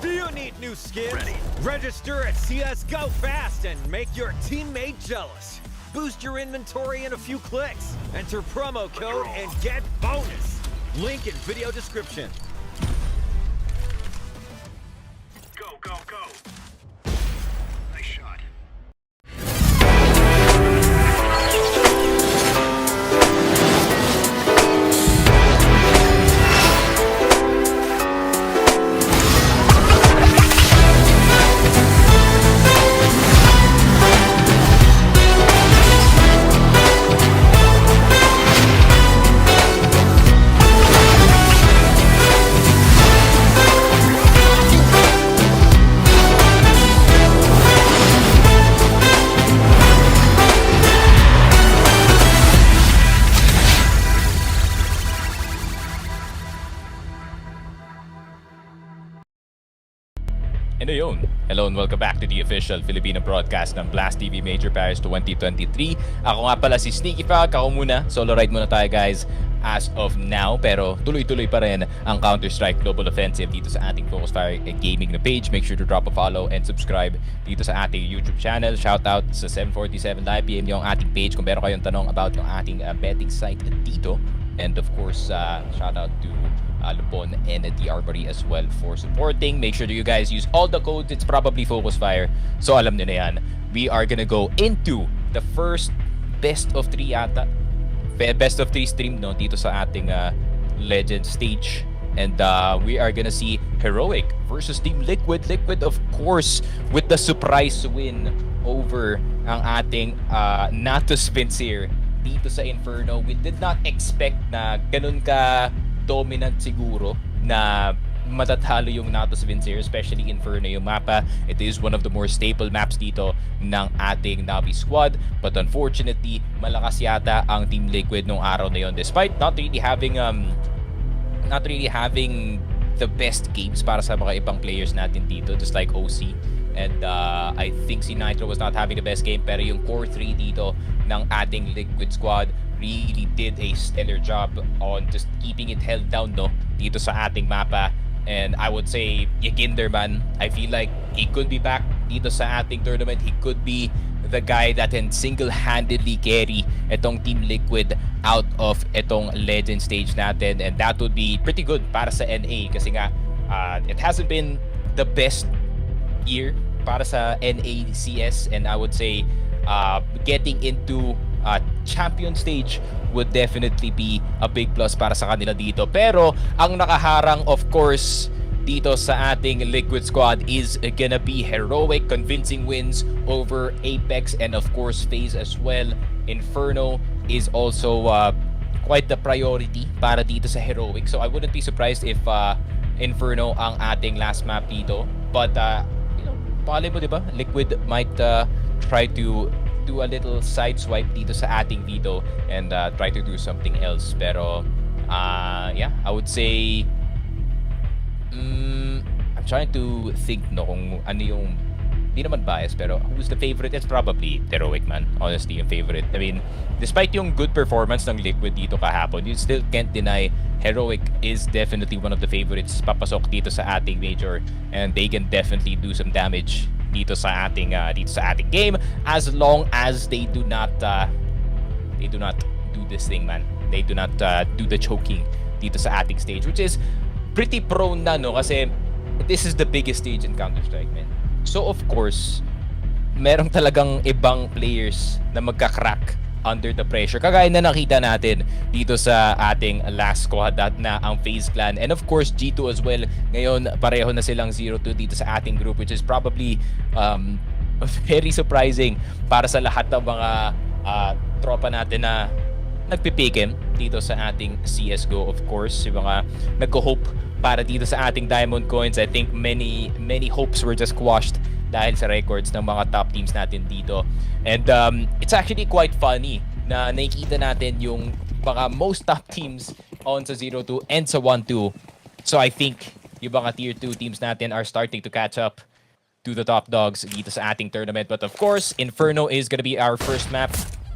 Do you need new skins? Register at CSGO fast and make your teammate jealous. Boost your inventory in a few clicks. Enter promo code and get bonus. Link in video description. Go, go, go. Nice shot. Ano yun? Hello and welcome back to the official Filipino broadcast ng Blast TV Major Paris 2023. Ako nga pala si Sneaky Frog. Ako muna. Solo ride muna tayo guys as of now. Pero tuloy-tuloy pa rin ang Counter-Strike Global Offensive dito sa ating Focus Fire Gaming na page. Make sure to drop a follow and subscribe dito sa ating YouTube channel. Shoutout sa 747 Live PM yung ating page kung meron kayong tanong about yung ating betting site dito. And of course, shoutout to Lupon and the Armory as well for supporting. Make sure that you guys use all the codes. It's probably Focus Fire. So alam nyo na yan. We are gonna go into the first best of 3 yata. Best of 3 stream no dito sa ating Legend stage. And we are gonna see Heroic versus Team Liquid. Liquid of course with the surprise win over ang ating Natus Vincere dito sa Inferno. We did not expect na ganun ka dominant siguro na matatalo yung Natus Vincere, especially Inferno yung mapa. It is one of the more staple maps dito ng ating Navi squad. But unfortunately, malakas yata ang Team Liquid nung araw na yon, despite not really having the best games para sa mga ibang players natin dito, just like OC. And I think si Nitro was not having the best game, pero yung core 3 dito ng ating Liquid squad really did a stellar job on just keeping it held down no dito sa ating mapa. And I would say Yakinder man, I feel like he could be back dito sa ating tournament. He could be the guy that can single-handedly carry itong Team Liquid out of itong Legend stage natin, and that would be pretty good para sa NA kasi nga it hasn't been the best year para sa NA CS, and I would say getting into champion stage would definitely be a big plus para sa kanila dito. Pero ang nakaharang of course dito sa ating Liquid squad is gonna be Heroic, convincing wins over Apex and of course FaZe as well. Inferno is also quite the priority para dito sa Heroic, so I wouldn't be surprised if Inferno ang ating last map dito. But you know, pali mo diba, Liquid might try to do a little side swipe dito sa ating veto and try to do something else. Pero yeah, I would say I'm trying to think no kung ano yung, hindi naman bias, pero who's the favorite? It's probably Heroic man, honestly yung favorite. I mean, despite yung good performance ng Liquid dito kahapon, you still can't deny Heroic is definitely one of the favorites papasok dito sa ating major, and they can definitely do some damage dito sa ating game as long as they do not do this thing man. They do not do the choking dito sa ating stage, which is pretty prone na no kasi this is the biggest stage in Counter-Strike man. So of course merong talagang ibang players na magka-crack under the pressure, kagaya na nakita natin dito sa ating last squad na ang FaZe Clan, and of course G2 as well. Ngayon pareho na silang 0-2 dito sa ating group, which is probably very surprising para sa lahat ng mga tropa natin na nagpipikim dito sa ating CSGO. Of course yung mga nagko-hope para dito sa ating diamond coins, I think many hopes were just quashed dahil sa records ng mga top teams natin dito. And it's actually quite funny na nakikita natin yung mga most top teams on sa 0-2 and sa 1-2. So I think yung mga tier 2 teams natin are starting to catch up to the top dogs dito sa ating tournament. But of course, Inferno is gonna be our first map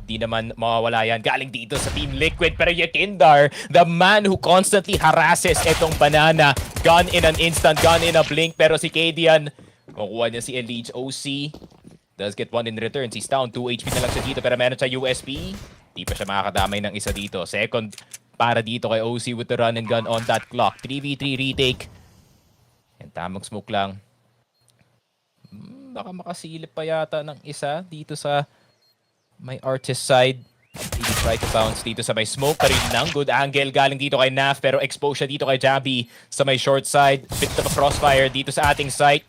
Di naman mawawala yan. Galing dito sa Team Liquid. Pero Yakindar, the man who constantly harasses itong Banana. Gone in an instant, gone in a blink. Pero si Kadian, makuha niya si Elige. OC does get one in return. He's down. 2 HP na lang siya dito. Pero meron siya USP. Di pa siya makakadamay ng isa dito. Second para dito kay OC with the run and gun on that clock. 3v3 retake. And tamang smoke lang. Baka makasilip pa yata ng isa dito sa may artist side. He try to bounce dito sa may smoke pa rin ng good angle galing dito kay Naf pero expose siya dito kay Jabby sa may short side. Bit of a crossfire dito sa ating site.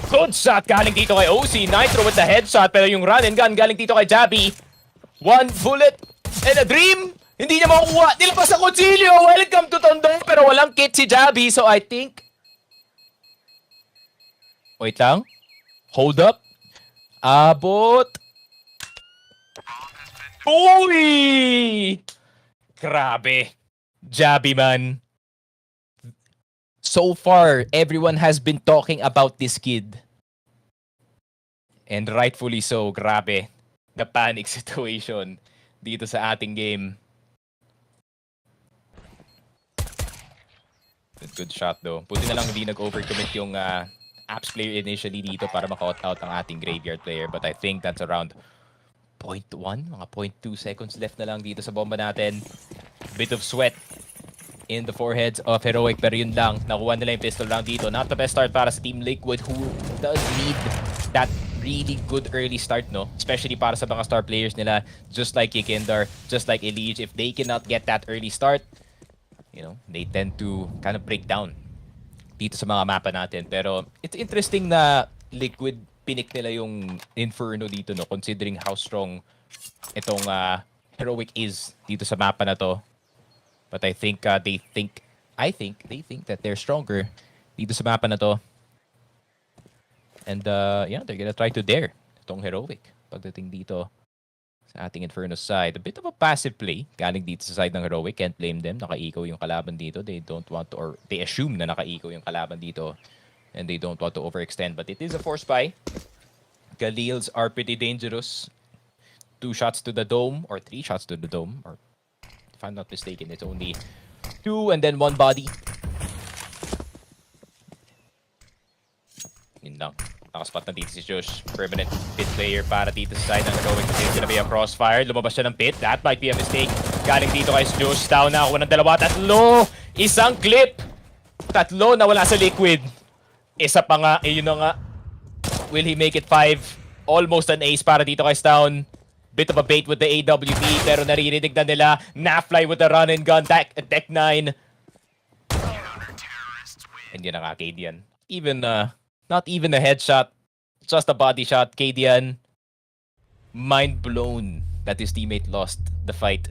Good shot galing dito kay OC. Nitro with the headshot pero yung run and gun galing dito kay Jabby. One bullet and a dream. Hindi niya makukuha. Nilabas ang Concilio. Welcome to Tondo pero walang kit si Jabby. So I think... Wait lang. Hold up. Abot. Uy! Grabe. Jabby man. So far, everyone has been talking about this kid. And rightfully so, grabe. The panic situation dito sa ating game. Good shot though. Buti na lang hindi nag-overcommit yung Apps player initially dito para maka-out out ang ating graveyard player. But I think that's around 0.1, mga 0.2 seconds left na lang dito sa bomba natin. Bit of sweat in the foreheads of Heroic, pero yun lang, nakuha nila yung pistol round dito. Not the best start para sa Team Liquid, who does need that really good early start, no? Especially para sa mga star players nila, just like Yakindar, just like Elige. If they cannot get that early start, you know, they tend to kind of break down dito sa mga mapa natin. Pero it's interesting na Liquid pinik nila yung Inferno dito, no, considering how strong itong Heroic is dito sa mapa na to. But I think they think that they're stronger dito sa mapa na to. And yeah, they're gonna try to dare itong Heroic pagdating dito sa ating Inferno side. A bit of a passive play galing dito sa side ng Heroic. Can't blame them. Naka-eco yung kalaban dito. They don't want to, or they assume na naka-eco yung kalaban dito. And they don't want to overextend. But it is a force buy. Galils are pretty dangerous. 2 shots to the dome, or 3 shots to the dome. Or if I'm not mistaken, it's only 2 and then 1 body. Yun lang. Nakaspot na dito si Josh. Permanent pit player para dito sa side ng Heroic. It's gonna be a crossfire. Lumabas siya ng pit. That might be a mistake. Galing dito kay Josh. Down na. Ako ng dalawa. Tatlo! Isang clip! Tatlo na wala sa Liquid. Isa pa nga. Eh, yun na nga. Will he make it 5? Almost an ace para dito kay Stown. Bit of a bait with the AWP. Pero naririnig na nila. Nafly with the run and gun. Deck 9. And yun na nga, Kadian. Not even a headshot, just a body shot. Kadian, mind blown that his teammate lost the fight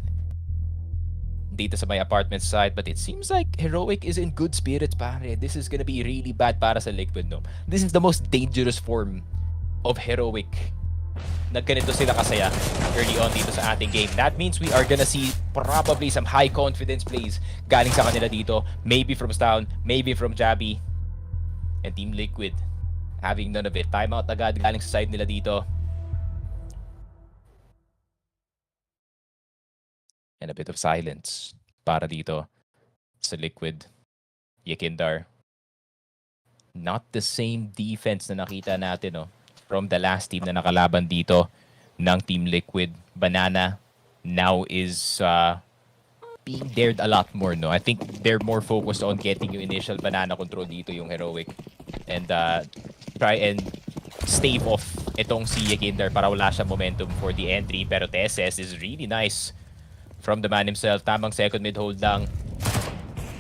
dito sa my apartment side. But it seems like Heroic is in good spirits, pare. This is gonna be really bad para sa Liquid, no? This is the most dangerous form of Heroic. Nagganito sila kasaya early on dito sa ating game. That means we are gonna see probably some high confidence plays galing sa kanila dito. Maybe from Stown, maybe from Jabby. And Team Liquid having none of it. Timeout agad galing sa side nila dito. And a bit of silence para dito sa Liquid. Yakindar. Not the same defense na nakita natin, no, from the last team na nakalaban dito ng Team Liquid. Banana now is being dared a lot more, no? I think they're more focused on getting yung initial banana control dito yung Heroic. And try and stave off itong si Yakindar para wala siya momentum for the entry. Pero TSS is really nice from the man himself. Tamang second mid hold lang.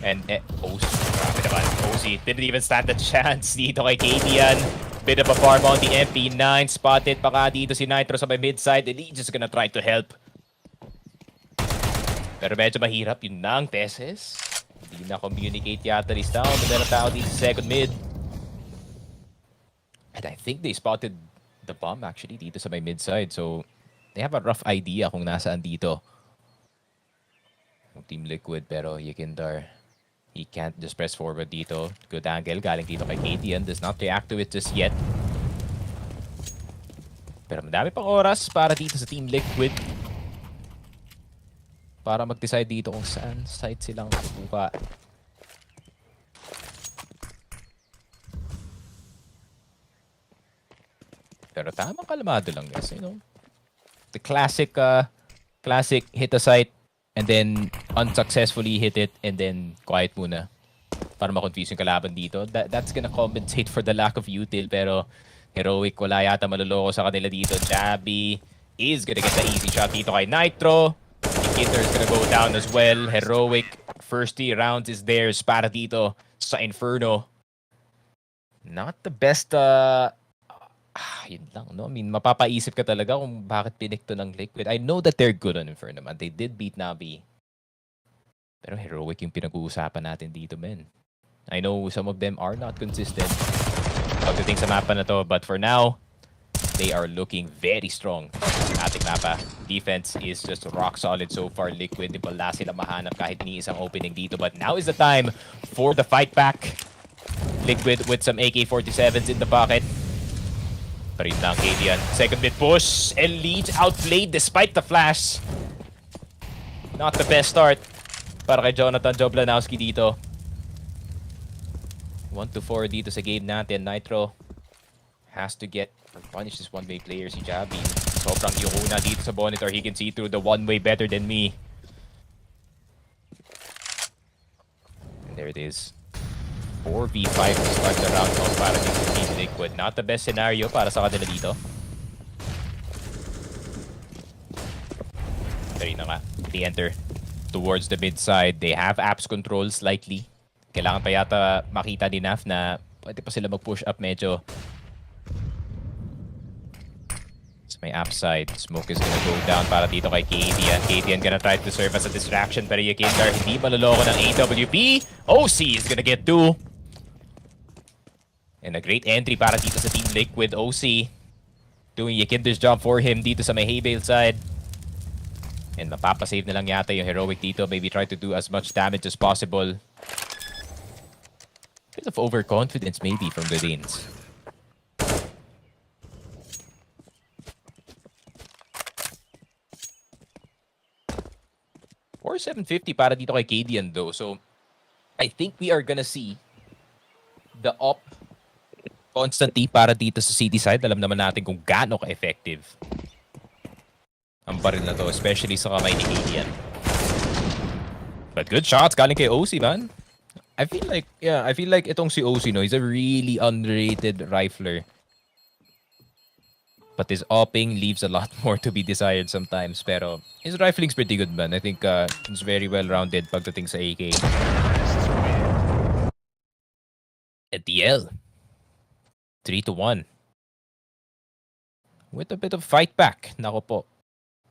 And OC, grabe naman. OC didn't even stand a chance dito kay Kadian. Bit of a farm on the MP9. Spotted pa nga dito si Nitro sa may mid side. Elite just gonna try to help. Pero medyo mahirap yun na ang TSS. Hindi na communicate yata ni Stown. Meron tao dito sa second mid. And I think they spotted the bomb actually dito sa may mid side. So they have a rough idea kung nasaan dito yung Team Liquid. Pero Yakindar, he can't just press forward dito. Good angle galing dito kay Kadian. Does not react to it just yet. Pero madami pang oras para dito sa Team Liquid. para mag-decide dito kung saan side silang kukuha. Pero tamang kalmado lang guys, you know. The classic hit a site and then unsuccessfully hit it and then quiet muna para ma-confuse yung kalaban dito. That's gonna compensate for the lack of util, pero Heroic wala yata maluloko sa kanila dito. Jabby is gonna get the easy shot dito kay Nitro. Kinder is gonna go down as well. Heroic first 3 rounds is theirs para dito sa Inferno. Not the best yun lang, no? I mean, mapapaisip ka talaga kung bakit pinik to ng Liquid. I know that they're good on Inferno, man. They did beat Navi. Pero Heroic yung pinag-uusapan natin dito, men. I know some of them are not consistent pagdating sa mapa na to, but for now, they are looking very strong. Ating mapa. Defense is just rock solid so far. Liquid, di pala sila mahanap kahit ni isang opening dito. But now is the time for the fight back. Liquid with some AK-47s in the pocket. Pa rin lang Kadian. Second mid push. Elite outplayed despite the flash. Not the best start para kay Jonathan Joblanowski dito. 1-4 dito sa game natin. Nitro has to get or punish this one-way player si Jabby. Sobrang iuna dito sa monitor. He can see through the one-way better than me. And there it is. 4v5 to start the round off para dito sa Team Liquid. Not the best scenario para sa kanila dito. There na nga. They enter towards the mid side. They have apps control slightly. Kailangan pa yata makita ni Naf na pwede pa sila mag-push up medyo. So may app side. Smoke is gonna go down para dito kay Kadian. Kadian gonna try to serve as a distraction pero Yakindar hindi maloloko ng AWP. OC is gonna get 2. And a great entry para dito sa Team Liquid. OC doing Yakindar's job for him dito sa may Haybale side. And mapapasave na lang yata yung Heroic dito. Maybe try to do as much damage as possible. Bit of overconfidence maybe from the Danes. Or 750 para dito kay Kadian though. So I think we are gonna see the op constantly para dito sa city side. Alam naman natin kung gaano ka-effective ang baril na to, especially sa kamay ni Kadian. But good shots galing kay OC, man. I feel like itong si OC, no, he's a really underrated rifler. But his opping leaves a lot more to be desired sometimes. Pero his rifling's pretty good, man. I think he's very well-rounded pagdating sa AK. At DL. 3-1. With a bit of fight back. Nako po.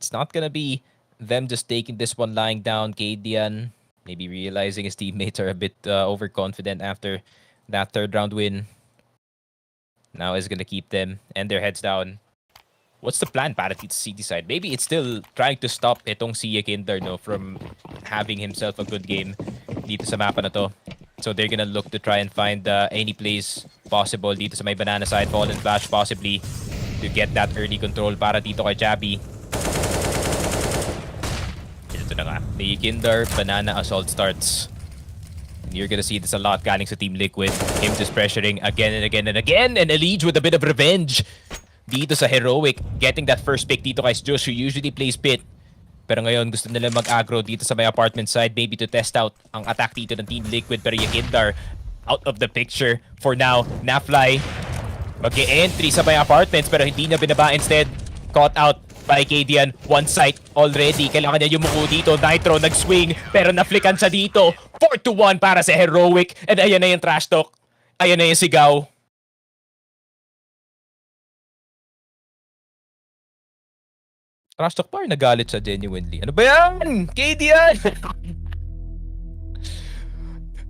It's not gonna be them just taking this one lying down. Kadian maybe realizing his teammates are a bit overconfident after that third round win. Now is gonna keep them and their heads down. What's the plan para dito sa city side? Maybe it's still trying to stop itong si Yakinder, no, from having himself a good game dito sa mapa na to. So they're gonna look to try and find any place possible dito sa may banana side. Fallen Flash possibly to get that early control para dito kay Jabby. Ito na nga. The Yakinder Banana Assault starts. And you're gonna see this a lot galing sa Team Liquid. Him just pressuring again and again and again. And Elige with a bit of revenge dito sa Heroic. Getting that first pick dito kay Josh who usually plays pit. Pero ngayon gusto nila mag-aggro dito sa may apartment side. Maybe to test out ang attack dito ng Team Liquid. Pero Yakindar out of the picture for now. Nafly mag-e-entry sa may apartments pero hindi na binaba. Instead, caught out by Kadian. One sight already. Kailangan niya yumuko dito. Nitro nag-swing pero na-flickan siya dito. 4-1 para sa Heroic. And ayan na yung trash talk. Ayan na yung sigaw. Trash talk pa or nagalit siya genuinely? Ano ba yan? Kadian!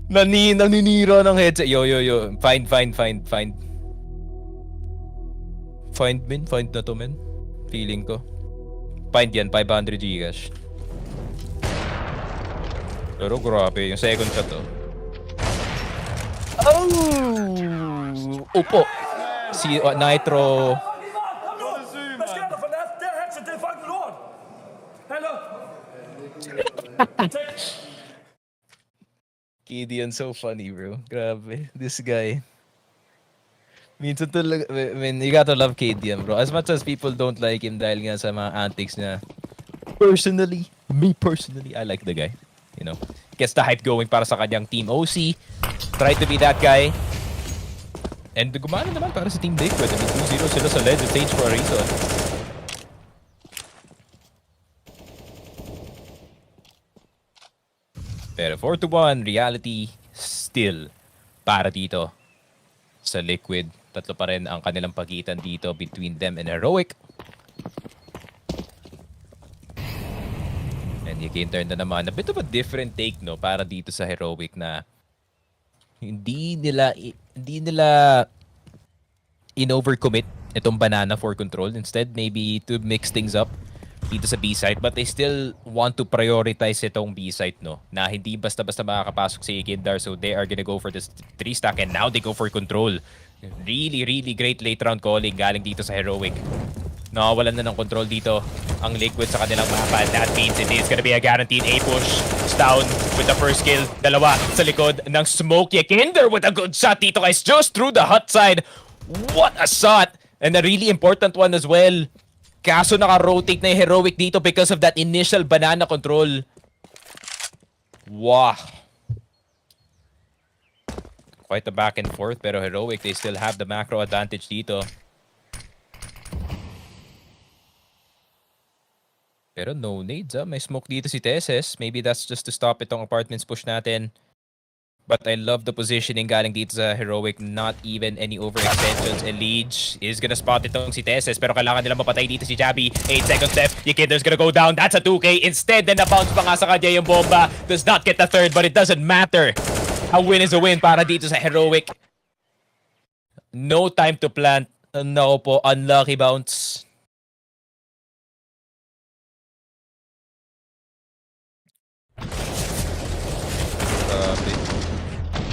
Naninira ng headset. Yo. Find. Find na to, men. Feeling ko. Find yan, 500 Gcash. Pero grabe, yung second shot, oh. Oh! Upo. Si Nitro. Gideon, so funny, bro. Grabe. This guy. Minsan talaga, I mean, you gotta love KDM, bro. As much as people don't like him dahil nga sa mga antics niya. Personally, I like the guy. You know, gets the hype going para sa kanyang team OC. Try to be that guy. And gumana naman para sa Team Liquid. I mean, 2-0 sila sa Legend stage for a reason. Pero 4-1, reality still para dito sa Liquid. Tatlo pa rin ang kanilang pagitan dito between them and Heroic. And you can turn na naman. A bit of a different take, no? Para dito sa Heroic na hindi nila in-overcommit itong banana for control. Instead, maybe to mix things up dito sa B-site. But they still want to prioritize itong B-site, no? Na hindi basta-basta makakapasok si Ikindar. So they are gonna go for this 3-stack and now they go for control. Really, really great late round calling galing dito sa Heroic. Nakawalan na ng control dito ang Liquid sa kanilang mapa. That means it is gonna be a guaranteed A-push. Down with the first kill. Dalawa sa likod ng smoke. Yakinder with a good shot dito guys. Just through the hot side. What a shot! And a really important one as well. Kaso naka-rotate na yung Heroic dito because of that initial banana control. Wow. Quite a back and forth pero Heroic, they still have the macro advantage dito. Pero no nades, may smoke dito si Teses. Maybe that's just to stop itong apartments push natin. But I love the positioning galing dito sa Heroic. Not even any overextensions. Elige is gonna spot itong si Teses. Pero kailangan nila mapatay dito si Jabby. 8 seconds left. Yikinder's gonna go down. That's a 2K. Instead, then na-bounce pa nga sa kanya yung bomba. Does not get the third, but it doesn't matter. A win is a win para dito sa Heroic. No time to plant. No po, unlucky bounce.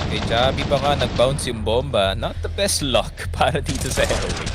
Kay Jabby pa nga nag-bounce yung bomba. Not the best luck para dito sa Heroic.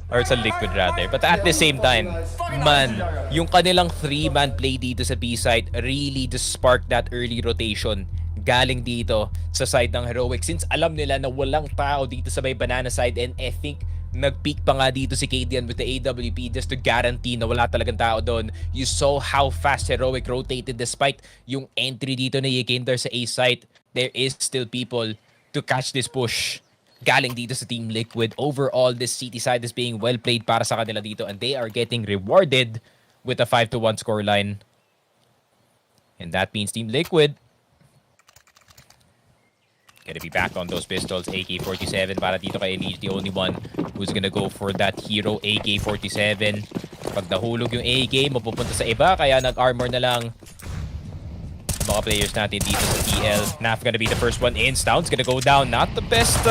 Or sa Liquid rather. But at the same time, man, yung kanilang 3-man play dito sa B-side really just sparked that early rotation galing dito sa side ng Heroic. Since alam nila na walang tao dito sa may banana side and I think nag-peak pa nga dito si Kadian with the AWP just to guarantee na wala talagang tao doon. You saw how fast Heroic rotated despite yung entry dito ni Yikinder sa A site. There is still people to catch this push galing dito sa Team Liquid. Overall, this CT side is being well played para sa kanila dito and they are getting rewarded with a 5-1 scoreline. And that means Team Liquid gonna be back on those pistols. AK-47 para dito kay Elige, the only one who's gonna go for that hero AK-47. Pag nahulog yung AK, mapupunta sa iba, kaya nag-armor na lang mga players natin dito sa TL. Naf gonna be the first one in. Stound's gonna go down. Not the best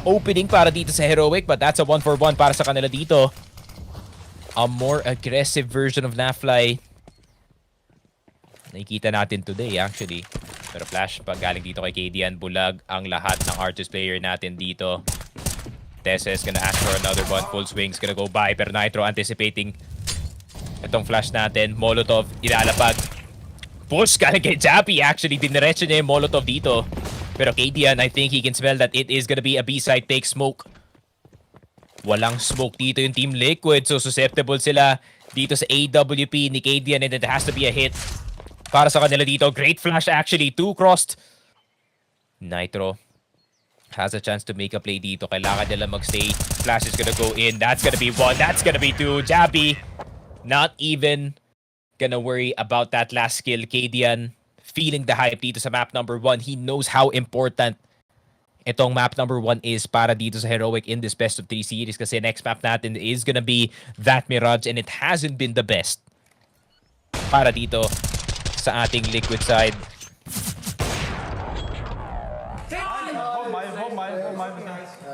opening para dito sa Heroic, but that's a 1-for-1 para sa kanila dito. A more aggressive version of Nafly nakikita natin today actually. Pero flash pag galing dito kay Kadian. Bulag ang lahat ng Artist player natin dito. Teses gonna ask for another one. Full swing's gonna go by. Pero Nitro anticipating itong flash natin. Molotov ilalapag. Push galing kay Jappy. Actually, diniretso niya yung Molotov dito. Pero Kadian, I think he can smell that it is gonna be a B-side take smoke. Walang smoke dito yung Team Liquid. So susceptible sila dito sa AWP ni Kadian and it has to be a hit para sa kanila dito. Great flash actually. 2 crossed. Nitro has a chance to make a play dito. Kailangan nila mag-stay. Flash is gonna go in. That's gonna be 1. That's gonna be 2. Jabby not even gonna worry about that last skill. Kadian feeling the hype dito sa map number 1. He knows how important itong map number 1 is para dito sa Heroic in this best of 3 series kasi next map natin is gonna be that Mirage and it hasn't been the best para dito sa ating Liquid side.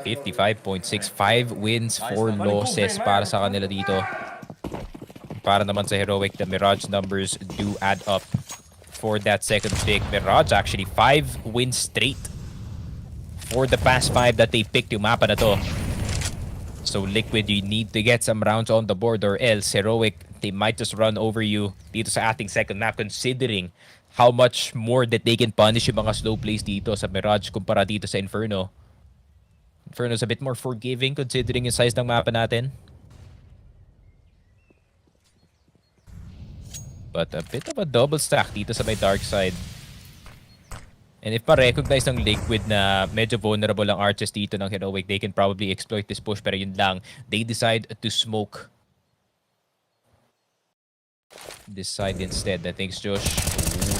$55.65 wins, 4 losses para sa kanila dito. Para naman sa Heroic, the Mirage numbers do add up for that second pick. Mirage actually 5 wins straight for the past 5 that they picked yung mapa na to. So Liquid, you need to get some rounds on the board or else Heroic they might just run over you dito sa ating second map, considering how much more that they can punish yung mga slow plays dito sa Mirage kumpara dito sa Inferno. Inferno's a bit more forgiving considering yung size ng mapa natin. But a bit of a double stack dito sa may dark side. And if ma-recognize ng Liquid na medyo vulnerable ang archers dito ng Heroic, they can probably exploit this push. Pero yun lang, they decide to smoke this side instead. I think Josh.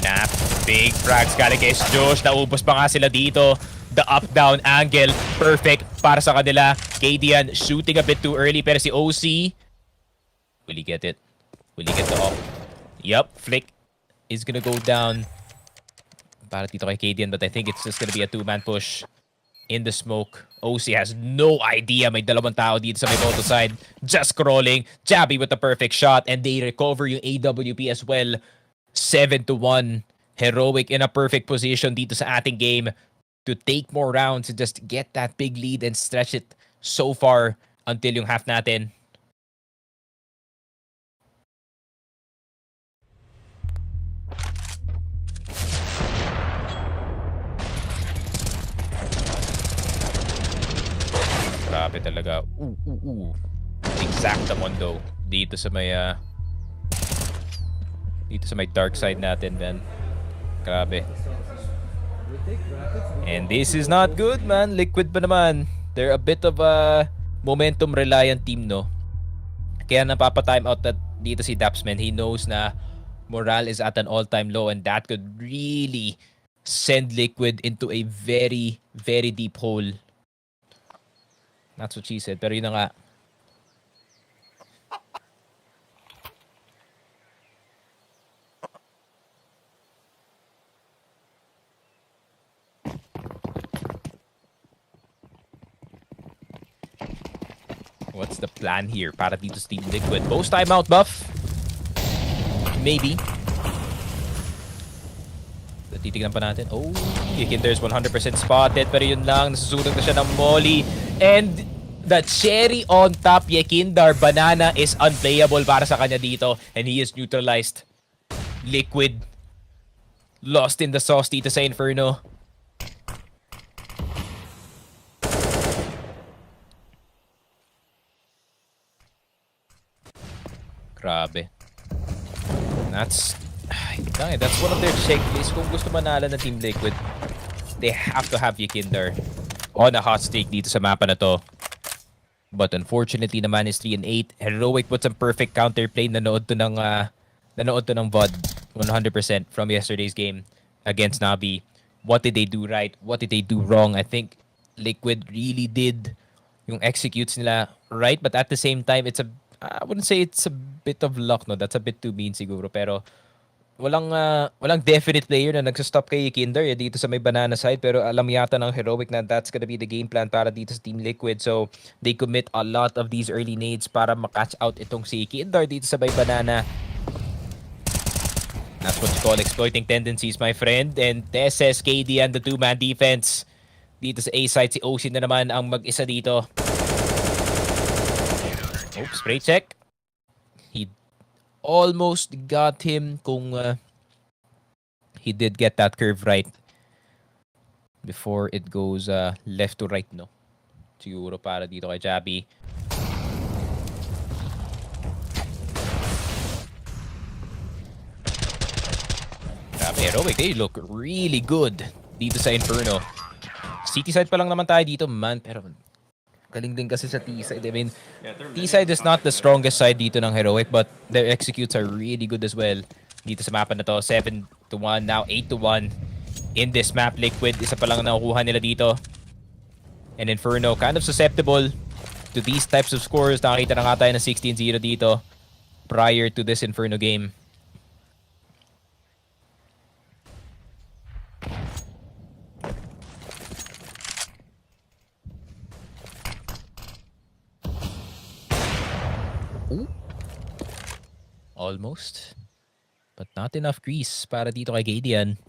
Nap. Big frags galing kay Josh. Naubos pa nga sila dito. The up-down angle. Perfect para sa kanila. Kadian shooting a bit too early. Pero si OC, will he get it? Will he get the up? Yup. Flick is gonna go down para dito kay Kadian, but I think it's just gonna be a two-man push in the smoke. OC has no idea may dalawang tao dito sa may photo side. Just crawling. Jabby with the perfect shot, and they recover yung AWP as well. 7-1. Heroic in a perfect position dito sa ating game to take more rounds and just get that big lead and stretch it so far until yung half natin. Grabe talaga. Exact mondo dito sa may dark side natin, man. Grabe. And this is not good, man. Liquid pa naman. They're a bit of a momentum reliant team, no? Kaya napapa-time out that dito si Dapsman. He knows na morale is at an all-time low, and that could really send Liquid into a very, very deep hole. That's what she said. Pero yun na nga. What's the plan here para dito sa Team Liquid? Post timeout buff? Maybe. Titignan pa natin. Oh, Yekinder's 100% spotted. Pero yun lang, nasusunod na siya ng molly. And the cherry on top, Yekinder, banana is unplayable para sa kanya dito. And he is neutralized. Liquid lost in the sauce dito sa Inferno. Grabe. That's one of their checklists. Kung gusto manalo ng Team Liquid, they have to have Yekinder on a hot streak dito sa mapa na to. But unfortunately naman is 3-8. Heroic put some perfect counterplay. Nanood to ng VOD 100% from yesterday's game against Navi. What did they do right? What did they do wrong? I think Liquid really did yung executes nila right, but at the same time, I wouldn't say it's a bit of luck, no? That's a bit too mean siguro, pero walang definite player na nagsastop kay Yekinder dito sa may banana side, pero alam yata ng Heroic na that's gonna be the game plan para dito sa Team Liquid. So they commit a lot of these early nades para makatch out itong si Yekinder dito sa may banana. That's what you call exploiting tendencies, my friend. And TSS, KD and the two-man defense dito sa A side. Si OC na naman ang mag-isa dito. Oops, spray check. He almost got him kung he did get that curve right before it goes left to right, no? Siguro para dito kay Jabby. Grabe, Heroic, they look really good dito sa Inferno. City side pa lang naman tayo dito, man, pero galing din kasi sa T-side. I mean, T-side is not the strongest side dito ng Heroic, but their executes are really good as well. Dito sa mapa na to, 7-1, now 8-1 in this map. Liquid, isa pa lang nakukuha nila dito. And Inferno, kind of susceptible to these types of scores. Nakakita na nga tayo ng 16-0 dito prior to this Inferno game. Ooh. Almost. But not enough grease para dito kay Kadian.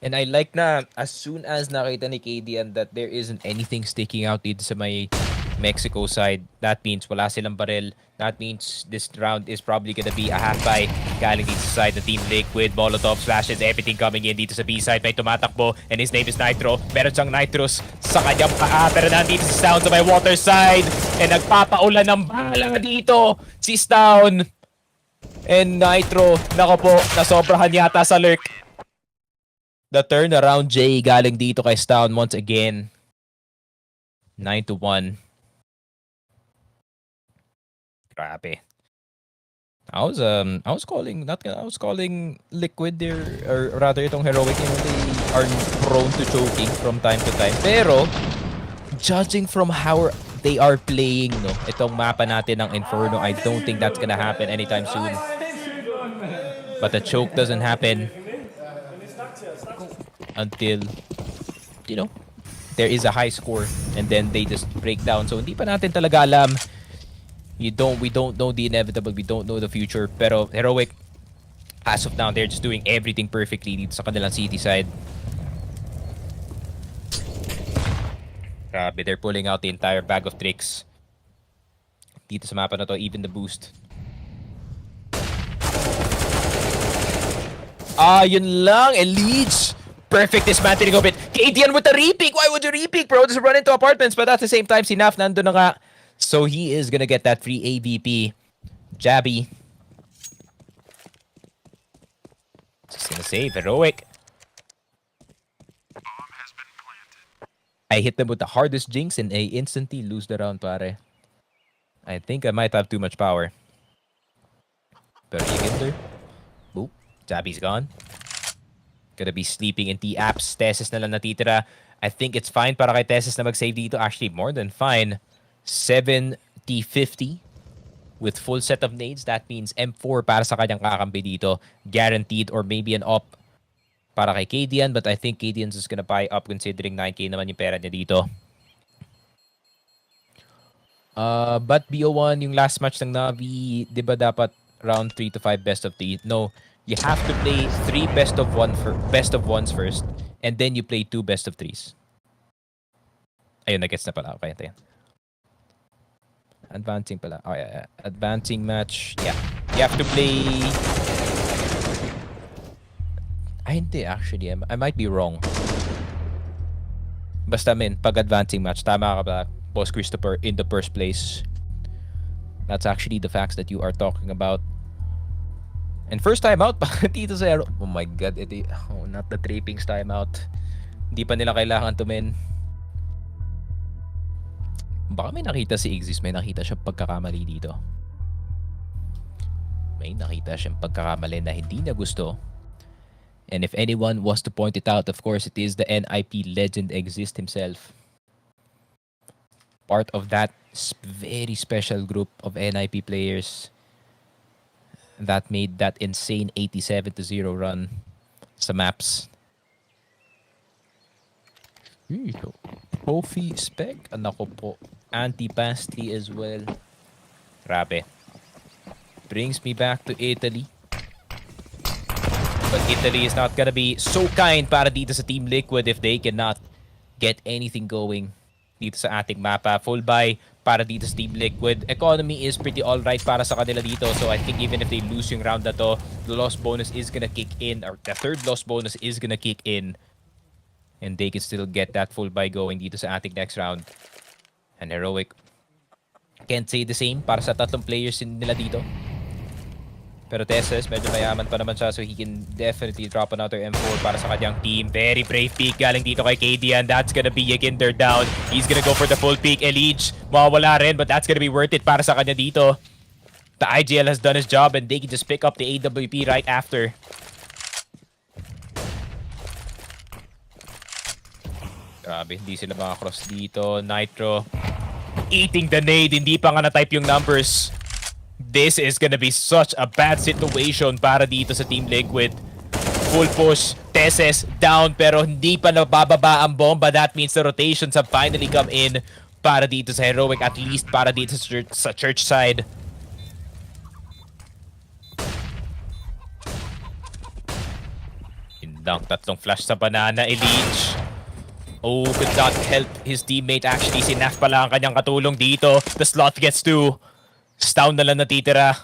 And I like na as soon as nakita ni Kadian that there isn't anything sticking out dito sa may Mexico side. That means wala silang baril. That means this round is probably gonna be a half buy. Galing dito sa side ng Team Liquid. Molotov flashes, everything coming in dito sa B side. May tumatakbo and his name is Nitro. Meron siyang Nitros sa kanyang paa. Pero nandito si Stown sa may water side. And nagpapaulan ng bala dito si Stown. And Nitro, nako po, nasobrahan yata sa lurk. The turnaround J galing dito kay Stown once again. 9-1. Grabe. I was calling Liquid there, or rather itong Heroic, you know, they are prone to choking from time to time. Pero judging from how they are playing, no, itong mapa natin ng Inferno, I don't think that's gonna happen anytime soon. But the choke doesn't happen until, you know, there is a high score and then they just break down. So hindi pa natin talaga alam. We don't know the inevitable. We don't know the future. Pero Heroic, as of now, they're just doing everything perfectly dito sa kanilang city side. Grabe, they're pulling out the entire bag of tricks. Dito sa mapa na to, even the boost. Yun lang. Elites. Perfect dismantling of it. KDN with the repeak. Why would you repeak, bro? Just run into apartments. But at the same time, si Naf nandun na nga. So he is gonna get that free AVP. Jabby. Just gonna save. Heroic. I hit them with the hardest jinx and I instantly lose the round, pare. I think I might have too much power. Pero Yiginder. Boop. Jabby's gone. Gonna be sleeping in T-Apps. Tesis na lang natitira. I think it's fine para kay Tesis na mag-save dito. Actually, more than fine. 70-50 with full set of nades. That means M4 para sa kanyang kakampi dito. Guaranteed, or maybe an op para kay KDN. But I think KDN's is gonna buy up considering 9k naman yung pera niya dito. But BO1, yung last match ng Navi, di ba dapat round 3 to 5 best of 3? No. You have to play 3 best of 1s first, and then you play 2 best of 3s. Ayun, nag-gets na pala. Okay, ito yan. Advancing pala. Oh, yeah. Advancing match. Yeah. You have to play... Ay, hindi actually. I might be wrong. Basta pag advancing match, tama ka ba, Boss Christopher, in the first place. That's actually the facts that you are talking about. And first time out pa dito sa Hero. Oh my god, not the trappings time out. Hindi pa nila kailangan tumin. Baka may nakita si Exis, may nakita siya pagkakamali dito. May nakita siyang pagkakamali na hindi na gusto. And if anyone was to point it out, of course, it is the NIP legend Exist himself. Part of that very special group of NIP players that made that insane 87-0 run sa maps. Kofi Spec. Nako po. Anti-pasty as well. Grabe. Brings me back to Italy. But Italy is not gonna be so kind para dito sa Team Liquid if they cannot get anything going dito sa ating mapa. Full buy para dito sa Team Liquid. Economy is pretty alright para sa kanila dito. So I think even if they lose yung round na to, the loss bonus is gonna kick in, or the third loss bonus is gonna kick in. And they can still get that full buy going dito sa ating next round. And Heroic can't say the same para sa tatlong players nila dito. Pero Tesses, medyo mayaman pa naman siya, so he can definitely drop another M4 para sa kanyang team. Very brave peek galing dito kay KD, and that's gonna be Yiginder down. He's gonna go for the full peek. Elige, mawawala rin, but that's gonna be worth it para sa kanya dito. The IGL has done his job, and they can just pick up the AWP right after. Grabe, hindi sila makakross dito. Nitro, eating the nade, hindi pa nga na-type yung numbers. This is gonna be such a bad situation para dito sa Team Liquid. Full push, Tesses down, pero hindi pa nabababa ang bomba. That means the rotations have finally come in para dito sa Heroic, at least para dito sa church side. Indang tatlong flash sa banana, Elige. Oh, could not help his teammate. Actually, si Naf pala ang kanyang katulong dito. The slot gets to. Stown na lang natitira.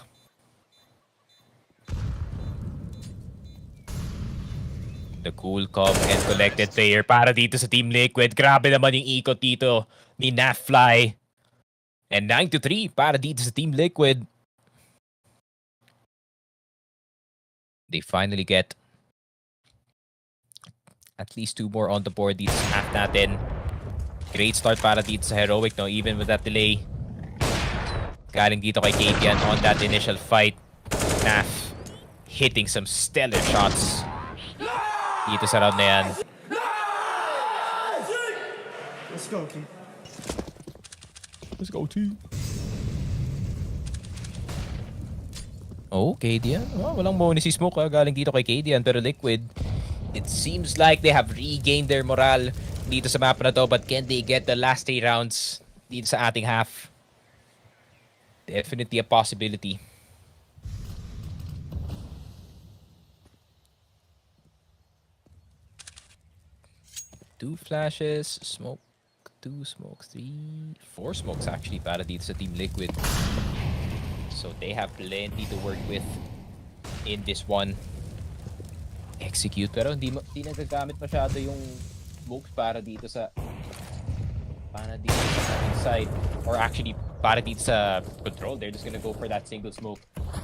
The cool, calm, and collected player para dito sa Team Liquid. Grabe naman yung ikot dito ni Nafly. And 9-3 para dito sa Team Liquid. They finally get at least 2 more on the board dito sa half natin. Great start para dito sa Heroic, no? Even with that delay. Galing dito kay Katian on that initial fight. Naf hitting some stellar shots dito sa round na yan. Let's go, T. Let's go, T. Oh, Katian. Oh, walang bonus si Smoke galing dito kay Katian. Pero Liquid, it seems like they have regained their morale dito sa map na to. But can they get the last 3 rounds dito sa ating half? Definitely a possibility. Two flashes, smoke, 2 smokes, 3, 4 smokes actually para dito sa Team Liquid. So they have plenty to work with in this one. Execute, pero hindi nagagamit masyado yung smokes para dito sa inside, or actually para dito sa control. They're just gonna go for that single smoke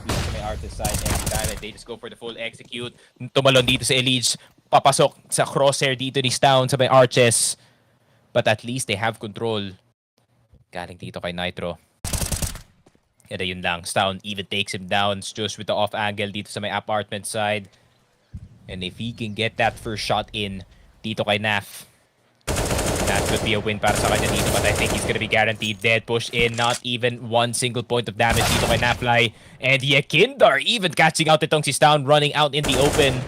dito sa may artist side, and they just go for the full execute. Tumalon dito sa Elites, papasok sa crosshair dito ni Stown sa may arches, but at least they have control. Galing dito kay Nitro. And ayun lang, Stown even takes him down just with the off angle dito sa may apartment side. And if he can get that first shot in dito kay Naf, that could be a win para sa kanya dito, but I think he's gonna be guaranteed dead. Push in, not even 1 single point of damage dito kay Nafly. And Yakindar even catching out itong si Stown, running out in the open.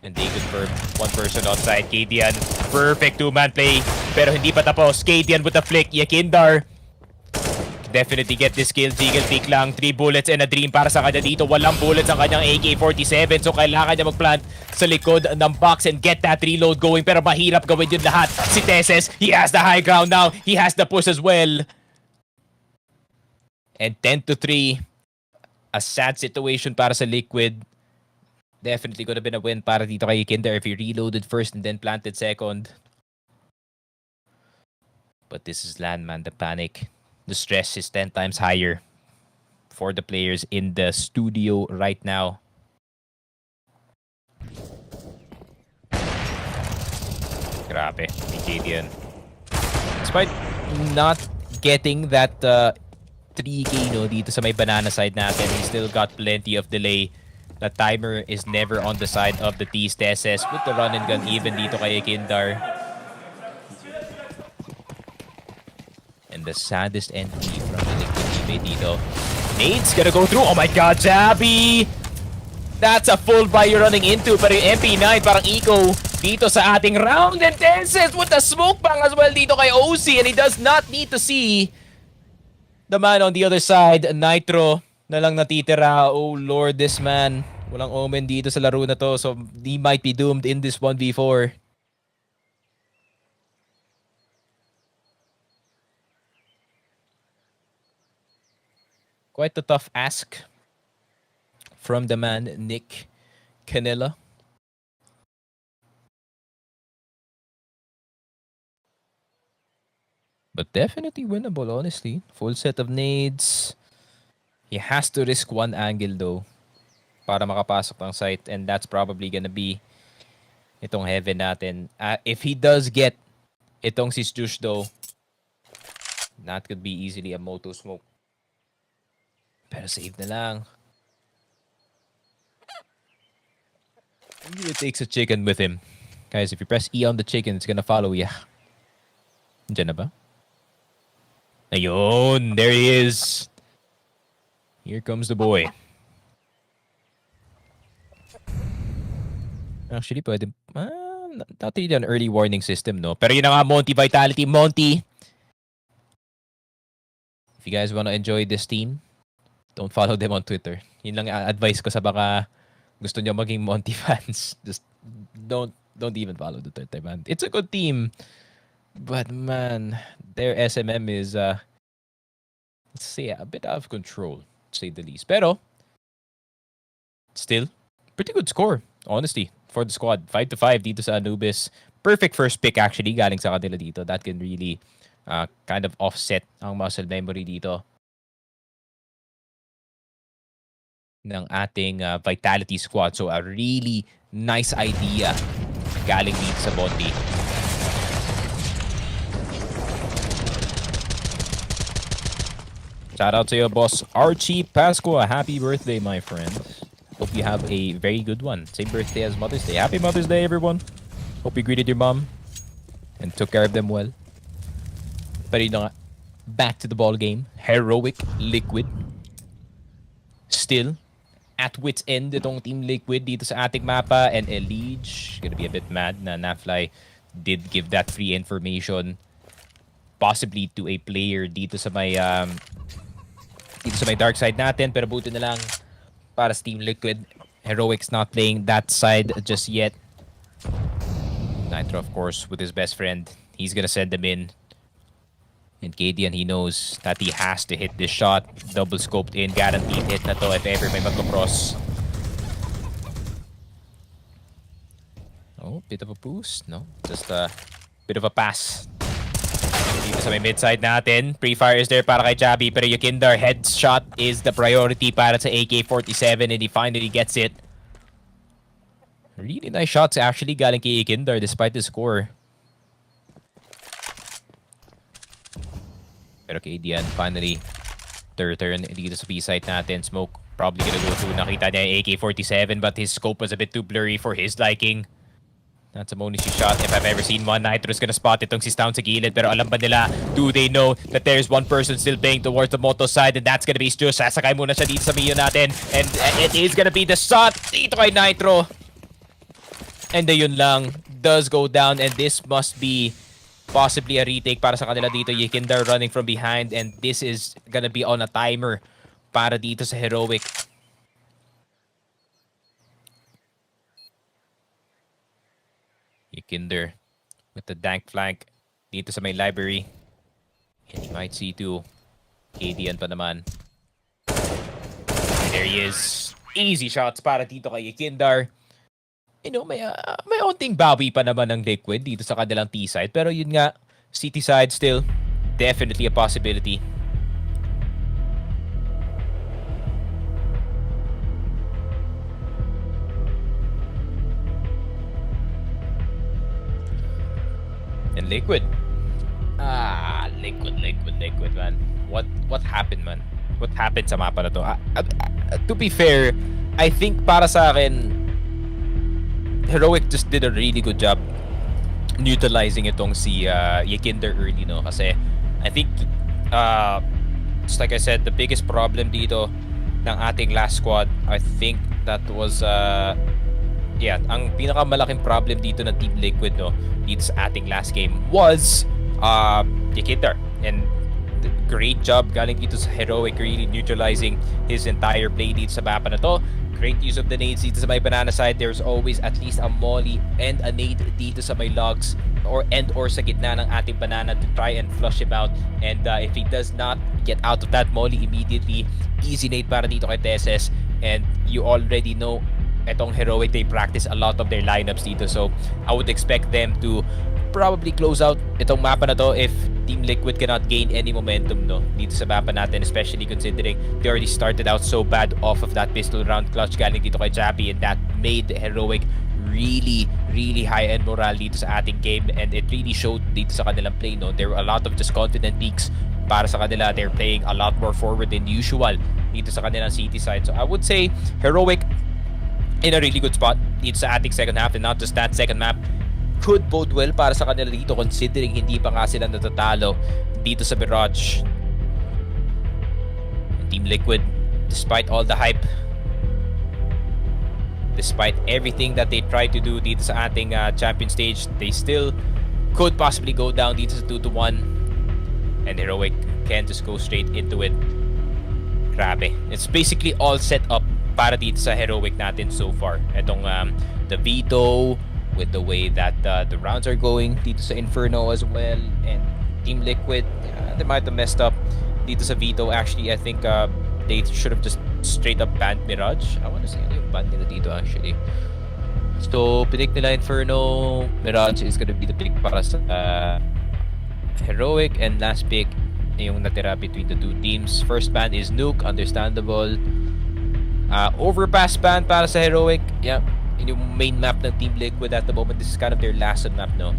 And they confirm 1 person on side. Kadian, perfect 2-man play, pero hindi pa tapos. Kadian with the flick. Yakindar definitely get this kill. Jiggle pick lang. 3 bullets and a dream para sa kanya dito. Walang bullets ang kanyang AK-47. So kailangan niya mag-plant sa likod ng box and get that reload going. Pero mahirap gawin yun lahat. Si Teses, he has the high ground now. He has the push as well. And 10-3. A sad situation para sa Liquid. Definitely could have been a win para dito kay Kinder if he reloaded first and then planted second. But this is Landman, the panic. The stress is 10 times higher for the players in the studio right now. Grabe, ni Kadian. Despite not getting that 3K no, dito sa may banana side natin, he still got plenty of delay. The timer is never on the side of the T's. Teses with the run and gun even dito kay Kindar. And the saddest entry from the Liquid teammate dito. Nade's gonna go through. Oh my god, Jabby! That's a full buy you're running into. Pero yung MP9 parang eco dito sa ating round. And Teses with the smoke bang as well dito kay OC. And he does not need to see the man on the other side. Nitro na lang natitira. Oh lord, this man. Walang omen dito sa laro na to. So he might be doomed in this 1v4. Quite a tough ask from the man, Nick Canella. But definitely winnable, honestly. Full set of nades. He has to risk 1 angle though para makapasok ng site, and that's probably gonna be itong heaven natin. If he does get itong si Stush though, that could be easily a moto smoke. Pero save na lang. Maybe it takes a chicken with him. Guys, if you press E on the chicken, it's gonna follow ya. Diyan na ba? Ayun, there he is. Here comes the boy. Actually, pwede... not really an early warning system, no? Pero yun na nga, Monty Vitality. Monty! If you guys wanna enjoy this team, don't follow them on Twitter. Yun lang advice ko sa baka gusto nyo maging Monty fans. Just don't Don't even follow Duterte, man. It's a good team. But, man, their SMM is, let's say, a bit out of control, to say the least. Pero, still, pretty good score, honestly, for the squad. 5-5 dito sa Anubis. Perfect first pick, actually, galing sa kanila dito. That can really kind of offset ang muscle memory dito ng ating Vitality squad. So, a really nice idea galing dito sa Bondi. Shout out to your boss, Archie Pasqua. Happy birthday, my friend. Hope you have a very good one. Same birthday as Mother's Day. Happy Mother's Day, everyone. Hope you greeted your mom and took care of them well. Pero yun nga, back to the ball game. Heroic Liquid. Still, at wit's end itong Team Liquid dito sa ating mapa. And Elige, gonna be a bit mad na Nafly did give that free information possibly to a player dito sa may dark side natin. Pero buti na lang para sa Team Liquid. Heroic's not playing that side just yet. Nitro, of course, with his best friend. He's gonna send them in. And Cadian, he knows that he has to hit this shot. Double scoped in, guaranteed hit na to if ever may magkocross. Oh, bit of a boost, no? Just a bit of a pass. Dito sa may mid-side natin. Pre-fire is there para kay Jabi, pero Yukindar headshot is the priority para sa AK-47 and he finally gets it. Really nice shots actually galing kay Yukindar despite the score. Pero kay Dian, finally, third turn dito sa B-side natin. Smoke probably gonna go through. Nakita niya yung AK-47 but his scope was a bit too blurry for his liking. That's a Monishi shot if I've ever seen one. Nitro's gonna spot itong si Stown sa gilid. Pero alam ba nila, do they know that there's one person still playing towards the Moto side and that's gonna be Stu. Sasakay muna siya dito sa Mio natin. And it is gonna be the shot dito kay Nitro. And yun lang, does go down and this must be possibly a retake para sa kanila dito. Yikindar running from behind and this is gonna be on a timer para dito sa Heroic. Yikinder with the dank flank dito sa may library. And you might see too, KDN pa naman. And there he is. Easy shots para dito kay Yikindar. You know, may onting bawi pa naman ng Liquid dito sa kanilang T-side. Pero yun nga, City side still definitely a possibility. And Liquid. Liquid, man. What happened, man? What happened sa mapa na to? To be fair, I think para sa akin, Heroic just did a really good job neutralizing itong si Yikinder early, no? Kasi I think, just like I said, the biggest problem dito ng ating last squad, I think that was, ang pinakamalaking problem dito ng Team Liquid, no? Dito sa ating last game was Yikinder. And great job galing dito sa Heroic, really neutralizing his entire play dito sa mapa na to. Great use of the nades dito sa may banana side. There's always at least a molly and a nade dito sa may logs or sa gitna ng ating banana to try and flush him out. And if he does not get out of that molly immediately, easy nade para dito kay Teses. And you already know, etong Heroic, they practice a lot of their lineups dito. So I would expect them to probably close out itong mapa na to if Team Liquid cannot gain any momentum, no, dito sa mapa natin, especially considering they already started out so bad off of that pistol round clutch galing dito kay Jappy, and that made Heroic really high-end morale dito sa ating game, and it really showed dito sa kanilang play, no. There were a lot of just confident peaks para sa kanila. They're playing a lot more forward than usual dito sa kanilang city side. So I would say Heroic in a really good spot dito sa ating second half, and not just that, second map could bode well para sa kanila dito considering hindi pa nga sila natatalo dito sa Mirage. Team Liquid, despite all the hype, despite everything that they tried to do dito sa ating champion stage, they still could possibly go down dito sa 2-1, and Heroic can just go straight into it. Grabe, it's basically all set up para dito sa Heroic natin so far. Itong the veto with the way that the rounds are going dito sa Inferno as well. And Team Liquid, they might have messed up dito sa Veto. Actually, I think they should have just straight up banned Mirage. I want to say ano yung ban nila dito actually. So, pick nila Inferno. Mirage is gonna be the pick para sa Heroic. And last pick, yung natira between the two teams. First ban is Nuke, understandable. Overpass ban para sa Heroic. Yeah, in yung main map ng Team Liquid at the moment. This is kind of their last map, no?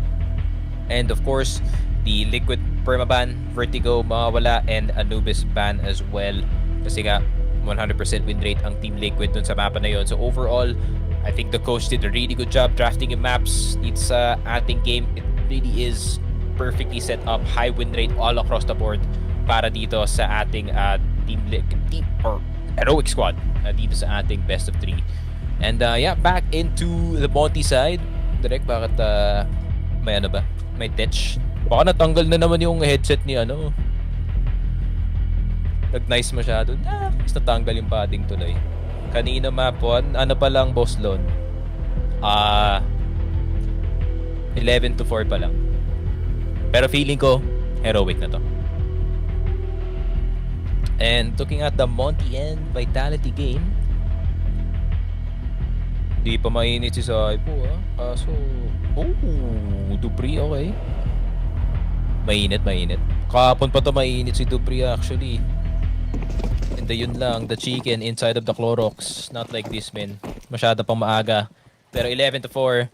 And of course, the Liquid permaban, Vertigo mawawala, and Anubis ban as well. Kasi nga, 100% win rate ang Team Liquid dun sa mapa na yun. So overall, I think the coach did a really good job drafting yung maps. It's ating game. It really is perfectly set up. High win rate all across the board para dito sa ating Team or Heroic squad dito sa ating best of 3. And yeah, back into the Monty side. Direct, bakit may ano ba? May tetch. Baka natanggal na naman yung headset ni ano. Nag-nice masyado. Mas natanggal yung padding tuloy. Kanina map 1, ano pa lang boss loan? 11-4 pa lang. Pero feeling ko, Heroic na to. And looking at the Monty and Vitality game, di pa mainit si Saipo Kaso, Dupree okay. Mainit. Kahapon pa to mainit si Dupree actually. And yun lang, the chicken inside of the Clorox. Not like this, man. Masyado pang maaga. Pero 11-4.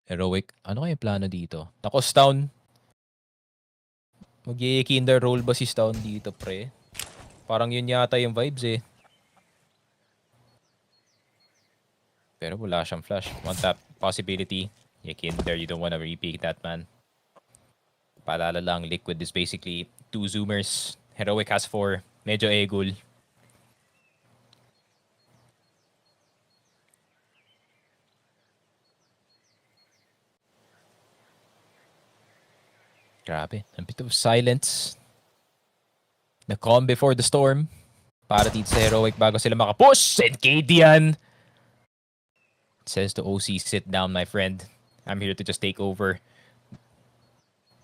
Heroic. Ano kaya yung plano dito? Takos Town. Mag-kinder roll ba si Town dito, pre? Parang yun yata yung vibes eh. Pero wala siyang flash. One tap possibility. Kinder, you don't wanna repeat that, man. Paalala lang, Liquid is basically 2 zoomers. Heroic has 4. Medyo egul. Grabe. A bit of silence. The calm before the storm. Para dito sa Heroic bago sila makapush. And KD yan. Says to OC, sit down, my friend. I'm here to just take over.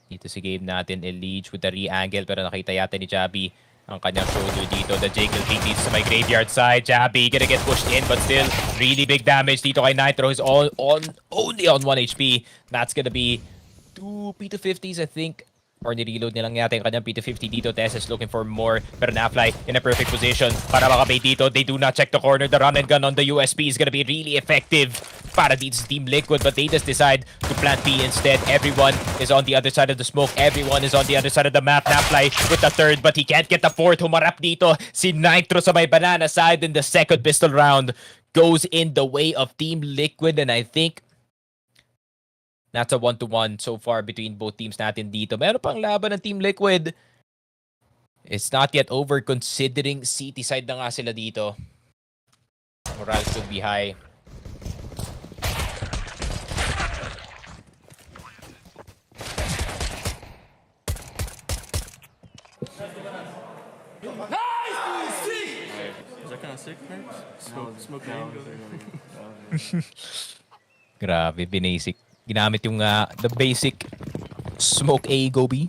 Dito si game natin, Elige with the re-angle, pero nakita yata ni Jabby ang kanyang shoulder dito. The Jingle King dito sa my graveyard side. Jabby gonna get pushed in, but still really big damage dito kay Nitro. He's only on 1 HP. That's gonna be 2 P250s, I think. Or nireload nilang yata yung kanyang P250 dito. Tess is looking for more, pero na-fly in a perfect position para makabait dito. They do not check the corner. The run and gun on the USP is gonna be really effective para dito sa Team Liquid, but they just decide to plant B instead. Everyone is on the other side of the smoke. Everyone is on the other side of the map. Na-fly with the third, but he can't get the fourth. Humarap dito si Nitro sa may banana side, and the second pistol round goes in the way of Team Liquid, and I think that's a 1-1 so far between both teams natin dito. Meron pang laban ng Team Liquid. It's not yet over considering city side na nga sila dito. Morale should be high. Is that kind of sick, man? Smoke Grabe, binasic. Ginamit yung the basic smoke A, go B.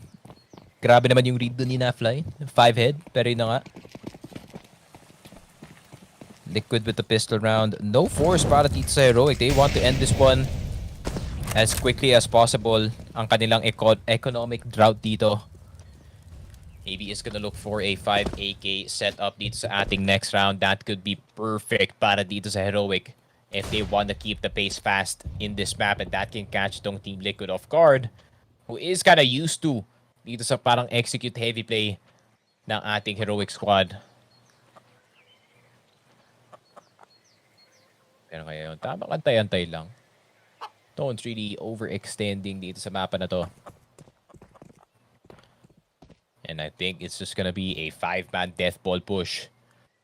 Grabe naman yung read doon ni Na-Fly. 5 head, pero yun na nga. Liquid with the pistol round. No force para dito sa Heroic. They want to end this one as quickly as possible. Ang kanilang economic drought dito. Maybe is gonna look for a 5 AK setup dito sa ating next round. That could be perfect para dito sa Heroic if they want to keep the pace fast in this map, and that can catch tong Team Liquid off guard, who is kind of used to dito sa parang execute heavy play ng ating Heroic squad. Pero ngayon, tamang antay-antay lang. Don't really overextending dito sa mapa na to. And I think it's just gonna be a 5-man death ball push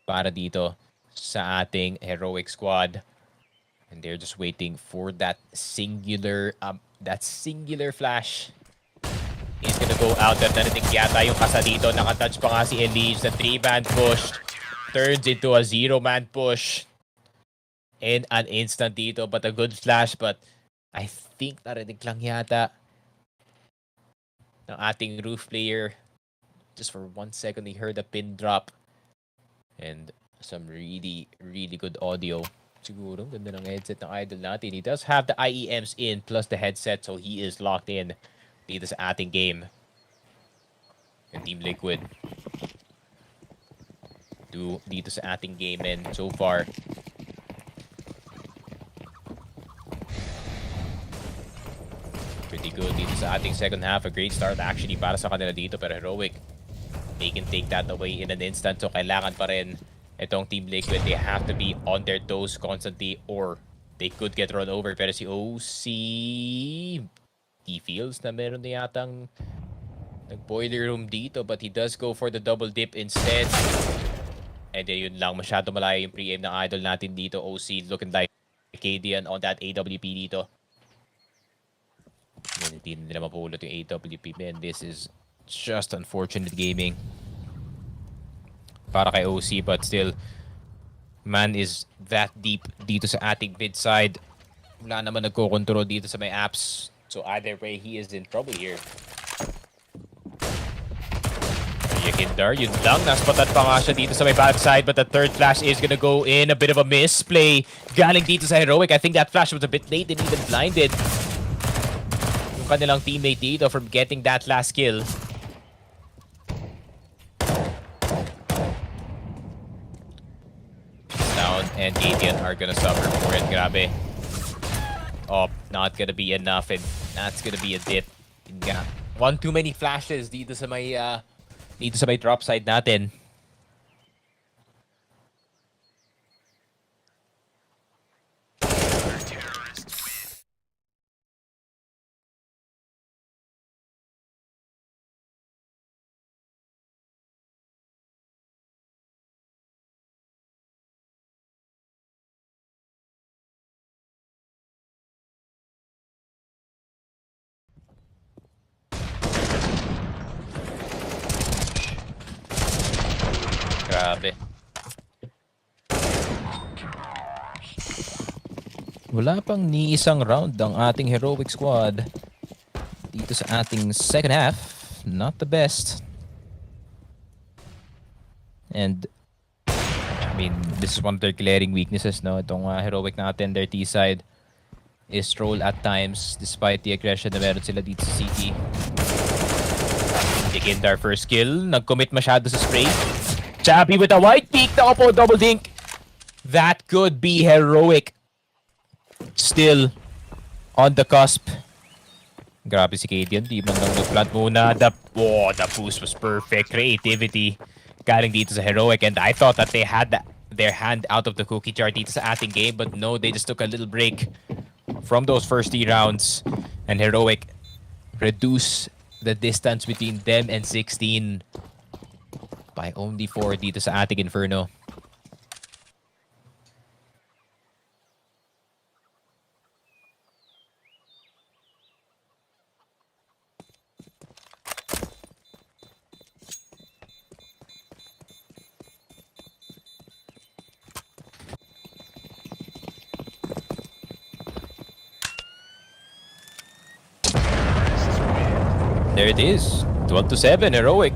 para dito sa ating Heroic squad. And they're just waiting for that singular flash. He's gonna go out there. Narinig yata yung kasa dito. Nakatouch pa nga si Elige. The 3-man push turns into a 0-man push. in an instant dito. But a good flash. But I think narinig lang yata ng ating roof player. Just for 1 second, he heard a pin drop. And some really, really good audio. Siguro, ganda ng headset ng idol natin. He does have the IEMs in plus the headset, so he is locked in dito sa ating game. And Team Liquid dito sa ating game, and so far pretty good dito sa ating second half. A great start actually para sa kanila dito, pero Heroic, they can take that away in an instant. So kailangan pa rin itong Team Liquid, they have to be on their toes constantly or they could get run over. Pero si OC, he feels na meron na yatang nag-boiler room dito, but he does go for the double dip instead. And then yun lang, masyado malayo yung pre-aim ng idol natin dito. OC looking like Cadian on that AWP dito. And hindi nila mapulot yung AWP. Man, this is just unfortunate gaming para kay OC, but still, man is that deep dito sa ating mid side. Wala naman nagko-control dito sa may apps. So either way, he is in trouble here. Yakindar, yun lang. Naspatan pa nga siya dito sa may backside, but the third flash is gonna go in. A bit of a misplay galing dito sa Heroic. I think that flash was a bit late and even blinded yung kanilang teammate dito from getting that last kill. And Gideon are gonna suffer for it. Grabe. Oh, not gonna be enough, and that's gonna be a dip. One too many flashes dito sa may drop side natin. Grabe. Wala pang ni isang round ang ating Heroic squad dito sa ating second half. Not the best. And I mean, this is one of their glaring weaknesses, no? Itong Heroic natin, their T side is troll at times despite the aggression na meron sila dito sa CT. Begin their first kill. Nag-commit masyado sa spray. Chappy with a white peak. Nakapo, double dink. That could be Heroic. Still on the cusp. Grabe si Cadian. Di man lang nag-plant muna. The boost was perfect. Creativity galing dito sa Heroic. And I thought that they had their hand out of the cookie jar dito sa ating game. But no, they just took a little break from those first 3 rounds. And Heroic reduce the distance between them and 16 by only 4 dito sa ating Inferno. There it is. 12-7, Heroic.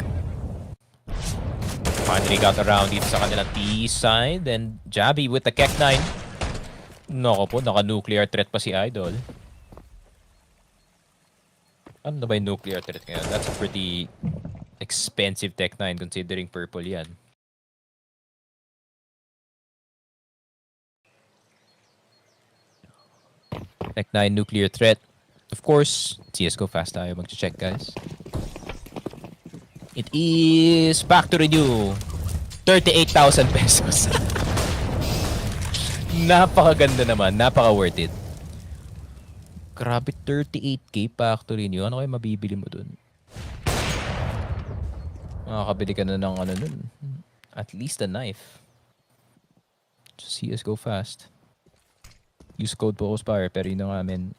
Finally got around dito sa kanilang T side. And Jabby with the Keck 9. Nako po, naka-nuclear threat pa si Idol. Ano na ba yung nuclear threat ngayon? That's a pretty expensive Tech 9 considering purple yan. Tech 9 nuclear threat. Of course, CSGO fast tayo mag-check, guys. It is back to renew. 38,000 pesos. Napakaganda naman. Napaka-worth it. Grabe, 38k back to renew. Ano kayo mabibili mo dun? Makakabili ka na ng ano dun. At least a knife. Just CSGO fast. Use code POCOSPIRE, pero yun na nga, men.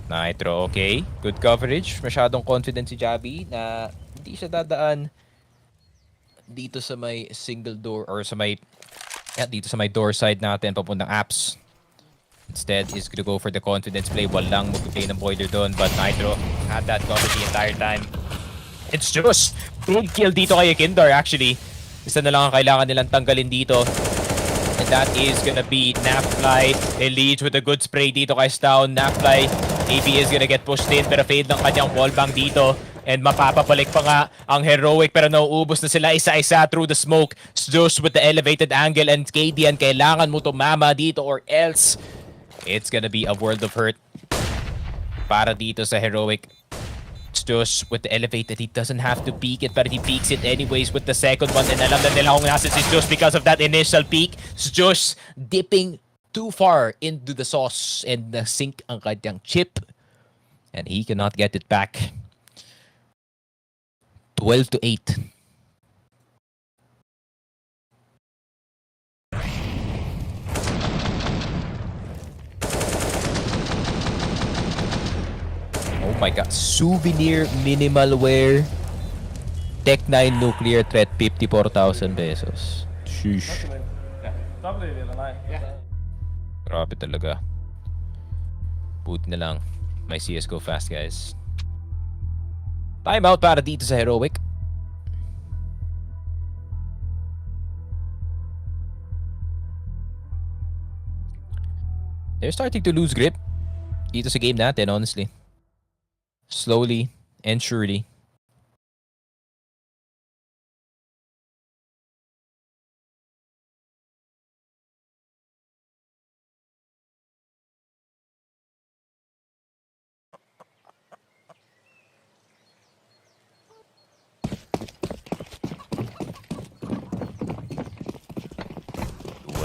Nitro, okay. Good coverage. Masyadong confident si Jabby na hindi siya dadaan dito sa may single door or sa may Yeah, dito sa may door side natin, papuntang apps. Instead, is gonna go for the confidence play. Walang mag-play ng boiler doon. But Nitro had that cover the entire time. It's just big kill dito kay Kindar actually. Isa na lang ang kailangan nilang tanggalin dito. And that is gonna be Napfly. They lead with a good spray dito kay Stown. Napfly, maybe is gonna get pushed in pero fade ng kanyang wallbang dito. And mapapabalik pa nga ang Heroic pero nauubos na sila isa-isa through the smoke. Zeus with the elevated angle and KDN kailangan mo tumama dito or else it's gonna be a world of hurt para dito sa Heroic. Zeus with the elevated, he doesn't have to peek it but he peeks it anyways with the second one and alam na nila kung nasan si Zeus because of that initial peek. Zeus dipping too far into the sauce and sink ang kanyang chip and he cannot get it back. 12-8. Oh my god. Souvenir minimal wear. Tech 9 nuclear threat 54,000 pesos. Sheesh. Grabe talaga. Buti na lang. May CSGO fast guys. Timeout para dito sa Heroic. They're starting to lose grip dito sa game natin, honestly. Slowly and surely.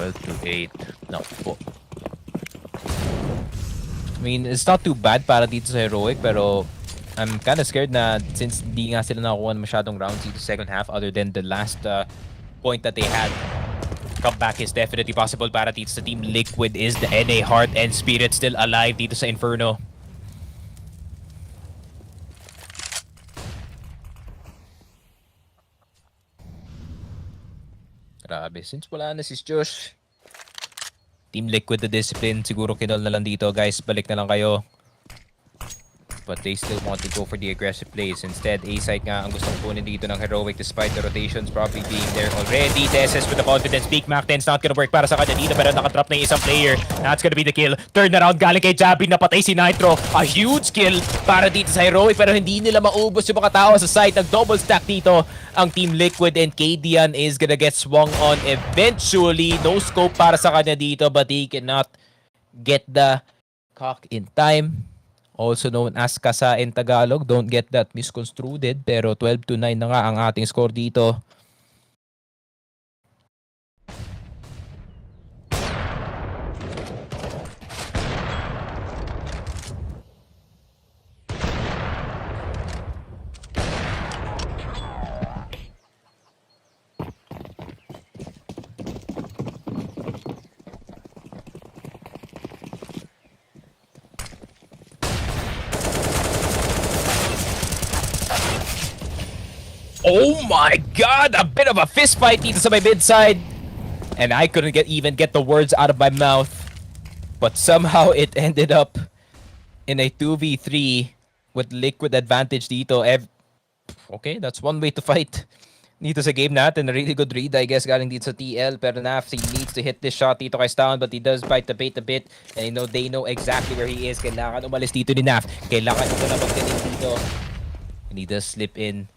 To 8. No po. I mean, it's not too bad para dito sa Heroic pero I'm kind of scared na since di nga sila nakakuha ng masyadong rounds dito second half other than the last point that they had. Comeback is definitely possible para dito sa Team Liquid. Is the NA heart and spirit still alive dito sa Inferno? Grabe, since wala na si Josh. Team Liquid the discipline. Siguro kinol na lang dito. Guys, balik na lang kayo. But they still want to go for the aggressive plays. Instead, A-side nga ang gustong kunin dito ng Heroic despite the rotations probably being there already. TSS with the confidence. Peak Mac 10's not gonna work para sa kanya dito pero nakatrap na yung isang player. That's gonna be the kill. Turn around galing kay Jabby. Napatay si Nitro. A huge kill para dito sa Heroic pero hindi nila maubos yung mga tao sa side. Nag-double stack dito ang Team Liquid and KDN is gonna get swung on eventually. No scope para sa kanya dito but he cannot get the cock in time. Also known as Kasa in Tagalog. Don't get that misconstrued. Pero 12-9 na nga ang ating score dito. Oh my god! A bit of a fist fight dito sa my mid side. And I couldn't even get the words out of my mouth. But somehow it ended up in a 2v3 with Liquid advantage dito. Okay, that's one way to fight dito sa game natin. A really good read, I guess, galing dito sa TL. Pero Naf, he needs to hit this shot dito kay Stown. But he does bite the bait a bit. And they know exactly where he is. Kailangan umalis dito ni Naf. Kailangan ito na magdating dito. And he does slip in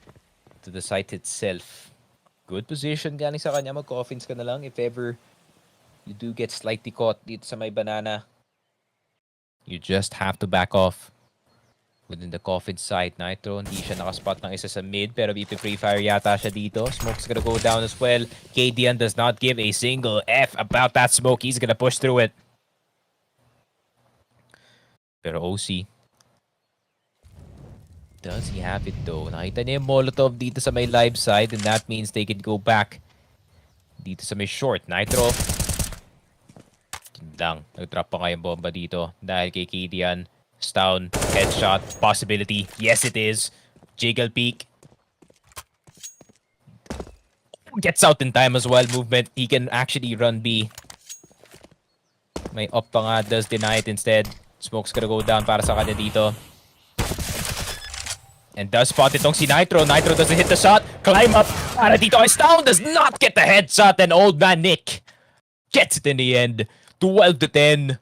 to the site itself. Good position galing sa kanya. Mag-coffins ka na lang if ever you do get slightly caught dito sa may banana. You just have to back off. Within the coffin site, Nitro, hindi siya nakaspot ng isa sa mid pero BP Free Fire yata siya dito. Smoke's gonna go down as well. KDN does not give a single F about that smoke. He's gonna push through it. Pero OC, does he have it though? Nakita niya yung Molotov dito sa may live side and that means they can go back dito sa may short. Nitro. Lang. Nag-drop pa nga yung bomba dito dahil kay KDN. Stown. Headshot. Possibility. Yes, it is. Jiggle peek. Gets out in time as well. Movement. He can actually run B. May up pa nga. Does deny it instead. Smoke's gonna go down para sa kanya dito. And does spot itong si Nitro. Nitro doesn't hit the shot. Climb up. Para dito kay Stone. Does not get the headshot. And old man Nick gets it in the end. 12 to 10.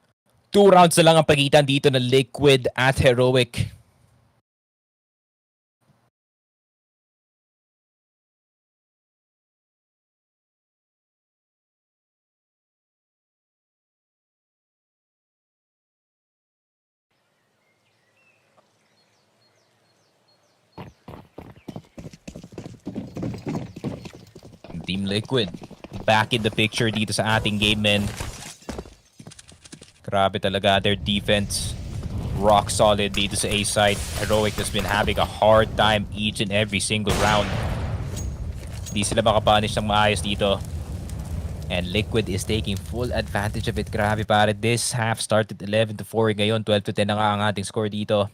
2 rounds na lang ang pagitan dito ng Liquid at Heroic. Team Liquid back in the picture dito sa ating game, men. Grabe talaga their defense. Rock solid dito sa A side. Heroic has been having a hard time each and every single round. Di sila makapunish ng maayos dito. And Liquid is taking full advantage of it. Grabe pare, this half started 11 to 4. Ngayon 12 to 10 na nga ang ating score dito.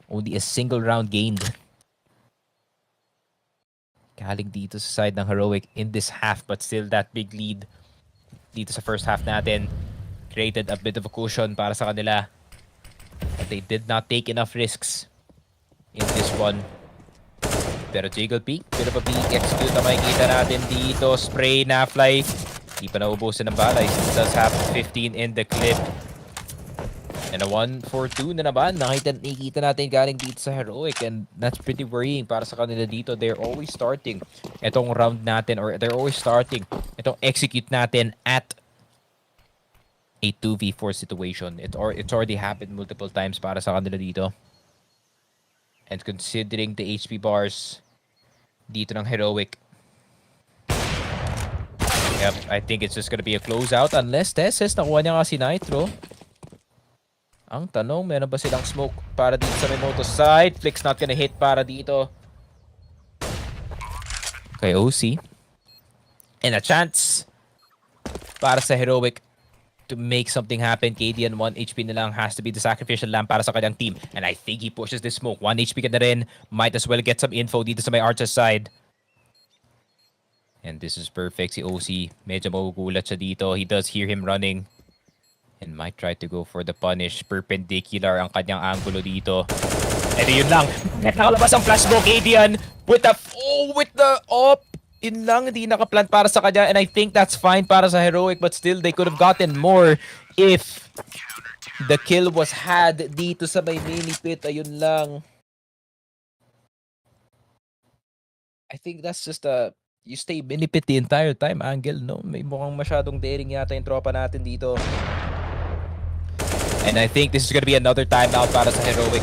Only a single round gained. Galing dito sa side ng Heroic in this half, but still that big lead dito sa first half natin created a bit of a cushion para sa kanila. But they did not take enough risks in this one. Pero Jiggle peek, bit of a peek, execute na makikita natin dito. Spray na fly. Di pa naubusan ng bala. He does have 15 in the clip. And a 1-4-2 na naman. Nakikita natin galing dito sa Heroic. And that's pretty worrying para sa kanila dito. They're always starting itong round natin, or they're always starting itong execute natin at a 2v4 situation. It's already happened multiple times para sa kanila dito. And considering the HP bars dito ng Heroic, yep, I think it's just gonna be a closeout unless Tesses nakuha niya nga si Nitro. Ang tanong, meron ba silang smoke para dito sa may moto side? Flick's not gonna hit para dito kay OC. And a chance para sa Heroic to make something happen. KD and 1 HP na lang has to be the sacrificial lamb para sa kanyang team. And I think he pushes this smoke. 1 HP ka na rin. Might as well get some info dito sa may Archer side. And this is perfect. Si OC, medyo magugulat siya dito. He does hear him running. And might try to go for the punish. Perpendicular ang kanyang angulo dito. And yun lang. Nakalabas ang flash smoke. Adian with the... Oh, with the... Up. Yun lang. Hindi nakaplant para sa kanya. And I think that's fine para sa Heroic. But still, they could have gotten more if the kill was had dito sa may mini pit. Ayun lang. I think that's just a... You stay mini pit the entire time, Angle, no? May mukhang masyadong daring yata yung tropa natin dito. And I think this is gonna be another timeout para sa Heroic.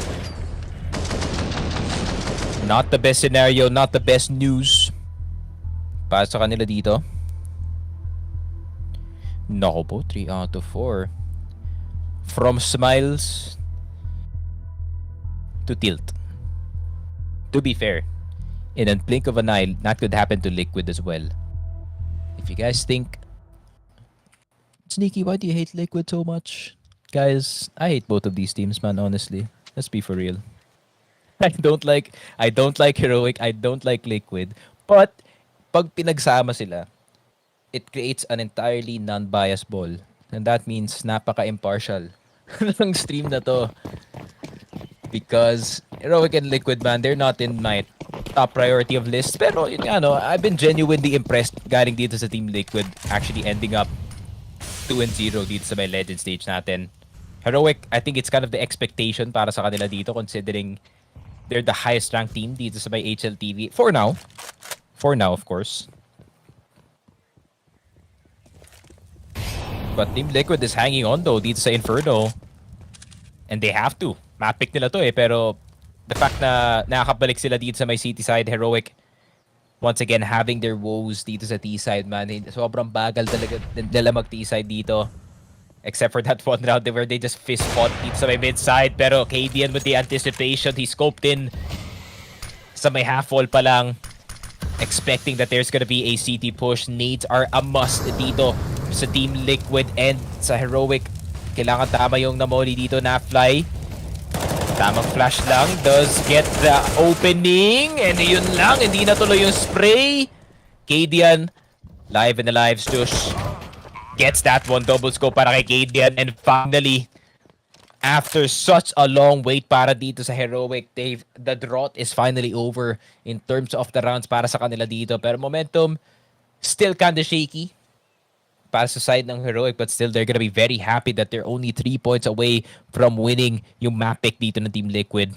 Not the best scenario, not the best news para sa kanila dito. Nako po, 3 out of 4. From smiles to tilt. To be fair, in a blink of an eye, that could happen to Liquid as well. If you guys think, Sneaky, why do you hate Liquid so much? Guys, I hate both of these teams, man, honestly. Let's be for real. I don't like Heroic, I don't like Liquid. But, pag pinagsama sila, it creates an entirely non-biased ball. And that means napaka-impartial ng stream na to. Because Heroic and Liquid, man, they're not in my top priority of lists. Pero, yun nga, no, I've been genuinely impressed galing dito sa Team Liquid actually ending up 2-0 dito sa may legend stage natin. Heroic, I think it's kind of the expectation para sa kanila dito considering they're the highest ranked team dito sa may HLTV. For now. For now, of course. But Team Liquid is hanging on though dito sa Inferno. And they have to. Map-pick nila to eh. Pero the fact na nakakabalik sila dito sa may city side, Heroic, once again, having their woes dito sa T-side, man. Sobrang bagal talaga nila mag-T-side dito. Except for that one round where they just fist fought dito sa may mid-side. Pero KDN with the anticipation, he scoped in sa may half-wall pa lang. Expecting that there's gonna be a CT push. Nades are a must dito sa Team Liquid and sa Heroic. Kailangan tama yung namoli dito na fly. Tamang flash lang. Does get the opening. And yun lang. Hindi natuloy yung spray. Cadian, live and alive, Stush. Gets that one double scope para kay Cadian. And finally, after such a long wait para dito sa Heroic, the drought is finally over in terms of the rounds para sa kanila dito. Pero momentum, still kinda shaky para sa side ng Heroic, but still they're gonna be very happy that they're only 3 points away from winning yung map pick dito ng Team Liquid.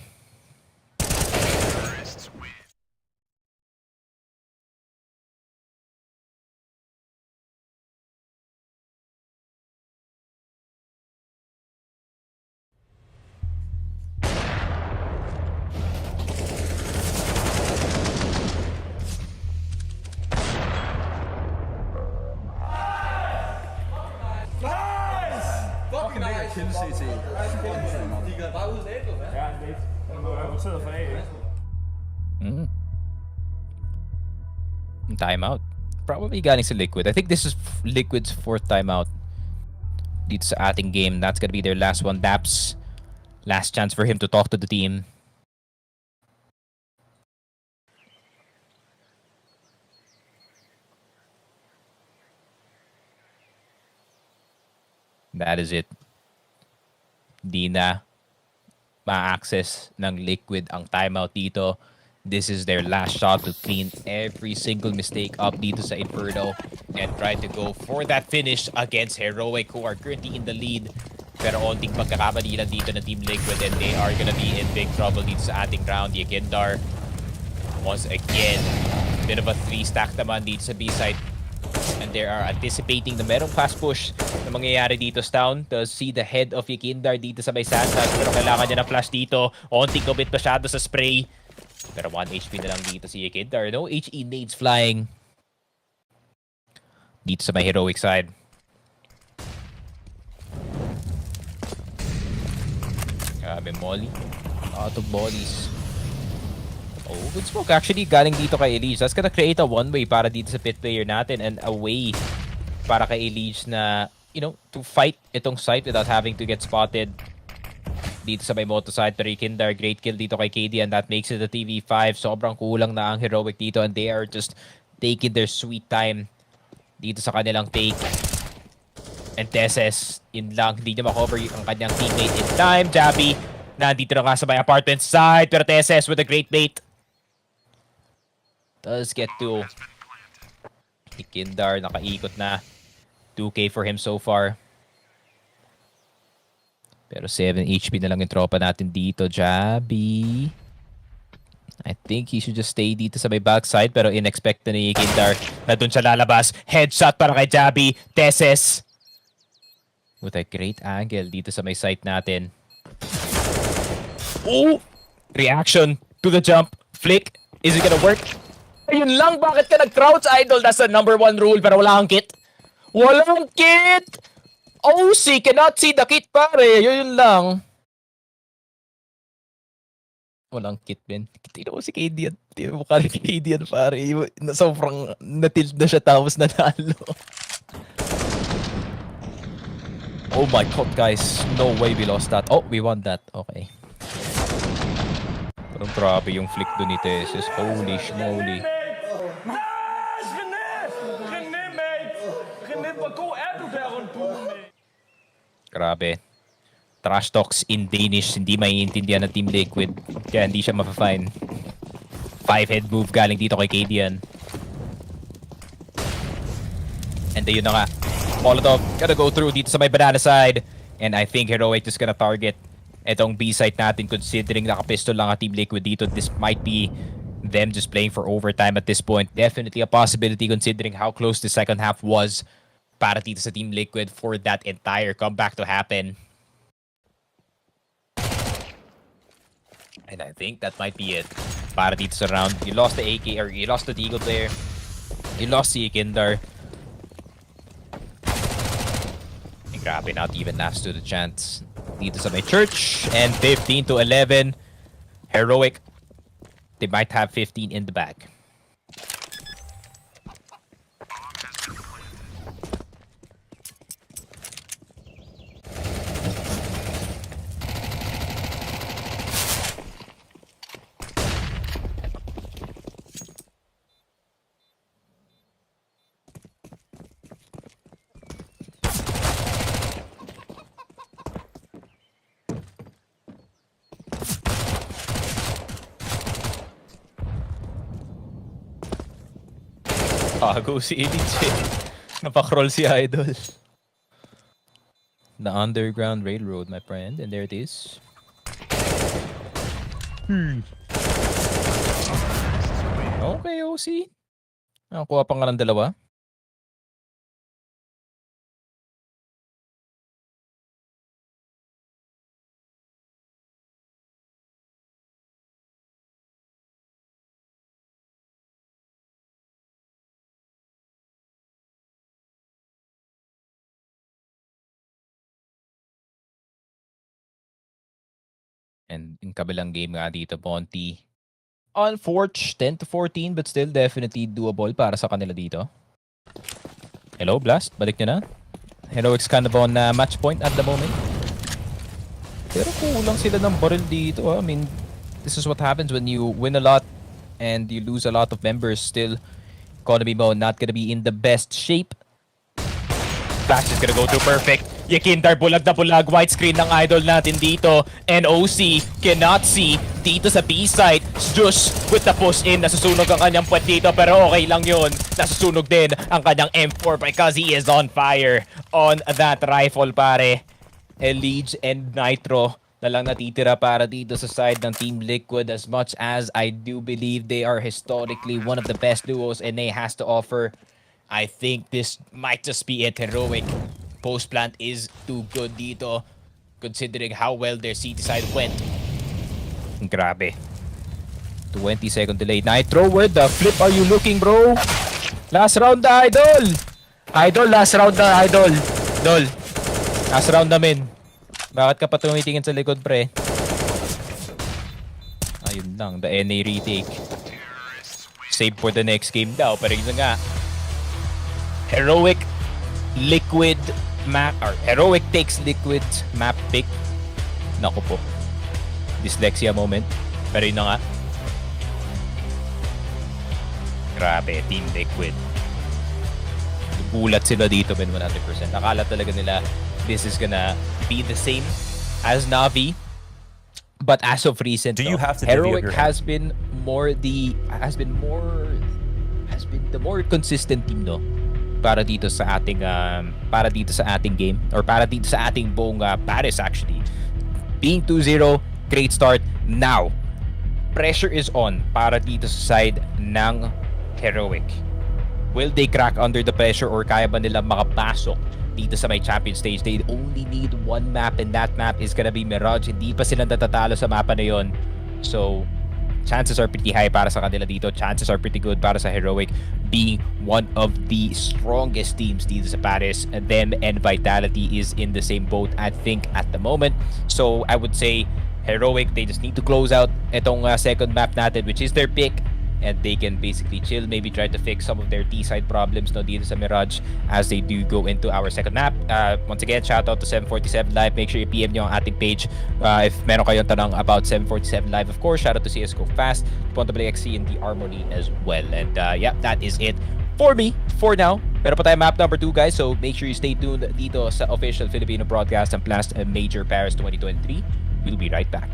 Timeout. Probably galing sa Liquid. I think this is Liquid's 4th timeout dito sa ating game. That's gonna be their last one. Daps, last chance for him to talk to the team. That is it. Di na ma-access ng Liquid ang timeout dito. This is their last shot to clean every single mistake up dito sa Inferno and try to go for that finish against Heroic, who are currently in the lead. Pero onting pagkakamali lang dito ng Team Liquid, and they are gonna be in big trouble dito sa ating round. Yakindar, once again, bit of a 3-stack naman dito sa B-side. And they are anticipating na merong fast push na mangyayari dito sa town. To see the head of Yakindar dito sa may sandbag. Pero kailangan niya ng flash dito. Onting commit masyado sa spray. Pero 1 HP na lang dito si Yakindar. No HE nades flying dito sa may Heroic side. Grabe, Molly. Out of mollies. Oh, good smoke actually galing dito kay Elige. That's gonna create a one-way para dito sa pit player natin and a way para kay Elige na, you know, to fight itong site without having to get spotted dito sa may moto side. Pero Yakindar, great kill dito kay KD, and that makes it a TV5. Sobrang kulang na ang Heroic dito, and they are just taking their sweet time dito sa kanilang take. And Teses, in lang, hindi niya makover ang kanyang teammate in time. Jabby, nandito na nga sa may apartment side, pero Teses with a great bait does get to Yakindar. Nakaikot na. 2K for him so far. Pero 7 HP na lang yung tropa natin dito. Jabby, I think he should just stay dito sa may backside, pero in-expect na ni Yakindar na dun siya lalabas. Headshot para kay Jabby. Teses with a great angle dito sa may site natin. Oh! Reaction to the jump. Flick. Is it gonna work? Ayun lang, bakit ka nag-crouch, idol? That's the number 1 rule, pero wala kang kit. Walang kit! OC cannot see the kit, pare. Yun lang. Walang kit, Ben. Tingnan mo si KD yan. Tingnan mo ka rin KD yan, pare. Sobrang natilt na siya tapos nanalo. Oh my god, guys. No way we lost that. Oh, we won that. Okay. Parang grabe yung flick doon ni Tesis. Holy schmoly. Grabe. Trash talks in Danish. Hindi maiintindihan ng Team Liquid. Kaya hindi siya mapafine. 5-head move galing dito kay Cadian. And ayun na nga. Molotov gonna go through dito sa may banana side. And I think Heroic is gonna target etong B-side natin, considering nakapistol lang ang Team Liquid dito. This might be them just playing for overtime at this point. Definitely a possibility considering how close the second half was para dito sa Team Liquid for that entire comeback to happen. And I think that might be it para dito sa round. You lost the AK, or you lost the Deagle player. You lost the Yakindar. And grabe, not even Nafs to the chance dito sa may church. And 15-11. Heroic, they might have 15 in the bag. Pago si Elite. Napakroll si Idol. The Underground Railroad, my friend. And there it is. Okay, OC. Nakuha pa nga ng dalawa. And in kabilang game nga dito, Bonti. On Forge, 10-14, but still definitely doable para sa kanila dito. Hello, Blast. Balik nyo na. Heroics kind of on match point at the moment. Pero kulang sila ng barrel dito. I mean, this is what happens when you win a lot and you lose a lot of members. Still, economy mode not gonna be in the best shape. Flash is gonna go through perfect. Yakindar bulag na bulag. White screen ng Idol natin dito. And OC cannot see dito sa B-side. Just with the push in. Nasusunog ang kanyang puwet dito. Pero okay lang yun. Nasusunog din ang kanyang M4 because he is on fire on that rifle, pare. Elige and Nitro na lang natitira para dito sa side ng Team Liquid. As much as I do believe they are historically one of the best duos NA has to offer, I think this might just be it. Heroic post plant is too good dito considering how well their CT side went. Grabe. 20-second delay. Nitro, where the flip are you looking, bro? Last round na, Idol! Idol, last round na, Idol. Dol, last round namin. Bakit ka pa tumitingin sa likod, pre? Ayun lang, the NA retake. Save for the next game daw, pero yun nga. Heroic, Liquid, map, or Heroic takes Liquid map pick. Naku po. Dyslexia moment. Pero yun na nga. Grabe, Team Liquid. Gulat sila dito, men, 100%. Nakala talaga nila this is gonna be the same as Navi. But as of recent, Do you have to Heroic divvy up your has been the more consistent team, no? Para dito sa ating game, or para dito sa ating buong Paris, actually. Being 2-0, great start. Now, pressure is on para dito sa side ng Heroic. Will they crack under the pressure or kaya ba nila makapasok dito sa may champion stage? They only need one map and that map is gonna be Mirage. Hindi pa sila natatalo sa mapa na yon. So, chances are pretty high para sa kanila dito. Chances are pretty good para sa Heroic being one of the strongest teams dito sa Paris. And them and Vitality is in the same boat, I think, at the moment. So, I would say Heroic, they just need to close out itong second map natin, which is their pick. And they can basically chill, maybe try to fix some of their T-side problems no dito sa Mirage as they do go into our second map. Once again, shout out to 747 Live. Make sure you PM nyo ang ating page if meron kayong tanong about 747 Live. Of course, shout out to CSGO Fast, XC, and the Armory as well. And yeah, that is it for me for now. Pero pa tayo map number 2, guys. So make sure you stay tuned dito sa official Filipino broadcast ng Blast Major Paris 2023. We'll be right back.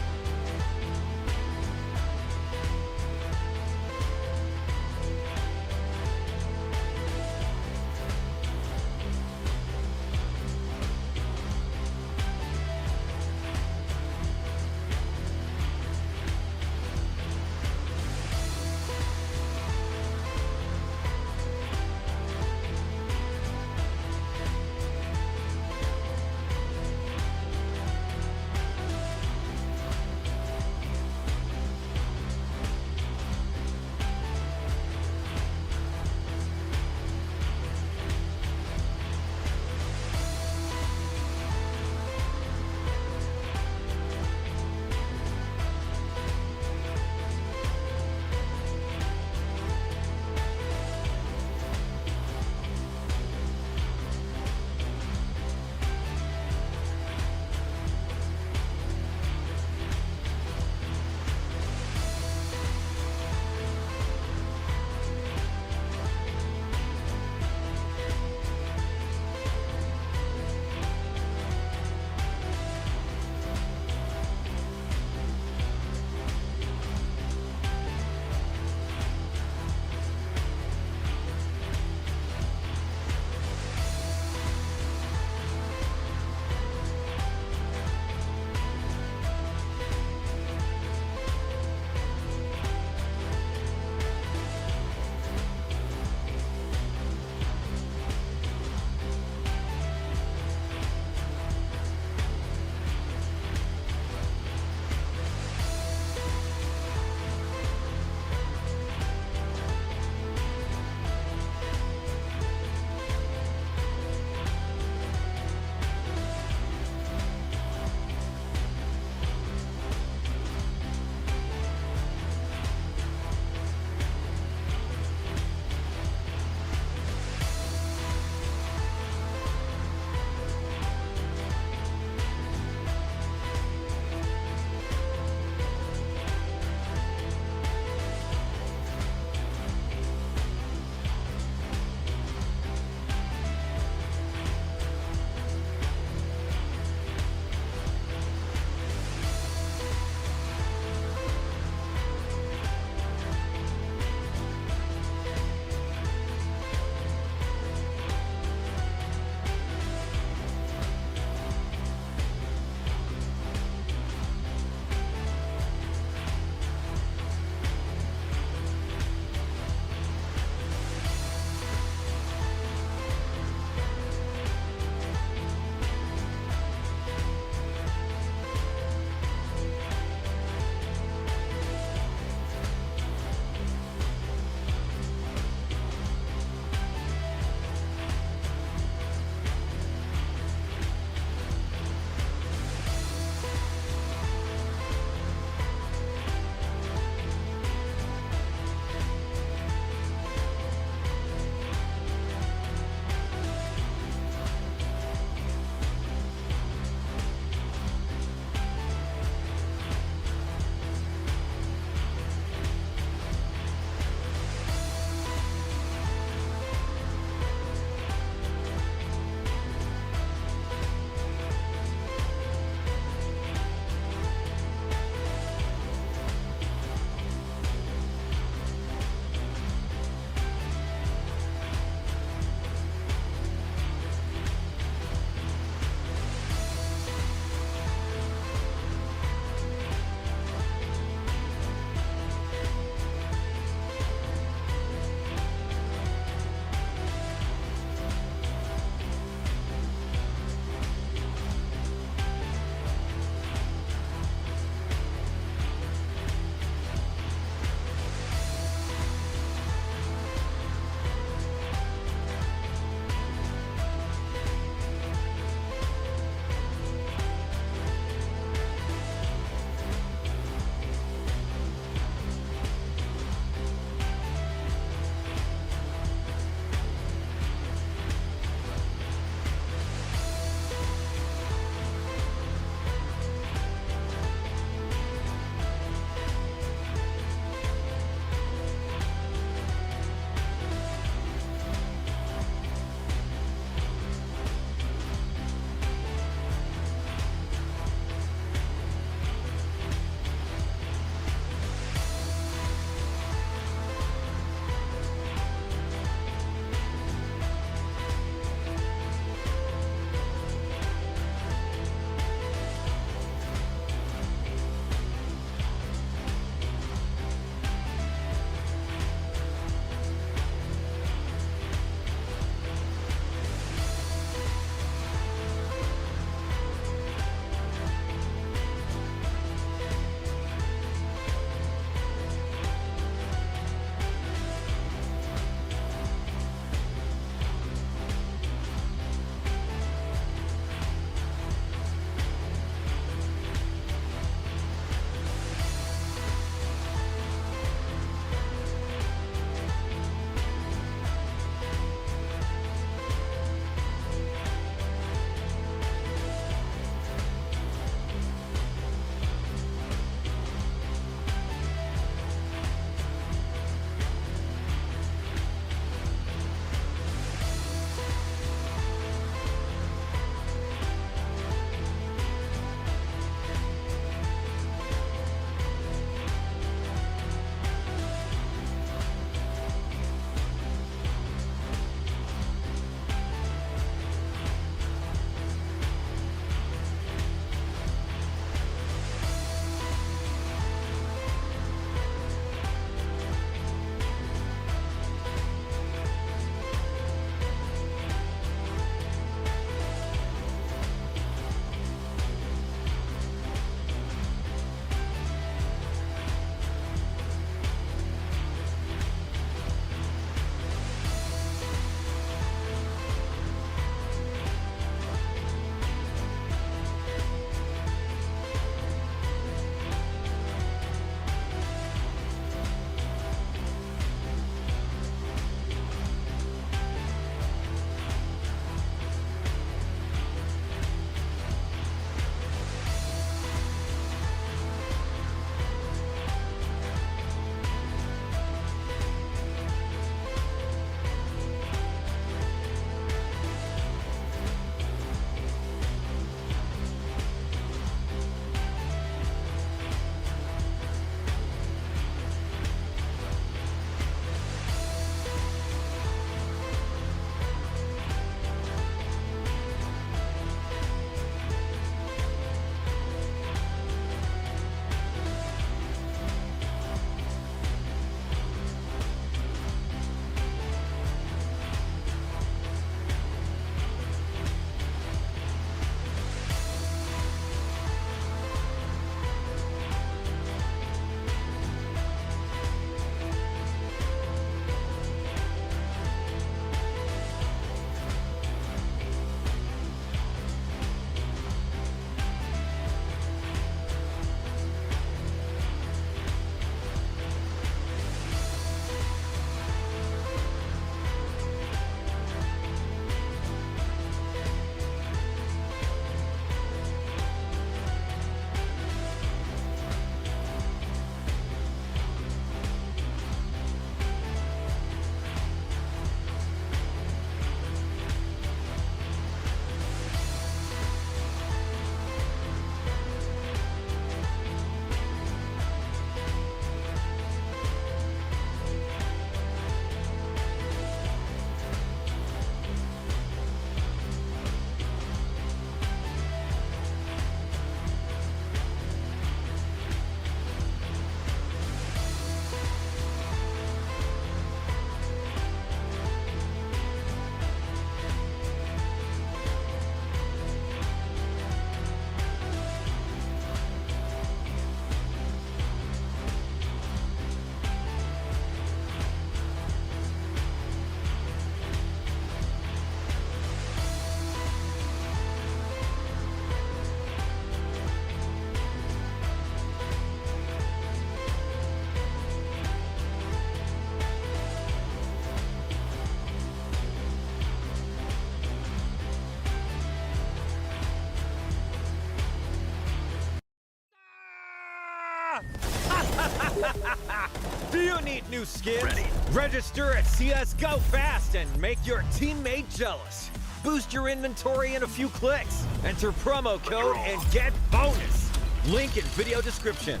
Do you need new skins? Ready. Register at CSGO fast and make your teammate jealous. Boost your inventory in a few clicks. Enter promo code and get bonus. Link in video description.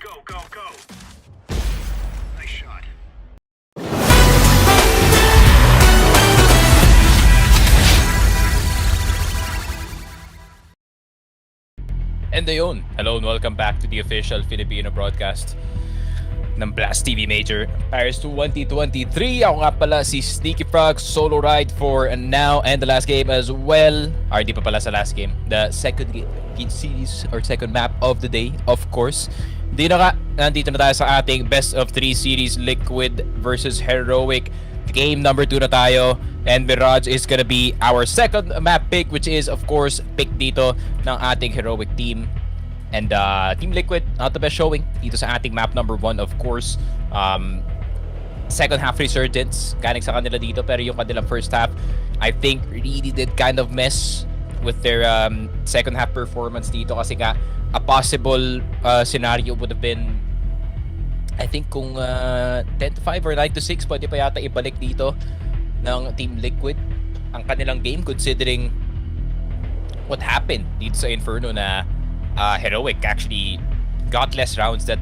Go, go, go. Nice shot. And ayun, hello and welcome back to the official Filipino broadcast ng Blast TV Major Paris 2023. Ako nga pala si Sneaky Frog, solo ride for now and the last game as well. Or di pa pala sa last game, the second series or second map of the day, of course. Nandito na tayo sa ating best of 3 series, Liquid versus Heroic. Game number 2 na tayo. And Mirage is gonna be our second map pick, which is of course pick dito ng ating Heroic team. And Team Liquid, not the best showing dito sa ating map number 1, of course. Second half resurgence galing sa kanila dito, pero yung kanilang first half I think really did kind of mess with their second half performance dito, kasi nga a possible scenario would have been, I think kung 10-5 or 9-6, pwede pa yata ibalik dito ng Team Liquid ang kanilang game, considering what happened dito sa Inferno na Heroic actually got less rounds than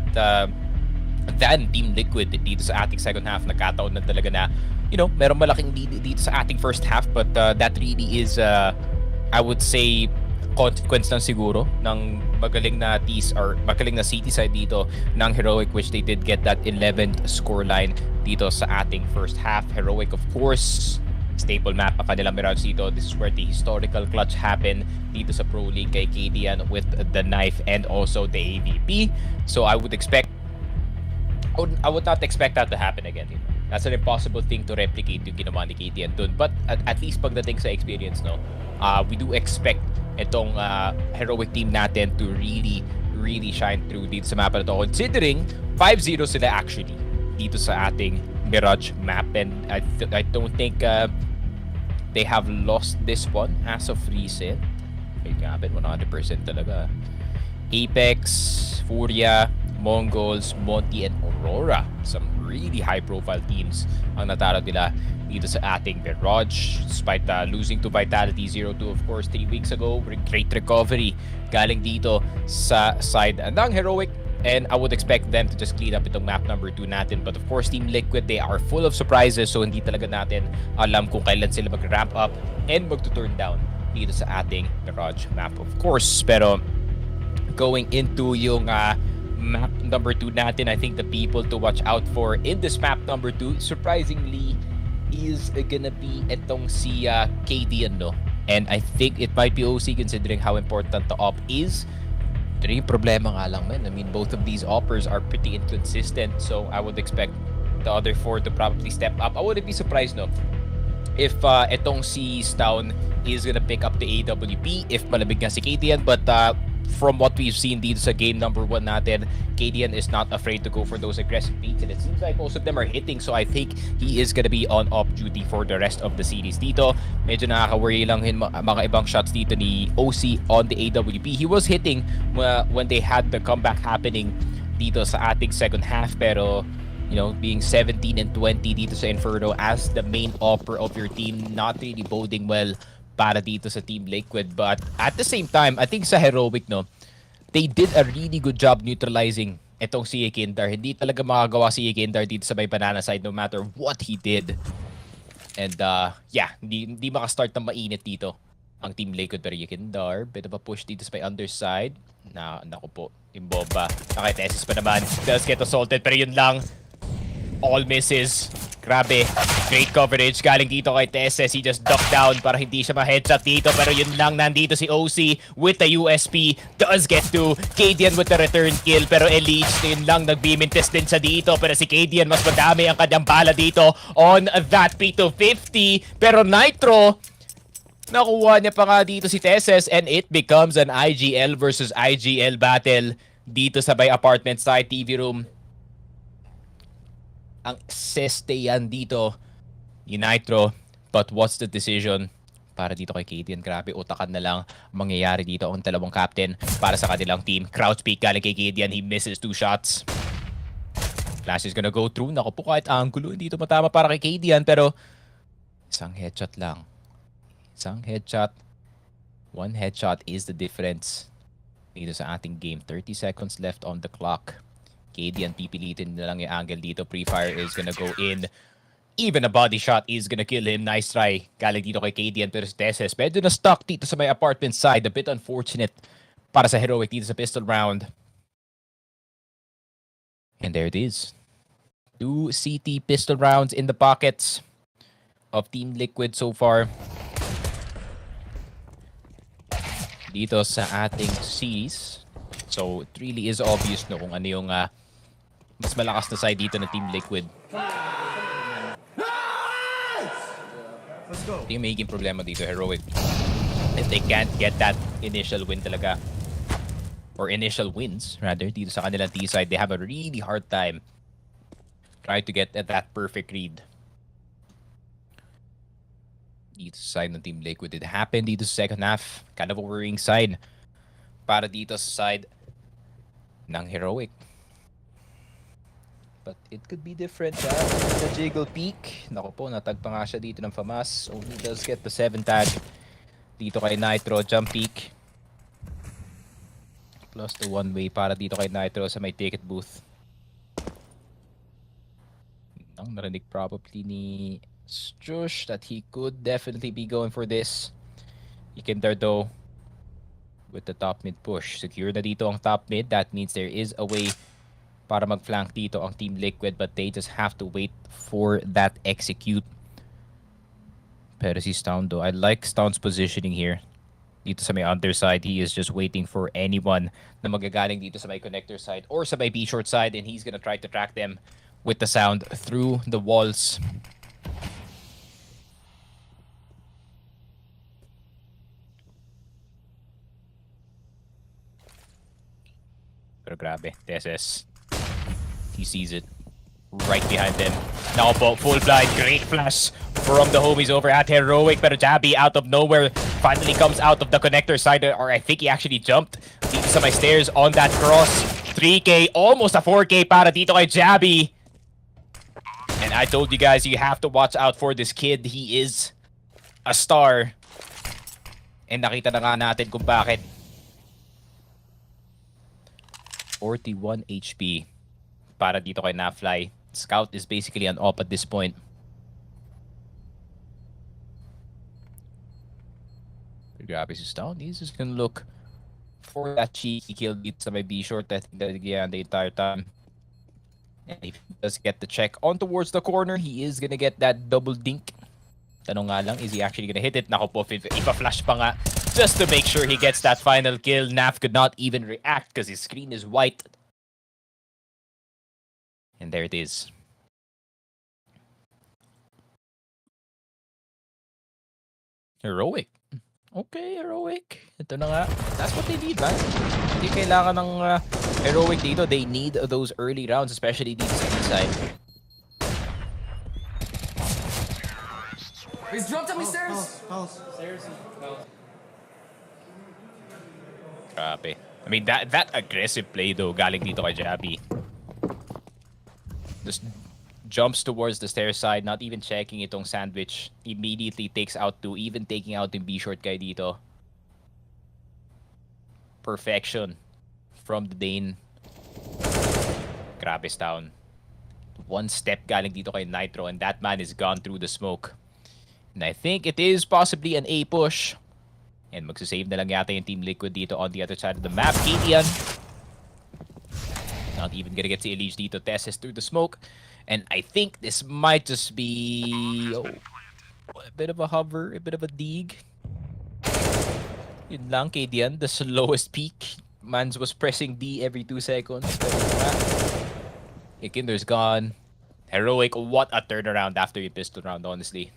Team Liquid dito sa ating second half. Nagkataon na talaga na, you know, merong malaking lead dito sa ating first half, but that really is I would say consequence lang siguro ng magaling na city side dito ng Heroic, which they did get that 11th scoreline dito sa ating first half. Heroic, of course, staple map ang kanilang Mirage dito. This is where the historical clutch happened dito sa Pro League kay KDN with the knife and also the AVP. So I would not expect that to happen again. That's an impossible thing to replicate yung ginawa ni KDN dun. But at least pagdating sa experience, no, we do expect itong Heroic team natin to really shine through dito sa map na to, considering 5-0 sila actually dito sa ating Mirage map. And I don't think they have lost this one as of recent. Okay, grabe, 100% talaga. Apex, Furia, Mongols, Monty, and Aurora, some really high-profile teams ang natalo nila dito sa ating Mirage, despite losing to Vitality 0-2 of course 3 weeks ago. Great recovery galing dito sa side ng Heroic, and I would expect them to just clean up itong map number 2 natin. But of course, Team Liquid, they are full of surprises, so hindi talaga natin alam kung kailan sila mag-ramp up and mag-turn down dito sa ating Mirage map, of course. Pero going into yung map number 2 natin, I think the people to watch out for in this map number 2, surprisingly, is gonna be itong si KDN, no? And I think it might be OC, considering how important the op is. Ito yung problema nga lang, man. I mean, both of these oppers are pretty inconsistent, so I would expect the other 4 to probably step up. I wouldn't be surprised, no, if itong si Stown is gonna pick up the AWP if malamig nga si KDN. But from what we've seen dito sa game number 1 natin, KDN is not afraid to go for those aggressive beats, and it seems like most of them are hitting, so I think he is gonna be on off duty for the rest of the series dito. Medyo nakaka-worry lang mga ibang shots dito ni OC on the AWP. He was hitting when they had the comeback happening dito sa ating second half, pero you know, being 17 and 20 dito sa Inferno as the main opper of your team, not really boding well para dito sa Team Liquid. But at the same time, I think sa Heroic, no, they did a really good job neutralizing itong si Kindar. Hindi talaga makagawa si Kindar dito sa may banana side no matter what he did. And yeah, hindi makastart na mainit dito ang Team Liquid. Pero Kindar, bit of a push dito sa may underside. Naku po, yung bomba. Nakitesis pa naman. Does get assaulted, pero yun lang. All misses. Grabe. Great coverage galing dito kay Teses. He just ducked down para hindi siya ma-headshot dito. Pero yun lang, nandito si OC with the USP. Does get to KDN with the return kill. Pero Elite, yun lang, nag-beam-in-test din siya dito. Pero si KDN, mas madami ang kanyang bala dito on that P250. Pero Nitro, nakuha niya pa nga dito si Teses, and it becomes an IGL versus IGL battle dito sa Bay Apartment side TV room. Ang seste yan dito ni Nitro, but what's the decision? para dito kay Kadian. Grabe, utakan na lang mangyayari dito ang dalawang captain para sa kanilang team. Crouch peek galing kay Kadian. He misses 2 shots. Flash is gonna go through. Naku po, kahit angulo, hindi ito matama para kay Kadian. Pero isang headshot lang. Isang headshot. One headshot is the difference dito sa ating game. 30 seconds left on the clock. Kadian pipilitin na lang yung angle dito. Pre-fire is gonna go in. Even a body shot is gonna kill him. Nice try. Galing dito kay Kadian. Pero si Teses medyo na stuck dito sa may apartment side. A bit unfortunate para sa Heroic dito sa pistol round. And there it is. 2 CT pistol rounds in the pockets of Team Liquid so far. Dito sa ating series. So, it really is obvious no kung ano yung mas malakas na side dito ng Team Liquid. Let's go. Ito yung magiging problema dito, Heroic. If they can't get that initial win talaga, or initial wins, rather, dito sa kanilang T-side, they have a really hard time trying to get at that perfect read. Dito sa side ng Team Liquid, it happened dito sa second half. Kind of a worrying sign para dito sa side ng Heroic. But it could be different. The jiggle peak. Naku po, natagpa nga siya dito ng FAMAS. Only does get the 7 tag. Dito kay Nitro, jump peak. Plus the one way para dito kay Nitro sa may ticket booth. Ang narinig probably ni Strush that he could definitely be going for this. He can there though with the top mid push. Secure na dito ang top mid. That means there is a way para mag-flank dito ang Team Liquid, but they just have to wait for that execute. Pero si Stound though, I like Stound's positioning here. Dito sa may underside, he is just waiting for anyone na magagaling dito sa may connector side or sa may B-short side, and he's gonna try to track them with the sound through the walls. Pero grabe, TSS. He sees it right behind them. Now full blind, great flash from the homies over at Heroic. Pero Jabby out of nowhere finally comes out of the connector side, or I think he actually jumped dito sa my stairs on that cross. 3K, almost a 4K para dito kay Jabby. And I told you guys, you have to watch out for this kid. He is a star. And nakita na nga natin kung bakit. 41 HP. Para dito kay Nafly. Scout is basically an op at this point. Grabe si Stout. He's just gonna look for that cheeky kill dito sa may B-short. I think that again the entire time. And if he does get the check on towards the corner, he is gonna get that double dink. Tanong nga lang, is he actually gonna hit it? Nako po, ipa-flash pa nga. Just to make sure he gets that final kill. Naf could not even react because his screen is white. And there it is. Heroic. Okay, Heroic. Ito na nga. That's what they need, man. Hindi kailangan ng Heroic dito. They need those early rounds, especially dito sa inside. He's dropped on me stairs. Grabe. I mean, that aggressive play though, galing dito kay Jabby. Just jumps towards the stair side, not even checking itong sandwich. Immediately takes out 2, even taking out yung B-short guy dito. Perfection from the Dane. Grabe down. One step galing dito kay Nitro, and that man is gone through the smoke. And I think it is possibly an A push. And magsasave na lang yata yung Team Liquid dito on the other side of the map. Kadian. Not even gonna get to Elige dito. Tesses through the smoke. And I think this might just be a bit of a hover, a bit of a dig. Yun lang, Kadian, the slowest peak. Mans was pressing D every 2 seconds. Ikinder's gone. Heroic, what a turnaround after your pistol round, honestly.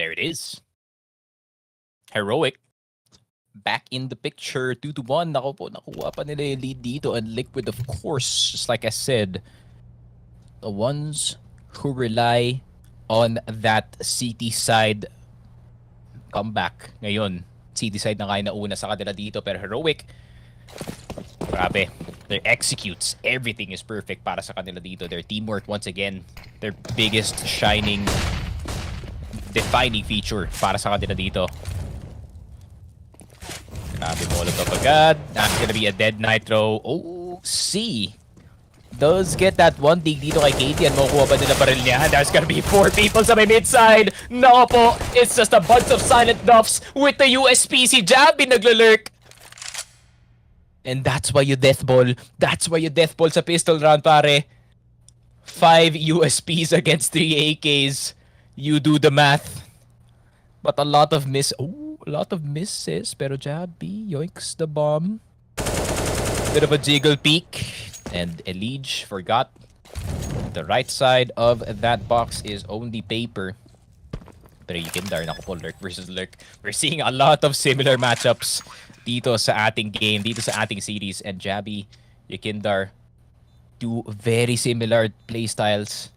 there it is. Heroic. Back in the picture, 2-1. Nako po, nakuha pa nila yung lead dito. And Liquid, of course, just like I said, the ones who rely on that CT side comeback. Ngayon, CT side na kaya nauna sa kanila dito. Pero Heroic, grabe. Their executes. Everything is perfect para sa kanila dito. Their teamwork, once again, their biggest shining, defining feature para sa kanila dito. Grabe, Molotov agad. That's gonna be a dead Nitro. Oh, C does get that one dig dito kay Katie and makukuha ba nila baril niya? There's gonna be 4 people sa may mid-side. No po, it's just a bunch of silent duffs with the USP. Si Jabby naglalurk. And that's why you deathball. That's why you deathball sa pistol round, pare. 5 USPs against 3 AKs. You do the math. But a lot of a lot of misses. Pero Jabby yoinks the bomb. Bit of a jiggle peek. And Elige forgot. The right side of that box is only paper. Pero Yukindar, naku po, lurk versus lurk. We're seeing a lot of similar matchups dito sa ating game, dito sa ating series. And Jabby, Yukindar, two very similar playstyles.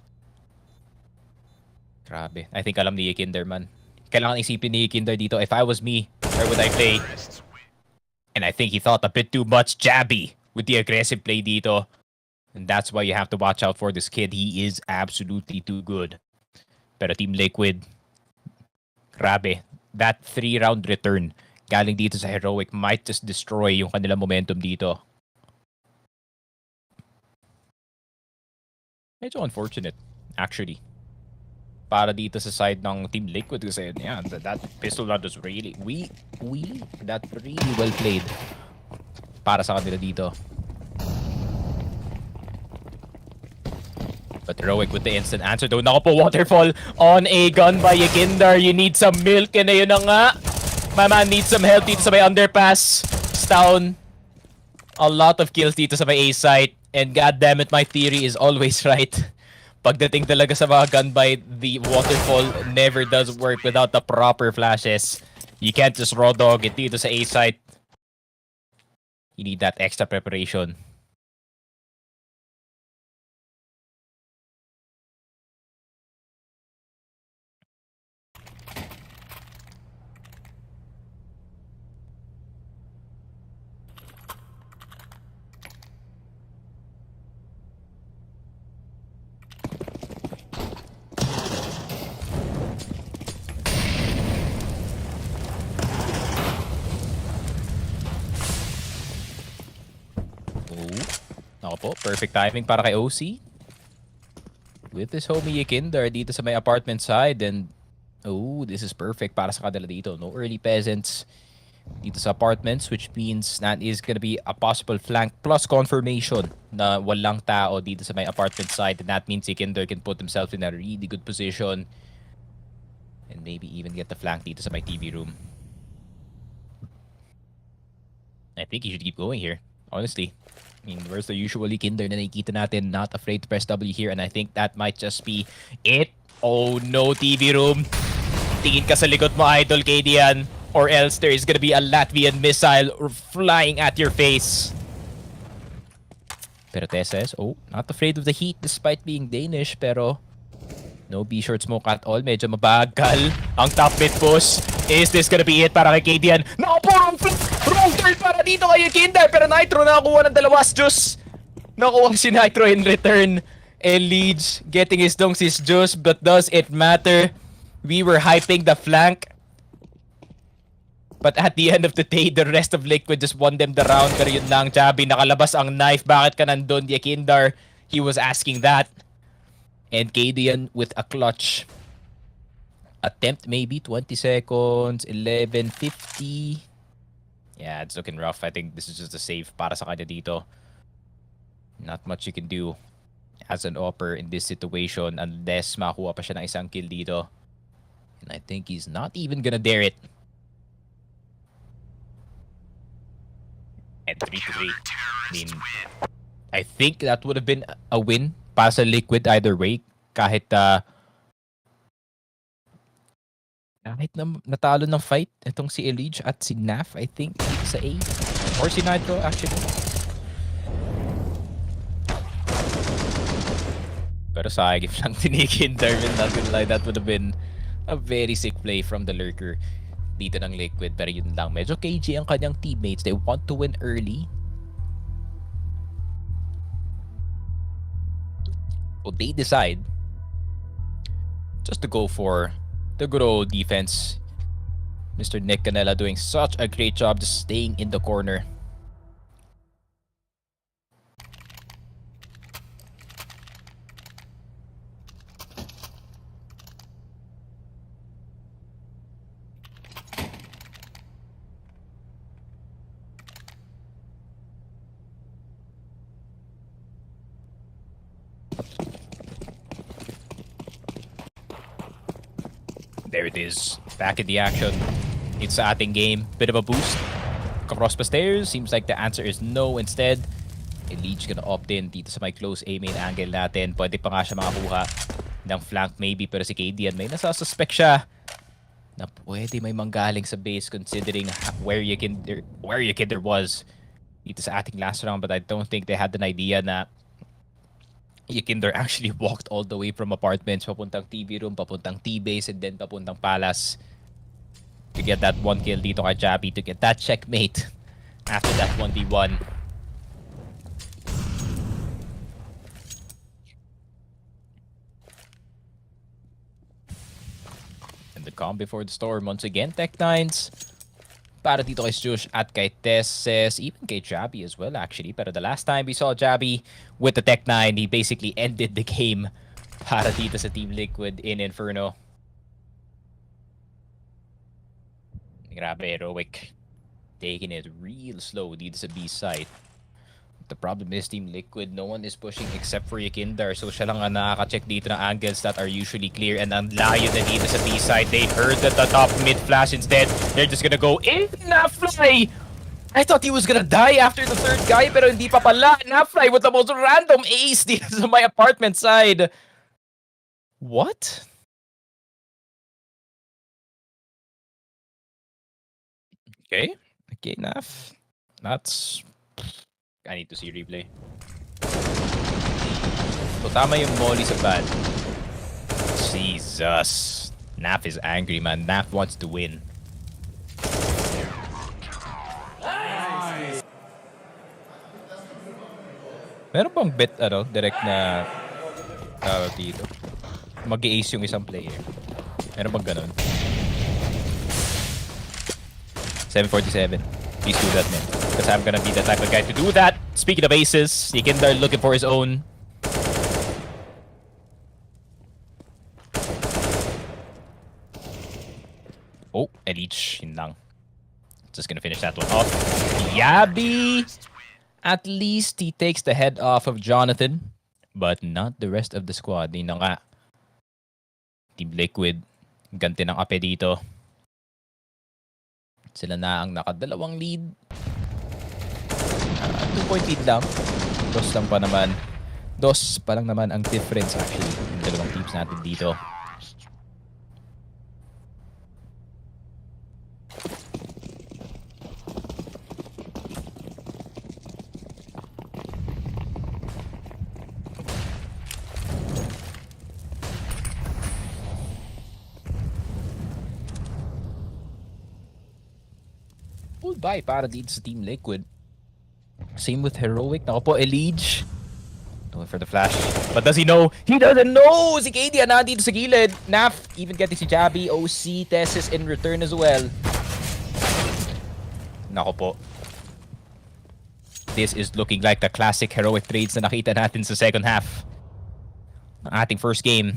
Grabe. I think alam ni Yukindar, man. Kailangan isipin ni Yukindar dito, if I was me, where would I play? And I think he thought a bit too much. Jabby with the aggressive play dito. And that's why you have to watch out for this kid. He is absolutely too good. Pero Team Liquid, grabe. That 3-round return galing dito sa Heroic might just destroy yung kanilang momentum dito. Medyo unfortunate, actually. Para dito sa side ng Team Liquid kasi yeah, that pistol round was really that really well played para sa kanila dito. But Heroic with the instant answer though. Nako po, waterfall on a gun by Yukindar. You need some milk and ayun na nga. My man needs some help dito sa may underpass. It's down. A lot of kills dito sa may A site. And goddammit, my theory is always right. Pagdating talaga sa mga gunby, the waterfall never does work without the proper flashes. You can't just raw dog it dito sa A site. You need that extra preparation. Ako po, perfect timing para kay OC. With his homie Yukindar dito sa may apartment side. And, this is perfect para sa kanila dito. No early peasants dito sa apartments, which means that is gonna be a possible flank plus confirmation na walang tao dito sa may apartment side. And that means Yukindar can put himself in a really good position. And maybe even get the flank dito sa my TV room. I think he should keep going here, honestly. I mean, where's the usual Yukindar na nakikita natin? Not afraid to press W here, and I think that might just be it. Oh no, TV room. Tingin ka sa likod mo, idol, KDN. Or else there is gonna be a Latvian missile flying at your face. Pero Tesses, not afraid of the heat despite being Danish, pero no B-short smoke at all. Medyo mabagal ang top mid push. Is this gonna be it para kay KDN? No, wrong turn para dito kay Yukindar. Pero Nitro nakakuha ng dalawas juice. Nakuha si Nitro in return. Elige getting his dongs his juice. But does it matter? We were hyping the flank. But at the end of the day, the rest of Liquid just won them the round. Pero yun lang, Jabby, nakalabas ang knife. Bakit ka nandun, Yukindar? He was asking that. And KDN with a clutch attempt, maybe 20 seconds, 11:50. Yeah, it's looking rough. I think this is just a save para sa kanya dito. Not much you can do as an opper in this situation unless makuha pa siya ng isang kill dito. And I think he's not even gonna dare it. And 3-3. I mean, I think that would have been a win para sa Liquid either way. Kahit Kahit na natalo ng fight, itong si Elige at si Naf, I think, sa A. Or si Nitro, actually. Pero sayang if lang tinikin Darwin, not gonna lie, that would have been a very sick play from the lurker dito ng Liquid. Pero yun lang, medyo KG ang kanyang teammates. They want to win early. So they decide just to go for the good old defense. Mr. Nick Canela doing such a great job just staying in the corner. There it is. Back in the action. It's sa ating game. Bit of a boost. Across the stairs. Seems like the answer is no instead. Elige gonna opt in dito sa may close A main angle natin. Pwede pa nga siya makakuha ng flank maybe. Pero si KD may nasasuspect siya na pwede may manggaling sa base considering where Yakinder was dito sa ating last round. But I don't think they had an idea na Yakinder actually walked all the way from apartments papuntang TV room, papuntang T-base, and then papuntang Palace to get that 1 kill dito kay Jabi, to get that checkmate after that 1v1. And the calm before the storm once again, Tech9s. Para dito kay Stush at kay Tesses, even kay Jabi as well actually. Pero the last time we saw Jabi with the Tech9, he basically ended the game para dito sa Team Liquid in Inferno. Grabe, Heroic. Taking it real slow dito sa B side. The problem is Team Liquid, no one is pushing except for Yakinder. So siya lang ang nakaka-check dito ng angles that are usually clear. And ang layo na dito sa B side. They heard that the top mid flash instead. They're just gonna go in. Nafly! I thought he was gonna die after the third guy, pero hindi pa pala. Nafly with the most random ace dito sa my apartment side. What? Okay. Okay, Naf. That's... I need to see replay. So tama yung molly sa bad. Jesus. Naf is angry, man. Naf wants to win. Meron bang bet, direct na dito? Mag-i-ace yung isang player. Meron bang ganun? 747. Please do that, man. Because I'm gonna be the type of guy to do that. Speaking of aces, Yakinder looking for his own. Oh, Elige, yun lang. Just gonna finish that one off. Yabi! At least he takes the head off of Jonathan. But not the rest of the squad. Yun na nga. Team Liquid, ganti ng ape dito. Sila na ang nakadalawang lead. 2-point lead lang. Dos pa lang naman ang difference actually ng dalawang teams natin dito. Pulled by para dito sa Team Liquid. Same with Heroic. Nako po, Elige. Going for the flash. But does he know? He doesn't know! Si KD na dito sa gilid. Naf, even getting si Jabi. OC, Tessis in return as well. Nako po. This is looking like the classic Heroic trades na nakita natin sa second half ng ating first game.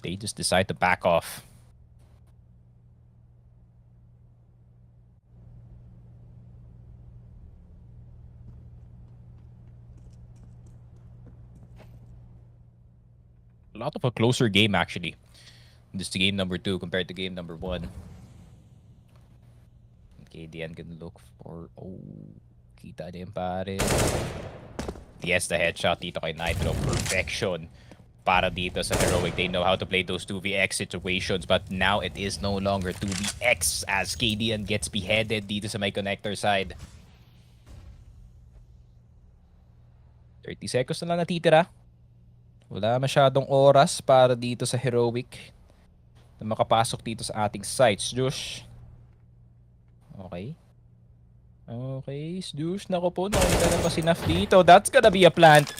They just decide to back off. A lot of a closer game actually. This is game number 2 compared to game number 1. Okay, the end gonna look for... Oh, kita din pare. Yes, the headshot dito kay Nitro. Perfection. para dito sa Heroic. They know how to play those 2vx situations, but now it is no longer 2vx as KDN gets beheaded dito sa may connector side. 30 seconds na lang natitira. Wala masyadong oras para dito sa Heroic na makapasok dito sa ating sites. Josh. Okay. Okay, Josh. Nako po, nakita na pa si Naf dito. That's gonna be a plant.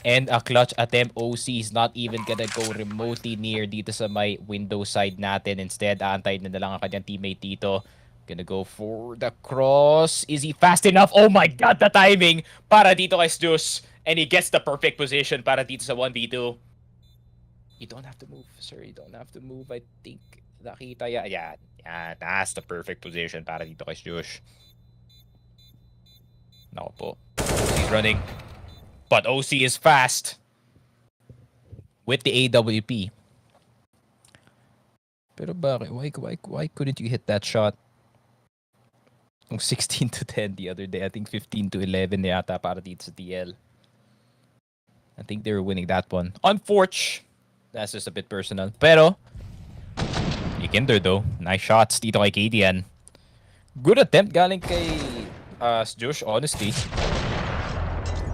And a clutch attempt. OC is not even gonna go remotely near dito sa may window side natin. Instead, aantay na lang ang kanyang teammate dito. Gonna go for the cross. Is he fast enough? Oh my god, the timing para dito kay Josh. And he gets the perfect position para dito sa 1v2. You don't have to move, sir. You don't have to move. I think nakita yan. Yeah, that's the perfect position para dito kay Josh. Nako po. He's running. But OC is fast. With the AWP. Pero bakit? Why couldn't you hit that shot? Kung 16 to 10 the other day. I think 15 to 11 yata para dito sa TL. I think they were winning that one. Unfortunate. That's just a bit personal. Pero, Ikinder though. Nice shots dito kay KDN. Good attempt galing kay Josh, honestly.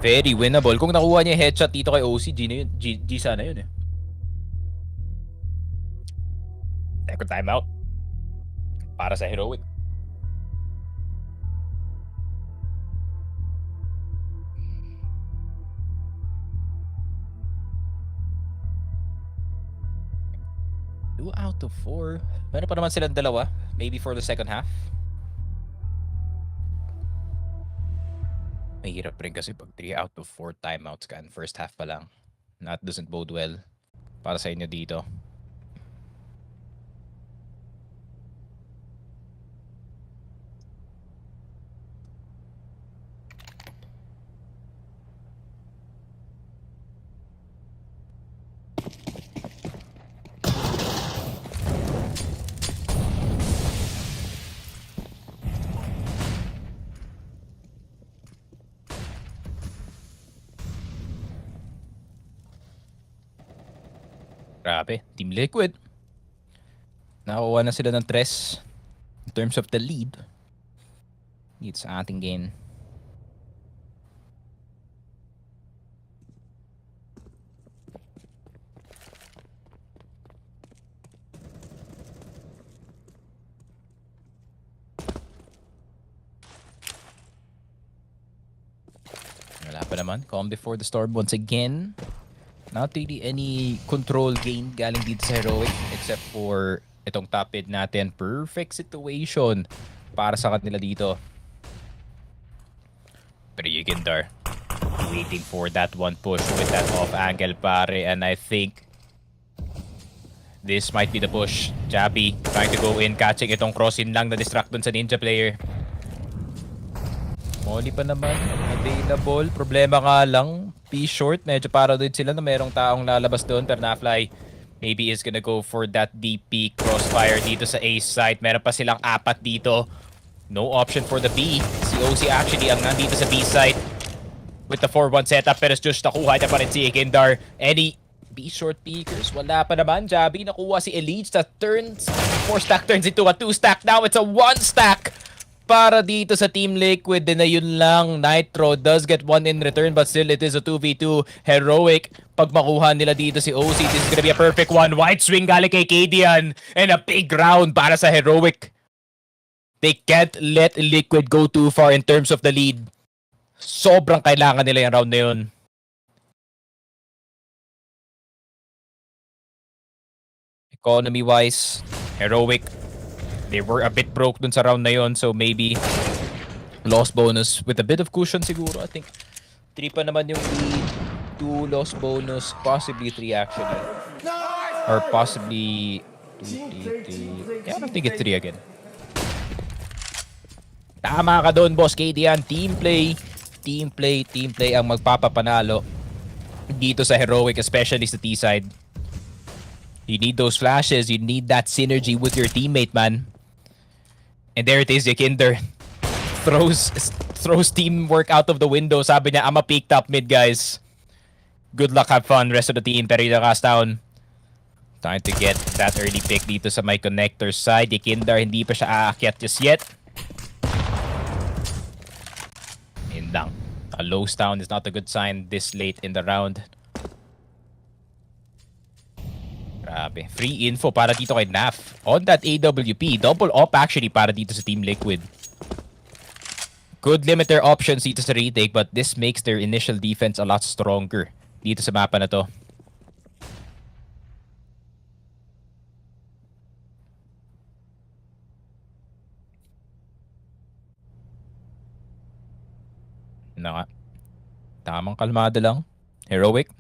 Very winnable. Kung nakuha niya headshot dito kay OC, G na yun. G sana yun eh. Second timeout. Para sa Heroic. Out of 4. Meron pa naman silang dalawa. Maybe for the second half. Mahirap rin kasi pag 3 out of 4 timeouts ka and first half pa lang. That doesn't bode well para sa inyo dito. Grabe, Team Liquid. Nakakuha na sila ng 3 in terms of the lead. Dito sa ating game. Wala pa naman. Calm before the storm once again. Not really any control gain galing dito sa Heroic except for itong top mid natin. Perfect situation para sa kanila dito. Pero Yugindar waiting for that one push with that off angle pare, and I think this might be the push. Jabby trying to go in, catching itong cross-in lang na distract dun sa Ninja player. Molly pa naman available. Problema nga lang, P-short, medyo para doon sila na merong taong lalabas doon. Pero na-fly, maybe is gonna go for that DP crossfire dito sa A site. Meron pa silang 4 dito. No option for the B. Si OC actually ang nandito sa B site with the 4-1 setup. Pero just nakuha niya pa rin si Ikindar. Any B-short peekers? Wala pa naman. Jabby nakuha si Elite. That turns, 4-stack turns into a 2-stack. Now it's a 1-stack para dito sa Team Liquid. Din na yun lang. Nitro does get 1 in return, but still it is a 2v2. Heroic, pag makuha nila dito si OC, this is gonna be a perfect one. White swing galing kay KDN, and a big round para sa Heroic. They can't let Liquid go too far in terms of the lead. Sobrang kailangan nila yung round na yun. Economy-wise, Heroic, they were a bit broke dun sa round na yon, so maybe loss bonus with a bit of cushion siguro. I think 3 pa naman yung lead, 2 loss bonus, possibly 3 actually. Or possibly 2, 3. Yeah, I don't think it's 3 again. Tama ka doon, boss KDN. Team play ang magpapapanalo dito sa Heroic, especially sa T-side. You need those flashes, you need that synergy with your teammate, man. And there it is, Yakinder throws teamwork out of the window. Sabi niya, I'm a peak top mid, guys. Good luck, have fun, rest of the team. Pero yung cast down. Trying to get that early pick dito sa my connector side. Ikindar, hindi pa siya aakyat just yet. Yun lang. A low down is not a good sign this late in the round. Grabe. Free info para dito kay Naf. On that AWP. Double up actually para dito sa Team Liquid. Could limit their options dito sa retake, but this makes their initial defense a lot stronger dito sa mapa na to. Na nga. Tamang kalmado lang. Heroic.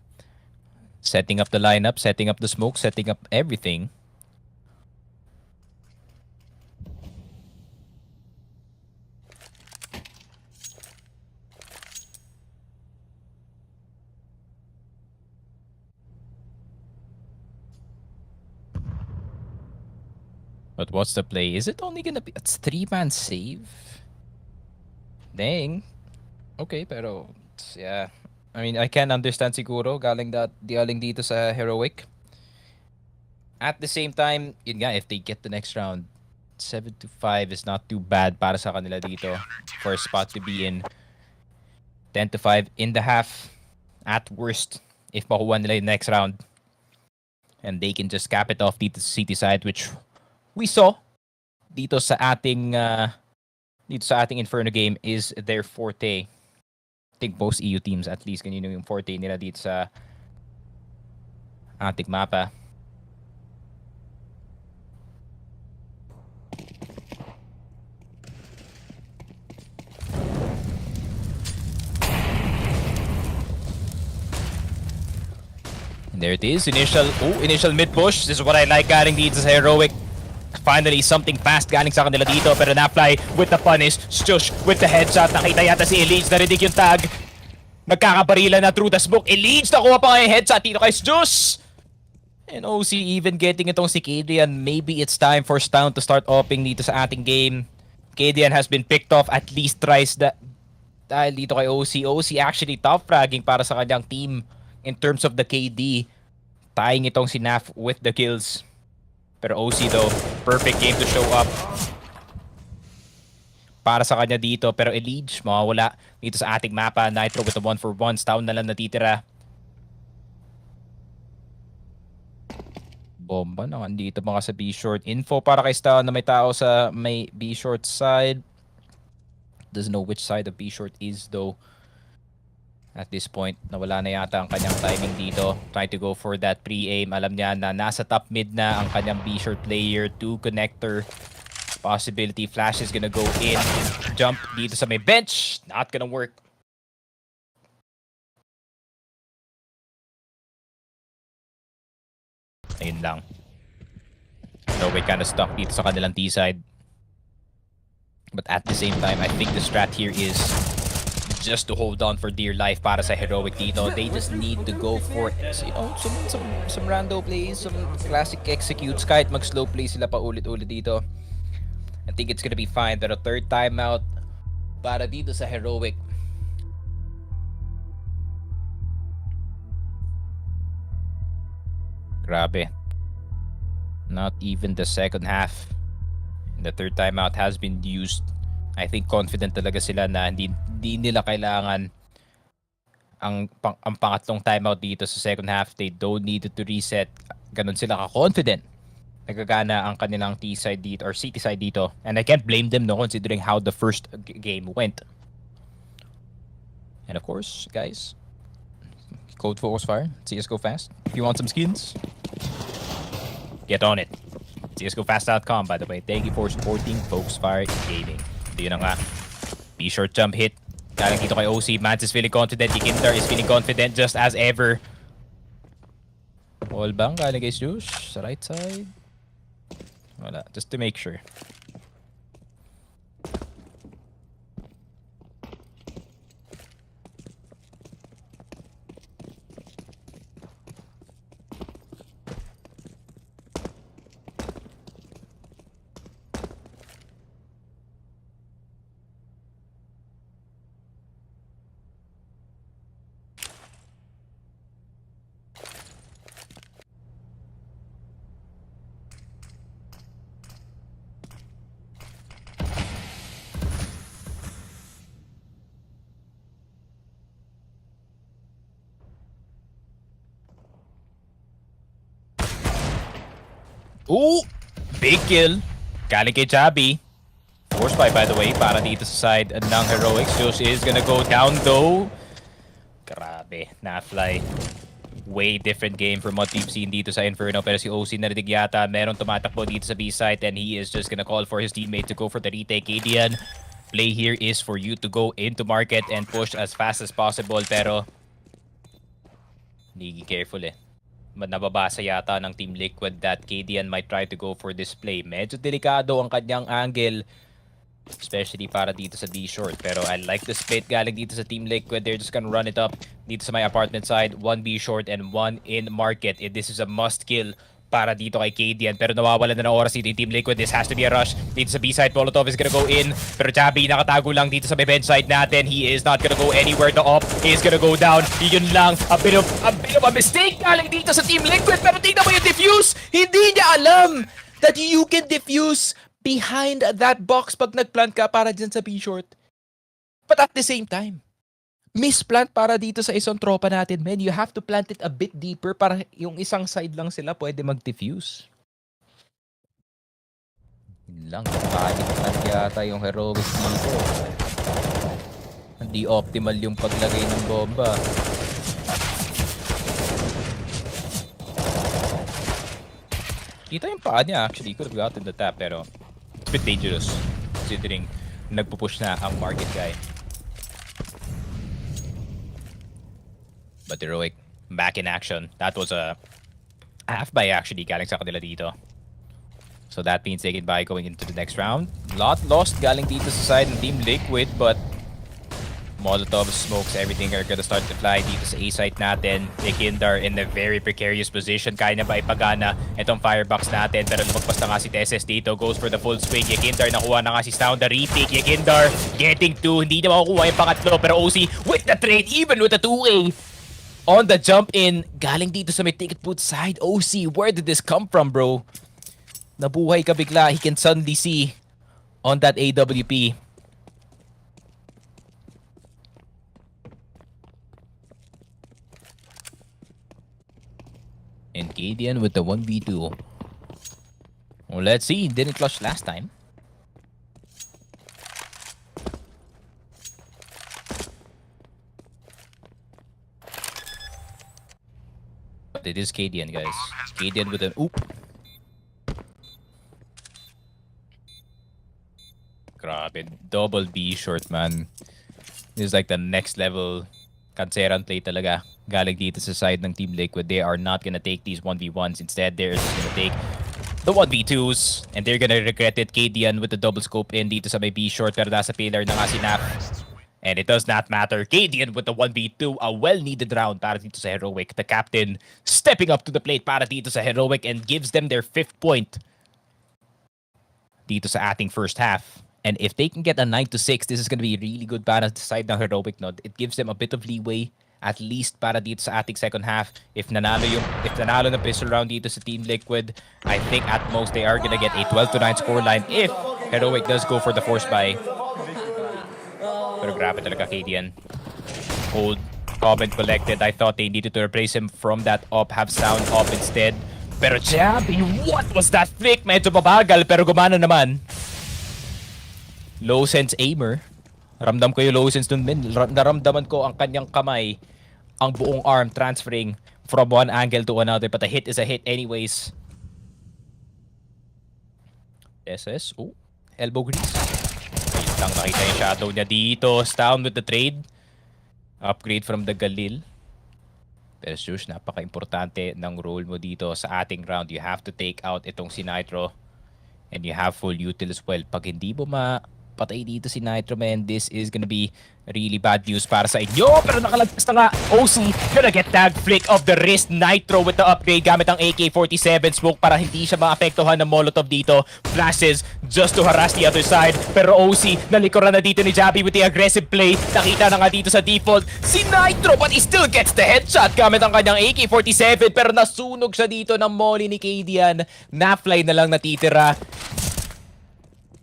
Setting up the lineup, setting up the smoke, setting up everything. But what's the play? Is it only gonna be... It's 3-man save? Dang. Okay, pero... Yeah. I mean, I can understand siguro galing dito sa Heroic. At the same time, yun nga, if they get the next round, 7-5 is not too bad para sa kanila dito. For a spot to be in 10-5 in the half. At worst, if makuha nila yung next round. And they can just cap it off dito sa City side, which we saw dito sa ating Inferno game is their forte. I think most EU teams at least ganyan yung forte nila dito sa ating mapa. And there it is, initial mid push. This is what I like galing dito sa Heroic. Finally, something fast galing sa kanila dito. Pero na-fly with the punish. Stush with the headshot. Nakita yata si Elige. Narinig yung tag. Nagkakabarila na through the smoke. Elige nakuha pa nga yung headshot dito kay Stush. And OC even getting itong si Kadian. Maybe it's time for Stown to start opening dito sa ating game. Kadian has been picked off at least thrice dahil dito kay OC. OC actually top fragging para sa kanyang team in terms of the KD. Tying itong si Naf with the kills. Pero OC though, perfect game to show up para sa kanya dito. Pero Elige, mawawala dito sa ating mapa. Nitro with a 1-for-1. Stown na lang natitira. Bomba na dito mga sa B-short. Info para kay Stown na may tao sa may B-short side. Doesn't know which side the B-short is though. At this point, nawala na yata ang kanyang timing dito. Trying to go for that pre-aim. Alam niya na nasa top mid na ang kanyang B-short player. 2 connector. Possibility. Flash is gonna go in. Jump dito sa may bench. Not gonna work. Ayun lang. So we kind of stuck dito sa kanilang T-side. But at the same time, I think the strat here is just to hold on for dear life para sa Heroic dito. They just need to go for, you know, some rando plays, some classic executes. Kahit mag-slow play sila pa ulit-ulit dito. I think it's gonna be fine. Pero third timeout para dito sa Heroic. Grabe. Not even the second half. The third timeout has been used. I think confident talaga sila na hindi nila kailangan ang pangatlong timeout dito sa second half. They don't need to reset. Ganun sila ka-confident. Nagagana ang kanilang T-side dito or City side dito. And I can't blame them no considering how the first game went. And of course, guys, code Focus Fire, CSGO Fast. If you want some skins, get on it. CSGOFast.com, by the way. Thank you for supporting Focus Fire Gaming. Ito yun na nga. B-short jump hit. Galing dito kay OC. Mans is feeling confident. Ikintar is feeling confident just as ever. All bang galing kay Juice sa right side? Wala. Just to make sure. Ooh! Big kill. Galing kay Jabby. Force buy, by the way, para dito sa side ng Heroics. Josh is gonna go down though. Grabe, na-fly. Way different game from what we've seen dito sa Inferno. Pero si OC narinig yata, meron tumatakbo dito sa B-site and he is just gonna call for his teammate to go for the retake. KDN, play here is for you to go into market and push as fast as possible. Pero, hindi careful eh. Nababasa yata ng Team Liquid that KDN might try to go for this play. Medyo delikado ang kanyang angle. Especially para dito sa D-short. Pero I like the split galing dito sa Team Liquid. They're just gonna run it up dito sa my apartment side. 1 B-short and 1 in market. This is a must kill para dito kay KDN. Pero nawawala na ng oras dito yung Team Liquid. This has to be a rush. Dito sa B-side, Molotov is gonna go in. Pero Jabby nakatago lang dito sa may bench side natin. He is not gonna go anywhere. The op is gonna go down. Yun lang. A bit of a mistake galing dito sa Team Liquid. Pero tingnan mo yung defuse. Hindi niya alam that you can defuse behind that box pag nagplant ka para dyan sa B-short. But at the same time, misplant para dito sa isang tropa natin, man. You have to plant it a bit deeper para yung isang side lang sila pwede mag-defuse. Yun lang, panic yata yung Heroics dito. Hindi optimal yung paglagay ng bomba. Kita yung paa niya actually. Could have gotten the tap pero it's a bit dangerous considering nagpupush na ang market guy. But Heroic back in action. That was a half buy actually galing sa kanila dito. So that means they can buy going into the next round. Lot lost galing dito sa side ng Team Liquid but Molotov, smokes, everything are gonna start to fly dito sa A-site natin. Ikindar in a very precarious position. Kaya na ba ipagana itong firebox natin? Pero lumagpas na nga si Teses dito. Goes for the full swing. Ikindar nakuha na nga si Sound. The retake. Ikindar getting 2. Hindi na makukuha yung pangatlo. Pero OC with the trade. Even with the 2A. On the jump in. Galing dito sa may ticket boot side. OC, where did this come from, bro? Nabuhay ka bigla. He can suddenly see on that AWP. And KDN with the 1v2. Well, let's see. Didn't clutch last time. But it is KDN, guys. KDN with an oop. Grabe. Double B short, man. This is like the next level Kanseran play talaga. Galing dito sa side ng Team Liquid. They are not gonna take these 1v1s. Instead, they're just gonna take the 1v2s. And they're gonna regret it. KDN with the double scope in dito sa may B-short. Pero nasa pillar na nga si Nap. And it does not matter. KDN with the 1v2. A well-needed round para dito sa Heroic. The captain stepping up to the plate para dito sa Heroic and gives them their 5th point dito sa ating first half. And if they can get a 9-6, this is gonna be really good para sa side ng Heroic. No? It gives them a bit of leeway. At least para dito sa ating second half. If nanalo na pistol round dito sa Team Liquid, I think at most they are gonna get a 12-9 scoreline if Heroic does go for the force buy. Pero grabe talaga KDN. Old comment collected. I thought they needed to replace him from that op, have Sound op instead. Pero Jabby, what was that flick? Medyo mabagal pero gumana naman. Low sense aimer. Ramdam ko yung low sense dun, men. Naramdaman ko ang kanyang kamay, ang buong arm transferring from one angle to another. But a hit is a hit anyways. SS. Oh, elbow grease. Wait lang, nakita yung shadow niya dito. Down with the trade. Upgrade from the Galil. Pero Shush, napaka-importante ng role mo dito sa ating round. You have to take out itong si Nitro. And you have full util as well. Pag hindi mo patay dito si Nitro, man, this is gonna be really bad news para sa inyo. Pero nakalagpas na nga. OC gonna get tag flick of the wrist. Nitro with the upgrade gamit ang AK-47 smoke para hindi siya maapektuhan ng Molotov dito. Flashes just to harass the other side. Pero OC nalikuran na dito ni Jabby with the aggressive play. Nakita na nga dito sa default si Nitro, but he still gets the headshot gamit ang kanyang AK-47. Pero nasunog siya dito ng molly ni KDN. Na-fly na lang natitira.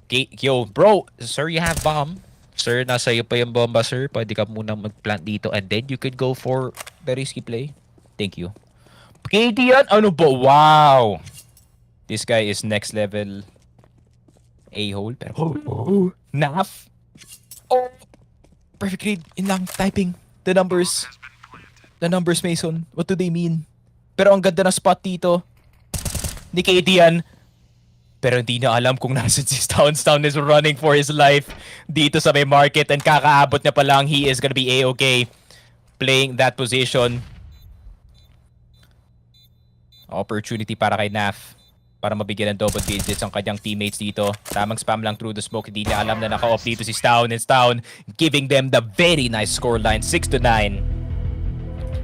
Yo, bro, sir, you have bomb. Sir, nasa iyo pa yung bomba, sir. Pwede ka muna mag-plant dito and then you could go for the risky play. Thank you. KDN, ano ba? Wow! This guy is next level a-hole. Pero, Naf! Oh! Perfect read. In lang, typing. The numbers. The numbers, Mason. What do they mean? Pero ang ganda ng spot dito. Ni KD yan. Pero hindi na alam kung nasan si Stown. Stown is running for his life dito sa may market. And kakaabot na pa lang. He is gonna be A-okay. Playing that position. Opportunity para kay Naf. Para mabigyan ng double digits ang kanyang teammates dito. Tamang spam lang through the smoke. Hindi niya alam na naka-off dito si Stown. And Stown giving them the very nice scoreline. 6-9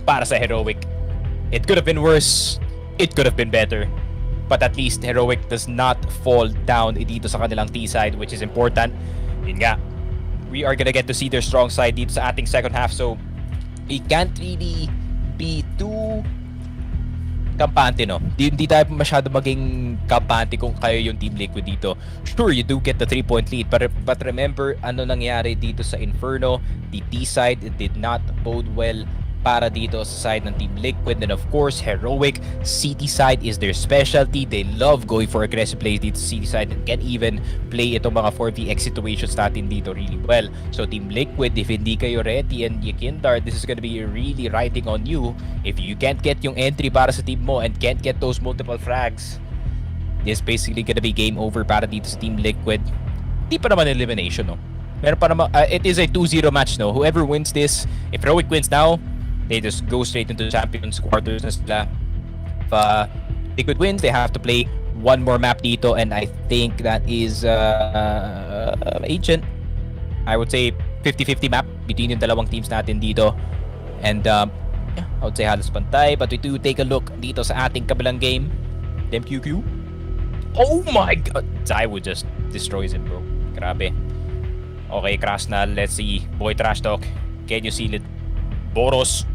para sa Heroic. It could have been worse. It could have been better. But at least Heroic does not fall down dito sa kanilang T-side, which is important. Yun nga. We are gonna get to see their strong side dito sa ating second half. So, it can't really be too kampante, no? Hindi tayo masyado maging kampante kung kayo yung Team Liquid dito. Sure, you do get the 3-point lead, but remember ano nangyari dito sa Inferno. The T-side did not bode well para dito sa side ng Team Liquid. And of course, Heroic, CT side is their specialty. They love going for aggressive plays dito sa CT side and can even play itong mga 4vx situations natin dito really well. So Team Liquid, if hindi kayo ready and Yakindar, this is gonna be really riding on you. If you can't get yung entry para sa team mo and can't get those multiple frags, this is basically gonna be game over para dito sa Team Liquid. Di pa naman elimination, no? Meron pa naman, it is a 2-0 match, no? Whoever wins this, if Heroic wins now, they just go straight into Champions quarters na sila. If Liquid wins, they have to play one more map dito, and I think that is Agent. I would say 50-50 map between yung dalawang teams natin dito. And yeah, I would say halos pantay, but we do take a look dito sa ating kabilang game. MQQ. Oh my god! Zai would just destroys him, bro. Grabe. Okay, Krasnal, let's see. Boy Trash Talk, can you seal it? Boros.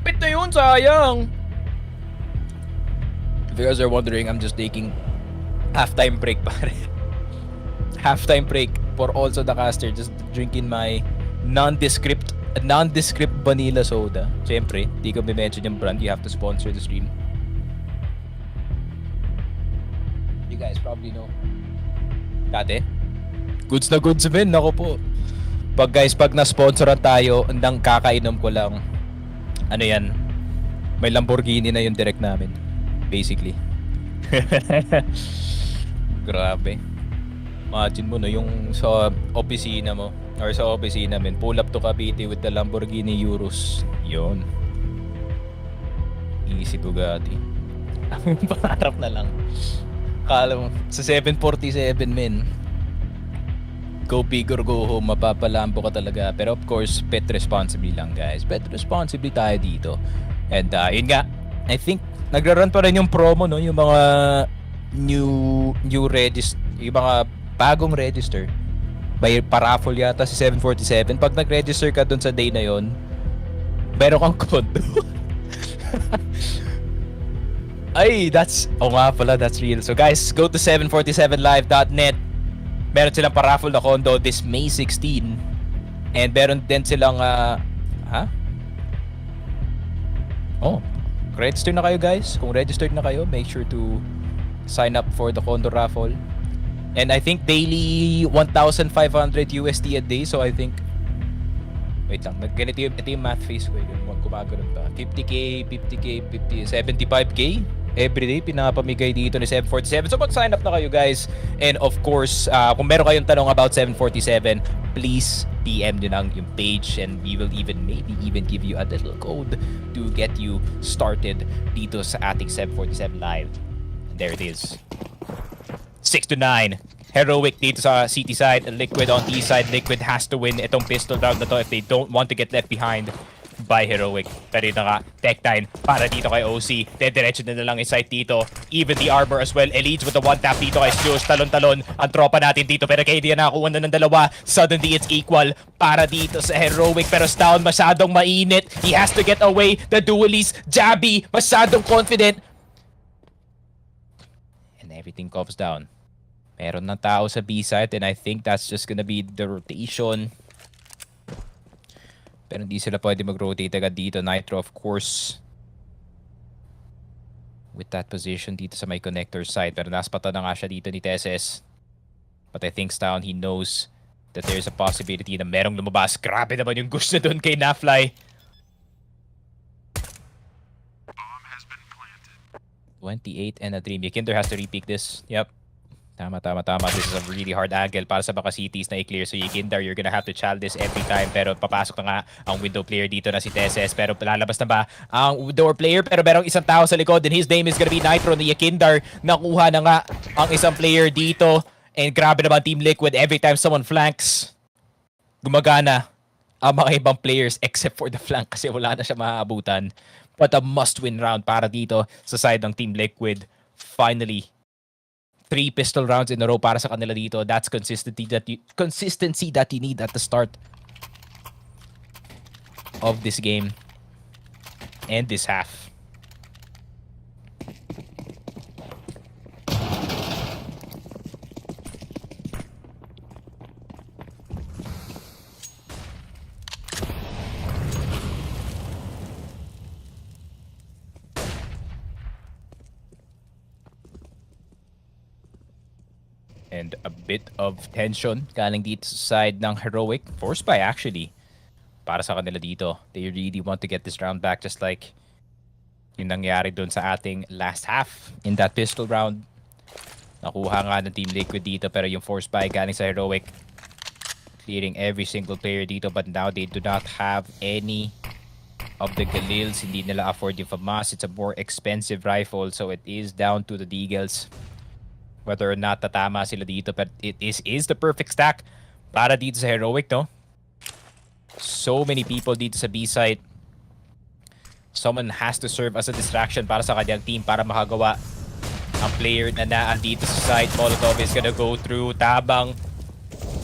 Kapit na yun, sayang. If you guys are wondering, I'm just taking halftime break, pare. Halftime break for also the caster. Just drinking my nondescript vanilla soda. Siyempre, di ko mention yung brand. You have to sponsor the stream. You guys probably know. Dati, goods na goods men. Ako po. Pag na-sponsoran tayo, andang kakainom ko lang. Ano yan? May Lamborghini na yung direct namin. Basically. Grabe. Imagine mo, no, yung sa opisina mo, or sa opisina namin, pull up to Cavite with the Lamborghini Urus. Yun. Easy Bugatti. Pangarap na lang. Kala mo, sa 747 men. Go big or go home, mapapalambo ka talaga. Pero of course, bet responsibly lang, guys. Bet responsibly tayo dito. And yun nga, I think nagra-run pa rin yung promo, no, yung mga new register, yung mga bagong register. By paraffle yata si 747. Pag nag-register ka dun sa day na yon, meron kang kondo. Ay, nga pala, that's real. So guys, go to 747live.net. Meron silang paraffle na condo this May 16. And meron din silang register na kayo, guys. Kung registered na kayo, make sure to sign up for the condo raffle. And I think daily 1,500 USD a day. So I think, wait lang, ganito yung math face ko. Gumagano'n pa. 50k, 75k everyday pinapamigay dito ni 747. So mag-sign up na kayo, guys. And of course, kung meron kayong tanong about 747, please PM nyo lang yung page and we will maybe even give you a little code to get you started dito sa ating 747 live. And there it is. 6-9. Heroic dito sa CT side, Liquid on T side. Liquid has to win itong pistol round na to if they don't want to get left behind by Heroic. Pero dito nga, tech time para dito kay OC. Dediretso na lang yung sight dito. Even the armor as well. Elites with the one tap dito kay Jules. Talon-talon ang tropa natin dito. Pero KD na nakakuha na ng dalawa. Suddenly it's equal para dito sa Heroic. Pero Stown masyadong mainit. He has to get away. The duelist, Jabby, masyadong confident. And everything comes down. Meron ng tao sa B-side and I think that's just gonna be the rotation. Pero hindi sila pwede mag-rotate agad dito. Nitro, of course, with that position dito sa may connector side. Pero naspatan na nga siya dito ni Teses. But I think Stown, he knows that there's a possibility na merong lumabas. Grabe naman yung gusto dun kay Nafly. 28 and a dream. Kinder has to repeat this. Yep. Tama. This is a really hard angle para sa Baka Cities na i-clear. So Yikinder, you're gonna have to chal this every time. Pero papasok na nga ang window player dito na si Teses. Pero lalabas na ba ang door player? Pero merong isang tao sa likod. And his name is gonna be Nitro ni Yikinder. Nakuha na nga ang isang player dito. And grabe naman Team Liquid. Every time someone flanks, gumagana ang mga ibang players except for the flank kasi wala na siya maaabutan. But a must-win round para dito sa side ng Team Liquid. Finally, 3 pistol rounds in a row para sa kanila dito. That's consistency that you need at the start of this game and this half. And a bit of tension galing dito sa side ng Heroic. Forced by actually. Para sa kanila dito. They really want to get this round back just like yung nangyari dun sa ating last half in that pistol round. Nakuha nga ng Team Liquid dito pero yung forced by galing sa Heroic. Clearing every single player dito but now they do not have any of the Galils. Hindi nila afford yung FAMAS. It's a more expensive rifle so it is down to the Deagles. Whether or not tatama sila dito, but it is the perfect stack para dito sa Heroic, no? So many people dito sa B site. Someone has to serve as a distraction para sa kanyang team para makagawa ang player na naan dito sa site. Molotov is gonna go through. Tabang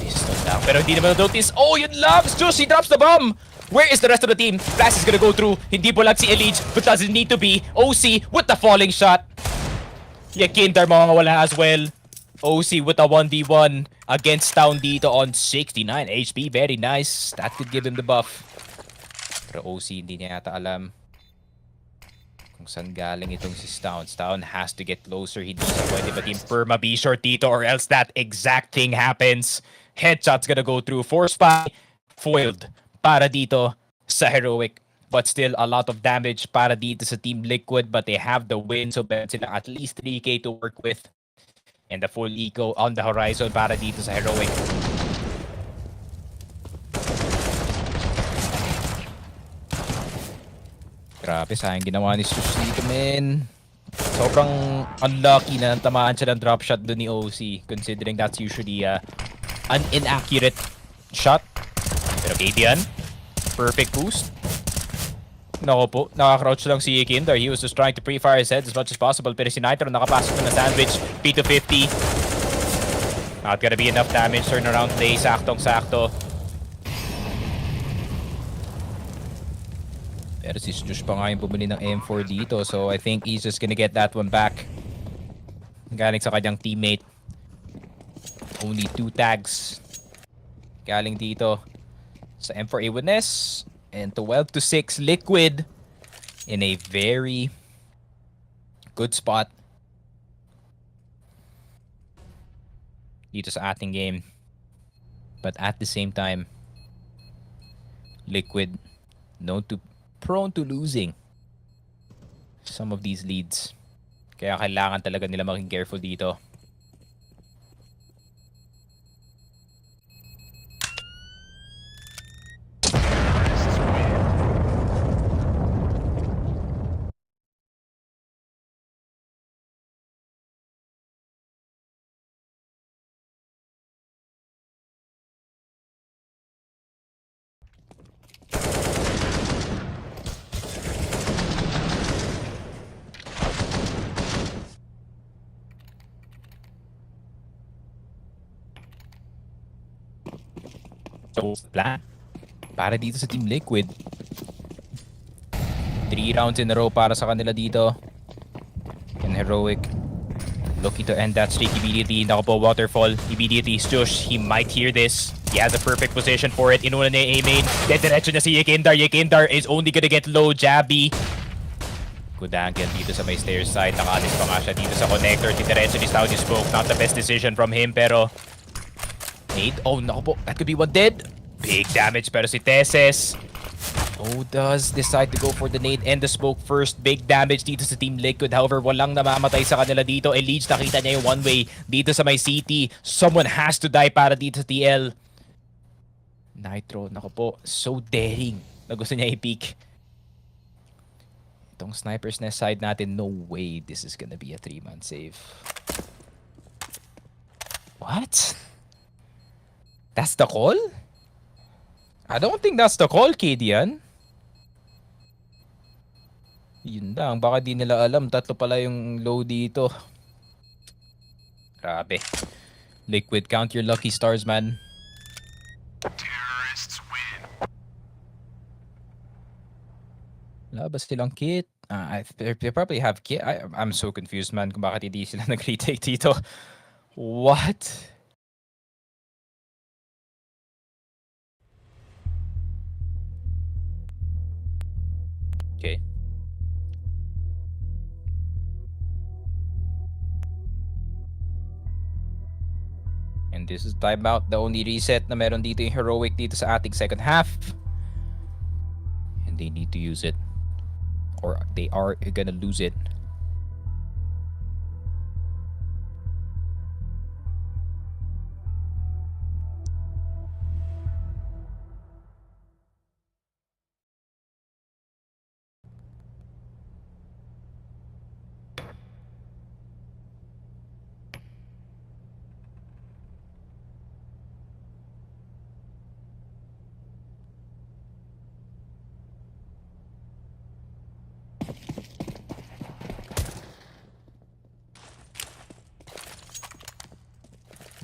pistol lang. Pero hindi naman notice. Oh, yun lang! Just he drops the bomb! Where is the rest of the team? Flash is gonna go through. Hindi bulag si Elige, but doesn't need to be. OC with the falling shot. Yikinder mawawala as well. OC with a 1v1 against Town dito on 69 HP. Very nice. That could give him the buff. Pero OC hindi niya yata alam kung saan galing itong si Stown. Stown has to get closer. Hindi siya pwede ba team perma be short dito or else that exact thing happens. Headshot's gonna go through. Force spy foiled para dito sa Heroic. But still a lot of damage para dito sa Team Liquid. But they have the win. So meron sila at least 3k to work with. And the full eco on the horizon para dito sa Heroic. Grabe, sayang ginawa ni Sus dito, men. Sobrang unlucky na tamaan siya ng drop shot doon ni OC. Considering that's usually an inaccurate shot. Pero KD yan. Perfect boost. Nako po, nakakrouch lang si Yikinder. He was just trying to pre-fire his head as much as possible. Pero si Nitro nakapasok na sandwich. P250. Not gonna be enough damage. Turnaround play. Saktong-sakto. Pero si Josh pa nga yung bumili ng M4 dito. So I think he's just gonna get that one back. Galing sa kanyang teammate. Only 2 tags. Galing dito sa M4 A1S. And 12-6 Liquid in a very good spot dito sa ating game. But at the same time, Liquid prone to losing some of these leads. Kaya kailangan talaga nila maging careful dito. So, plan para dito sa Team Liquid. 3 rounds in a row para sa kanila dito. And Heroic looking to end that streak immediately. Nako po, waterfall immediately. Josh, he might hear this. He has a perfect position for it. Inuna niya A-main. Diretso na si Yikinder. Yikinder is only gonna get low. Jabby Good angle dito sa may stairs side. Nakalis pa nga siya dito sa connector. Diretso ni Stouty Smoke. Not the best decision from him, pero... Nade? Oh, naku po. That could be one dead. Big damage, pero si Teses... Oh, does decide to go for the nade and the smoke first. Big damage dito sa Team Liquid. However, walang namamatay sa kanila dito. Elige, nakita niya yung one way dito sa may city. Someone has to die para dito sa TL. Nitro, naku po. So daring na gusto niya i-peek. Itong sniper's nest side natin, no way this is gonna be a 3-man save. What? That's the call? I don't think that's the call, kid yan. Yun lang, baka di nila alam. Tatlo pala yung low dito. Grabe. Liquid, count your lucky stars, man. Terrorists win. Wala ba silang kit? They probably have kit. I'm so confused, man, kung bakit hindi sila nag-retake dito. What? Okay. And this is timeout. The only reset na meron dito yung heroic dito sa ating second half. And they need to use it. Or they are gonna lose it.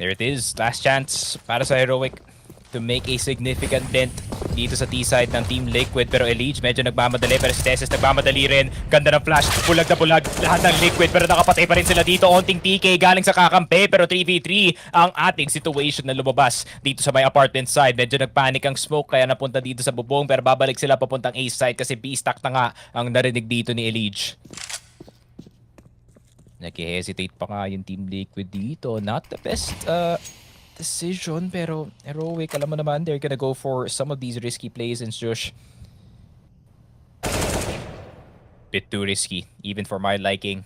There it is. Last chance para sa Heroic to make a significant dent dito sa T-side ng Team Liquid. Pero Elige medyo nagmamadali. Pero si Teses nagmamadali rin. Ganda ng flash. Bulag na bulag. Lahat ng Liquid. Pero nakapatay pa rin sila dito. Onting TK galing sa kakampi. Pero 3v3 ang ating situation na lumabas dito sa may apartment side. Medyo nagpanic ang smoke. Kaya napunta dito sa bubong. Pero babalik sila papuntang A side. Kasi B-stack na nga ang narinig dito ni Elige. Nag-hesitate pa nga yung Team Liquid dito. Not the best decision, pero Heroic, alam mo naman, they're gonna go for some of these risky plays, and Josh, bit too risky, even for my liking,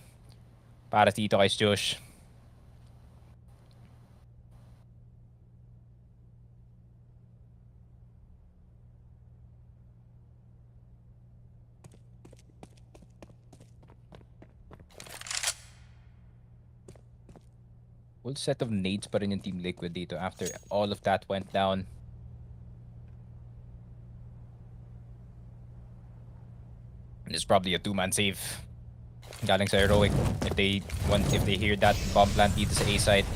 para dito kay Josh. Full set of nades pa rin yung Team Liquid dito after all of that went down. And it's probably a 2-man save galing sa Heroic if they hear that bomb plant dito sa A side.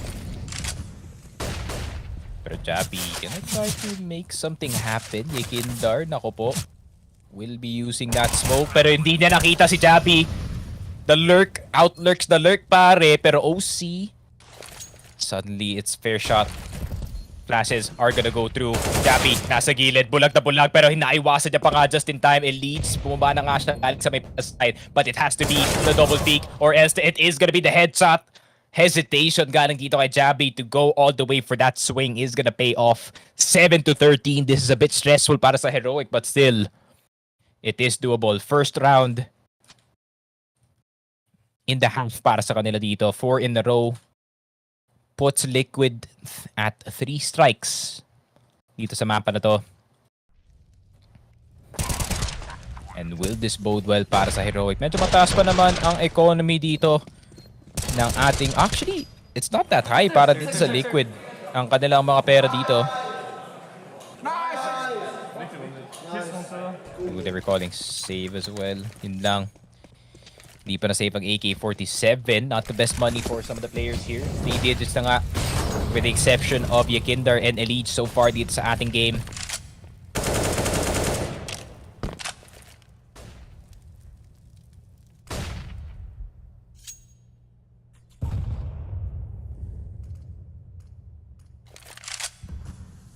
Pero Jabi gonna try to make something happen. Yekindar, nako po, will be using that smoke, pero hindi niya nakita si Jabi. The lurk, outlurks the lurk pare, pero OC suddenly, it's fair shot. Flashes are gonna go through. Jabi, nasa gilid. Bulag na bulag. Pero hinaiwasan niya pa nga just in time. Elites, bumaba na nga siya galing sa may side. But it has to be the double peak. Or else it is gonna be the headshot. Hesitation galing dito kay Jabi to go all the way for that swing is gonna pay off. 7-13. This is a bit stressful para sa Heroic. But still, it is doable. First round in the half para sa kanila dito. 4 in a row. Puts Liquid at 3 strikes dito sa mapa na to. And will this bode well para sa Heroic? Medyo mataas pa naman ang economy dito ng ating... Actually, it's not that high para dito sa Liquid. Ang kanilang mga pera dito. Ooh, they're recalling save as well. Yun lang. Di pa na-save ang AK-47. Not the best money for some of the players here. 3 digits na nga. With the exception of Yekindar and Elige so far dito sa ating game.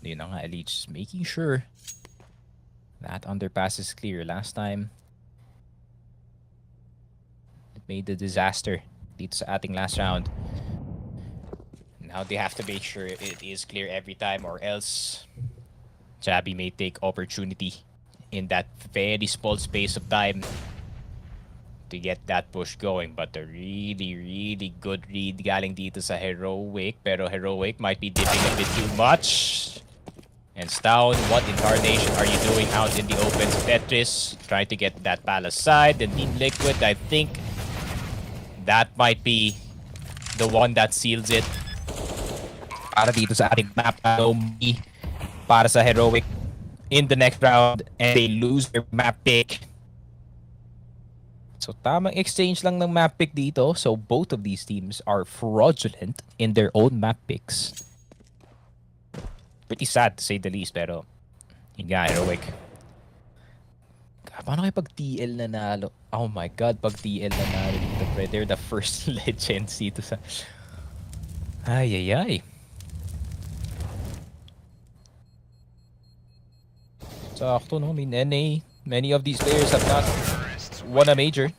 Yun na nga, Elige making sure that underpass is clear. Last time, made the disaster dito sa ating last round. Now they have to make sure it is clear every time or else Jabby may take opportunity in that very small space of time to get that push going. But a really, really good read galing dito sa Heroic. Pero Heroic might be dipping a bit too much. And Stown, what incarnation are you doing out in the open? Tetris trying to get that palace side. And Team Liquid, I think that might be the one that seals it. Para dito sa ating map, para sa Heroic in the next round, and they lose their map pick. So tamang exchange lang ng map pick dito. So both of these teams are fraudulent in their own map picks. Pretty sad to say the least, pero yun nga, Heroic. Paano kayo pag TL nanalo? Oh my god, pag TL nanalo dito, pre. They're the first legends dito sa... Ay. Sakto, no? I mean, NA, many of these players have not won a major.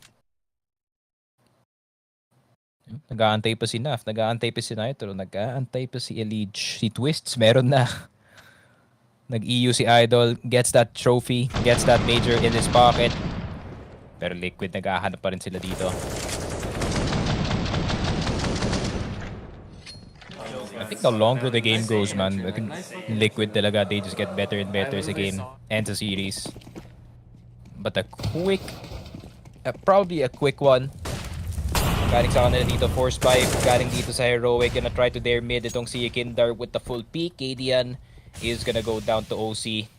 Nag-aantay pa si Naf, nag-aantay pa si Nitro, nag-aantay pa si Elige. Si Twists, meron na. Nag-EU si Idol, gets that trophy, gets that major in his pocket. Pero Liquid, nag-ahanap pa rin sila dito. I think the longer the game goes, man, I think Liquid talaga, they just get better and better as a game ends the series. But probably a quick one. Galing sa kanila dito, force pipe. Galing dito sa Heroic, gonna try to dare mid itong si Kindar with the full peak. Kadian is gonna go down to OC.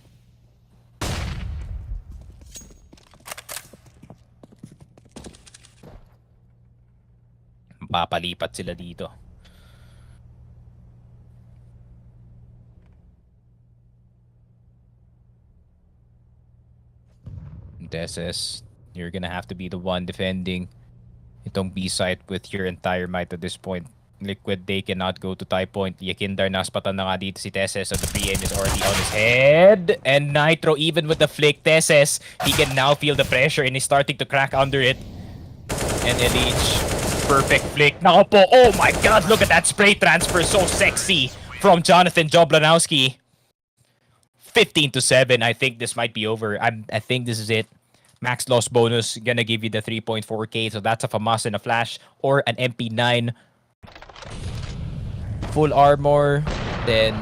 Papalipat sila dito. Deses, you're gonna have to be the one defending itong B site with your entire might at this point. Liquid, they cannot go to tie point. Yakindar, naspatan na nga dito si Teses, so the pre-aim is already on his head. And Nitro, even with the flick, Teses, he can now feel the pressure and he's starting to crack under it. And Elige, perfect flick. Nako po, oh my god, look at that spray transfer, so sexy from Jonathan Joblanowski. 15-7, I think this might be over. I think this is it. Max loss bonus, gonna give you the 3.4k, so that's a FAMAS and a flash, or an MP9. Full armor, then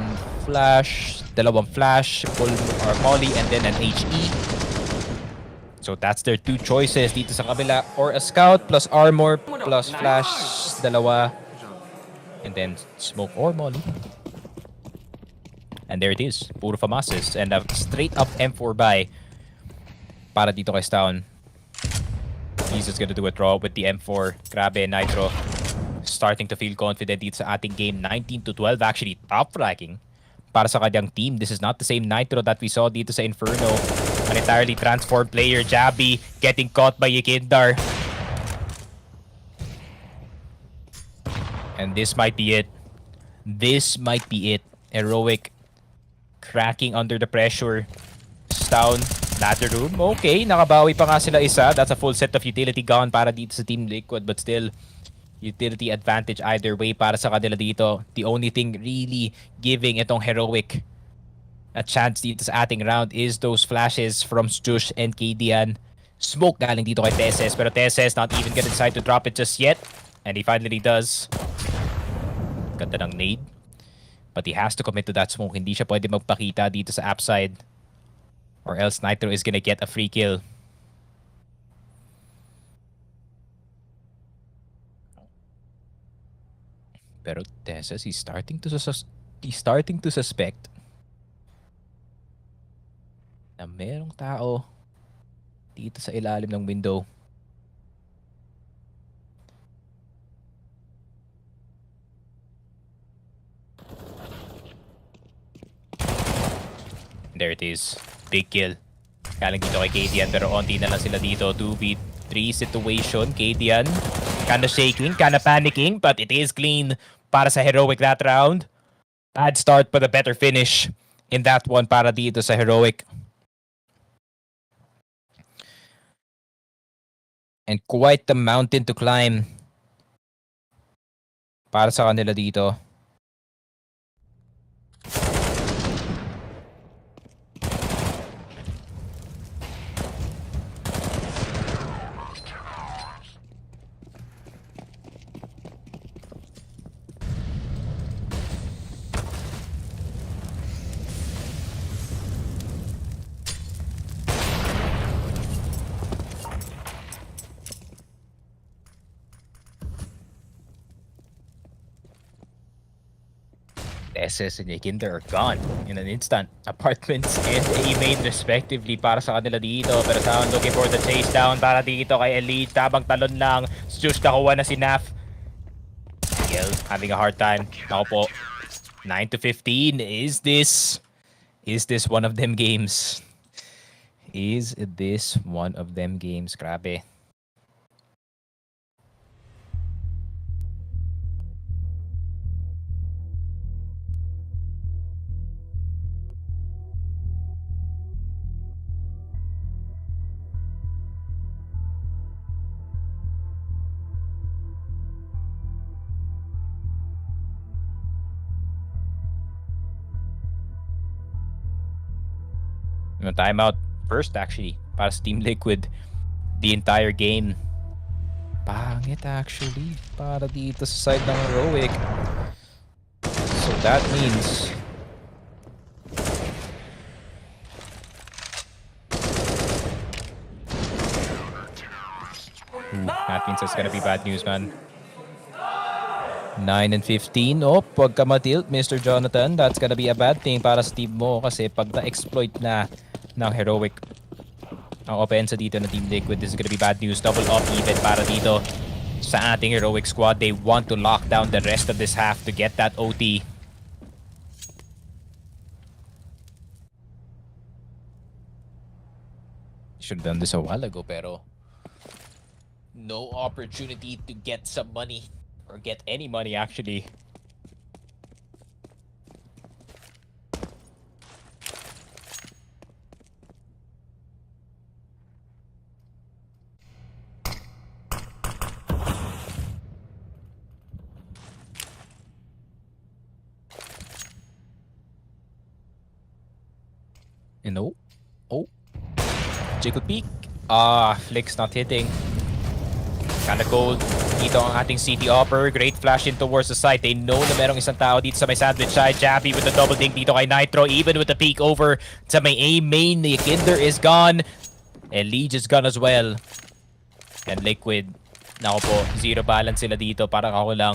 flash, dalawang flash, full molly, and then an HE. So that's their two choices dito sa kabila, or a scout plus armor plus flash, dalawa, and then smoke or molly. And there it is, puro FAMASes, and a straight up M4 buy para dito kay Stown. He's just gonna do a draw with the M4. Grabe, Nitro starting to feel confident dito sa ating game. 19-12, actually top ranking para sa kanyang team. This is not the same Nitro that we saw dito sa Inferno. An entirely transformed player, Jabby, getting caught by Yakindar. And this might be it. This might be it. Heroic cracking under the pressure. Stown, ladder room. Okay, nakabawi pa nga sila isa. That's a full set of utility gone para dito sa Team Liquid, but still, utility advantage either way para sa kanila dito. The only thing really giving itong Heroic a chance dito sa ating round is those flashes from Stush and Kadian. Smoke galing dito kay Teses, pero Teses not even gonna decide to drop it just yet. And he finally does. Ganda ng nade. But he has to commit to that smoke. Hindi siya pwede magpakita dito sa app side. Or else Nitro is gonna get a free kill. Pero Teses, he's starting to suspect na merong tao dito sa ilalim ng window. There it is. Big kill. Galing dito kay Kadian, pero onti na lang sila dito. 2v3 situation. Kadian kinda shaking, kinda panicking, but it is clean para sa Heroic that round. Bad start but a better finish in that one para dito sa Heroic. And quite the mountain to climb para sa kanila dito. SS and Kinder are gone in an instant. Apartments and A main respectively para sa kanila dito. Pero Sound looking for the chase down para dito kay Elite. Tabang talon lang. Just nakuha na si Naf. Gil having a hard time. Ako po. 9 to 15. Is this one of them games? Is this one of them games? Grabe. Timeout first actually para sa Team Liquid the entire game. Pangit actually para dito sa side ng Heroic. So that means that means it's gonna be bad news, man. 9 and 15. Oh, pagka matilt, Mr. Jonathan, that's gonna be a bad thing para sa team mo kasi pag na-exploit na ng Heroic ang offense dito na Team Liquid, this is gonna be bad news. Double up even para dito sa ating Heroic squad. They want to lock down the rest of this half to get that OT. Should have done this a while ago, pero no opportunity to get some money or get any money actually. You know? Oh. Jacob peek. Flick's not hitting. Kinda cold. Dito ang ating city offer. Great flash in towards the site. They know na merong isang tao dito sa may sandwich side. Jappy with the double dink dito kay Nitro. Even with the peek over sa may A main. The Kinder is gone. And Leech is gone as well. And Liquid. Nako po. Zero balance sila dito. Parang ako lang.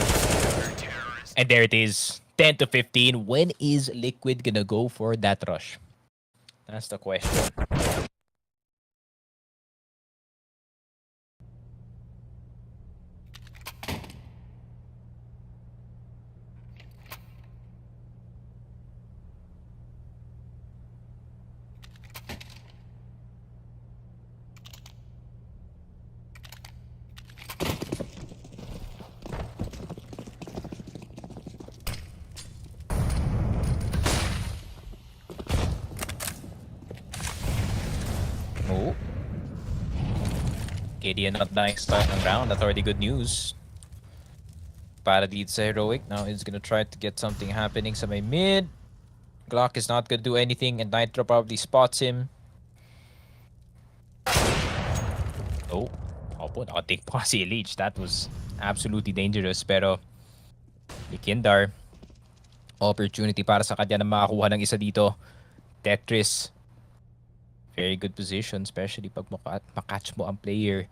And there it is. 10 to 15. When is Liquid gonna go for that rush? That's the question. Oh. KD not dying start ng round. That's already good news. Para dito sa Heroic. Now he's gonna try to get something happening sa may mid. Glock is not gonna do anything and Nitro probably spots him. Oh. Opo, nakatik pa si Leech. That was absolutely dangerous. Pero Kindar, opportunity para sa kanya na makakuha ng isa dito. Tetris. Very good position, especially pag makatch mo ang player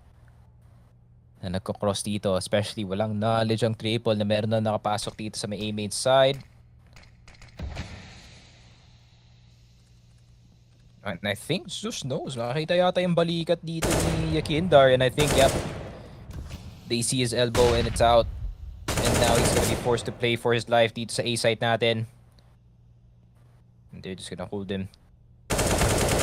na nagko-cross dito. Especially walang knowledge ang triple na meron na nakapasok dito sa may A-main side. And I think Zeus knows. Nakakita yata yung balikat dito ni Yakindar. And I think, yep, they see his elbow and it's out. And now he's gonna be forced to play for his life dito sa A-side natin. And they're just gonna hold him.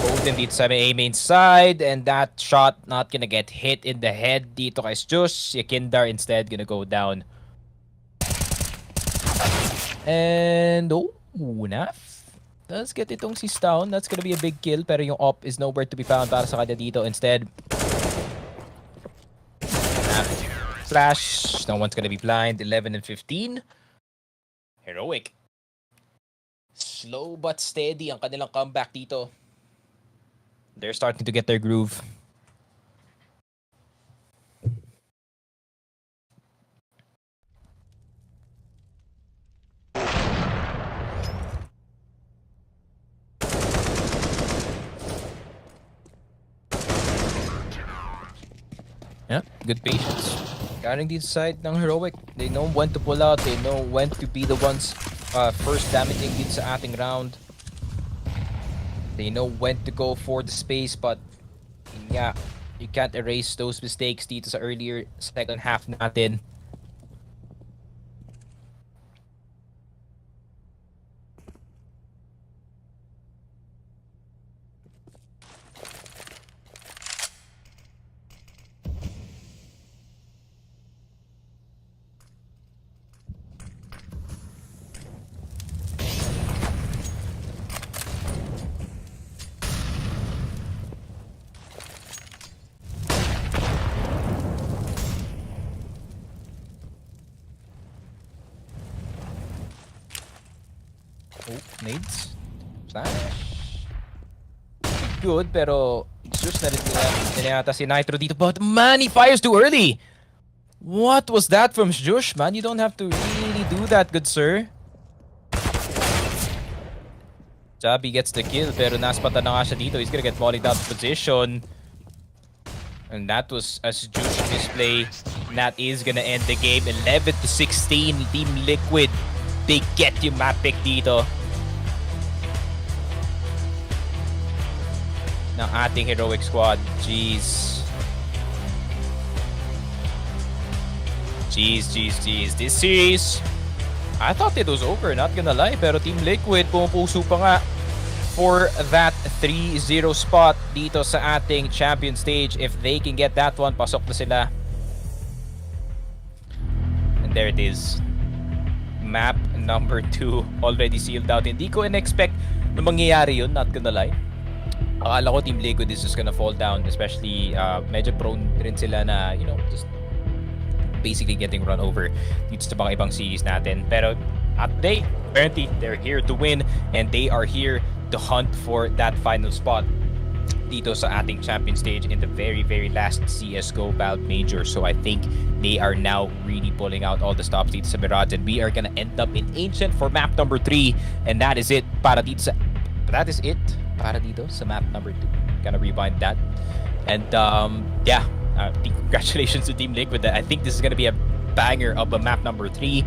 Hold him dito sa may A-main side. And that shot not gonna get hit in the head dito kay Zeus. Yakindar instead gonna go down. And oh, Naf does get itong si Stown. That's gonna be a big kill. Pero yung op is nowhere to be found para sa kanya dito. Instead, snap. Flash. No one's gonna be blind. 11 and 15. Heroic. Slow but steady ang kanilang comeback dito. They're starting to get their groove. Yeah, good patience. Carrying the side ng Heroic. They know when to pull out. They know when to be the ones first damaging dito sa ating round. They know when to go for the space, but yeah, you can't erase those mistakes dito sa earlier second half natin. Oh, nades. Flash. Good, pero just na rin nila yata si Nitro dito. But man, he fires too early! What was that from Jush, man? You don't have to really do that, good sir. Jabi gets the kill, pero naspatan na nga siya dito. He's gonna get volleyed out of position. And that was a Jush display. That is gonna end the game. 11 to 16, Team Liquid. They get yung map pick dito ng ating Heroic squad. Jeez. Jeez. This series, I thought it was over, not gonna lie. Pero Team Liquid, pumupuso pa nga for that 3-0 spot dito sa ating champion stage. If they can get that one, pasok na sila. And there it is. Map number 2 already sealed out. Hindi ko in-expect na mangyayari yun, not gonna lie. Akala ko Team Liquid is just gonna fall down, especially medyo prone rin sila na, you know, just basically getting run over dito sa mga ibang series natin. Pero at they, apparently, they're here to win and they are here to hunt for that final spot dito sa ating champion stage in the very last CSGO Valve Major. So I think they are now really pulling out all the stops dito sa Mirage, and we are gonna end up in Ancient for map number 3, and that is it para dito sa map number 2. Gonna rewind that. And yeah, congratulations to Team Liquid. I think this is gonna be a banger of a map number 3.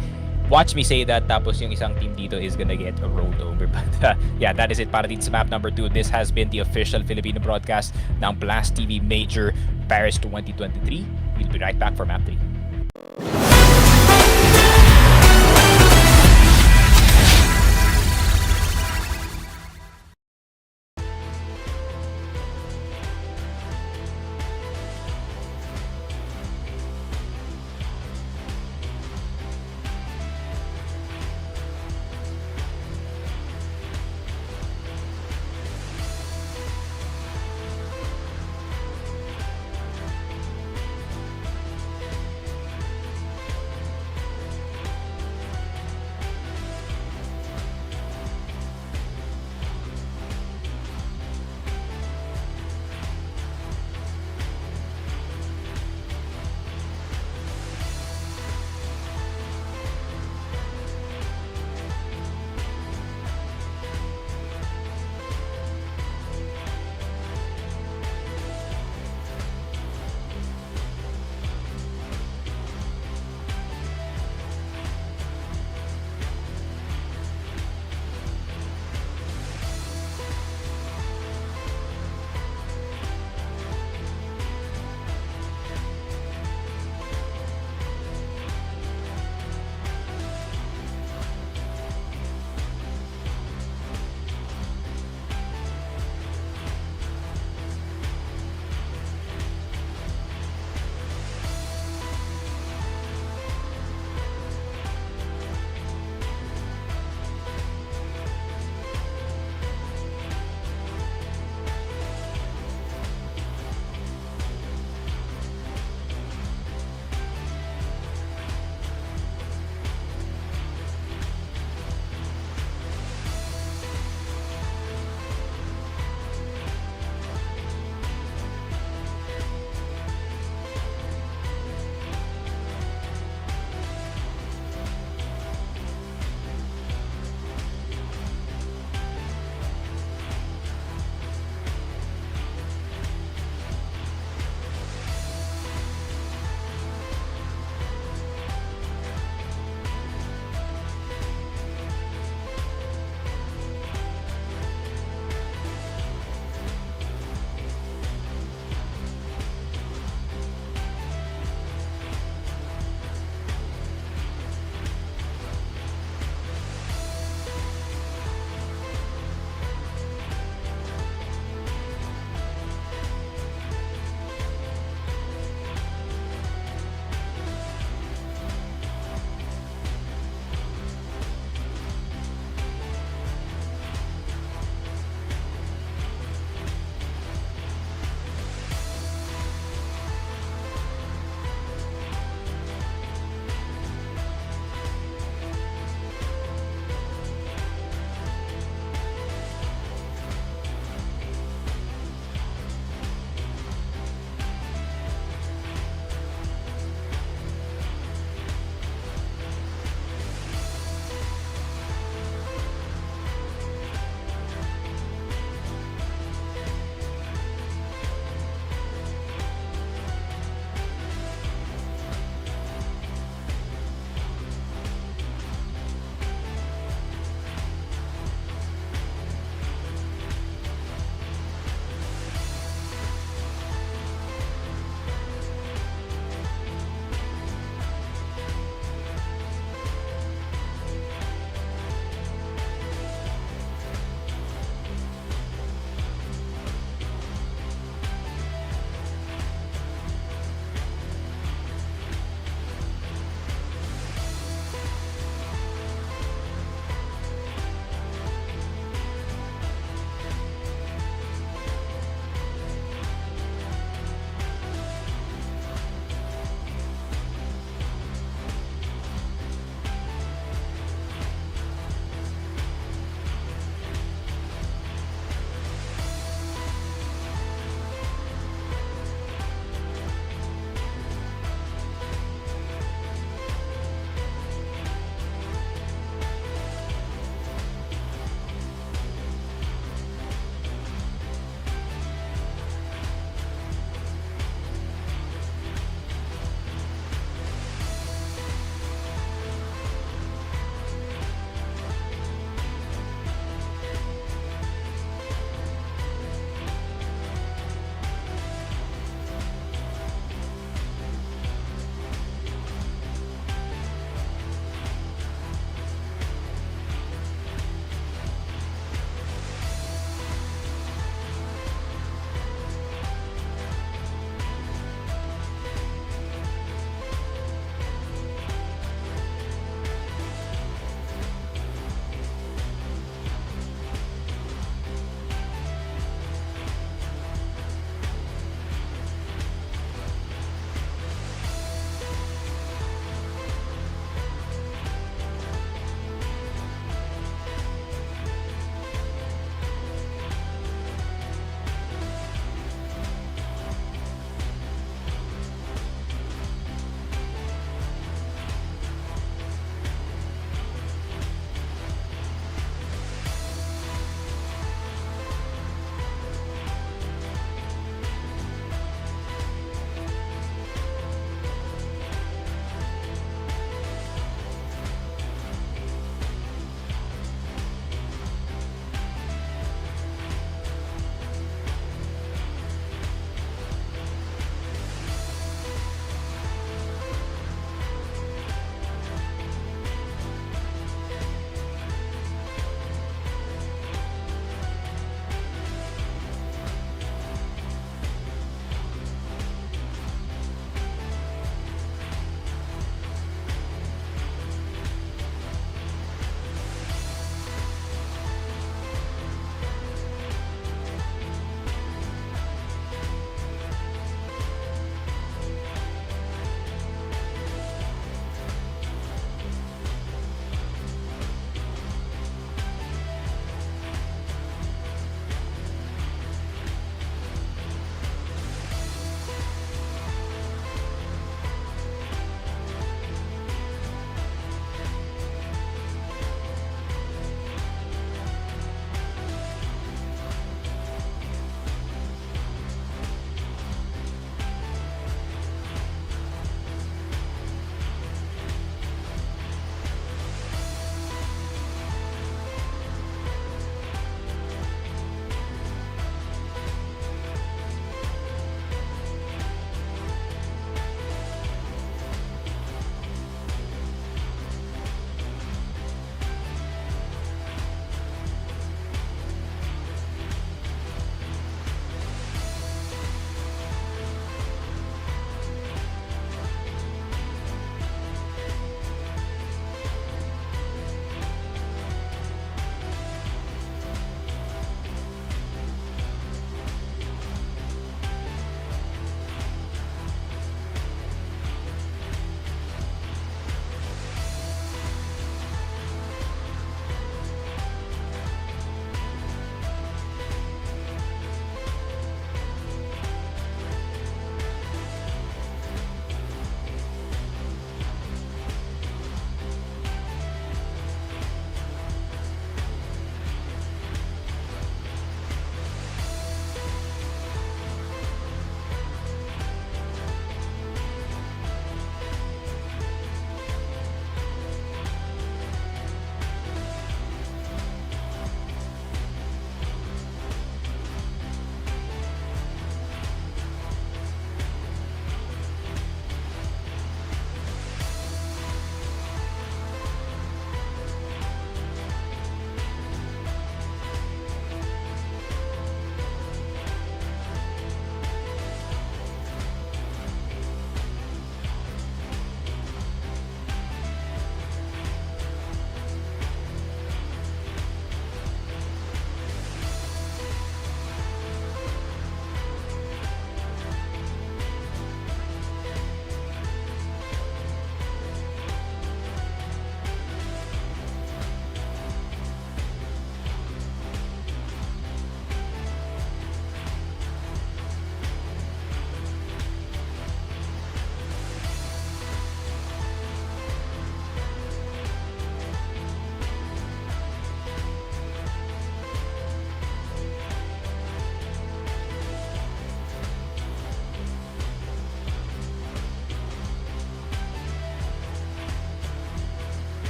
Watch me say that, tapos yung isang team dito is gonna get a rolled over. But yeah, that is it para dito sa map number 2. This has been the official Filipino broadcast ng Blast TV Major Paris 2023. We'll be right back for map 3.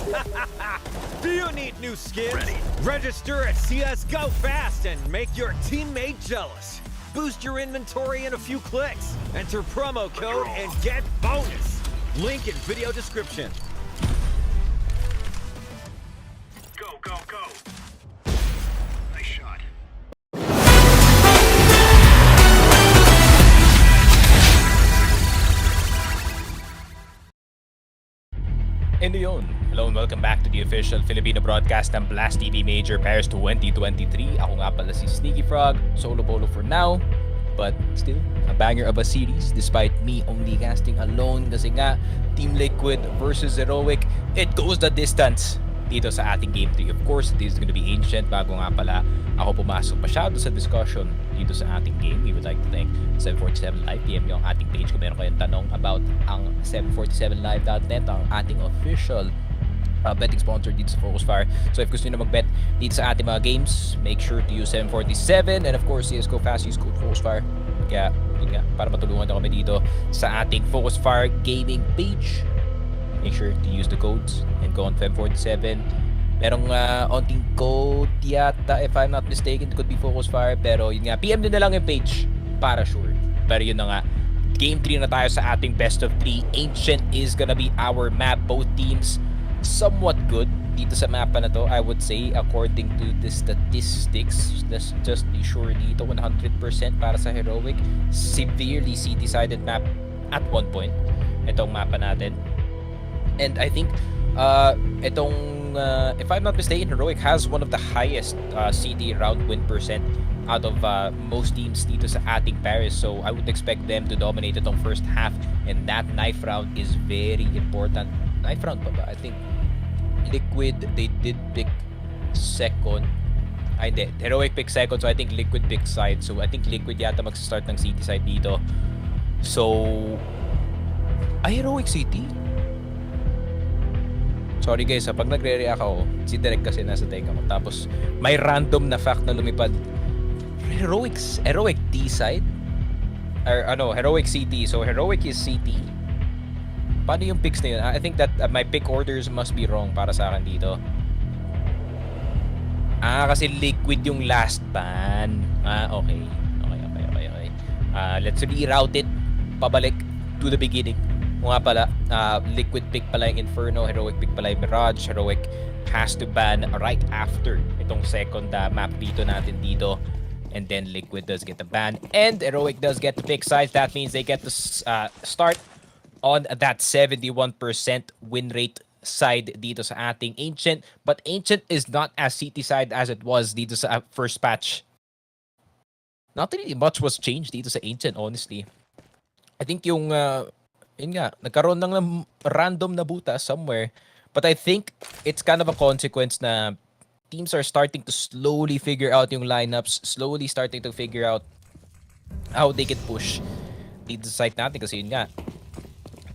Do you need new skins? Ready. Register at CSGO fast and make your teammate jealous. Boost your inventory in a few clicks. Enter promo code and get bonus. Link in video description. Go, go, go. Nice shot. And yun. Hello and welcome back to the official Filipino broadcast ng Blast TV Major Paris 2023. Ako nga pala si Sneaky Frog, solo bolo for now. But still, a banger of a series despite me only casting alone kasi nga Team Liquid versus Heroic, it goes the distance dito sa ating game 3. Of course, this is gonna be Ancient bago nga pala ako pumasok masyado sa discussion dito sa ating game. We would like to thank 747 Live. PM nyo ang ating page kung meron kayong tanong about ang 747live.net, ang ating official betting sponsor dito sa Focus Fire. So if gusto nyo na mag-bet dito sa ating mga games, make sure to use 747 and of course CSGO Fast, use code Focus Fire. Kaya yun nga, para matulungan nyo kami dito sa ating Focus Fire gaming page. Make sure to use the codes and go on 747. Merong onting code yata, if I'm not mistaken, it could be Focus Fire. Pero yun nga, PM nyo na lang yung page para sure. Pero yun na nga, Game 3 na tayo sa ating best of 3. Ancient is gonna be our map. Both teams somewhat good dito sa mapa na to, I would say, according to the statistics. Let's just be sure dito, 100% para sa Heroic. Severely CT-sided map at one point. Itong mapa natin. And I think if I'm not mistaken, Heroic has one of the highest CT round win percent out of most teams dito sa ating Paris. So I would expect them to dominate itong first half. And that knife round is very important. Knife round pa ba? I think Liquid, they did pick second. Ay, hindi. Heroic pick second. So I think Liquid pick side. So I think Liquid yata mag-start ng CT side dito. So Heroic CT? Sorry guys, pag nagre-react ako, si Derek kasi nasa teka ko. Tapos may random na fact na lumipad. Heroic D-side? Or ano, Heroic CT. So Heroic is CT. Paano yung picks na yun? I think that my pick orders must be wrong para sa akin dito. Kasi Liquid yung last ban. Okay. Let's reroute it pabalik to the beginning. Kung nga pala, Liquid pick pala yung Inferno, Heroic pick pala yung Mirage. Heroic has to ban right after itong second map dito natin dito. And then Liquid does get the ban. And Heroic does get the pick size. That means they get to start on that 71% win rate side dito sa ating Ancient. But Ancient is not as CT side as it was dito sa first patch. Not really much was changed dito sa Ancient, honestly. I think yung yun nga, nagkaroon ng random na butas somewhere. But I think it's kind of a consequence na teams are starting to slowly figure out yung lineups, slowly starting to figure out how they can push dito sa site natin. Kasi yun nga,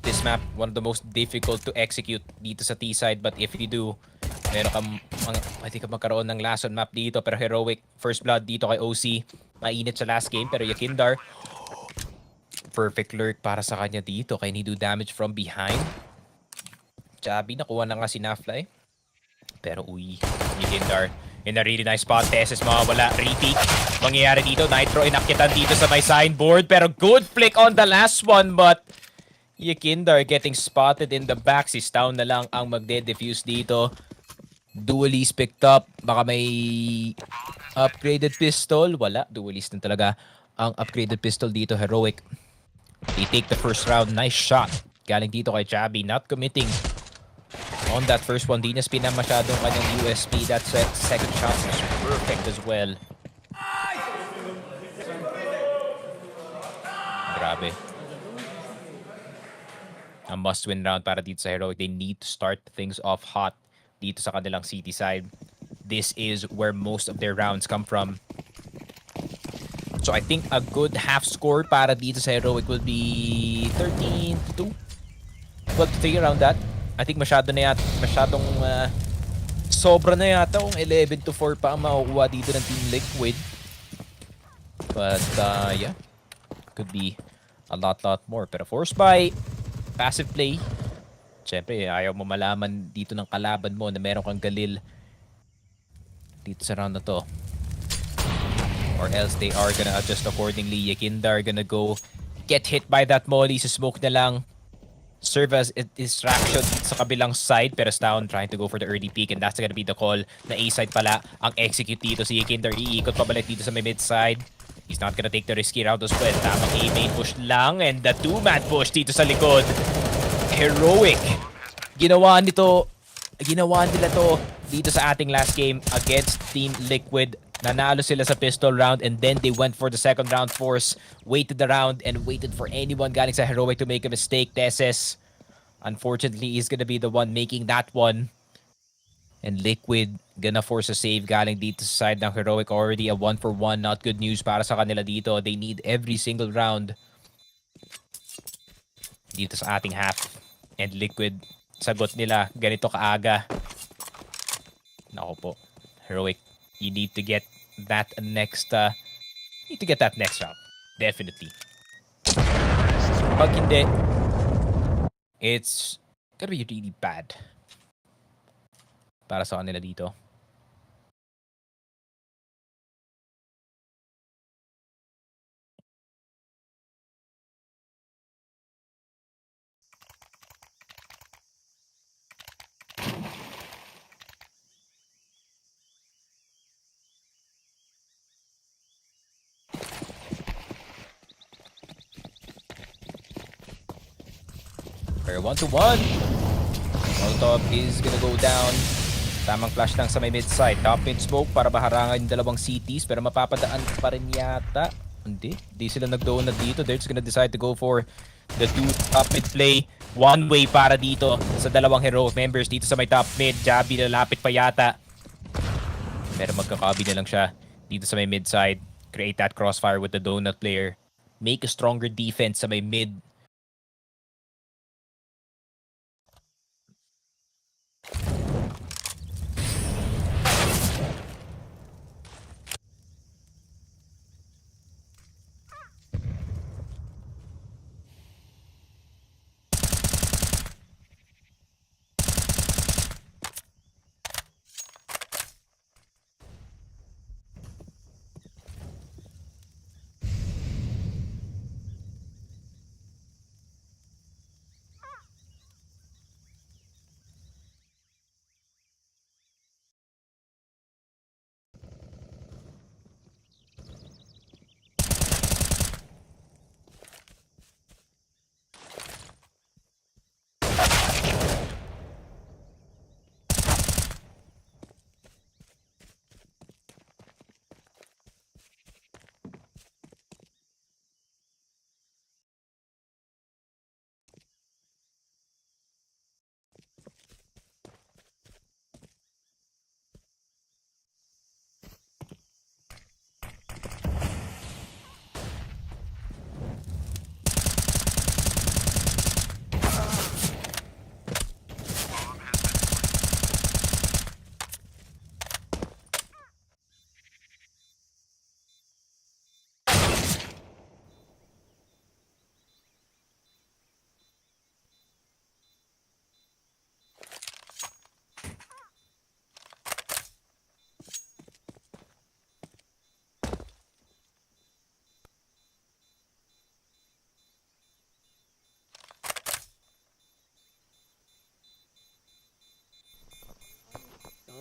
this map, one of the most difficult to execute dito sa T-side. But if you do, meron kang, I think magkaroon ng last on map dito. Pero Heroic, first blood dito kay OC. Mainit sa last game. Pero Yakindar, perfect lurk para sa kanya dito. Can he do damage from behind? Chabi, nakuha na nga si Nafly. Pero uy, Yakindar in a really nice spot. Teses mawawala. Retake. Mangyayari dito. Nitro inakitan dito sa may signboard. Pero good flick on the last one. But Yakindar getting spotted in the back. Si Stown na lang ang magde-defuse dito. Duelist picked up. Baka may upgraded pistol. Wala. Duelist na talaga ang upgraded pistol dito. Heroic. They take the first round. Nice shot. Galing dito kay Chabi. Not committing on that first one. Di niya spin na masyadong kanyang USP. That second shot was perfect as well. Grabe. A must-win round para dito sa Heroic. They need to start things off hot dito sa kanilang city side. This is where most of their rounds come from. So I think a good half score para dito sa Heroic will be 13-2. 12-3 around that. I think masyadong sobra na yata kung 11-4 pa ang makukuha dito ng Team Liquid. But yeah, could be a lot more. Pero force buy, passive play, Siyempre, ayaw mo malaman dito ng kalaban mo na meron kang galil dito sa round na to. Or else they are gonna adjust accordingly. Yakinda are gonna go get hit by that molly. So smoke na lang. Serve as a distraction sa kabilang side. Pero Stown trying to go for the early peek. And that's gonna be the call na A-side pala ang execute dito. Si Yakinda iikot pabalik dito sa may mid-side. He's not gonna take the risky route as well. Tamang A-main push lang. And the two-man push dito sa likod. Heroic. Ginawa nila to dito sa ating last game against Team Liquid. Nanalo sila sa pistol round and then they went for the second round. Force waited the round and waited for anyone galing sa Heroic to make a mistake. Teses, unfortunately, is gonna be the one making that one. And Liquid gonna force a save galing dito sa side ng Heroic. Already a 1-for-1. Not good news para sa kanila dito. They need every single round dito sa ating half. And Liquid, sagot nila ganito kaaga. Nako po. Heroic, you need to get that next round. Definitely. Pag hindi, it's gonna be really bad para sa kanila dito. Pero 1-to-1. Molotov is gonna go down. Tamang flash lang sa may mid-side. Top mid smoke para maharangan yung dalawang CTs. Pero mapapadaan pa rin yata. Hindi sila nag-donut dito. They're just gonna decide to go for the two top mid play. One way para dito sa dalawang Heroic members dito sa may top mid. Jabi lalapit pa yata. Pero magkakabi na lang siya dito sa may mid-side. Create that crossfire with the donut player. Make a stronger defense sa may mid.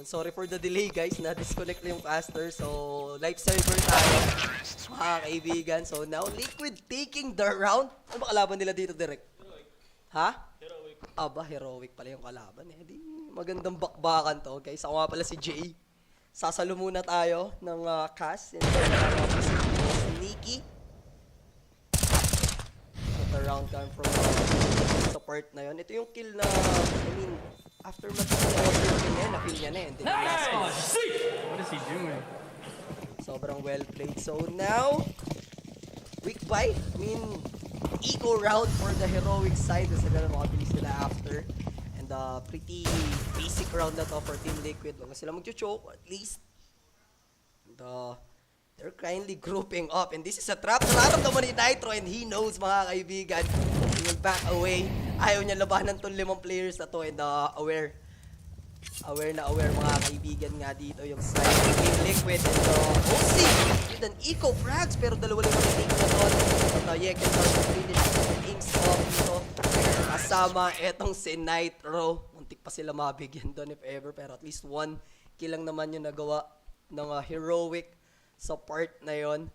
Sorry for the delay guys, na-disconnect na yung caster. So, live server tayo, mga kaibigan. So, now Liquid taking the round. Ano ba kalaban nila dito, Direk? Heroic. Ha? Heroic. Aba, Heroic pala yung kalaban eh. Di, magandang bakbakan to, guys. Ako nga pala si Jay. Sasalo muna tayo ng cast. And then, Nikki. The round come from sa part na yun. Ito yung kill na, after mag-order niya, na-kill niya na yun. What is he doing? Sobrang well played. So now, quick buy. Eco round for the Heroic side. Kasi na makabilis sila after. And pretty basic round na to for Team Liquid. Huwag na sila mag-choke at least. And they're kindly grouping up. And this is a trap. Nararamdaman ni Nitro and he knows, mga kaibigan. He will back away Ayaw niya labanan tong 5 players na to and aware na aware mga kaibigan nga dito yung side ng Team Liquid and OC with an eco frags pero dalawa lang yung take na doon. At Yeken down to finish things off dito. Kasama etong si Nitro. Muntik pa sila mabigyan doon if ever pero at least 1 kill lang naman yung nagawa ng heroic sa part na yon.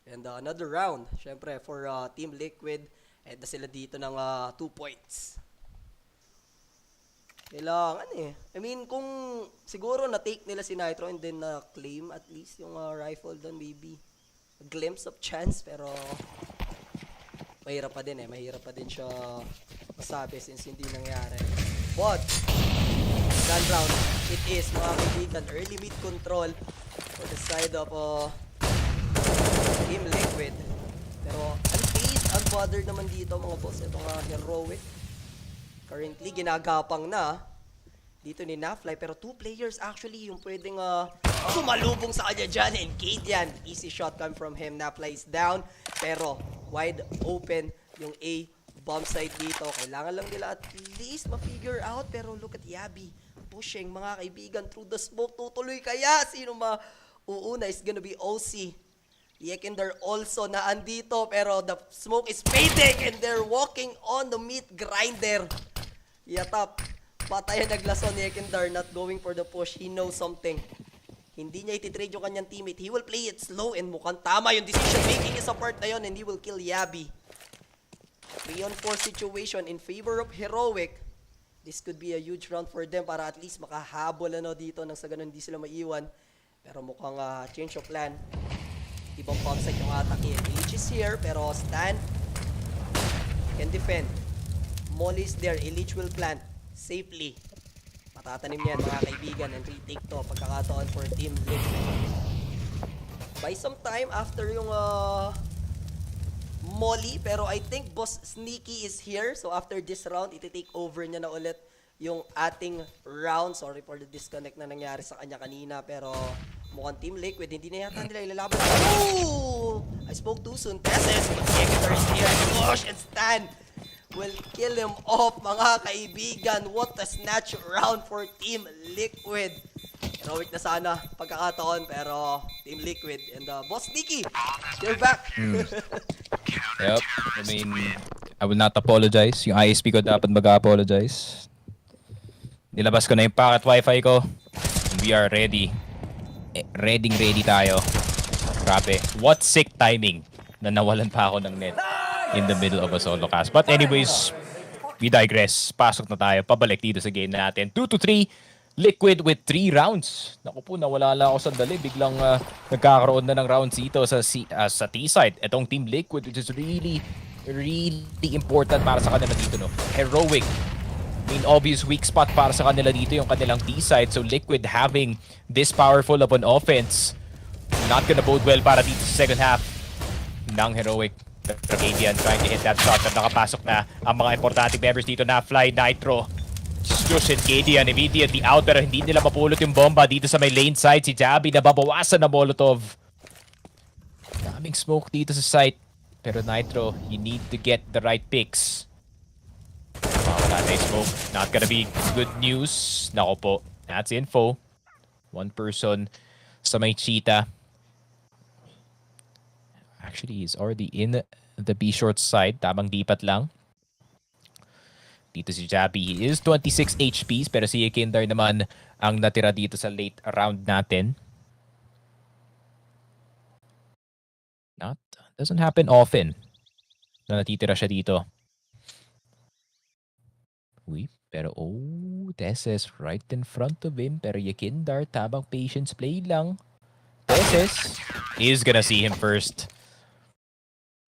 And another round syempre for Team Liquid. And na sila dito ng 2 points. Kailangan I mean, kung siguro na-take nila si Nitro and then na-claim at least yung rifle doon, maybe a glimpse of chance, pero mahirap pa din mahirap pa din siya masabi since hindi nangyari. But, gun round, it is mga kaibigan, early mid control for the side of Team Liquid. Pero, unfazed, unbothered naman dito mga boss, ito nga heroic. Currently, ginagapang na dito ni Nafly. Pero 2 players actually yung pwedeng sumalubong sa kanya dyan. And Kadian, easy shot come from him. Nafly is down. Pero wide open yung A bomb site dito. Kailangan lang nila at least ma-figure out. Pero look at Yabi pushing mga kaibigan through the smoke. Tutuloy kaya? Sino mauuna is gonna be OC. Yekender also na andito pero the smoke is fading and they're walking on the meat grinder. Yatap, patayan naglason ni Yekender, not going for the push. He knows something. Hindi niya ititrade yung kanyang teammate. He will play it slow and mukhang tama yung decision making is a part na yun and he will kill Yabi. 3-on-4 situation in favor of Heroic. This could be a huge round for them para at least makahabol dito nang sa ganun hindi sila maiwan. Pero mukhang change of plan. Ibang bombsite yung atake. Illich is here, pero Stan can defend. Molly is there. Illich will plant safely. Matatanim yan mga kaibigan and retake to pagkakataon for Team Liquid. By some time after yung Molly, pero I think Boss Sneaky is here. So after this round, iti-take over niya na ulit yung ating round. Sorry for the disconnect na nangyari sa kanya kanina, pero mukhang Team Liquid, hindi na yata nila ilalaban. Oh! I spoke too soon. Tesses, but Yekender is here. Push and Stan will kill him off, mga kaibigan. What a snatch round for Team Liquid. Heroic na sana pagkakataon, pero Team Liquid and Boss Nikki, you're back. Yep, I mean, I will not apologize. Yung ISP ko dapat mag-apologize. Nilabas ko na yung packet wifi ko. And we are ready. Ready tayo. Grabe. What sick timing na nawalan pa ako ng net in the middle of a solo cast. But anyways, we digress. Pasok na tayo. Pabalik dito sa game natin. 2-3. Liquid with 3 rounds. Naku po, nawala lang ako sandali. Biglang nagkakaroon na ng rounds dito sa T-side. Itong Team Liquid, which is really important para sa kanila dito. No? Heroic. Obvious weak spot para sa kanila dito yung kanilang T-side. So Liquid having this powerful of an offense, not gonna bode well para dito sa second half ng Heroic. Kadian trying to hit that shot at nakapasok na ang mga importante members dito na Fly, Nitro, Jush and Kadian immediately out pero hindi nila mapulot yung bomba dito sa may lane side. Si Jabi nababawasan na Molotov. Daming smoke dito sa site pero Nitro, you need to get the right picks. Wala na smoke. Not gonna be good news. Nako po. That's info. One person sa may cheetah. Actually, he's already in the B-short side. Tamang dipat lang. Dito si Jabi. He is 26 HPs pero si Yekender naman ang natira dito sa late round natin. Doesn't happen often na natitira siya dito. Uy, pero Tesses right in front of him. Pero Yekender, tabang patience play lang. Tesses is gonna see him first.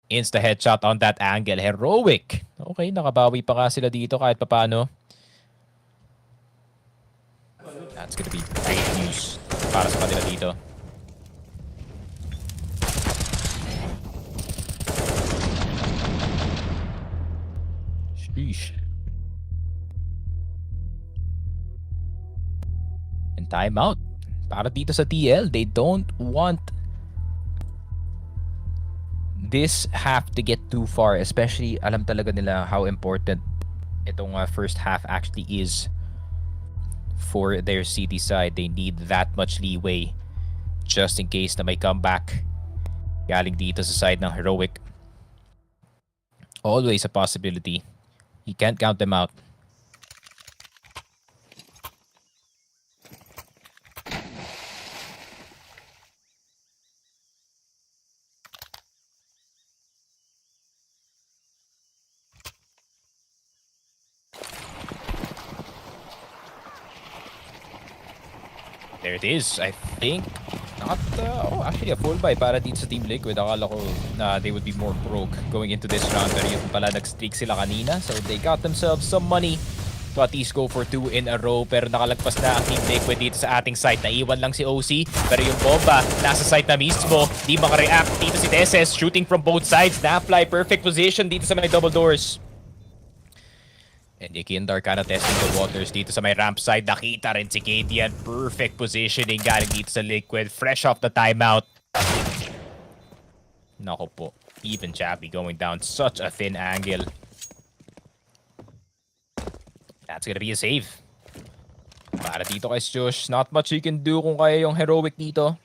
Insta headshot on that angle. Heroic. Okay, nakabawi pa nga sila dito kahit papaano. That's gonna be great news para sa kanila dito. Sheesh. And timeout. Para dito sa TL, they don't want this have to get too far, especially alam talaga nila how important itong first half actually is for their city side. They need that much leeway just in case na may comeback galing dito sa side ng Heroic. Always a possibility. You can't count them out. There it is. I think not actually a full buy para dito sa Team Liquid. Akala ko na they would be more broke going into this round, pero yun pala nag-streak sila kanina, so they got themselves some money to at least go for 2 in a row. Pero nakalagpas na ang Team Liquid dito sa ating site. Naiwan lang si OC, pero yung bomba nasa site na mismo. Di makareact dito si Deses, shooting from both sides. Na-fly, perfect position dito sa may double doors. And Yekindar kind of testing the waters dito sa may ramp side. Nakita rin si Kadian. Perfect positioning galing dito sa Liquid. Fresh off the timeout. Nako po. Even Chappy going down such a thin angle. That's gonna be a save. Para dito kay Josh, not much you can do kung kaya yung Heroic dito.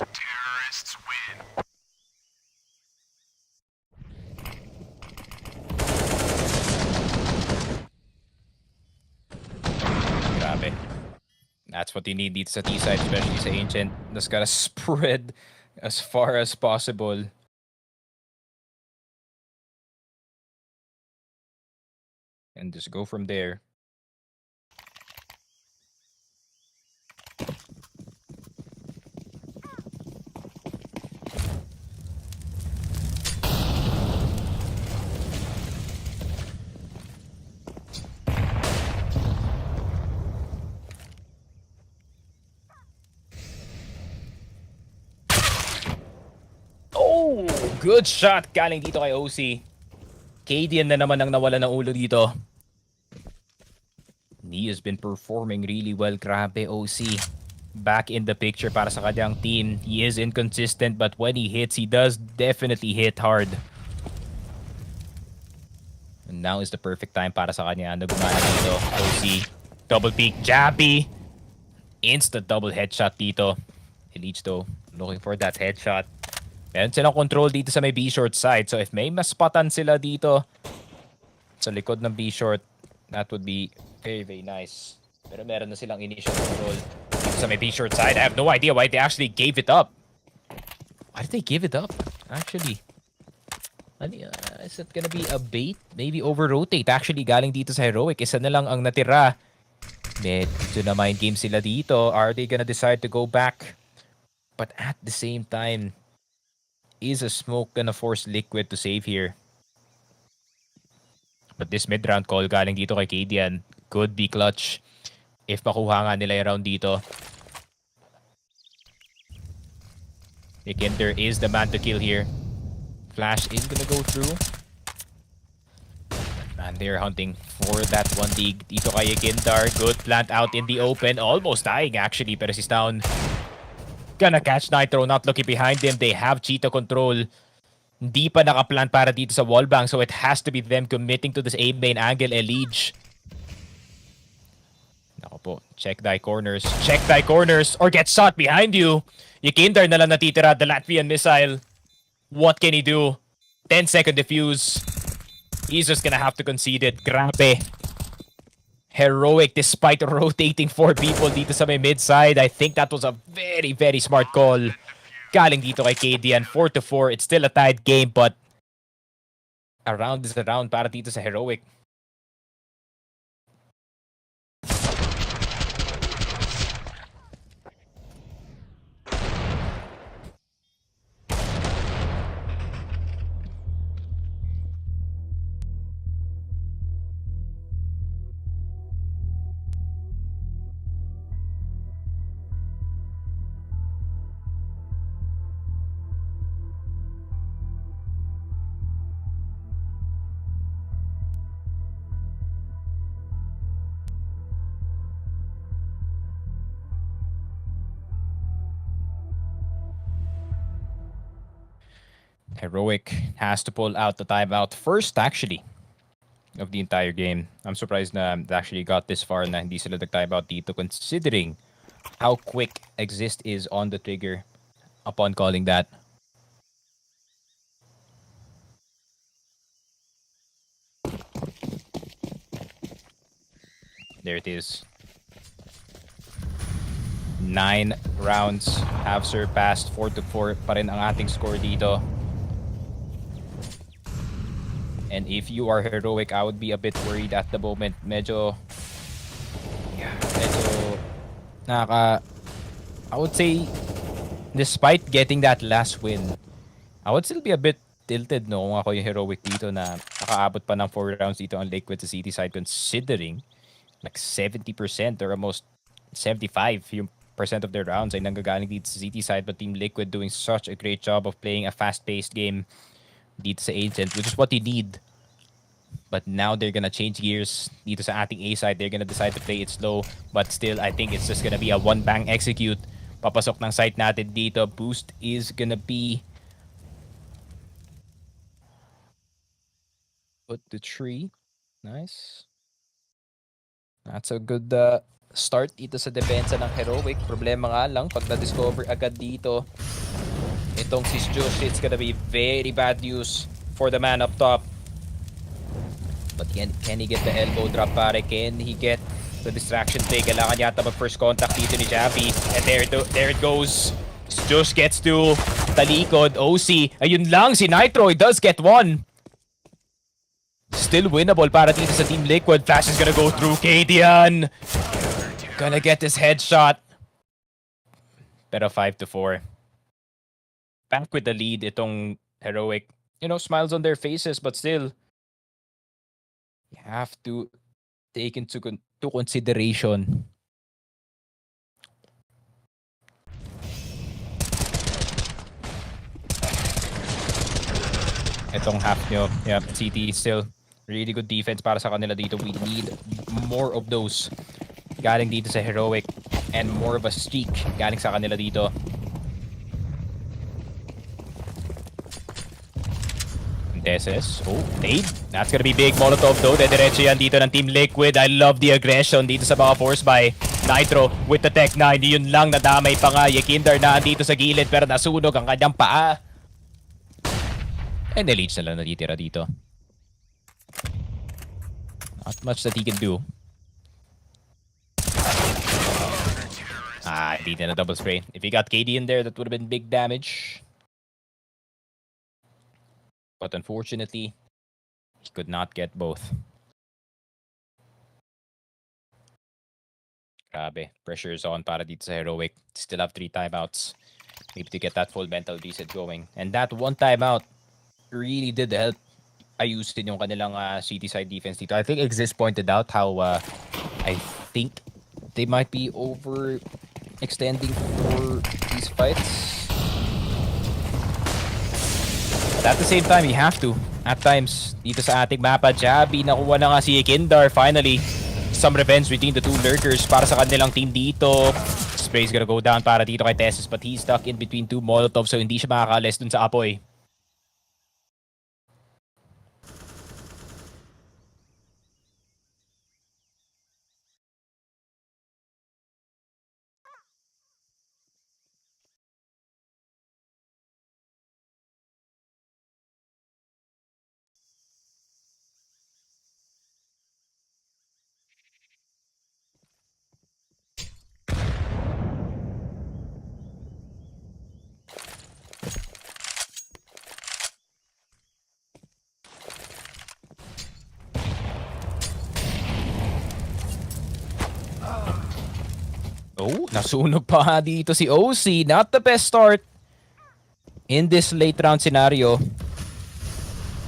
Terrorists win. Grabe. That's what you need dito sa T-side, especially sa Ancient. Just gotta spread as far as possible. And just go from there. Oh, good shot galing dito kay OC. Kadian na naman ang nawala ng ulo dito. He has been performing really well. Grabe, OC. Back in the picture para sa kanyang team. He is inconsistent, but when he hits, he does definitely hit hard. And now is the perfect time para sa kanya na gumana dito. OC, double peek, Jappy. Instant double headshot dito. Elite though, looking for that headshot. Meron silang control dito sa may B-short side. So if may maspatan sila dito sa likod ng B-short, that would be very, very nice. Pero meron na silang initial control dito sa may B-short side. I have no idea why they actually gave it up. Why did they give it up, actually? Is it gonna be a bait? Maybe over-rotate. Actually, galing dito sa Heroic. Isa na lang ang natira. Medyo na mind game sila dito. Are they gonna decide to go back? But at the same time, is a smoke gonna force Liquid to save here? But this mid-round call galing dito kay Kadian could be clutch if makuha nga nila yung round dito. Nikinder is the man to kill here. Flash is gonna go through. And they're hunting for that one dig dito kay Yekindar. Good plant out in the open. Almost dying actually, pero he's down. Gonna catch Nitro, not looking behind him. They have cheetah control. Hindi pa nakaplant para dito sa wallbang, so it has to be them committing to this A main angle. Elige. Nako po, check thy corners. Check thy corners or get shot behind you. Yekindar na lang natitira, the Latvian missile. What can he do? 10-second defuse. He's just gonna have to concede it. Grabe. Heroic despite rotating 4 people dito sa may mid-side. I think that was a very, very smart call. Galing dito kay Kadian. 4-4. It's still a tied game, but a round is a round para dito sa Heroic. Heroic has to pull out the timeout first, actually, of the entire game. I'm surprised na they actually got this far na hindi sila nag-timeout dito considering how quick Exist is on the trigger upon calling that. There it is. 9 rounds have surpassed 4-4 pa rin ang ating score dito. And if you are Heroic, I would be a bit worried at the moment. Medyo I would say, despite getting that last win, I would still be a bit tilted no kung ako yung Heroic dito na nakaabot pa ng 4 rounds dito ang Liquid sa city side considering like 70% or almost 75 yung percent of their rounds ay nanggagaling dito sa city side, but Team Liquid doing such a great job of playing a fast-paced game dito sa Ancient, which is what you need. But now they're gonna change gears dito sa ating A side. They're gonna decide to play it slow, but still I think it's just gonna be a one bang execute. Papasok ng site natin dito. Boost is gonna be put the tree. Nice. That's a good start dito sa depensa ng Heroic. Problema nga lang, pag na-discover agad dito, itong si Josh, it's gonna be very bad news for the man up top. But can he get the elbow drop, pare? Can he get the distraction play? Kailangan yata mag-first contact dito ni Javi. And there it goes. Josh gets to talikod. OC, ayun lang, si Nitro, he does get one. Still winnable para dito sa Team Liquid. Flash is gonna go through. Kadian gonna get his headshot. Pero 5-4. Back with the lead itong Heroic. You know, smiles on their faces, but still, you have to take into consideration itong half nyo. Yeah, CT still really good defense para sa kanila dito. We need more of those galing dito sa Heroic and more of a streak galing sa kanila dito. Deses. Oh, nade. That's gonna be big. Molotov though. Dediretso yan dito ng Team Liquid. I love the aggression dito sa mga force by Nitro with the Tech 9. Yun lang, nadamay pa nga. Yakindar na dito sa gilid pero nasunog ang kanyang paa. And the leech na lang natitira dito. Not much that he can do. Hindi na double spray. If he got KD in there, that would have been big damage. But unfortunately, he could not get both. Grabe. Pressure is on para dito sa Heroic. Still have 3 timeouts. Maybe to get that full mental reset going. And that one timeout really did help ayusin yung kanilang city side defense dito. I think Exist pointed out how I think they might be overextending for these fights. But at the same time, you have to. At times, dito sa ating mapa, Javi, nakuha na nga si Kindar. Finally, some revenge between the two lurkers para sa kanilang team dito. Spray's gonna go down para dito kay Tessus, but he's stuck in between 2 Molotov, so hindi siya makakalis dun sa apoy. Oh, nasunog pa dito si OC. Not the best start in this late round scenario.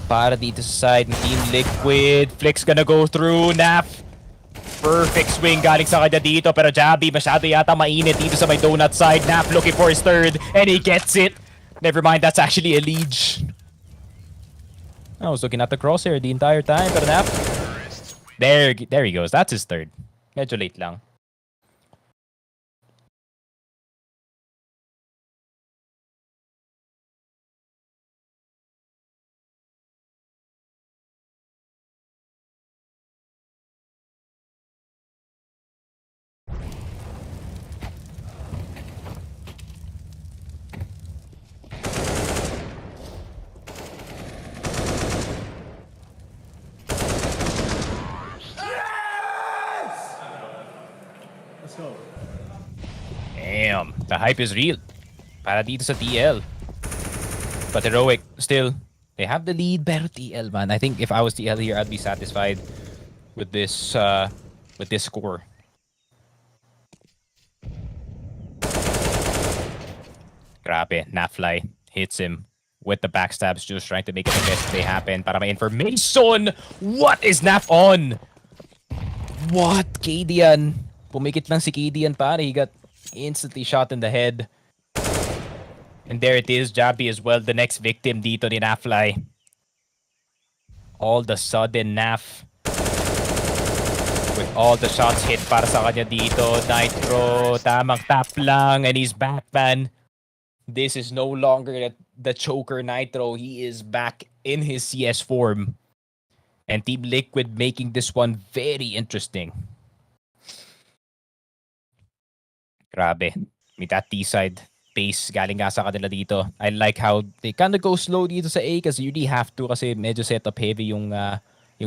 Para dito sa side ng Team Liquid. Flick's gonna go through. Nap. Perfect swing galing sa kanya dito. Pero Javi masyado yata mainit dito sa may donut side. Nap looking for his third. And he gets it. Never mind, that's actually a leech. I was looking at the crosshair the entire time. Pero Nap. There he goes. That's his third. Medyo late lang. The hype is real. Para dito sa TL. But Heroic, still, they have the lead. Pero TL, man. I think if I was TL here, I'd be satisfied with this score. Grabe, Nafly hits him with the backstabs, just trying to make it the best play happen. Para may information! What is Naf on? What? Kadian. Pumikit lang si Kadian, pare. He got instantly shot in the head. And there it is, Jabi as well, the next victim dito ni Nafly. All the sudden, Naf, with all the shots hit para sa kanya dito. Nitro, tamang tap lang, and he's back, man. This is no longer the choker Nitro. He is back in his CS form. And Team Liquid making this one very interesting. Grabe. With that T-side pace galing nga sa kanila dito. I like how they kind of go slow dito sa A kasi you really have to kasi medyo setup heavy yung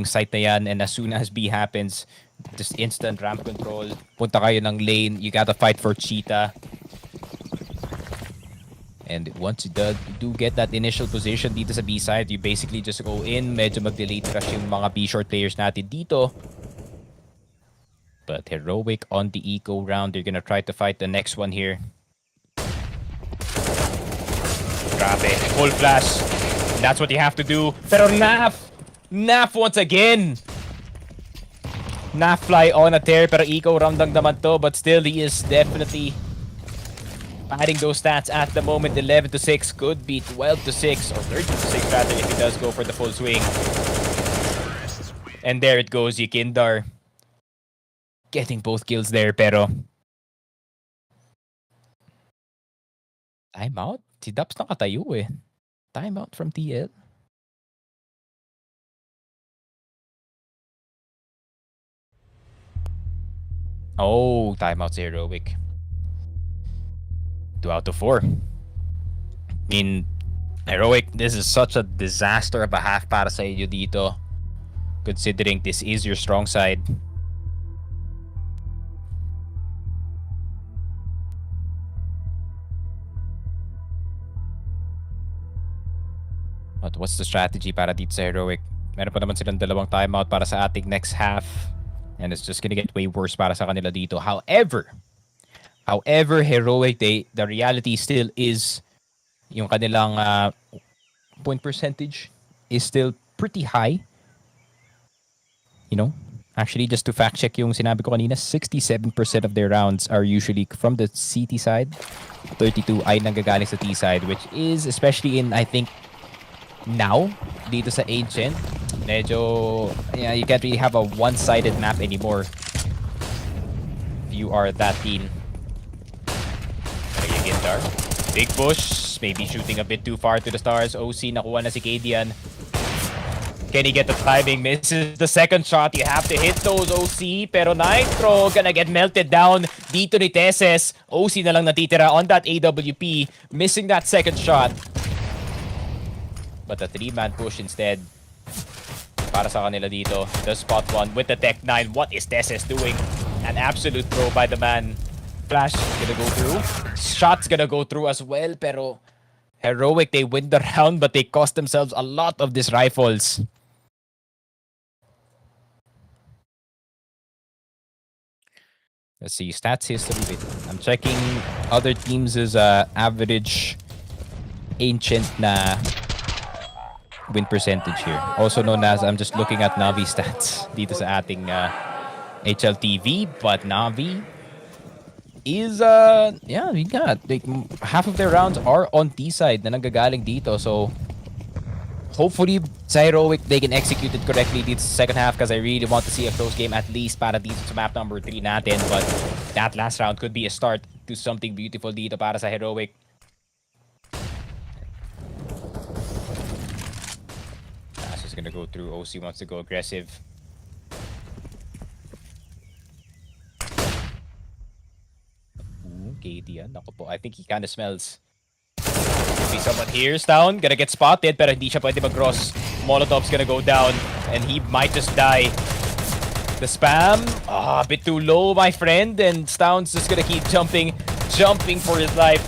site na yan. And as soon as B happens, just instant ramp control. Punta kayo ng lane. You gotta fight for Cheetah. And once you do get that initial position dito sa B side, you basically just go in, medyo mag-delete rush yung mga B short players natin dito. But Heroic on the eco round, they're gonna try to fight the next one here. Grabe, full flash. That's what you have to do. Pero Naf once again. Nafly on a tear, pero eco round lang naman to, but still he is definitely adding those stats at the moment. 11 to 6 could be 12 to 6 or 13 to 6 rather if he does go for the full swing. And there it goes, Yekindar getting both kills there, pero timeout? Si Daps nakatayo eh. Timeout from TL. Oh, timeout si Heroic. 2 out of 4. I mean, Heroic, this is such a disaster of a half para sa inyo dito. Considering this is your strong side. But what's the strategy para dito sa Heroic? Meron pa naman silang dalawang timeout para sa ating next half. And it's just gonna get way worse para sa kanila dito. However, Heroic, the reality still is yung kanilang point percentage is still pretty high. You know, actually, just to fact check yung sinabi ko kanina, 67% of their rounds are usually from the CT side. 32 ay nanggagaling sa T side, which is especially in, I think, now, dito sa Ancient, medyo, yeah, you can't really have a one-sided map anymore if you are that team. Gindar. Big push. Maybe shooting a bit too far to the stars. OC nakuha na si Kadian. Can he get the timing? Misses the second shot. You have to hit those, OC. Pero Nitro gonna get melted down dito ni Teses. OC na lang natitira on that AWP. Missing that second shot. But the 3-man push instead. Para sa kanila dito. The spot one with the Tech 9. What is Teses doing? An absolute throw by the man. Flash gonna go through. Shot's gonna go through as well, pero Heroic, they win the round, but they cost themselves a lot of these rifles. Let's see, stats history. Wait, I'm checking other teams' average Ancient na win percentage here. Also known as, I'm just looking at Navi stats dito sa ating HLTV, but Navi is, yeah, we got like half of their rounds are on T side na nanggagaling dito. So hopefully sa Heroic they can execute it correctly dito sa second half, because I really want to see a close game at least para dito sa map number 3 natin. But that last round could be a start to something beautiful dito para sa Heroic. Ash is gonna go through. OC wants to go aggressive. Kadian, ako po. I think he kind of smells. Maybe someone here's down, gonna get spotted, pero hindi siya pwede mag-cross. Molotov's gonna go down, and he might just die. The spam, a bit too low, my friend, and Stoun's just gonna keep jumping. jumping for his life.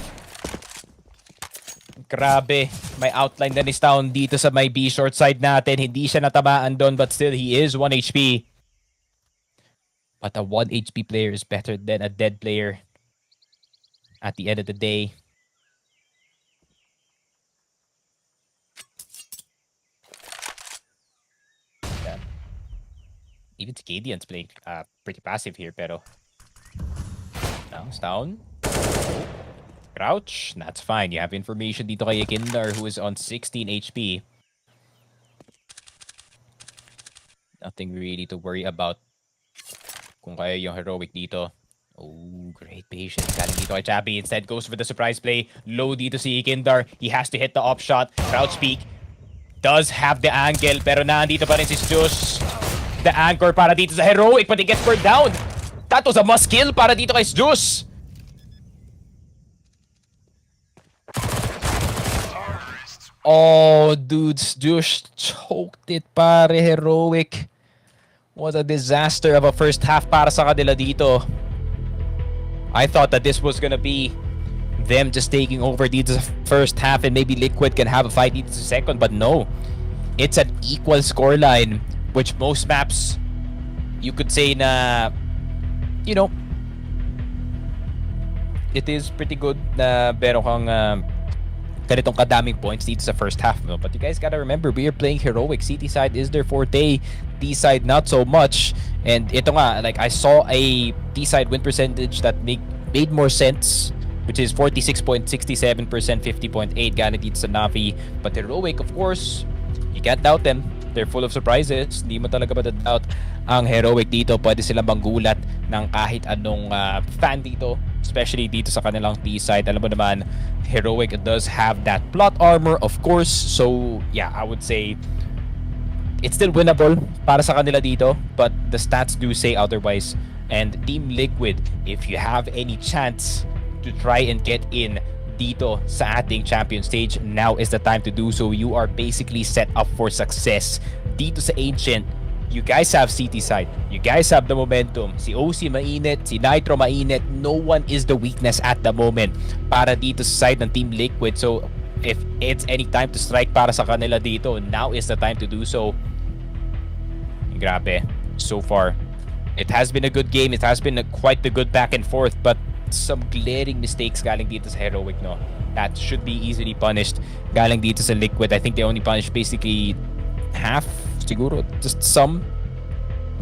Grabe. May outline na ni Town dito sa may B short side natin. Hindi siya natamaan doon, but still he is 1 HP. But a 1 HP player is better than a dead player at the end of the day. Yeah. Even Cadian's playing pretty passive here, pero now it's down. Crouch, that's fine. You have information dito kay Kindar, who is on 16 HP. Nothing really to worry about kung kaya yung heroic dito. Oh, great patience. Galing dito kay Chappy. Instead goes for the surprise play. Low dito si Kindar. He has to hit the op shot. Crouch peek. Does have the angle, pero nandito pa rin si Sjus. The anchor para dito sa heroic, but he gets burned down. That was a must kill para dito kay Sjus. Oh, dudes, just choked it, pare. Heroic. What a disaster of a first half para sa kanila dito. I thought that this was gonna be them just taking over dito sa first half and maybe Liquid can have a fight dito sa second, but no. It's an equal scoreline, which most maps, you could say na, you know, it is pretty good na meron kang ganitong kadaming points dito sa first half. No? But you guys gotta remember, we are playing heroic. CT side is their forte. T side not so much. And ito nga, like I saw a T side win percentage that made more sense, which is 46.67%, 50.8 galing dito sa Navi. But heroic, of course, you can't doubt them. They're full of surprises. Hindi mo talaga doubt ang heroic dito. Pwede silang manggulat ng kahit anong fan dito, especially dito sa kanilang T side. Alam mo naman, heroic does have that plot armor, of course. So yeah, I would say it's still winnable para sa kanila dito, but the stats do say otherwise. And Team Liquid, if you have any chance to try and get in dito sa ating champion stage, now is the time to do so. You are basically set up for success dito sa Ancient. You guys have CT side. You guys have the momentum. Si OC mainit, si Nitro mainit. No one is the weakness at the moment para dito sa side ng Team Liquid. So if it's any time to strike para sa kanila dito, now is the time to do so. Grabe. So far, it has been a good game. It has been quite the good back and forth, but some glaring mistakes galing dito sa heroic, no? That should be easily punished galing dito sa Liquid. I think they only punished basically half, siguro, just some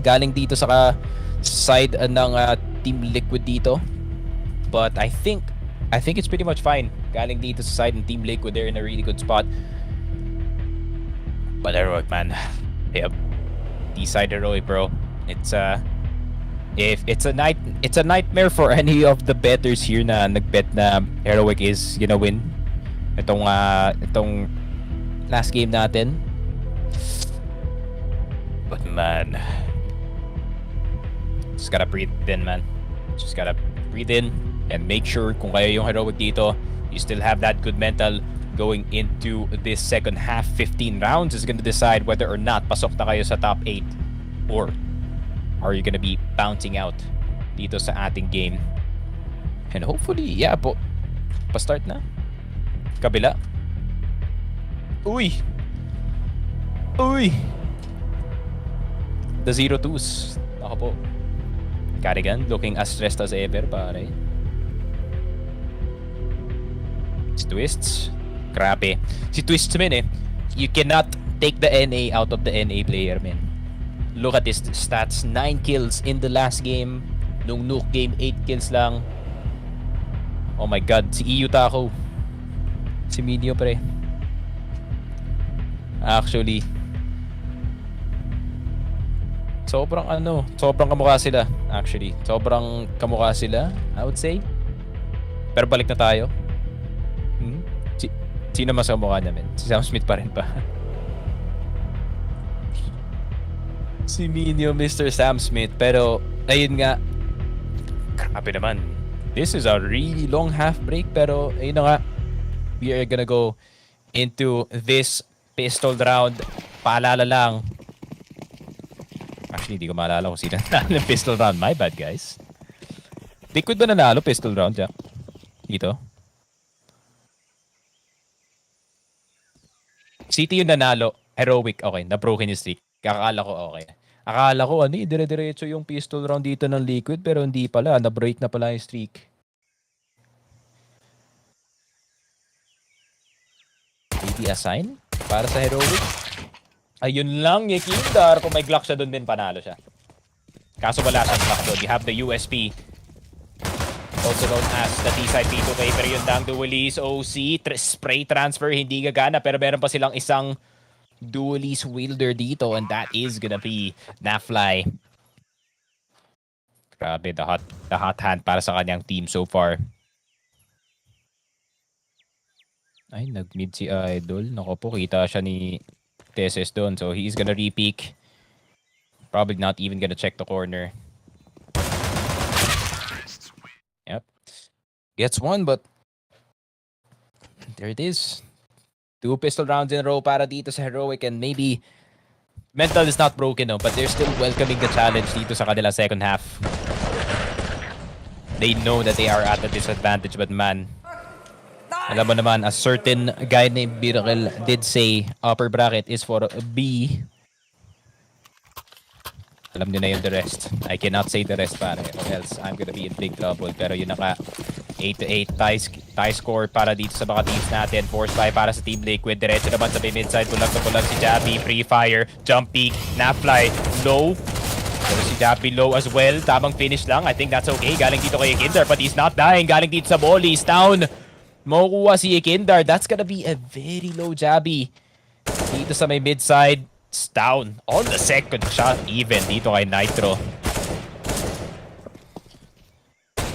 galing dito sa side ng Team Liquid dito. But I think it's pretty much fine galing dito sa side ng Team Liquid. They're in a really good spot. But heroic, man. Yep. T-side heroic, bro. It's it's a nightmare for any of the bettors here na nagbet na heroic is gonna win itong last game natin. But man, just gotta breathe in, man. Just gotta breathe in and make sure kung kaya yung heroic dito, you still have that good mental going into this second half. 15 rounds is gonna decide whether or not pasok na kayo sa top 8 or are you gonna be bouncing out dito sa ating game. And hopefully, yeah po, pa-start na. Kabila. Uy! Uy! The 0-2s. Ako po. Carrigan looking as stressed as ever, pare. Twists. Grabe. Si Twists, man, eh. You cannot take the NA out of the NA player, man. Look at his stats. 9 kills in the last game. Nung Nuke game, 8 kills lang. Oh my god. Si EU Taco. Si Medio, pre. Actually, sobrang kamukha sila. Actually, sobrang kamukha sila, I would say. Pero balik na tayo. Sino mas kamukha namin? Si Sam Smith pa rin pa. Si Minyo, Mr. Sam Smith. Pero, ayun nga. Grabe naman. This is a really long half break. Pero, ayun na nga. We are gonna go into this pistol round. Paalala lang. Actually, hindi ko maalala kung sino nanalo ng pistol round. My bad, guys. Liquid ba nanalo pistol round, Jack? Dito. City yung nanalo. Heroic. Okay, na-broken yung streak. Akala ko okay. Akala ko dire-diretso yung pistol round dito ng Liquid pero hindi pala. Na-break na pala yung streak. Maybe a sign para sa Heroic. Ayun lang, Yekindar. Kung may Glock siya doon din, panalo siya. Kaso wala siyang Glock doon. You have the USP. Also known as the T-side P2K. Pero yun lang, Duelist, OC, spray transfer, hindi gagana. Pero meron pa silang isang Duelist wielder dito. And that is gonna be Nafly. Grabe, the hot hand para sa kanyang team so far. Ay, nag-mid si Idol. Nako po, kita siya ni TSS doon. So, he's gonna re-peek. Probably not even gonna check the corner. Yep. Gets one, but there it is. 2 pistol rounds in a row para dito sa Heroic, and maybe mental is not broken, no, but they're still welcoming the challenge dito sa kanila second half. They know that they are at a disadvantage, but man, alam mo naman, a certain guy named Birakel did say upper bracket is for B. Alam nyo na yung the rest. I cannot say the rest, pare, or else I'm gonna be in big trouble. Pero yun na ka, 8-8 tie score para dito sa mga teams natin. Force buy para sa Team Liquid. Diretso naman sa mid-side. Bulag na bulag si Jabby. Free fire. Jump peek. Nafly. Low. Pero si Jabby low as well. Tamang finish lang. I think that's okay. Galing dito kay Kinder, but he's not dying. Galing dito sa Bolly. He's down. Makukuha si Kinder. That's gonna be a very low Jabby. Dito sa may mid-side. It's down on the second shot even dito kay Nitro.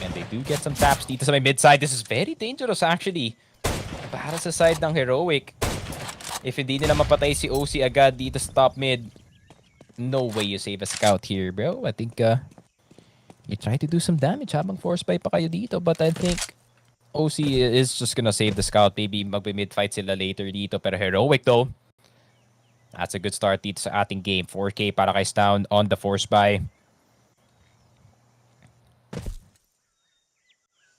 And they do get some taps dito sa may mid-side. This is very dangerous actually. Para sa side ng Heroic. If hindi nila mapatay si OC agad dito sa top mid, no way you save a scout here, bro. I think you try to do some damage habang force buy pa kayo dito, but I think OC is just gonna save the scout. Maybe magbe-mid-fight sila later dito. Pero Heroic though, that's a good start dito sa ating game. 4K para kay Stown on the force buy.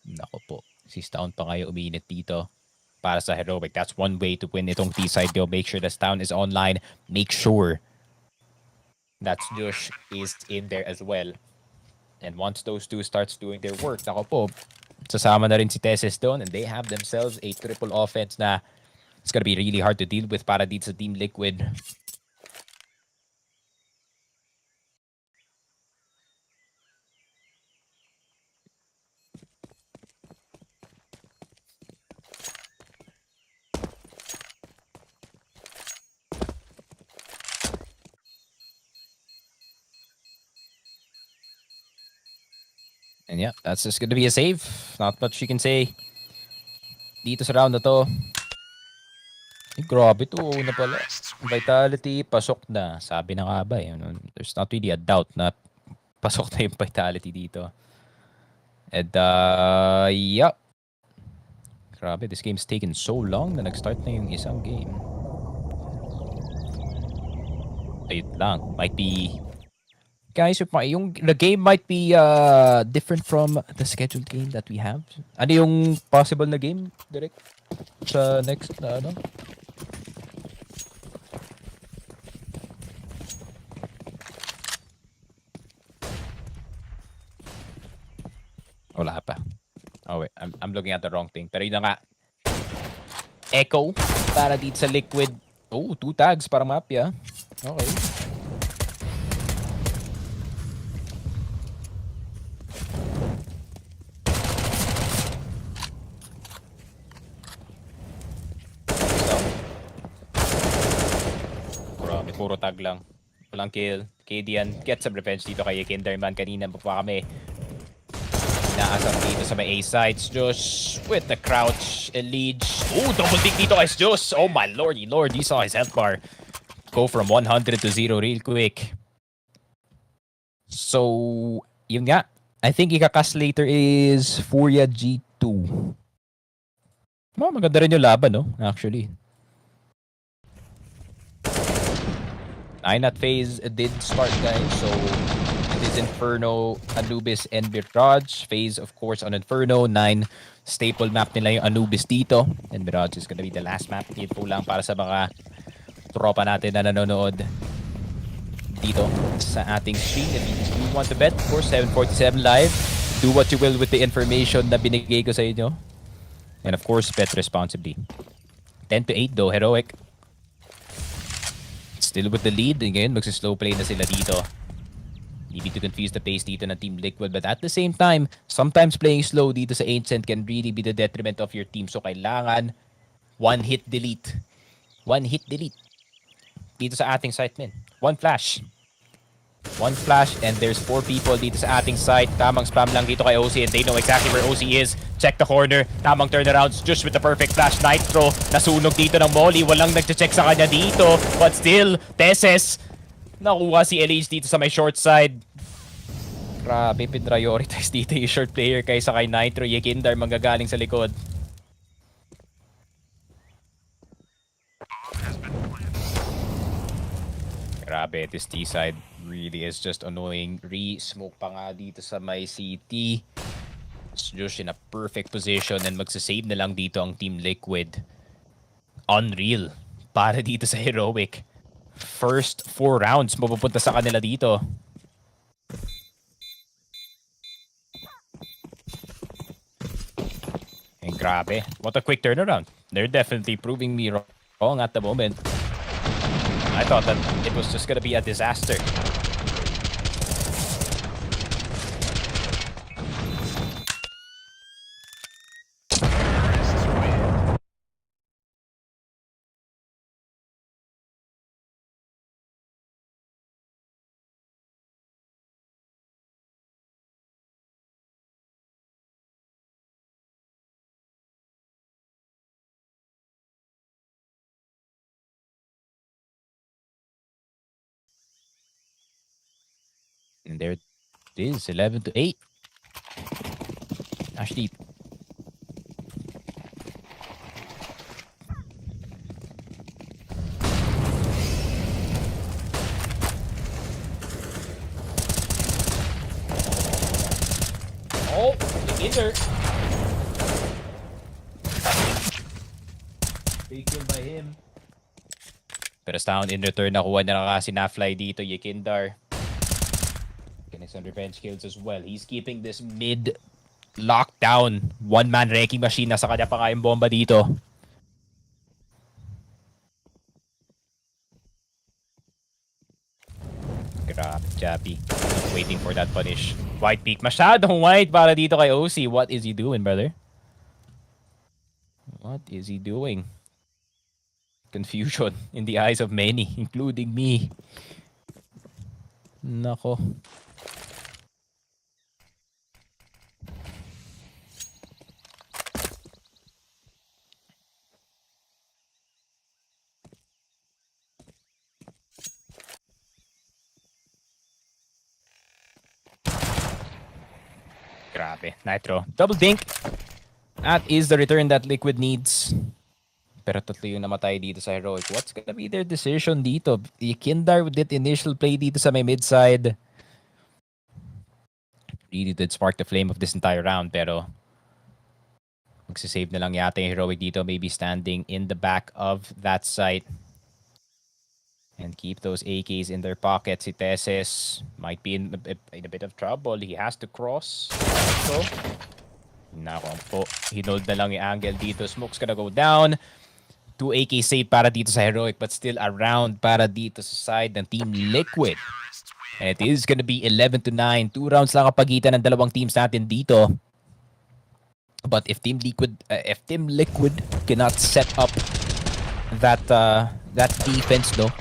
Nako po. Si Stown pa kayo uminit dito para sa Heroic. That's one way to win itong T-side go. Make sure that Stown is online. Make sure that Josh is in there as well. And once those two starts doing their work, nako po, sasama na rin si Tesis doon, and they have themselves a triple offense na it's gonna be really hard to deal with para dito sa Team Liquid. And yeah, that's just gonna be a save. Not much you can say dito sa round na to. Eh, grabe to, na pala. Vitality, pasok na. Sabi na nga ba, there's not really a doubt na pasok na yung Vitality dito. And, yeah. Grabe, this game's taken so long na nag-start na yung isang game. Ayun lang, might be... Guys, the game might be different from the scheduled game that we have. Ano yung possible na game, direct? Sa next na ano? Wala pa. Oh wait, I'm looking at the wrong thing. Pero yun na nga. Echo para dito sa Liquid. Oh, 2 tags para mapya. Okay. Grabe, puro tag lang. Walang kill. KDN get some revenge dito kay Kinderman. Kanina pa kami inaasam dito sa may A sides. Josh with the crouch lead. Oh, double dig dito kay Josh. Oh my lordy lord, you saw his health bar go from 100 to 0 real quick. So, yun nga. I think ikakas later is Furia G2. Maganda rin yung laban, no? Actually. 9 at phase did start, guys. So, is Inferno, Anubis, and Mirage. FaZe, of course, on Inferno. 9 staple map nila yung Anubis dito. And Mirage is gonna be the last map. Info lang para sa mga tropa natin na nanonood dito sa ating stream. If you want to bet, of course, 747 live. Do what you will with the information na binigay ko sa inyo. And of course, bet responsibly. 10 to 8 though, Heroic. Still with the lead. Again, magsi-slow play na sila dito. Hindi to confuse the pace dito ng Team Liquid. But at the same time, sometimes playing slow dito sa Ancient can really be the detriment of your team. So kailangan one hit delete. One hit delete. Dito sa ating site, men. One flash. One flash and there's 4 people dito sa ating site. Tamang spam lang dito kay OC and they know exactly where OC is. Check the corner. Tamang turnarounds just with the perfect flash. Nitro nasunog dito ng Molly. Walang nagche-check sa kanya dito. But still, Teses nakuha si LH dito sa may short side. Grabe, pinrioritize dito yung short player kaysa kay Nitro. Yekindar manggagaling sa likod. Grabe, this T side really is just annoying. Re-smoke pa nga dito sa may CT. It's just in a perfect position and magsasave na lang dito ang Team Liquid. Unreal. Para dito sa Heroic. First 4 rounds mapupunta sa kanila dito. And grabe. What a quick turnaround. They're definitely proving me wrong at the moment. I thought that it was just gonna be a disaster. And there it is, 11 to 8. Actually, oh, in there. Big kill by him. Pero down in return, nakuha na nga si Nafly dito, Yekindar. Getting some revenge kills as well. He's keeping this mid lockdown. One-man wrecking machine. Nasa kanya pa nga yung bomba dito. Grabe, Chappy. Waiting for that punish. White peak. Masyadong white para dito kay OC. What is he doing, brother? What is he doing? Confusion in the eyes of many, including me. Nako. Grabe. Nitro. Double dink. That is the return that Liquid needs. Pero tatlo yung namatay dito sa Heroic. What's gonna be their decision dito? Yekindar did initial play dito sa may mid side. Really did spark the flame of this entire round. Pero magsisave na lang yata yung Heroic dito. Maybe standing in the back of that site. And keep those AKs in their pockets. Si Teses might be in a bit of trouble. He has to cross. So, nako po. Hinold na lang yung angle dito. Smoke's gonna go down. 2 AK save para dito sa Heroic, but still around para dito sa side ng Team Liquid. And it is gonna be 11 to 9. 2 rounds lang ang pagitan ng dalawang teams natin dito. But if Team Liquid cannot set up that defense, no,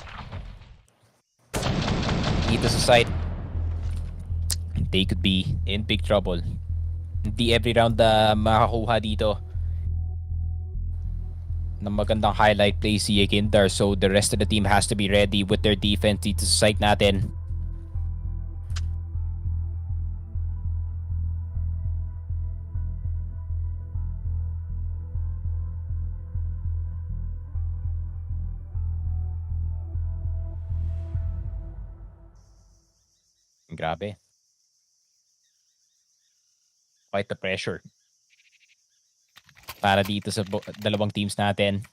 dito sa side, they could be in big trouble. Hindi every round makakuha dito ng magandang highlight play si Yekindar. So the rest of the team has to be ready with their defense dito sa site natin. Grabe. quite the pressure para dito sa dalawang teams natin.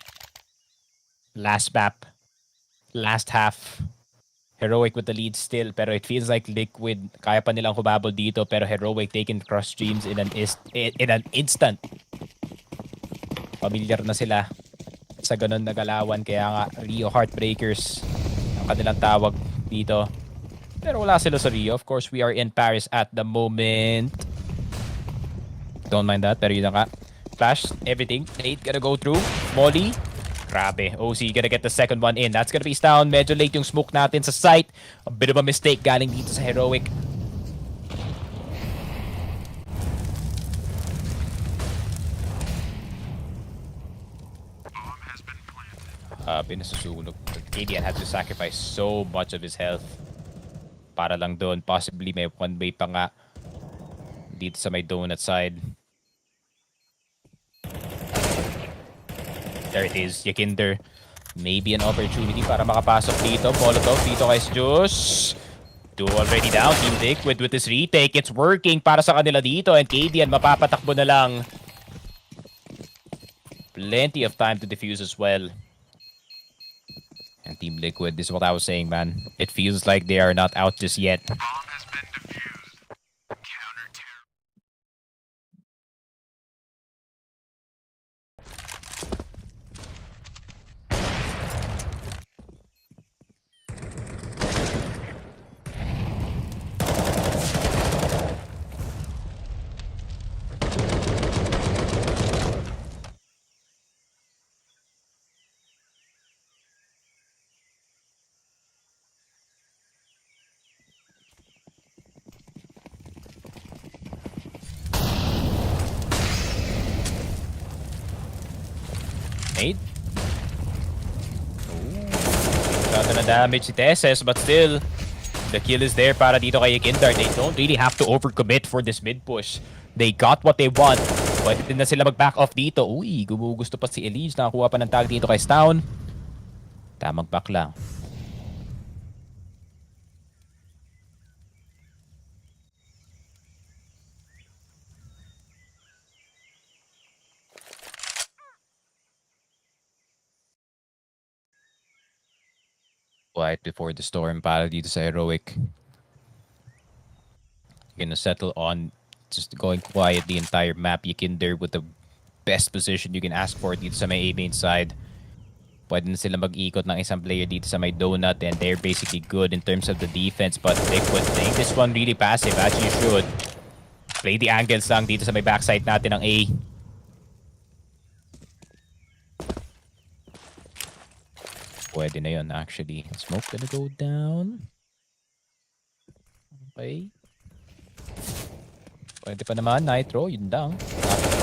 Last map, last half. Heroic with the lead still, pero it feels like Liquid kaya pa nilang humabol dito, pero Heroic taking cross streams in an instant. Familiar na sila sa ganun na galawan, kaya nga Rio Heartbreakers ang kanilang tawag dito. Pero wala sila sa Rio. Of course, we are in Paris at the moment. Don't mind that, pero yun na nga. Flash, everything. Nate gonna go through. Molly. Grabe. OC gonna get the second one in. That's gonna be down. Medyo late yung smoke natin sa site. A bit of a mistake galing dito sa Heroic. Pinasusunog. KDN had to sacrifice so much of his health para lang doon. Possibly may one way pa nga dito sa may donut side. There it is, Yakinder. Maybe an opportunity para makapasok dito. Molotov dito kay Juice. Two already down. Team Liquid with this retake. It's working para sa kanila dito. And KDN mapapatakbo na lang. Plenty of time to defuse as well. And Team Liquid, this is what I was saying, man. It feels like they are not out just yet. Bomb has been defused. Counter-terror. Nade. Got na damage si Tesses, but still, the kill is there para dito kay Yakinder. They don't really have to overcommit for this mid push. They got what they want. Pwede din na sila mag-back off dito. Uy, gumugusto pa si Elige. Nakakuha pa ng tag dito kay Stown. Tamang back lang. Quiet before the storm para dito sa Heroic. Gonna settle on just going quiet the entire map. Yakinder with the best position you can ask for dito sa may A-main side. Pwede na sila mag-ikot ng isang player dito sa may donut, and they're basically good in terms of the defense, but Liquid think this one really passive, as you should. Play the angles lang dito sa may backside natin ng A. Pwede na yun, actually. Smoke gonna go down. Okay. Pwede pa naman, Nitro. Yun lang.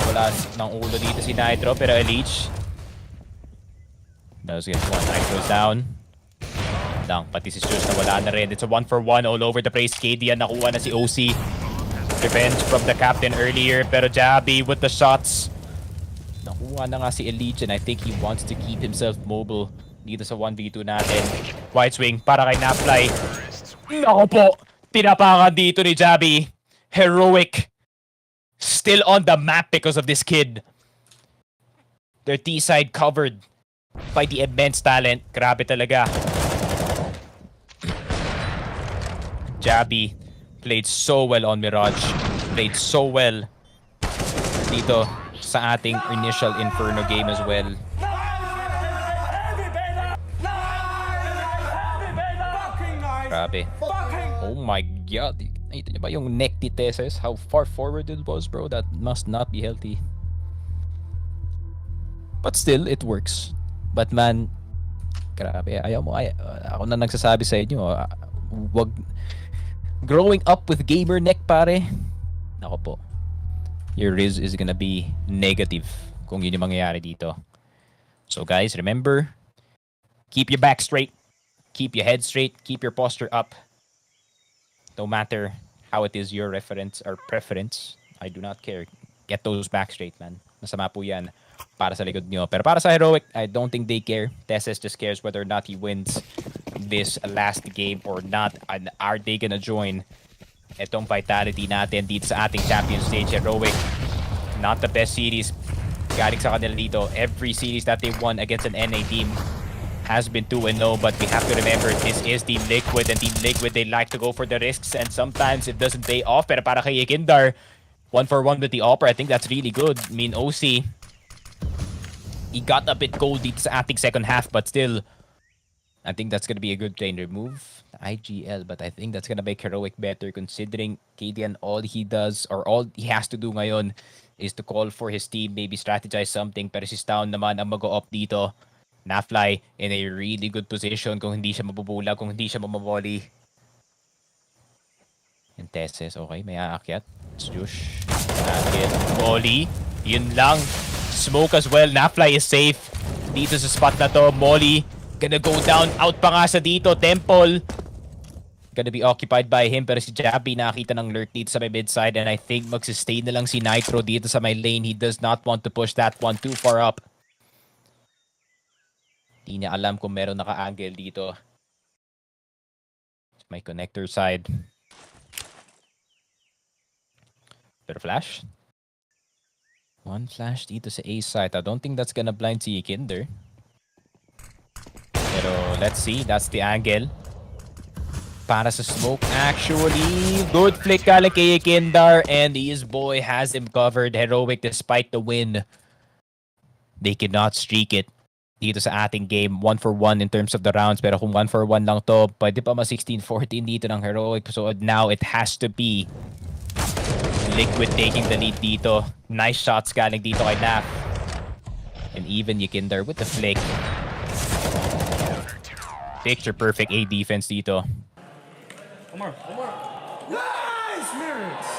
Wala ng ulo dito si Nitro, pero Elige does get one. Nitro's down. Lang, pati si Juice na wala na rin. It's a 1-for-1 all over the place. KDN nakuha na si OC. Revenge from the captain earlier, pero Jabby with the shots. Nakuha na nga si Elige, and I think he wants to keep himself mobile dito sa 1v2 natin. White swing para kay Napfly. Nako po! Tinapakan dito ni Jabby. Heroic. Still on the map because of this kid. Their T-side covered by the immense talent. Grabe talaga. Jabby played so well on Mirage. Played so well dito sa ating initial Inferno game as well. Grabe. Oh my god. Nakita niyo ba yung neck ni Tesses? How far forward it was, bro? That must not be healthy. But still, it works. But man, grabe. Ayaw mo. Ako na nagsasabi sa inyo. Wag. Growing up with gamer neck, pare. Nako po. Your riz is gonna be negative kung yun yung mangyayari dito. So guys, remember, keep your back straight. Keep your head straight. Keep your posture up. No matter how it is your reference or preference, I do not care. Get those back straight, man. Masama po yan para sa likod nyo. Pero para sa Heroic, I don't think they care. Tesses just cares whether or not he wins this last game or not. And are they gonna join Itong vitality natin dito sa ating champion stage. Heroic, not the best series galing sa kanila dito. Every series that they won against an NA team has been 2-0, but we have to remember this is Team Liquid, and Team Liquid, they like to go for the risks, and sometimes it doesn't pay off. Pero para kay Ikindar, 1-for-1 with the Opera, I think that's really good. I mean, OC, he got a bit cold dito sa ating second half, but still, I think that's gonna be a good train. Remove the IGL, but I think that's gonna make Heroic better considering KDN, all he does, or all he has to do ngayon is to call for his team, maybe strategize something, pero si Stown naman ang mag-o-op dito. Nafly in a really good position kung hindi siya mabubula, kung hindi siya mamaboli. And Tesses, okay, may aakyat. It's Jush. Molly, yun lang. Smoke as well, Nafly is safe. Dito sa spot na to, Molly gonna go down, out pa nga sa dito, Temple. Gonna be occupied by him, pero si Jabby nakakita ng lurk dito sa may mid-side, and I think magsistay na lang si Nitro dito sa may lane. He does not want to push that one too far up. Di niya alam kung meron naka-angle dito. May connector side. Pero flash. One flash dito sa A side. I don't think that's gonna blind si Kinder. Pero let's see, that's the angle. Para sa smoke, actually. Good flick galing kay Kindar, and his boy has him covered. Heroic despite the win. They cannot streak it dito sa ating game. 1-for-1 in terms of the rounds. Pero kung 1-for-1 lang to, pwede pa ma 16-14 dito ng Heroic. So now it has to be Liquid taking the lead dito. Nice shots galing dito kay Naf. And even Yikinder with the flick. Picture perfect A defense dito. One more. Nice, Mirrors!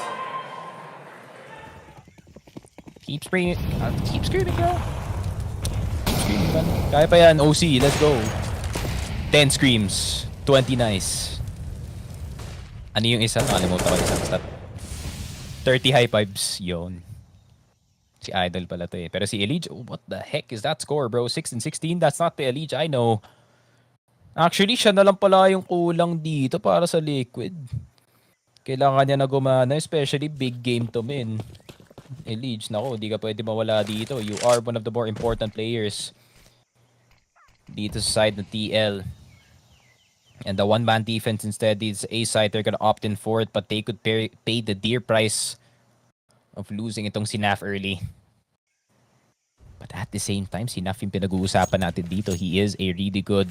Keep screaming. Keep screaming, girl. Keep screaming, man. Kaya pa yan, OC. Let's go. 10 screams. 20 nice. Ano yung isa? Nakalimutan ko isang stat. 30 high fives. Yun. Si Idol pala to eh. Pero si Elige, what the heck is that score, bro? 6 and 16? That's not the Elige I know. Actually, siya na lang pala yung kulang dito para sa Liquid. Kailangan niya na gumana, especially big game to min. Elige, nako, di ka pwede mawala dito. You are one of the more important players dito sa side ng TL. And the one-man defense instead is A side. They're gonna opt in for it, but they could pay the dear price of losing itong si Naf early. But at the same time, si Naf yung pinag-uusapan natin dito. He is a really good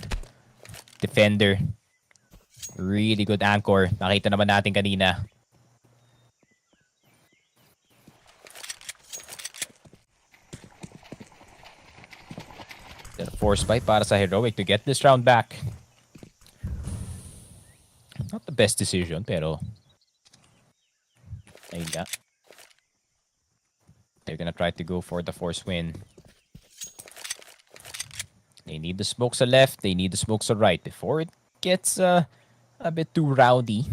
defender. Really good anchor. Nakita naman natin kanina. The force fight para sa Heroic to get this round back. Not the best decision, pero ayun nga. They're gonna try to go for the force win. They need the smoke sa left. They need the smoke sa right before it gets a bit too rowdy.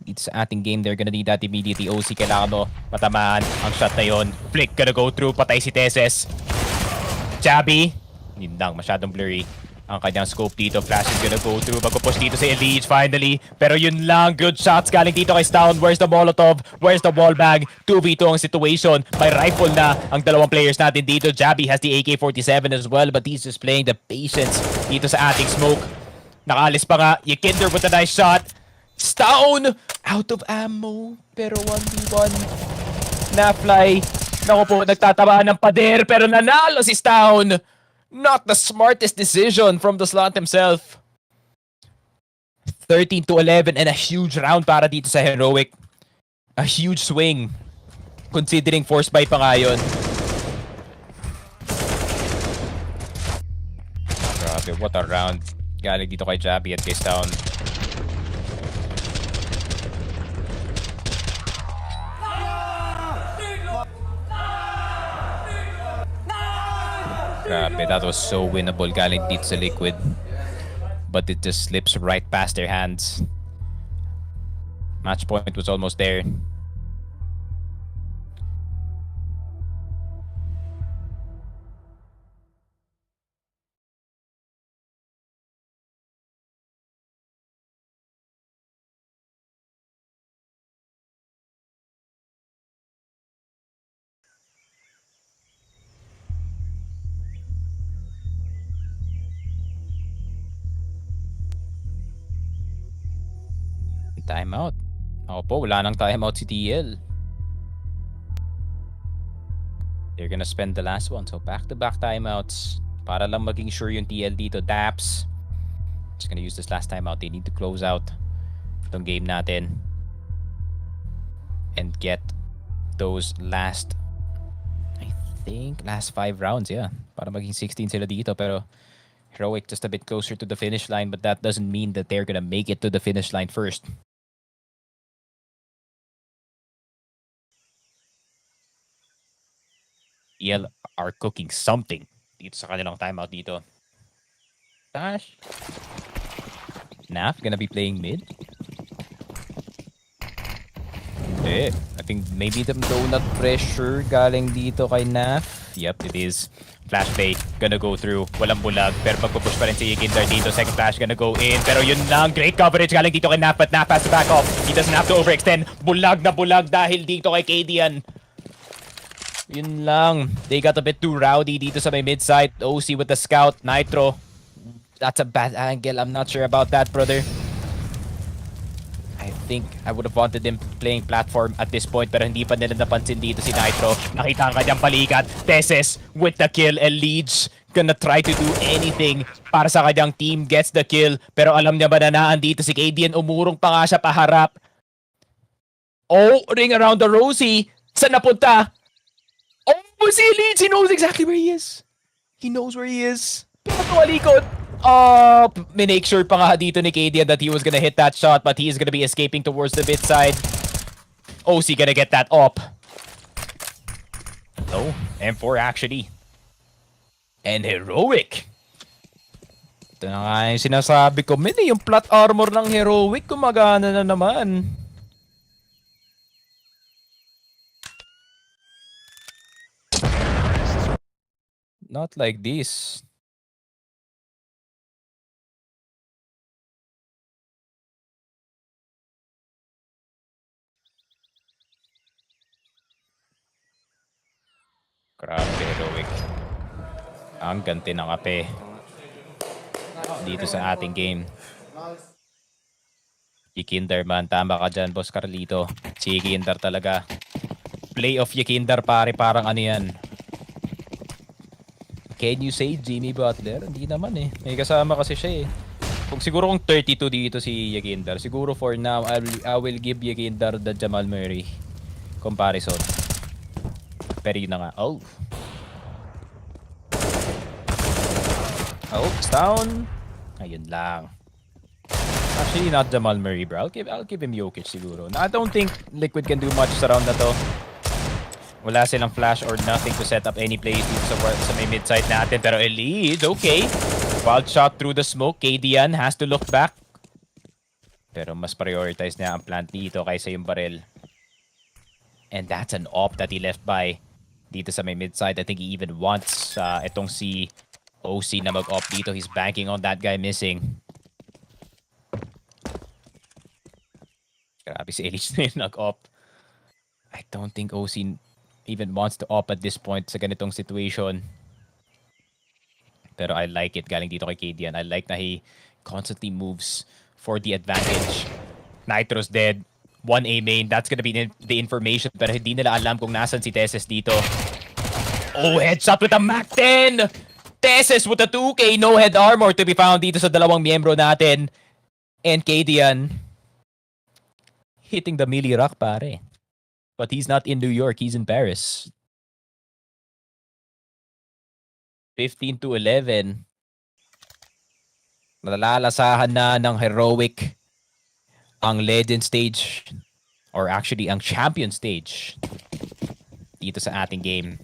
Dito sa ating game, they're gonna need that immediately. OC, kailangan mo matamaan ang shot na yon. Flick gonna go through. Patay si Tesses. Jabby. Yun lang, masyadong blurry ang kanyang scope dito. Flash is gonna go through. Magpupush dito si Elige finally. Pero yun lang. Good shots galing dito kay Stown. Where's the Molotov? Where's the wall bag? 2v2 ang situation. May rifle na ang dalawang players natin dito. Jabby has the AK-47 as well, but he's just playing the patience dito sa ating smoke. Nakaalis pa nga. Yikinder with a nice shot. Stown! Out of ammo. Pero 1v1. Nafly. Naku po, nagtatabaan ng pader. Pero nanalo si Stown. Not the smartest decision from the slot himself. 13-11 and a huge round para dito sa Heroic. A huge swing. Considering force buy pa nga yun. Grabe, what a round. Galing dito kay Jabby at kay Stown. Grabe, that was so winnable galing dito sa Liquid. But it just slips right past their hands. Match point was almost there. Timeout. Ako po, wala nang timeout si TL. They're gonna spend the last one. So back-to-back timeouts. Para lang maging sure yung TL dito. Daps. Just gonna use this last timeout. They need to close out itong game natin. And get those last, I think, last 5 rounds, yeah. Para maging 16 sila dito. Pero Heroic just a bit closer to the finish line. But that doesn't mean that they're gonna make it to the finish line first. TL are cooking something dito sa kanilang timeout dito. Gosh. Naf gonna be playing mid. I think maybe the donut pressure galing dito kay Naf. Yep, it is. Flash play gonna go through. Walang bulag pero magpupush pa rin si Yekindar dito. Second flash gonna go in. Pero yun lang. Great coverage galing dito kay Naf. But Naf has to back off. He doesn't have to overextend. Bulag na bulag dahil dito kay Kadian. Yun lang. They got a bit too rowdy dito sa may mid-side. OC with the scout. Nitro. That's a bad angle. I'm not sure about that, brother. I think I would have wanted him playing platform at this point pero hindi pa nila napansin dito si Nitro. Nakita ang kanyang balikat. Teses with the kill and Leeds gonna try to do anything para sa kanyang team gets the kill. Pero alam niya ba na naandito si Kadian. Umurong pa nga siya paharap. Oh, ring around the Rosie. Saan napunta? Oh, si Leeds! He knows exactly where he is. He knows where he is. Pero tumalikod. Oh, make sure pa nga dito ni Kadian that he was gonna hit that shot but he is gonna be escaping towards the mid side. OC gonna get that up. No, M4 actually. And Heroic. Ito na nga yung sinasabi ko. Yung plot armor ng Heroic gumagana na naman. Not like this. Grabe, Heroic. Ang ganti ng kape dito sa ating game. Yekindar man, tama ka dyan, Boss Carlito. Si Yekindar talaga. Play of Yekindar pare, parang ano yan. Can you say Jimmy Butler? Hindi naman eh. May kasama kasi siya eh. Kung siguro kung 32 dito si Yekindar, siguro for now, I will give Yekindar the Jamal Murray comparison. Pero yun na nga. Oh. Oh, it's down. Ayun lang. Actually, not Jamal Murray, bro. I'll give him Jokic siguro. I don't think Liquid can do much sa round na to. Wala silang flash or nothing to set up any plays dito sa may mid-side natin. Pero Elite, okay. Wild shot through the smoke. Kadian has to look back. Pero mas prioritize niya ang plant dito kaysa yung barrel. And that's an op that he left by dito sa may mid-side. I think he even wants itong si OC na mag-op dito. He's banking on that guy missing. Grabe si Elite na yung nag-op. I don't think OC even wants to op at this point sa ganitong situation. Pero I like it galing dito kay Kadian. I like na he constantly moves for the advantage. Nitro's dead. 1A main, that's gonna be the information pero hindi nila alam kung nasan si Teses dito. Oh, headshot with a Mac-10! Teses with a 2K, no head armor to be found dito sa dalawang miyembro natin. And Kadian hitting the melee rock pare. But he's not in New York, he's in Paris. 15-11. Nalalasahan na ng Heroic ang legend stage or actually ang champion stage dito sa ating game.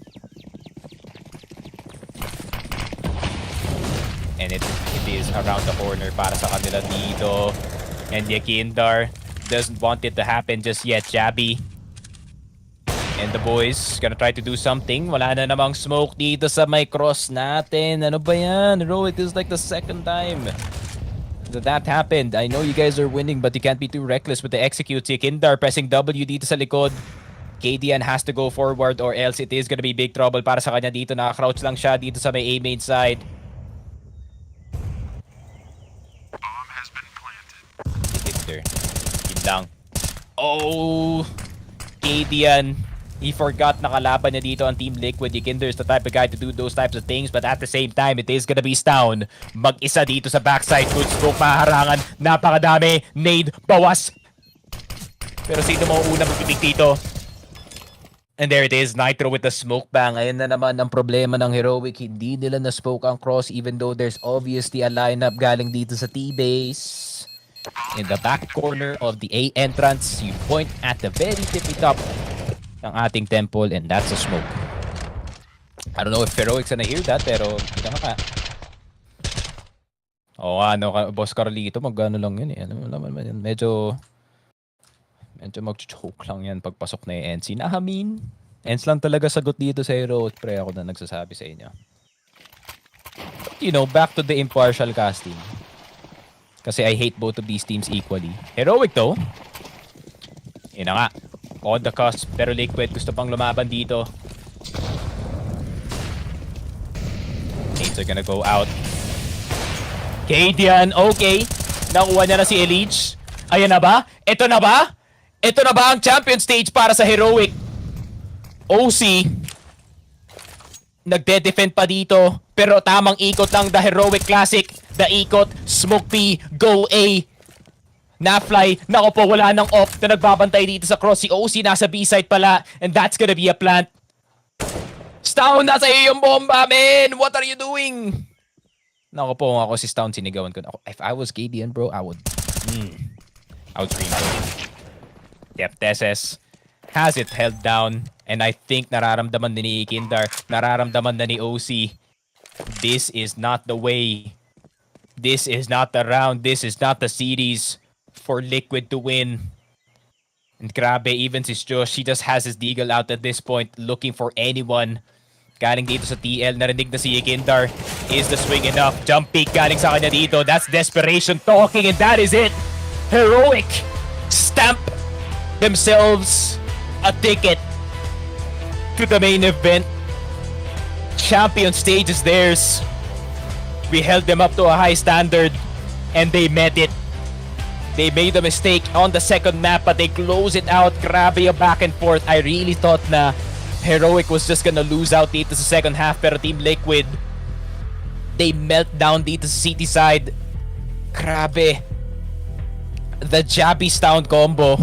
And it is around the corner para sa kanila dito. And Yekindar doesn't want it to happen just yet. Jabby and the boys gonna try to do something. Wala na namang smoke dito sa may cross natin. Ano ba yan? Heroic, this is like the second time that happened. I know you guys are winning but you can't be too reckless with the execute. Yekindar pressing W dito sa likod. Kadian has to go forward or else it is gonna be big trouble para sa kanya dito. Naka-crouch lang siya dito sa may A main side. Bomb has been planted. Victor, yun lang. Oh, Cadian. He forgot na kalaban niya dito ang Team Liquid. Yikinder is the type of guy to do those types of things, but at the same time, it is gonna be Stown. Mag-isa dito sa backside. Good scope, maharangan. Napakadami. Nade, bawas. Pero sino mo una magpipig dito? And there it is, Nitro with the smoke bang. Ayun na naman ang problema ng Heroic. Hindi nila na-smoke ang cross even though there's obviously a lineup galing dito sa T-base. In the back corner of the A entrance, you point at the very tippy top ng ating temple, and that's a smoke. I don't know if Heroic's gonna hear that, pero kita ka. Oo, Boss Carlito, mag-ano lang yun eh. Ano naman yun, medyo mag-choke lang yan pagpasok na yung NC. Nahamin. ENC lang talaga sagot dito sa Heroic, pre, ako na nagsasabi sa inyo. But, you know, back to the impartial casting. Kasi I hate both of these teams equally. Heroic though. Yun na nga. On the cusp, pero Liquid gusto pang lumaban dito. Nades are gonna go out. Cadian, okay. Nakuha niya na si Elige. Ayan na ba? Ito na ba? Ito na ba ang champion stage para sa Heroic? OC. Nagde-defend pa dito. Pero tamang ikot lang the Heroic Classic. The ikot, Smoke P, Go A. Na-fly, nako po, wala nang off na nagbabantay dito sa cross. Si OC nasa B-side pala, and that's gonna be a plant. Stown, nasa iyo yung bomba, man! What are you doing? Nako po, ako si Stown, sinigawan ko na ako. If I was KDN, bro, I would scream. Yep, Teses has it held down, and I think nararamdaman din ni Ikindar, nararamdaman na ni OC. This is not the way. This is not the round. This is not the series for Liquid to win. And grabe, even si Josh, he just has his deagle out at this point, looking for anyone. Galing dito sa TL, narinig na si Yekindar. Is the swing enough? Jump peek galing sa kanya dito. That's desperation talking, and that is it. Heroic stamp themselves a ticket to the main event. Champion stage is theirs. We held them up to a high standard, and they met it. They made a mistake on the second map, but they close it out. Grabe yung back and forth. I really thought na Heroic was just gonna lose out dito sa second half, pero Team Liquid, they melt down dito sa city side. Grabe. The Jabby Stown combo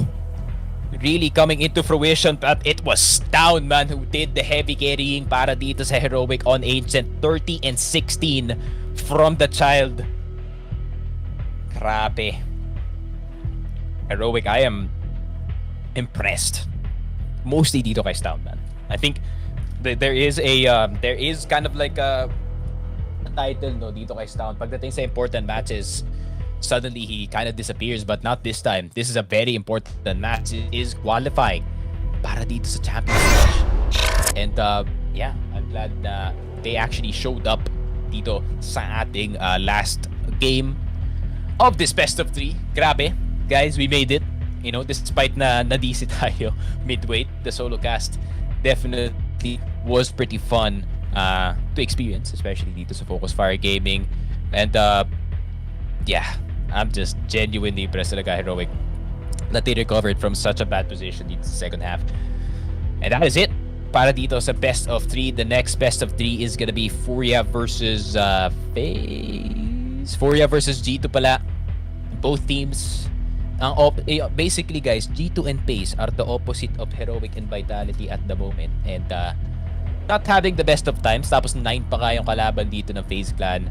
really coming into fruition, but it was Stown, man, who did the heavy carrying para dito sa Heroic on Ancient. 30 and 16 from the child. Grabe. Heroic, I am impressed. Mostly dito kay Stown, man. I think there is kind of like a title, no, dito kay Stown. Pagdating sa important matches, suddenly he kind of disappears, but not this time. This is a very important match. It is qualifying para dito sa championship. And yeah, I'm glad na they actually showed up dito sa ating last game of this best of 3. Grabe. Guys, we made it. You know, despite na DC tayo midway, the solo cast definitely was pretty fun to experience, especially dito sa Focus Fire Gaming. And yeah, I'm just genuinely impressed talaga, Heroic, that they recovered from such a bad position dito sa second half. And that is it para dito sa best of 3. The next best of 3 is gonna be Furia versus FaZe. Furia versus G2 pala. Both teams, basically guys, G2 and FaZe are the opposite of Heroic and Vitality at the moment, and not having the best of times. Tapos 9 pa kayong kalaban dito ng FaZe clan,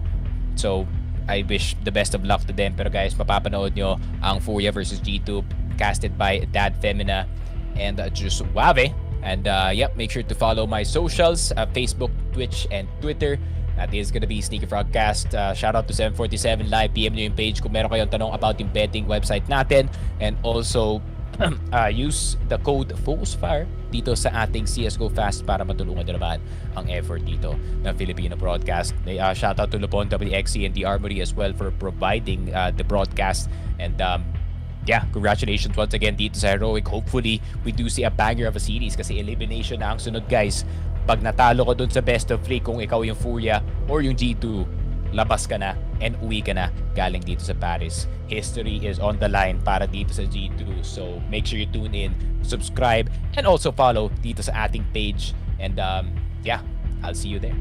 so I wish the best of luck to them. Pero guys, mapapanood nyo ang Furia versus G2, casted by Dad Femina and Jusuave. And yep, make sure to follow my socials, Facebook, Twitch, and Twitter. That is gonna be Sneaky Frogcast. Shout out to 747 Live. PM nyo yung page kung meron kayong tanong about yung betting website natin. And also, use the code FOCUSFIRE dito sa ating CSGO Fast para matulungan nyo naman ang effort dito ng Filipino broadcast. Shout out to Lupon, WXC, and the Armory as well for providing the broadcast. And yeah, congratulations once again dito sa Heroic. Hopefully, we do see a banger of a series kasi elimination na ang sunod, guys. Pag natalo ko dun sa best of 3, kung ikaw yung Furia or yung G2, labas ka na and uwi ka na galing dito sa Paris. History is on the line para dito sa G2. So make sure you tune in, subscribe, and also follow dito sa ating page. And yeah, I'll see you there.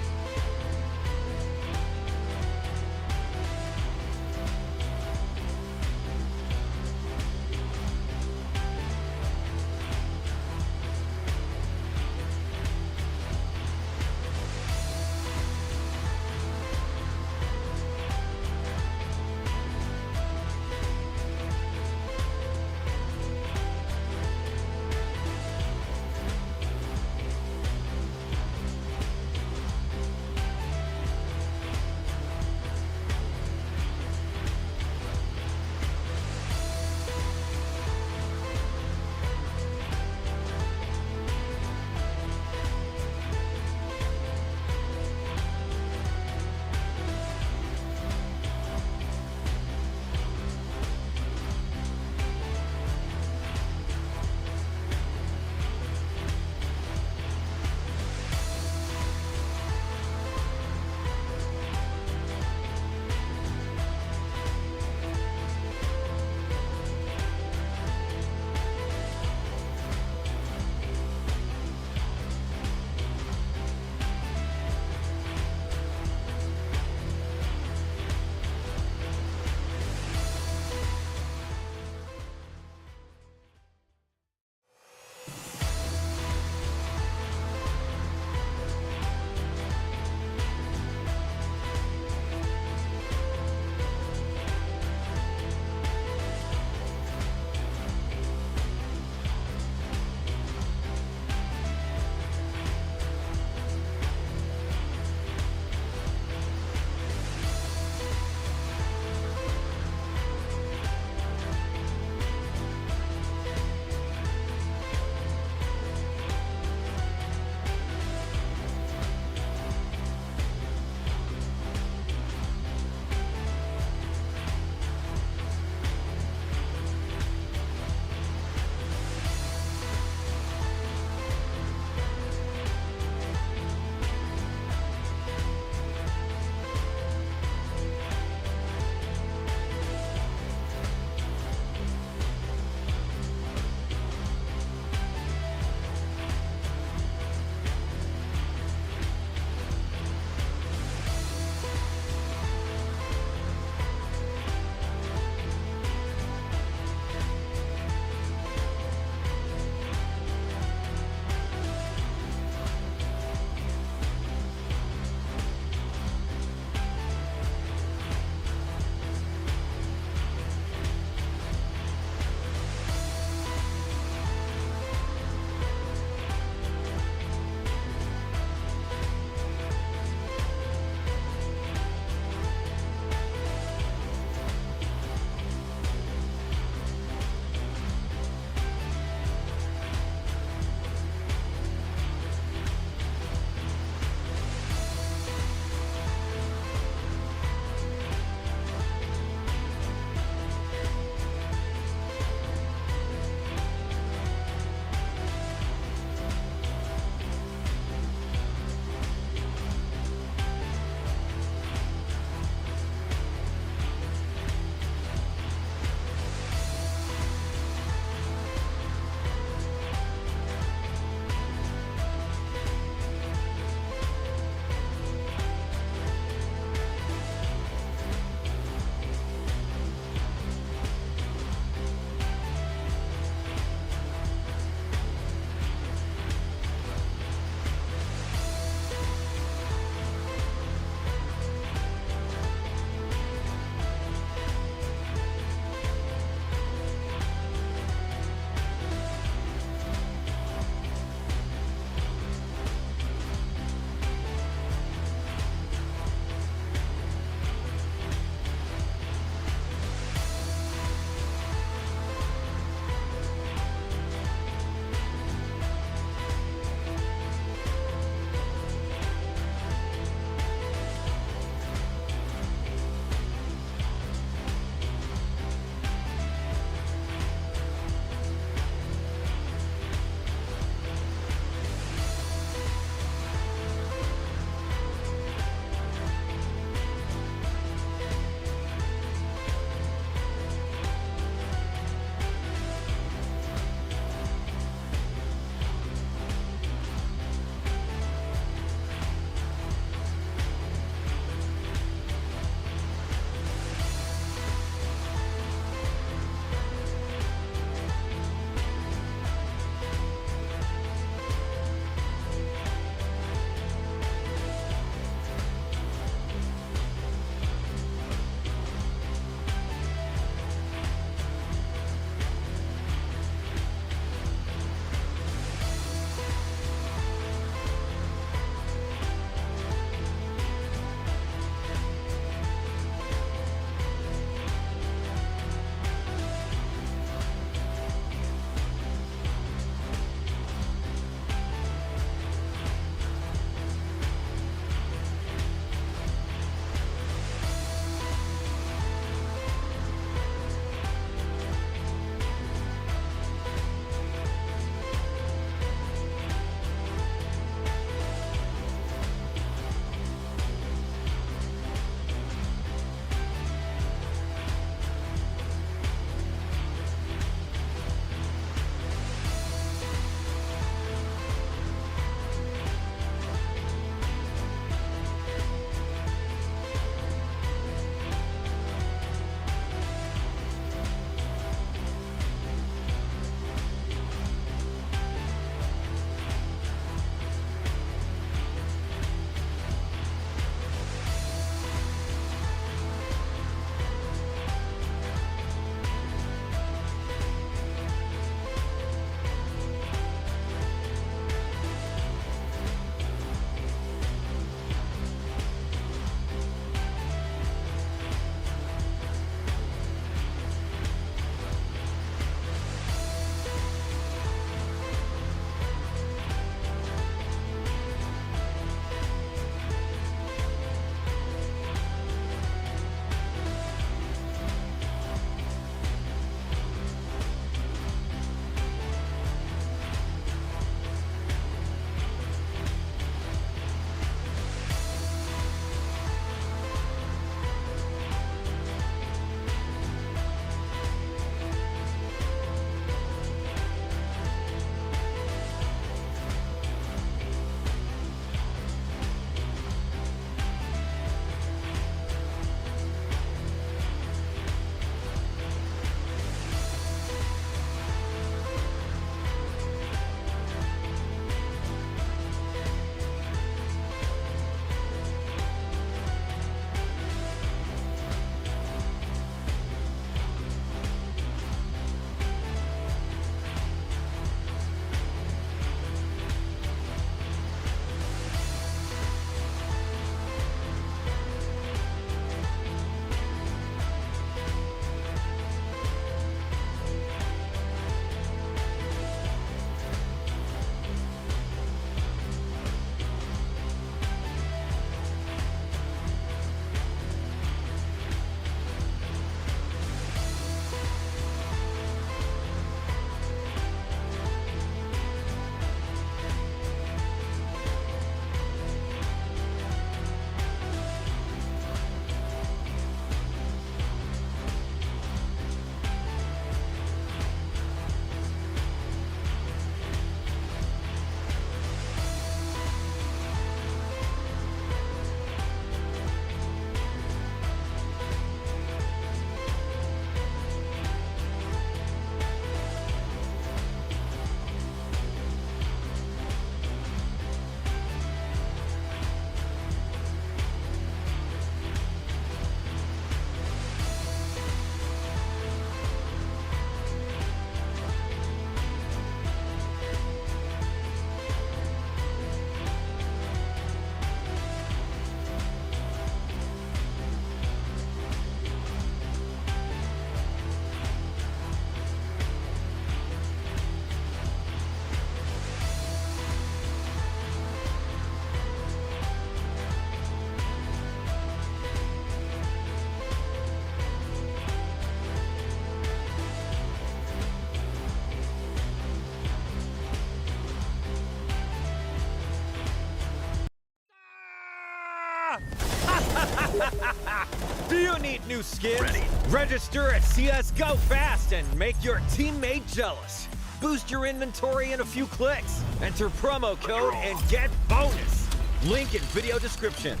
Do you need new skins? Register at CSGO fast and make your teammate jealous. Boost your inventory in a few clicks. Enter promo code and get bonus. Link in video description.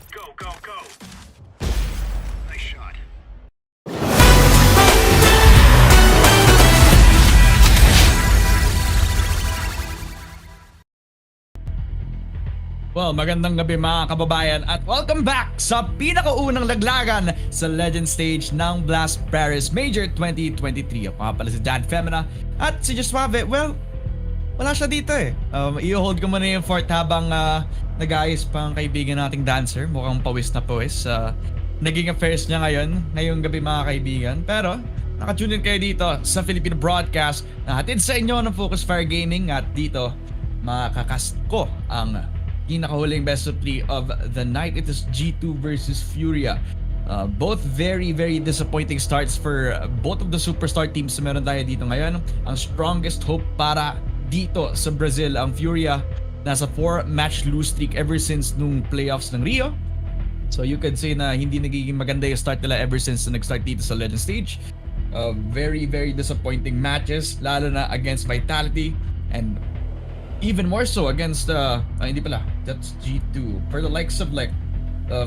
Go, go, go. Nice shot. Well, magandang gabi mga kababayan at welcome back sa pinakaunang laglagan sa Legend Stage ng Blast Paris Major 2023. Ako nga pala si Dan Femina at si Josuave. Well, wala siya dito eh. I-hold ko muna yung fort habang nag-aayos pa ang kaibigan nating dancer. Mukhang pawis na pawis. Naging affairs niya ngayong gabi mga kaibigan. Pero nakatune in kayo dito sa Filipino broadcast na hatid sa inyo ng Focus Fire Gaming at dito makakast ko ang pinakahuling best of 3 of the night. It is G2 versus Furia. Both very disappointing starts for both of the superstar teams na meron tayo dito ngayon. Ang strongest hope para dito sa Brazil, ang Furia, nasa 4-match lose streak ever since nung playoffs ng Rio. So you could say na hindi nagiging maganda yung start nila ever since na nag-start dito sa Legend Stage. Very disappointing matches, lalo na against Vitality and even more so against hindi pala, that's G2. For the likes of like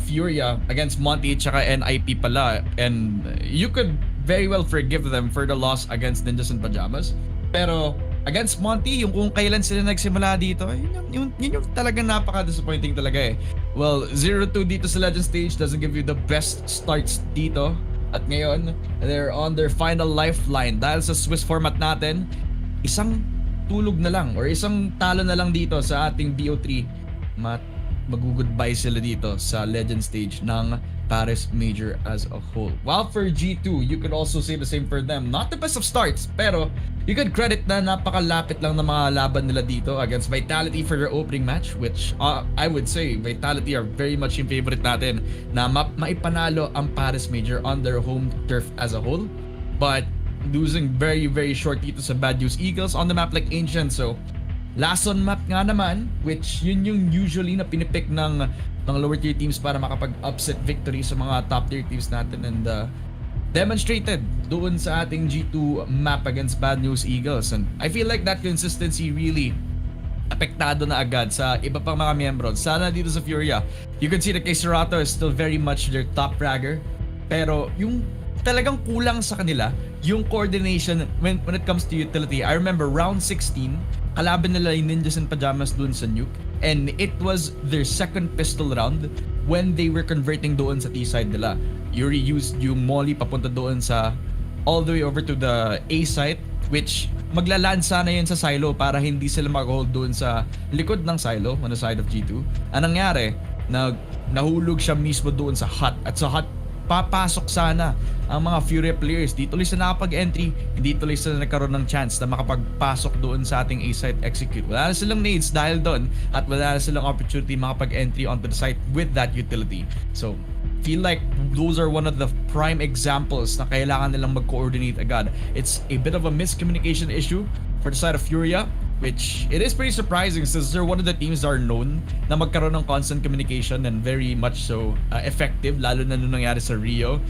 Furia against Monty tsaka NIP pala, and you could very well forgive them for the loss against Ninjas in Pajamas. Pero against Monty, yung kung kailan sila nagsimula dito, yun yung talaga napaka-disappointing talaga eh. Well, 0-2 dito sa Legend Stage doesn't give you the best starts dito. At ngayon, they're on their final lifeline. Dahil sa Swiss format natin, isang tulog na lang or isang talo na lang dito sa ating BO3, mag-goodbye sila dito sa Legend Stage ng Paris Major as a whole. While for G2, you could also say the same for them. Not the best of starts, pero you could credit na napakalapit lang ng mga laban nila dito against Vitality for their opening match, which I would say Vitality are very much yung favorite natin na maipanalo ang Paris Major on their home turf as a whole. But losing very short dito sa Bad News Eagles on the map like Ancient. So last on map nga naman, which yun yung usually na pinipick ng lower tier teams para makapag-upset victory sa mga top tier teams natin, and demonstrated doon sa ating G2 map against Bad News Eagles. And I feel like that consistency really apektado na agad sa iba pang mga miyembro. Sana dito sa Furia, you can see that kay Serato is still very much their top fragger, pero yung talagang kulang sa kanila yung coordination when it comes to utility. I remember round 16, kalaban nila yung Ninjas in Pajamas doon sa Nuke, and it was their second pistol round when they were converting doon sa T-side nila. Yuri used yung molly papunta doon sa all the way over to the A site, which maglaland sana yun sa silo para hindi sila mag-hold doon sa likod ng silo on the side of G2. Anong nangyari? Nahulog siya mismo doon sa hut, at sa hut papasok sana ang mga Furia players. Di tuloy sila nakapag-entry, hindi tuloy sila nagkaroon ng chance na makapagpasok doon sa ating A-site execute. Wala na silang nades dahil doon, at wala na silang opportunity makapag-entry onto the site with that utility. So feel like those are one of the prime examples na kailangan nilang mag-coordinate agad. It's a bit of a miscommunication issue for the side of Furia, which it is pretty surprising since they're one of the teams that are known na magkaroon ng constant communication and very much so effective, lalo na nung nangyari sa Rio.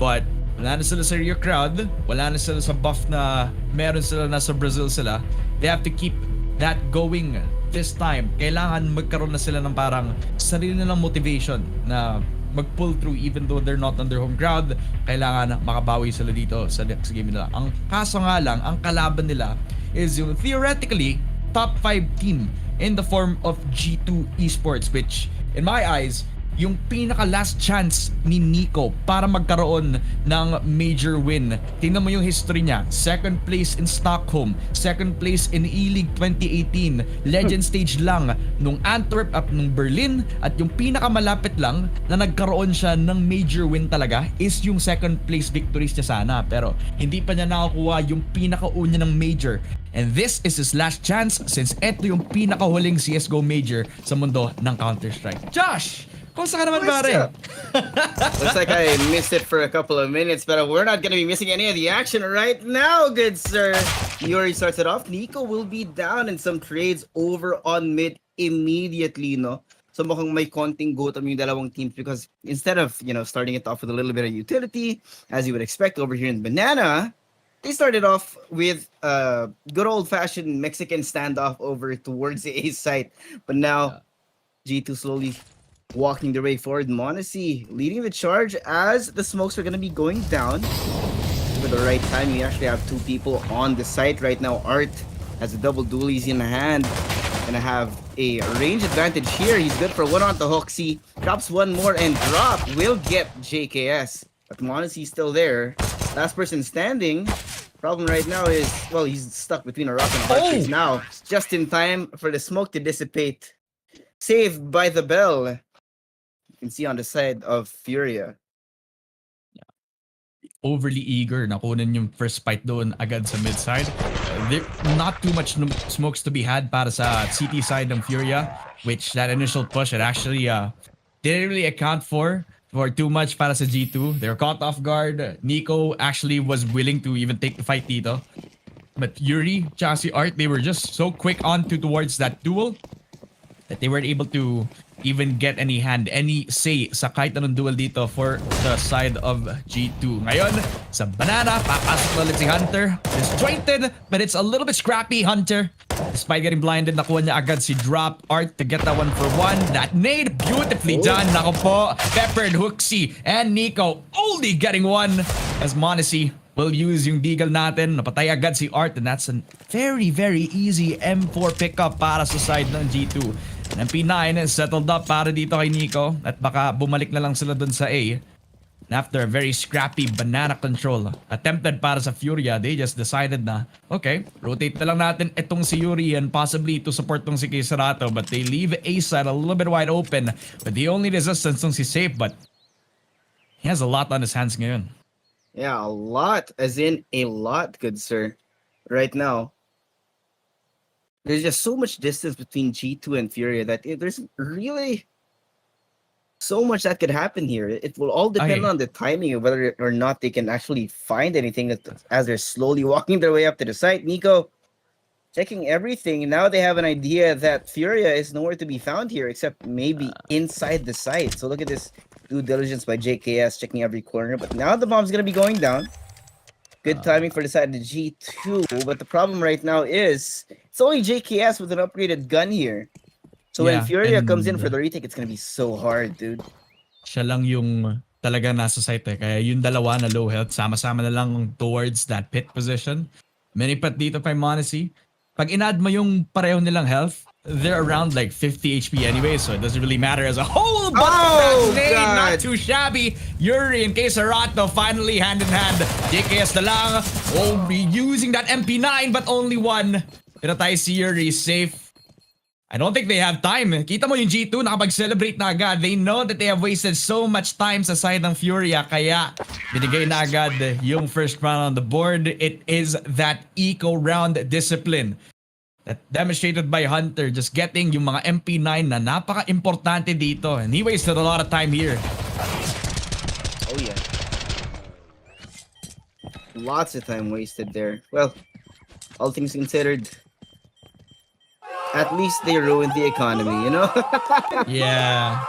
But wala na sila sa Rio crowd, wala na sila sa buff na meron sila, nasa Brazil sila. They have to keep that going this time. Kailangan magkaroon na sila ng parang sarili nilang motivation na mag-pull through even though they're not on their home crowd. Kailangan makabawi sila dito sa next game nila. Ang kaso nga lang, ang kalaban nila is yung theoretically top 5 team in the form of G2 Esports, which in my eyes, yung pinaka last chance ni Nico para magkaroon ng major win. Tingnan mo yung history niya. Second place in Stockholm, second place in E-League 2018, Legend Stage lang nung Antwerp at nung Berlin, at yung pinakamalapit lang na nagkaroon siya ng major win talaga is yung second place victories niya sana, pero hindi pa niya nakakuha yung pinakauna ng major. And this is his last chance since eto yung pinakahuling CSGO major sa mundo ng Counter-Strike. Josh! Kumusta ka naman, pare? Looks like I missed it for a couple of minutes, but we're not going to be missing any of the action right now, good sir. Yuri starts it off. Nico will be down, and some trades over on mid immediately, no? So mukhang may konting gutom yung dalawang teams because instead of, starting it off with a little bit of utility, as you would expect over here in Banana, they started off with a good old-fashioned Mexican standoff over towards the A site. But now, G2 slowly walking their way forward. Monacy leading the charge as the smokes are going to be going down. For the right time, you actually have two people on the site right now. Art has a double dualies in hand. Gonna have a range advantage here. He's good for one on the Hoxie. Drops one more and drop will get JKS. But Monacy's still there. Last person standing. Problem right now is, well, he's stuck between a rock and a hard place now. Just in time for the smoke to dissipate. Saved by the bell. You can see on the side of Furia. Overly eager na kunin yung first fight doon agad sa mid side. There not too much smokes to be had para sa CT side ng Furia, which that initial push it actually didn't really account for too much para sa G2. They were caught off guard. Nico actually was willing to even take the fight dito. But Yuri, Chassis Art, they were just so quick towards that duel that they weren't able to even get any say sa kahit anong duel dito for the side of G2. Ngayon, sa Banana, papasok ulit si Hunter. Disjointed, but it's a little bit scrappy, Hunter. Despite getting blinded, nakuha niya agad si Drop Art to get that one for one. That nade, beautifully done. Nako po, Peppered, Hooksy, and Nico only getting one as Monacy will use yung deagle natin. Napatay agad si Art, and that's a very, very easy M4 pickup para sa side ng G2. And MP9 is settled up para dito kay Nico at baka bumalik na lang sila dun sa A. And after a very scrappy Banana control attempted para sa Furia, they just decided na, okay, rotate na lang natin itong si Yuri and possibly to support tong si Kisarato, but they leave A side a little bit wide open. But the only resistance tong si Safe, but he has a lot on his hands ngayon. Yeah, a lot, as in a lot, good sir. Right now, there's just so much distance between G2 and Furia that there's really so much that could happen here. It will all depend on the timing of whether or not they can actually find anything as they're slowly walking their way up to the site. Nico checking everything. Now they have an idea that Furia is nowhere to be found here except maybe inside the site. So look at this due diligence by JKS checking every corner. But now the bomb's going to be going down. Good timing for the side of the G2. But the problem right now is it's only JKS with an upgraded gun here. So when Furia comes in for the retake, it's gonna be so hard, dude. Siya lang yung talaga nasa site eh. Kaya yung dalawa na low health, sama-sama na lang towards that pit position. Minipat dito kay Monacy. Pag in-add mo yung pareho nilang health, they're around like 50 HP anyway, so it doesn't really matter as a whole. But not too shabby. Yuri and Kesarato finally hand in hand. JKS na lang will be using that MP9 but only one. Pinatay si Yuri, Safe. I don't think they have time. Kita mo yung G2 nakapag-celebrate na agad. They know that they have wasted so much time sa side ng Furia, kaya binigay na agad yung first round on the board. It is that eco round discipline that demonstrated by Hunter, just getting yung mga MP9 na napaka-importante dito. And he wasted a lot of time here. Oh yeah. Lots of time wasted there. Well, all things considered, at least they ruined the economy, you know? Yeah.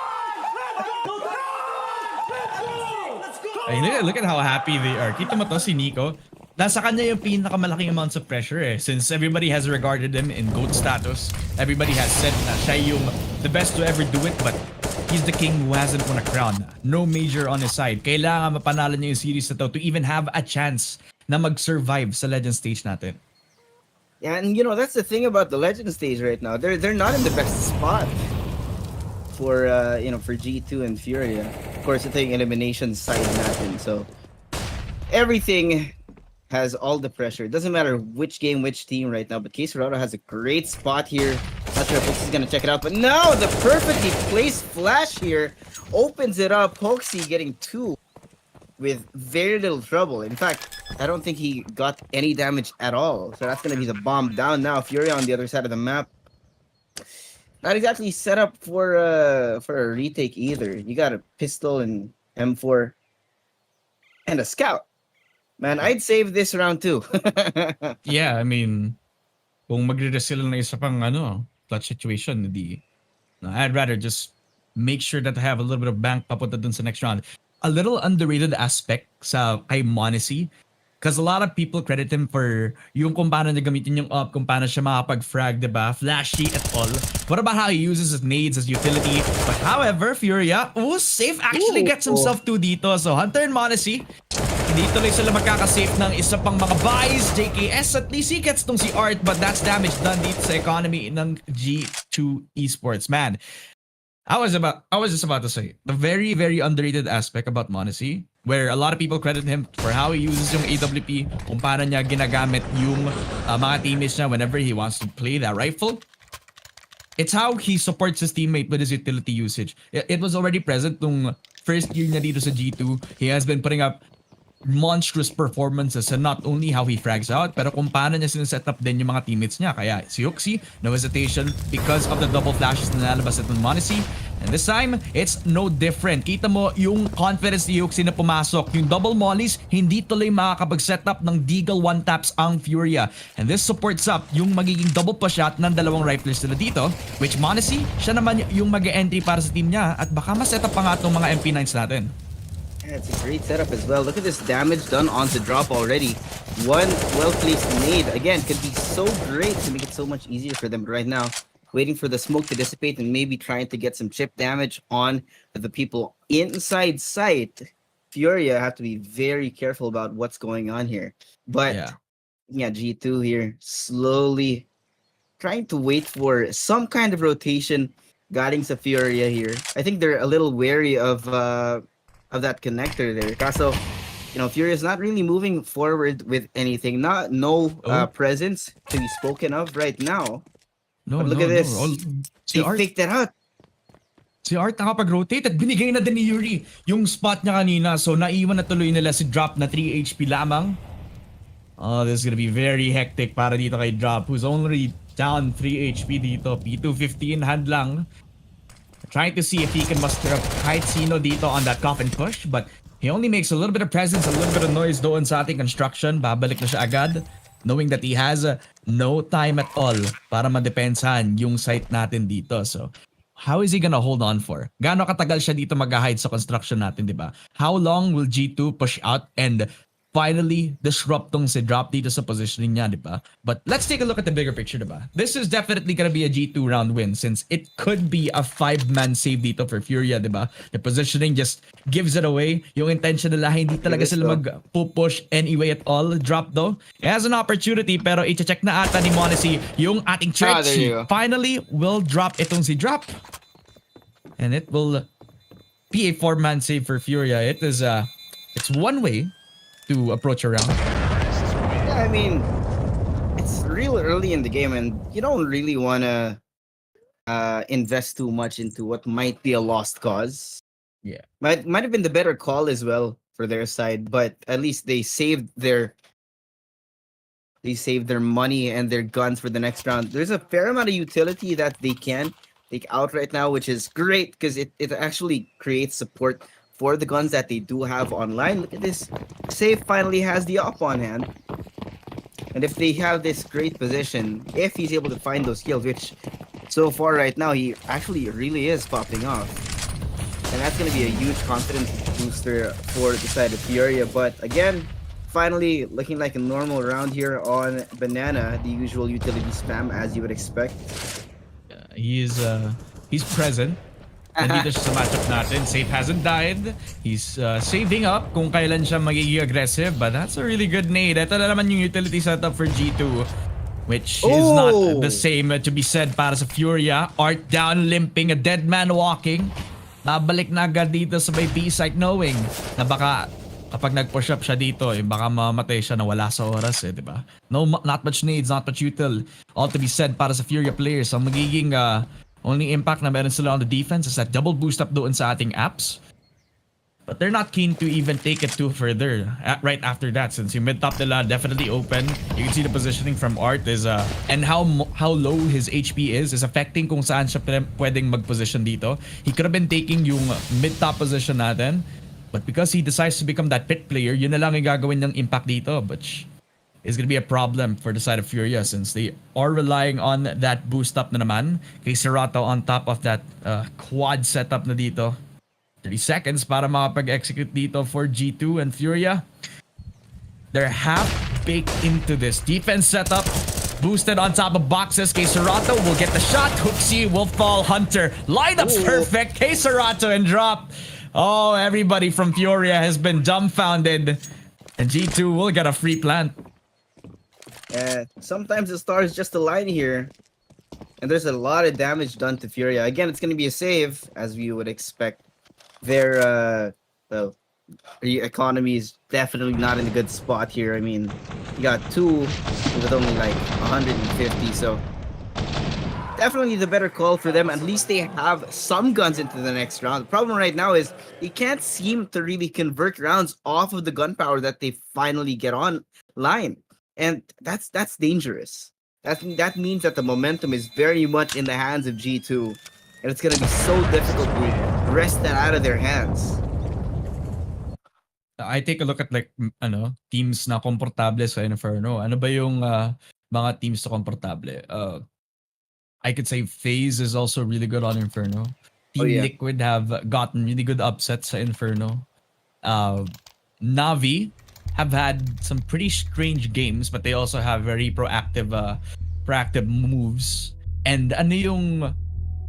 Ay, look at how happy they are. Kita mo to si Nico. Nasa kanya yung pinakamalaking amounts of pressure eh. Since everybody has regarded him in GOAT status, everybody has said na siya yung the best to ever do it, but he's the king who hasn't won a crown. No major on his side. Kailangan mapanalo niya yung series na to even have a chance na mag-survive sa Legend stage natin. Yeah, and that's the thing about the Legend stage right now. They're not in the best spot for for G2 and Furia. Of course, ito yung elimination side natin. So everything has all the pressure. It doesn't matter which game, which team right now, but Kesarado has a great spot here. Not sure if Hoxie's gonna check it out, but now the perfectly placed flash here opens it up. Hoxie getting two with very little trouble. In fact, I don't think he got any damage at all. So that's gonna be the bomb down now. Furia on the other side of the map. Not exactly set up for a retake either. You got a pistol and M4 and a scout. Man, I'd save this round too. Yeah, I mean, kung magre-risk sila ng isa pang clutch situation, I'd rather just make sure that they have a little bit of bank papunta dun sa next round. A little underrated aspect sa kay Monacy, because a lot of people credit him for yung kung paano niya gamitin yung up, kung paano siya makapag-frag, diba? Flashy at all. What about how he uses his nades as utility? But however, Furia, safe actually gets himself 2 dito. So Hunter and Monacy, hindi tuloy sila magkakasafe ng isa pang mga buys. JKS, at least he gets tong si Art, but that's damage done dito sa economy ng G2 Esports. Man, I was just about to say, the very, very underrated aspect about Monacy, where a lot of people credit him for how he uses yung AWP, kung paano niya ginagamit yung mga teammates niya whenever he wants to play that rifle. It's how he supports his teammate with his utility usage. It was already present nung first year niya dito sa G2. He has been putting up monstrous performances, and not only how he frags out, pero kung paano niya sineset up din yung mga teammates niya. Kaya si Yuxi, no hesitation because of the double flashes na nalabas itong Monacy. And this time, it's no different. Kita mo yung confidence ni Yuxi na pumasok. Yung double mollies, hindi tuloy makakapag-set up ng Deagle one taps ang Furia. And this supports up yung magiging double push shot ng dalawang riflers nila dito, which Monacy, siya naman yung mag-entry para sa team niya, at baka ma-set up pa nga itong mga MP9s natin. Yeah, it's a great setup as well. Look at this damage done onto drop already. One well-placed nade, again, could be so great to make it so much easier for them right now. Waiting for the smoke to dissipate and maybe trying to get some chip damage on the people inside sight. Furia have to be very careful about what's going on here. But yeah, G2 here slowly trying to wait for some kind of rotation guiding sa Furia here. I think they're a little wary of that connector there. Kaso, Furia is not really moving forward with anything. No presence to be spoken of right now. But look at this. They faked it out. Si Art nakapag-rotate at binigay na din ni Yuri yung spot niya kanina. So naiwan na tuloy nila si Drop na 3 HP lamang. Oh, this is gonna be very hectic para dito kay Drop, who's only down 3 HP dito. P250 in hand lang. Trying to see if he can muster up kahit sino dito on that coffin push, but he only makes a little bit of presence, a little bit of noise doon sa ating construction. Babalik na siya agad, knowing that he has no time at all para madepensahan yung site natin dito. So, how is he gonna hold on for? Gaano katagal siya dito mag-hide sa construction natin, di ba? How long will G2 push out and finally disrupt tong si Drop dito sa positioning niya, di ba? But let's take a look at the bigger picture, di ba? This is definitely gonna be a G2 round win, since it could be a 5-man save dito for Furia, di ba? The positioning just gives it away. Yung intention nila, hindi talaga sila mag-push anyway at all. Drop though, it has an opportunity, pero i-check na ata ni Monacy yung ating church. Finally will drop itong si Drop. And it will be a 4-man save for Furia. It's one way to approach a round. Yeah, I mean, it's real early in the game, and you don't really want to invest too much into what might be a lost cause. Yeah, might have been the better call as well for their side, but at least they saved their money and their guns for the next round. There's a fair amount of utility that they can take out right now, which is great because it actually creates support for the guns that they do have online. Look at this. Save finally has the op on hand. And if they have this great position, if he's able to find those kills, which so far right now, he actually really is popping off. And that's going to be a huge confidence booster for the side of Furia. But again, finally looking like a normal round here on Banana. The usual utility spam as you would expect. He's present. Nandito siya sa matchup natin. Safe hasn't died. He's saving up kung kailan siya magiging aggressive. But that's a really good nade. Ito na naman yung utility setup for G2. Which is not the same to be said para sa Furia. Art down, limping, a dead man walking. Nabalik na agad dito sa may B site, knowing na baka kapag nag-push up siya dito, baka mamatay siya na wala sa oras, di ba? No, not much nades, not much util. All to be said para sa Furia players. Ang magiging only impact na meron sila on the defense is that double boost up doon sa ating apps. But they're not keen to even take it too further right after that, since yung mid-top nila definitely open. You can see the positioning from Art is and how low his HP is affecting kung saan siya pwedeng mag-position dito. He could have been taking yung mid-top position natin, but because he decides to become that pit player, yun na lang yung gagawin ng impact dito. But is going to be a problem for the side of Furia since they are relying on that boost up na naman. Kay Serato on top of that quad setup na dito. 30 seconds para makapag-execute dito for G2 and Furia. They're half baked into this defense setup. Boosted on top of boxes. Kay Serato will get the shot. Hooksy will fall. Hunter. Lineup's perfect. Kay Serato and drop. Oh, everybody from Furia has been dumbfounded. And G2 will get a free plant. Sometimes the stars just align here. And there's a lot of damage done to Furia. Again, it's going to be a save, as we would expect. Their the economy is definitely not in a good spot here. I mean, you got 2 with only like 150, so definitely the better call for them. At least they have some guns into the next round. The problem right now is they can't seem to really convert rounds off of the gunpowder that they finally get online, and that's dangerous. That means that the momentum is very much in the hands of G2, and it's gonna be so difficult to wrest that out of their hands. I take a look at like teams na komportable sa Inferno. Ano ba yung mga teams na komportable? I could say FaZe is also really good on Inferno. Team Liquid have gotten really good upsets sa Inferno. Navi have had some pretty strange games, but they also have very proactive moves. And ano yung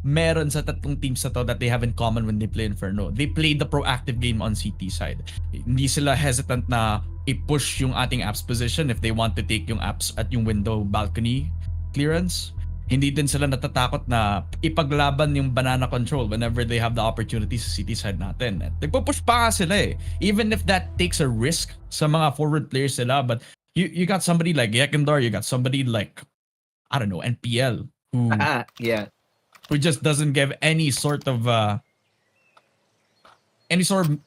meron sa tatlong teams na to that they have in common when they play Inferno? They play the proactive game on CT side. Hindi sila hesitant na i-push yung ating apps position if they want to take yung apps at yung window balcony clearance. Hindi din sila natatakot na ipaglaban yung banana control whenever they have the opportunity sa CT side natin. At nagpo-push pa nga sila eh. Even if that takes a risk sa mga forward players sila. But you got somebody like Yekindar, you got somebody like, I don't know, NPL, who just doesn't give any sort of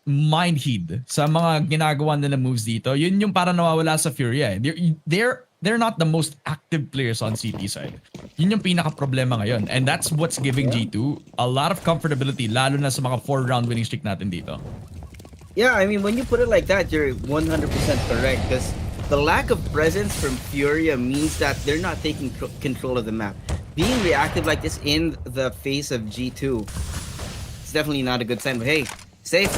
mind heed sa mga ginagawa nila moves dito. Yun yung para nawawala sa Furia. They're not the most active players on CT side. Yun yung pinaka-problema ngayon. And that's what's giving G2 a lot of comfortability, lalo na sa mga 4-round winning streak natin dito. Yeah, I mean, when you put it like that, you're 100% correct. Because the lack of presence from Furia means that they're not taking control of the map. Being reactive like this in the face of G2 is definitely not a good sign. But hey, safe.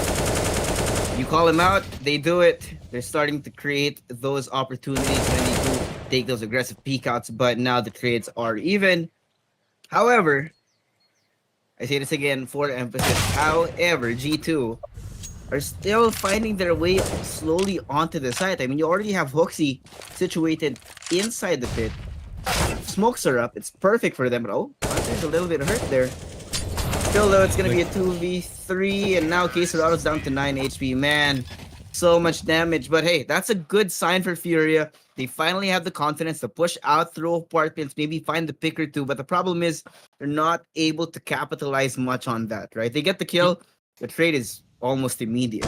You call them out, they do it. They're starting to create those opportunities when they do take those aggressive peek outs, but now the trades are even. However, I say this again for emphasis, however, G2 are still finding their way slowly onto the site. I mean, you already have Hooksy situated inside the pit. Smokes are up. It's perfect for them. But there's a little bit hurt there. Still, though, it's going to be a 2v3. And now Queserado's down to 9 HP. Man, so much damage. But hey, that's a good sign for Furia. They finally have the confidence to push out through apartments, maybe find the pick or two. But the problem is they're not able to capitalize much on that, right? They get the kill. The trade is almost immediate.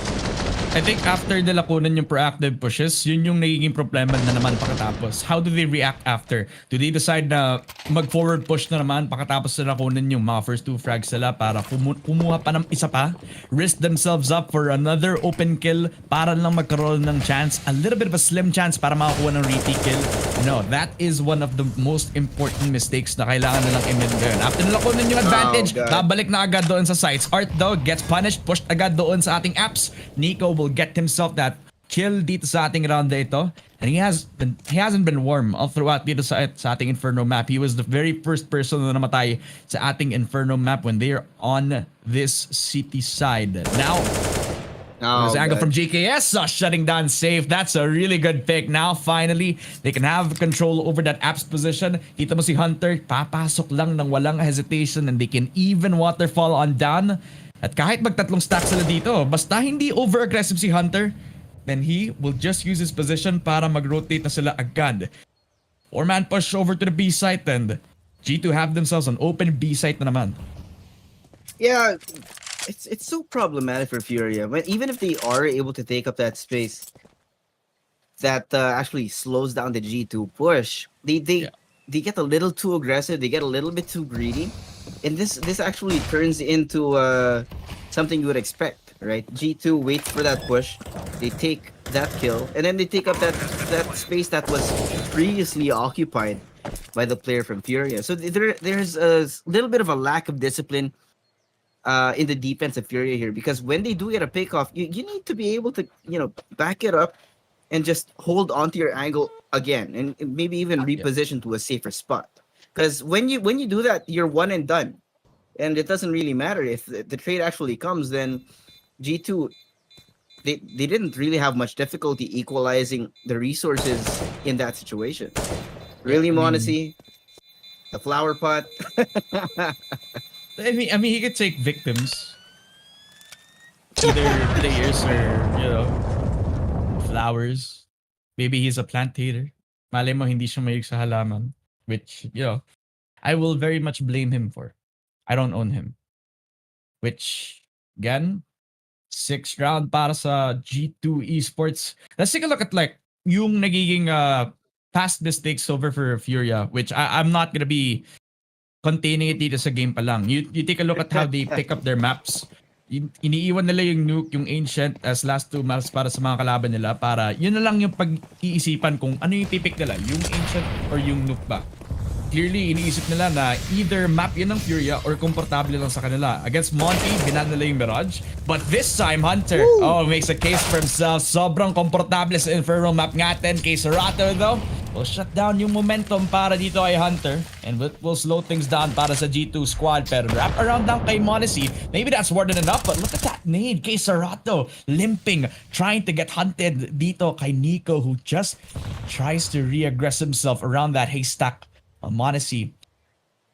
I think after nila kunan yung proactive pushes, yun yung nagiging problema na naman pakatapos. How do they react after? Do they decide na mag-forward push na naman pakatapos nila kunan yung mga first 2 frags nila para kumuha pa ng isa pa? Risk themselves up for another open kill para lang magkaroon ng chance. A little bit of a slim chance para makakuha ng retake kill. No, that is one of the most important mistakes na kailangan nilang i-mend ngayon. After nila kunan yung advantage, babalik na agad doon sa sites. Art though gets punished, pushed agad doon sa ating apps. Nico will get himself that kill dito sa ating round na ito, and he hasn't been warm all throughout dito sa ating Inferno map. He was the very first person na namatay sa ating Inferno map when they are on this city side. Now there's angle from GKS shutting down safe. That's a really good pick. Now finally they can have control over that apps position. Kita mo si Hunter papasok lang ng walang hesitation, and they can even waterfall on down. At kahit magtatlong stack sila dito, basta hindi over-aggressive si Hunter, then he will just use his position para mag-rotate na sila agad. 4-man push over to the B site, and G2 have themselves an open B site na naman. Yeah, it's so problematic for Furia. Even if they are able to take up that space, that actually slows down the G2 push. They get a little too aggressive. They get a little bit too greedy. And this actually turns into something you would expect, right? G2 waits for that push. They take that kill, and then they take up that space that was previously occupied by the player from Furia. So there's a little bit of a lack of discipline in the defense of Furia here, because when they do get a pick off, you need to be able to back it up and just hold onto your angle again, and maybe even reposition to a safer spot. Because when you do that, you're one and done, and it doesn't really matter if the trade actually comes. Then G2, they didn't really have much difficulty equalizing the resources in that situation. Really, Monacy, the flower pot. I mean, he could take victims, either players or flowers. Maybe he's a plant hater. Malay mo hindi siya mahilig sa halaman, which I will very much blame him for. I don't own him. Which again, 6th round para sa G2 Esports. Let's take a look at yung nagiging past mistakes over for Furia, which I'm not gonna be containing it dito sa game pa lang. You take a look at how they pick up their maps. Iniiwan nila yung nuke, yung ancient as last 2 maps para sa mga kalaban nila, para yun na lang yung pag-iisipan kung ano yung pipick nila, yung ancient or yung nuke ba. Clearly, iniisip nila na either map yun ng Furia or komportable lang sa kanila. Against Monty, binan nila yung Mirage. But this time, Hunter, makes a case for himself. Sobrang komportable sa Inferno map natin. Kay Serato, though, will shut down yung momentum para dito kay Hunter. And will slow things down para sa G2 squad. Pero wrap around lang kay Monacy. Maybe that's more than enough, but look at that nade. Kay Serato, limping, trying to get hunted dito kay Nico, who just tries to re-aggress himself around that haystack. Monacy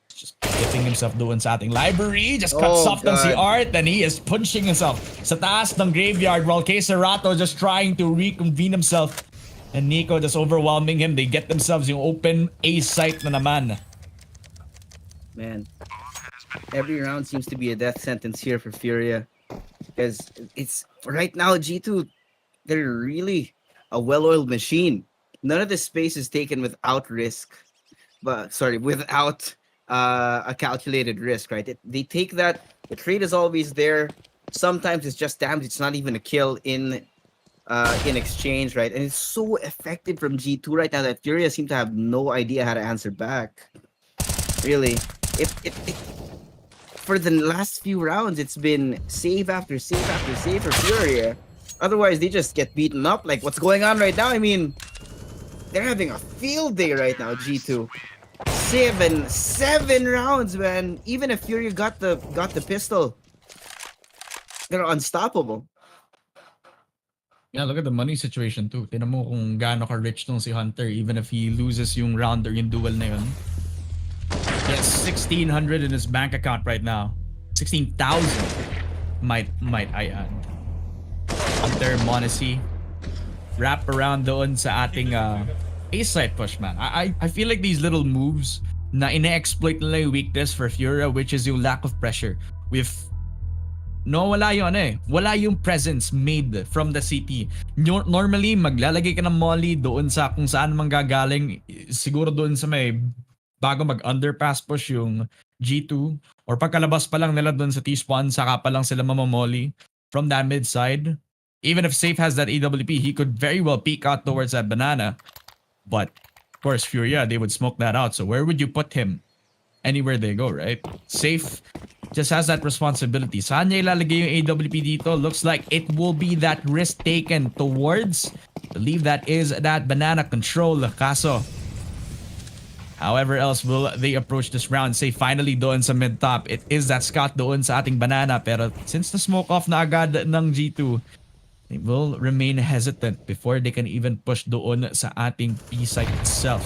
just getting himself doon sa ating library. Just cuts off ng si Art, and he is punching himself sa taas ng graveyard, while Kay Serato just trying to reconvene himself. And Nico just overwhelming him. They get themselves yung open A site na naman. Man, every round seems to be a death sentence here for Furia. Because it's right now, G2, they're really a well-oiled machine. None of the space is taken without risk. Without a calculated risk, right? They take that. The trade is always there. Sometimes it's just damage. It's not even a kill in exchange, right? And it's so effective from G2 right now that Furia seem to have no idea how to answer back. Really, it for the last few rounds, it's been save after save after save for Furia. Otherwise, they just get beaten up. Like what's going on right now? I mean, they're having a field day right now, G2. 7 rounds, man. Even if Furia got the pistol, they're unstoppable. Yeah, look at the money situation too. Tingnan mo kung gaano ka-rich tong si Hunter, even if he loses yung round or yung duel na yun. He has 1,600 in his bank account right now. 16,000 might I add. Hunter, Monacy, wrap around doon sa ating A-side push, man. I feel like these little moves na ine-exploit nila yung weakness for Furia, which is yung lack of pressure. Wala yung presence made from the city. Normally, maglalagay ka ng molly doon sa kung saan manggagaling. Siguro doon sa may bago mag-underpass push yung G2. Or pagkalabas pa lang nila doon sa T-spawn, saka pa lang sila mamamolly from that mid-side. Even if Safe has that AWP, he could very well peek out towards that banana. But, of course, Furia, they would smoke that out. So where would you put him? Anywhere they go, right? Safe just has that responsibility. Saan niya ilalagay yung AWP dito? Looks like it will be that risk taken towards, I believe that is that banana control. Kaso, however else will they approach this round? Say finally doon sa mid-top, it is that Scott doon sa ating banana. Pero since the smoke off na agad ng G2, they will remain hesitant before they can even push doon sa ating B-site itself.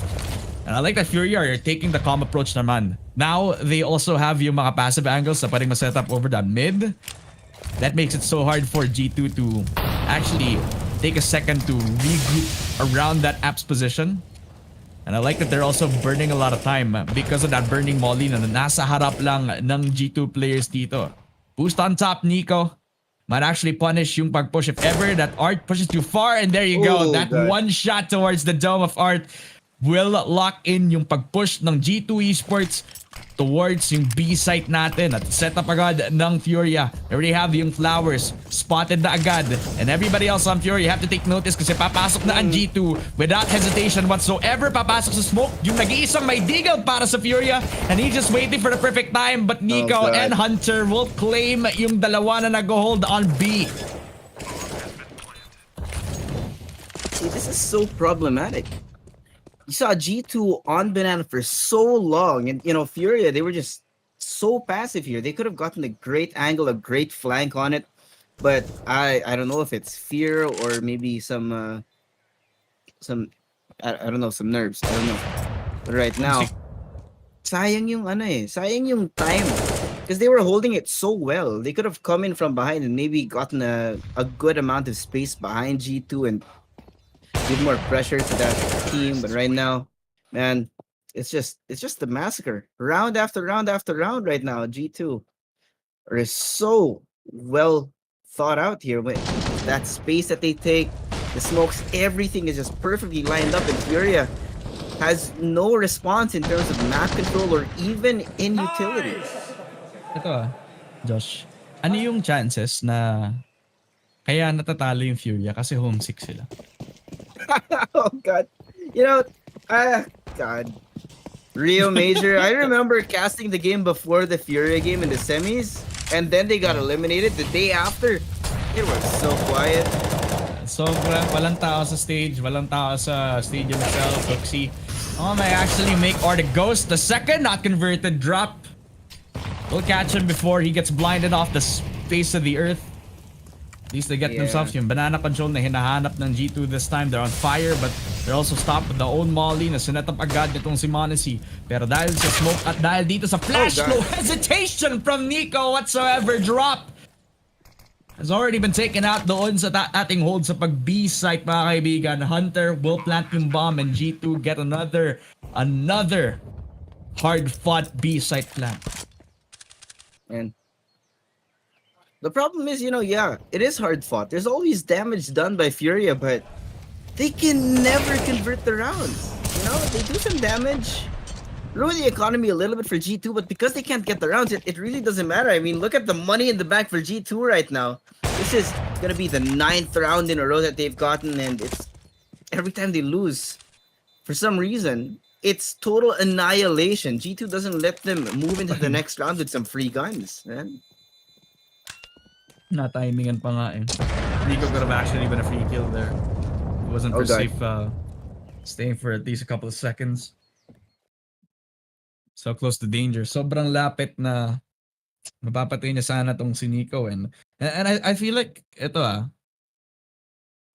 And I like that Furia are taking the calm approach naman. Now, they also have yung mga passive angles na pwedeng ma-set up over that mid. That makes it so hard for G2 to actually take a second to regroup around that app's position. And I like that they're also burning a lot of time because of that burning molly na nasa harap lang ng G2 players dito. Boost on top, Nico. Might actually punish yung pag-push if ever that Art pushes too far, and there you go. That one shot towards the dome of Art will lock in yung pag-push ng G2 Esports towards yung B site natin at set up agad ng Furia. They already have yung flowers spotted na agad, and everybody else on Furia have to take notice kasi papasok na ang G2 without hesitation whatsoever. Papasok sa smoke yung nag-iisang may deagle para sa Furia, and he's just waiting for the perfect time, but Nico God. and Hunter will claim yung dalawa na nag-hold on B. See, this is so problematic. You saw G2 on Banana for so long, and you know, Furia, they were just so passive here. They could have gotten a great angle, a great flank on it, but I don't know if it's fear or maybe some I don't know, some nerves. I don't know. But right now, sayang yung sayang yung time, because they were holding it so well. They could have come in from behind and maybe gotten a good amount of space behind G2 and give more pressure to that team. But right now, man, it's just the massacre. Round after round after round right now. G2 are so well thought out here. With that space that they take, the smokes, everything is just perfectly lined up, and Furia has no response in terms of map control or even in utilities. Ito Josh, ano yung chances na kaya natatalo yung Furia kasi homesick sila? Oh God, you know, God, Rio Major. I remember casting the game before the Furia game in the semis, and then they got eliminated the day after. It was so quiet. Sobra, walang tao sa stage, walang tao sa stadium itself. Foxy, may actually make or the ghost, the second not converted drop. We'll catch him before he gets blinded off the face of the earth. At least they get themselves yung banana control na hinahanap ng G2 this time. They're on fire, but they're also stopped with the own molly na sinet up agad nitong si Monacy. Pero dahil sa smoke at dahil dito sa flash, no hesitation from Nico whatsoever. Drop has already been taken out doon sa ating hold sa pag-B site, mga kaibigan. Hunter will plant yung bomb, and G2 get another hard-fought B site plant. And the problem is, you know, yeah, it is hard fought. There's always damage done by Furia, but they can never convert the rounds. You know, they do some damage, ruin the economy a little bit for G2, but because they can't get the rounds, it really doesn't matter. I mean, look at the money in the bank for G2 right now. This is gonna be the 9th round in a row that they've gotten, and it's every time they lose, for some reason, it's total annihilation. G2 doesn't let them move into the next round with some free guns, man. Na-timingan pa nga eh. Nico could have actually been a free kill there. It wasn't for safe staying for at least a couple of seconds. So close to danger. Sobrang lapit na mapapatay niya sana tong si Nico. And I feel like, ito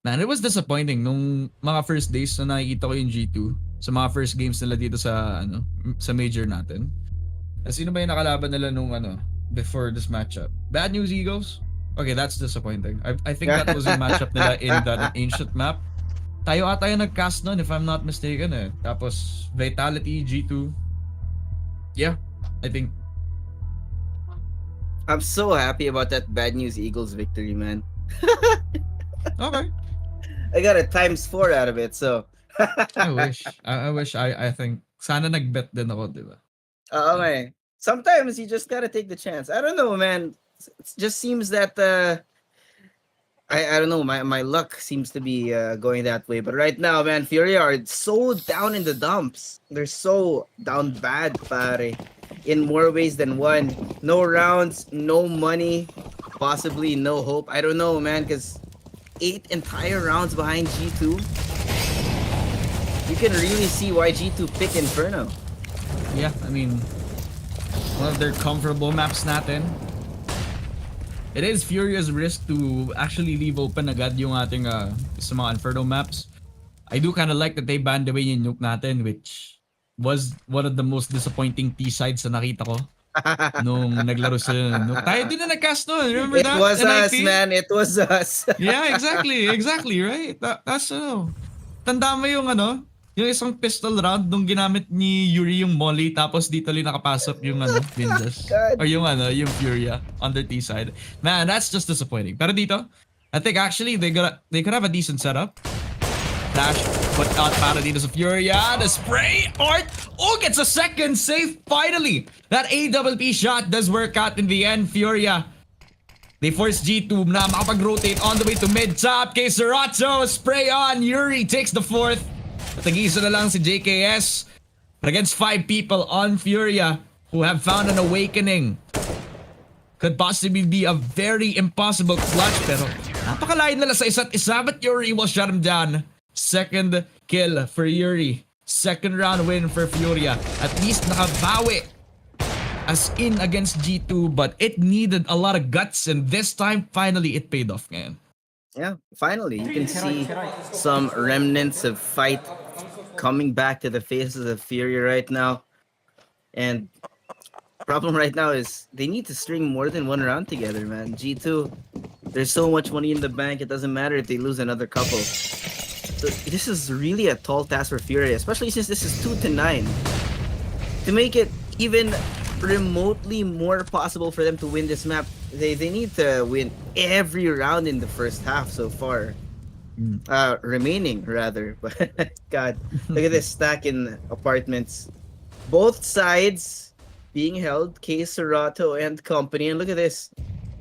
man, it was disappointing nung mga first days na nakikita ko yung G2 sa mga first games nila dito sa sa major natin. Sino ba yung nakalaban nila nung before this matchup? Bad News Eagles? Okay, that's disappointing. I think that was yung matchup nila in the ancient map. Tayo ata yung nag-cast nun, if I'm not mistaken eh. Tapos Vitality, G2. Yeah, I think. I'm so happy about that Bad News Eagles victory, man. Okay. I got a ×4 out of it, so. I wish. I think sana nag-bet din ako, di ba? Okay. Sometimes you just gotta take the chance. I don't know, man. It just seems that I don't know, my luck seems to be going that way. But right now, man, Furia are so down in the dumps. They're so down bad, pare. In more ways than one. No rounds, no money, possibly no hope. I don't know, man, because 8 entire rounds behind G2. You can really see why G2 pick Inferno. Yeah, I mean, one of their comfortable maps natin. It is Furia's risk to actually leave open agad yung ating sa mga Inferno maps. I do kind of like that they banned away yung nuke natin, which was one of the most disappointing T-sides na nakita ko nung naglaro sila ng nuke. Tayo din na nag-cast nun, remember that? It was us, NIP? man. It was us. Yeah, exactly, right? That's tanda mo yung yung isang pistol round nung ginamit ni Yuri yung molly, tapos dito lang nakapasok yung Ninjas. Or yung yung Furia on the T side. Man, that's just disappointing. Pero dito, I think actually they could have a decent setup. flash put out para dito sa Furia. The spray, Art, gets a second save finally. That AWP shot does work out in the end. Furia, they force G2 na makapag-rotate on the way to mid-top. Kay Serato, spray on. Yuri takes the fourth. Tag-isa na lang si JKS. But against 5 people on Furia who have found an awakening. Could possibly be a very impossible clutch, pero napakalayo nila sa isa't isa, but Yuri will shut him down. Second kill for Yuri. Second round win for Furia. At least nakabawi as in against G2, but it needed a lot of guts, and this time, finally, it paid off ngayon. Yeah, finally, you can see some remnants of fight coming back to the faces of Furia right now. And problem right now is they need to string more than one round together, man. G2, there's so much money in the bank, it doesn't matter if they lose another couple. So this is really a tall task for Furia, especially since this is 2-9. To make it even remotely more possible for them to win this map, they need to win every round in the first half so far. Remaining rather. But God, look at this stack in apartments. Both sides being held, K Serato and company, and look at this.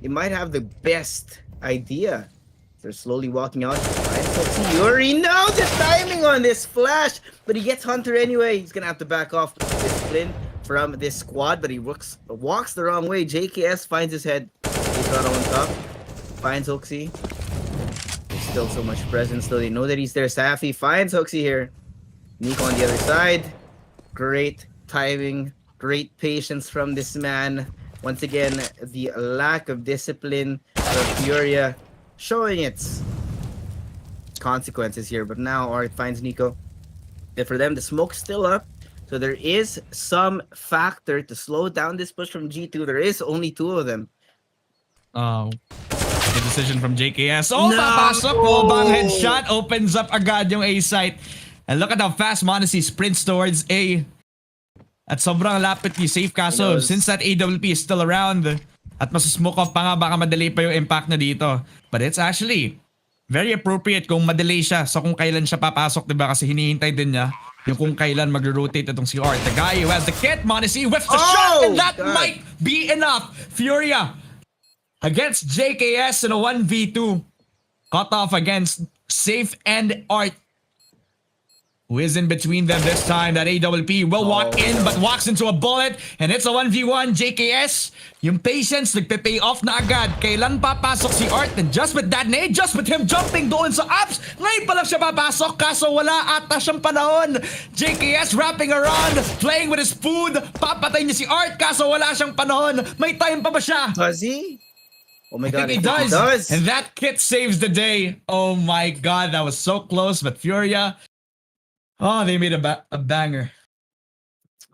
They might have the best idea. They're slowly walking out. Yuri, now the timing on this flash, but he gets Hunter anyway. He's gonna have to back off discipline from this squad, but he walks the wrong way. JKS finds his head. He's not on top. Finds Hoxie. There's still so much presence, though. They know that he's there. Safi finds Hoxie here. Nico on the other side. Great timing. Great patience from this man. Once again, the lack of discipline of Furia showing its consequences here. But now Art finds Nico. And for them, the smoke's still up. So there is some factor to slow down this push from G2. There is only 2 of them. The decision from JKS. Oh, No! papasok. Bang headshot. Opens up agad yung A site. And look at how fast Monacy sprints towards A. At sobrang lapit ni safe kaso since that AWP is still around at masusmoke off pa nga, baka madali pa yung impact na dito. But it's actually very appropriate kung madali siya sa kung kailan siya papasok, diba? Kasi hinihintay din niya yung kung kailan mag-rotate itong si Art. The guy who has the kit, Monacy whiffs the shot, and that might be enough. Furia against JKS in a 1v2. Cut off against Safe and Art. Who is in between them this time? That AWP will walk in, but walks into a bullet, and it's a 1v1. JKS, yung patience nagpe-pay off na agad. Kailan papasok si Art? And just with that nade, just with him jumping doon sa ups, ngayon pa lang siya papasok, kaso wala ata siyang panahon. JKS wrapping around, playing with his food. Papatay niya si Art, kaso wala siyang panahon. May time pa ba siya? Does he? Oh my God, I think he does. And that kit saves the day. Oh my God, that was so close, but Furia, they made a banger.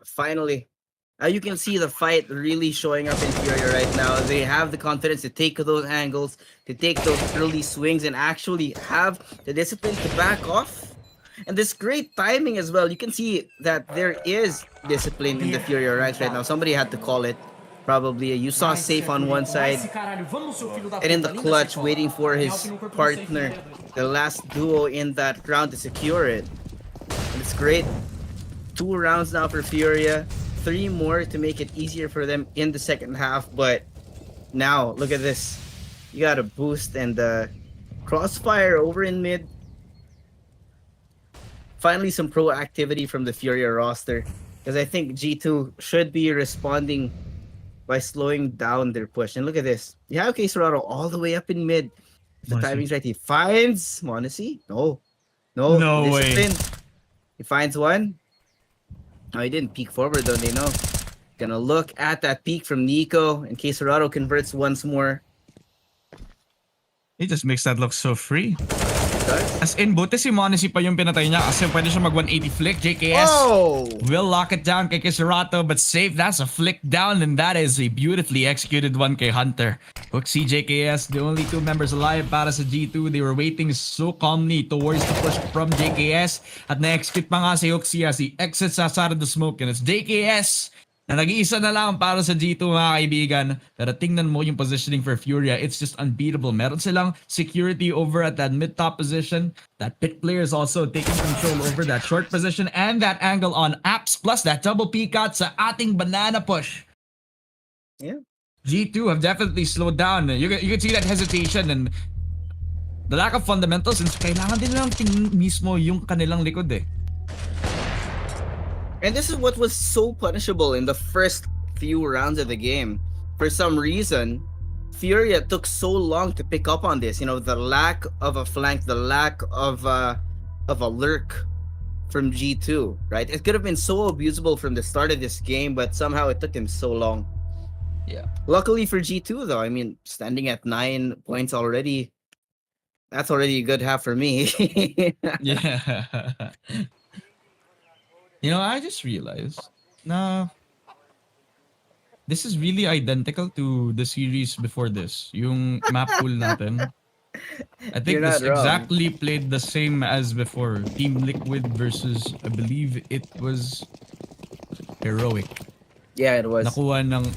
Finally. You can see the fight really showing up in Furia right now. They have the confidence to take those angles, to take those early swings, and actually have the discipline to back off. And this great timing as well. You can see that there is discipline in the Furia ranks right now. Somebody had to call it. Probably. You saw Safe on one side. And in the clutch, waiting for his partner. The last duo in that round to secure it. And it's great. 2 rounds now for Furia. 3 more to make it easier for them in the second half. But now, look at this. You got a boost and crossfire over in mid. Finally, some proactivity from the Furia roster. Because I think G2 should be responding by slowing down their push. And look at this. You have K Serato all the way up in mid. The timing's right. He finds Monacy. No discipline. Way. He finds one. Oh, he didn't peek forward though, they know. Gonna look at that peek from Nico, and K Serato converts once more. He just makes that look so free. As in, buti si Monacy pa yung pinatay niya kasi pwede siya mag 180 flick. JKS will lock it down kay Serato, but Safe, that's a flick down, and that is a beautifully executed one kay Hunter. Look, see JKS, the only 2 members alive para sa G2. They were waiting so calmly towards the push from JKS. At na-execute pa nga si Hoxie as he exits outside of the smoke, and it's JKS na nag-iisa na lang para sa G2 mga kaibigan. Pero tingnan mo yung positioning for Furia. It's just unbeatable. Meron silang security over at that mid-top position. That pit player is also taking control over that short position and that angle on apps. Plus that double peek out sa ating banana push. Yeah. G2 have definitely slowed down. You can see that hesitation and the lack of fundamentals since kailangan din lang tingin mismo yung kanilang likod eh. And this is what was so punishable in the first few rounds of the game. For some reason, Furia took so long to pick up on this. You know, the lack of a flank, the lack of a lurk from G2, right? It could have been so abusable from the start of this game, but somehow it took him so long. Yeah. Luckily for G2, though, I mean, standing at 9 points already, that's already a good half for me. Yeah. You know, I just realized na this is really identical to the series before this. Yung map pool natin. I think You're this not wrong. exactly played the same as before. Team Liquid versus, I believe it was Heroic. Yeah, it was. Nakuha ng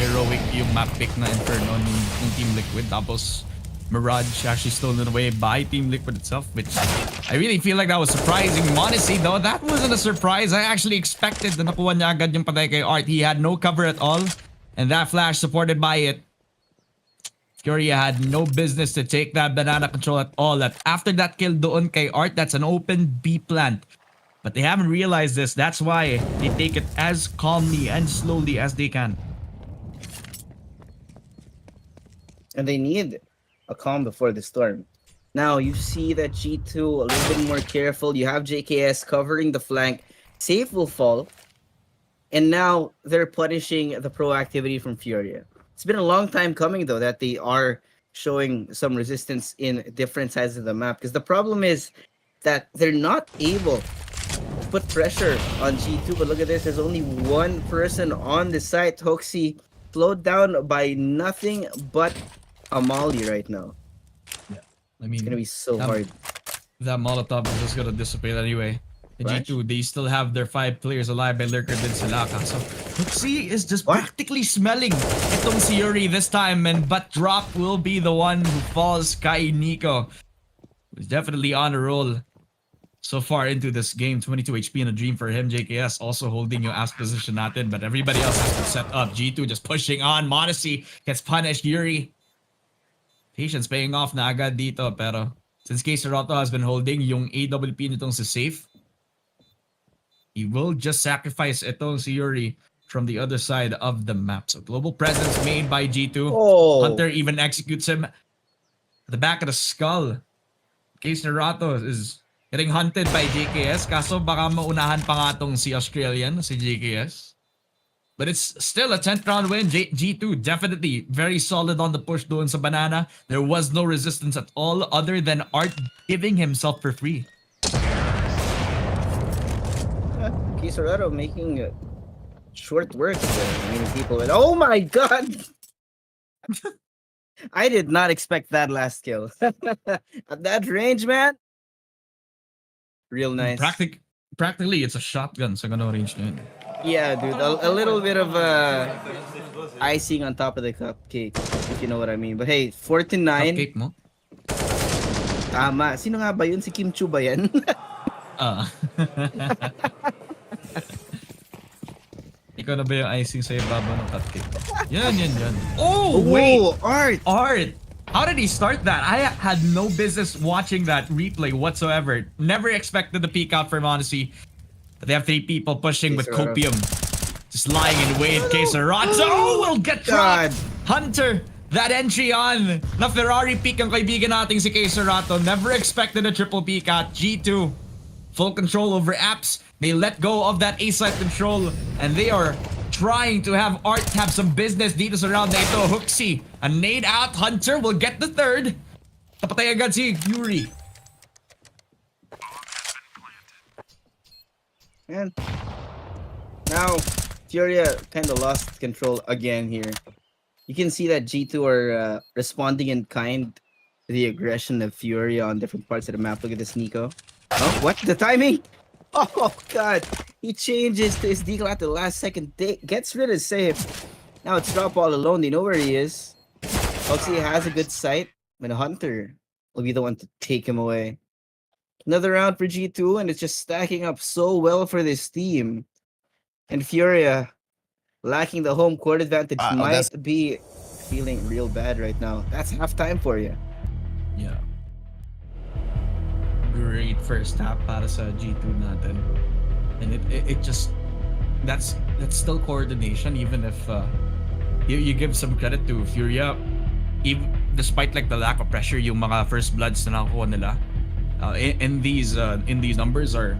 Heroic yung map pick na Inferno ng Team Liquid. Tapos Mirage actually stolen away by Team Liquid itself, which I really feel like that was surprising. Honestly, though, that wasn't a surprise. I actually expected na nakuha niya agad yung patay kay Art. He had no cover at all, and that flash supported by it. Furia had no business to take that banana control at all. That after that kill doon kay Art, that's an open B plant. But they haven't realized this. That's why they take it as calmly and slowly as they can. And they need a calm before the storm. Now you see that G2 a little bit more careful. You have JKS covering the flank. Safe will fall. And now they're punishing the proactivity from Furia. It's been a long time coming though that they are showing some resistance in different sides of the map. Because the problem is that they're not able to put pressure on G2. But look at this, there's only one person on the site. Hoxie slowed down by nothing but a molly right now. I mean, It's gonna be so hard. That Molotov is just gonna dissipate anyway. The Right. G2, they still have their 5 players alive by Lurker din sila. So Huxi is just What? practically smelling itong si Yuri this time, and but drop will be the one who falls kay Nico. Who's definitely on a roll so far into this game. 22 HP and a dream for him. JKS also holding yung ass position natin, but everybody else has to set up. G2 just pushing on. Modesty gets punished. Yuri, patience paying off na agad dito, pero since Kayseroto has been holding yung AWP nitong si Safe, he will just sacrifice itong si Yuri from the other side of the map. So global presence made by G2. Oh. Hunter even executes him at the back of the skull. Kayseroto is getting hunted by JKS, kaso baka maunahan pa nga tong si Australian, si JKS. But it's still a 10th round win. G2 definitely very solid on the push doon sa banana. There was no resistance at all other than Art giving himself for free. Kayseroto making short work there. I mean, people went, oh my god! I did not expect that last kill. At that range, man. Real nice. Practically, it's a shotgun sa ganong range na yun. Yeah, dude. A little bit of icing on top of the cupcake, if you know what I mean. But hey, 49. Cupcake mo? Tama. Sino nga ba yun? Si Kim Chu ba yan? Ikaw na ba yung icing sa ibabaw ng cupcake? Yan. Oh, wait! Whoa, Art! Art! How did he start that? I had no business watching that replay whatsoever. Never expected the peek out from Odyssey. But they have 3 people pushing with Kayseroto. Copium. Just lying in wait. Kayseroto will get dropped! Hunter! That entry on na Ferrari peak ang kaibigan nating si Kayseroto. Never expected a triple peek out. G2. Full control over apps. They let go of that A-side control. And they are trying to have Art have some business dito sa round na ito. Huxi, a nade out. Hunter will get the 3rd. Tapatay agad si Yuri. And now, Furia kind of lost control again here. You can see that G2 are responding in kind to the aggression of Furia on different parts of the map. Look at this, Nico. Oh, what? The timing? Oh god, he changes to his decal at the last second, gets rid of safe. Now it's drop all alone, they know where he is. Oxy has a good sight, but Hunter will be the one to take him away. Another round for G2, and it's just stacking up so well for this team. And Furia, lacking the home court advantage, might be feeling real bad right now. That's halftime for you. Yeah. Great first half para sa G2 natin. And it just that's still coordination, even if you give some credit to Furia, even despite like the lack of pressure yung mga first bloods na nakuha nila. In these numbers are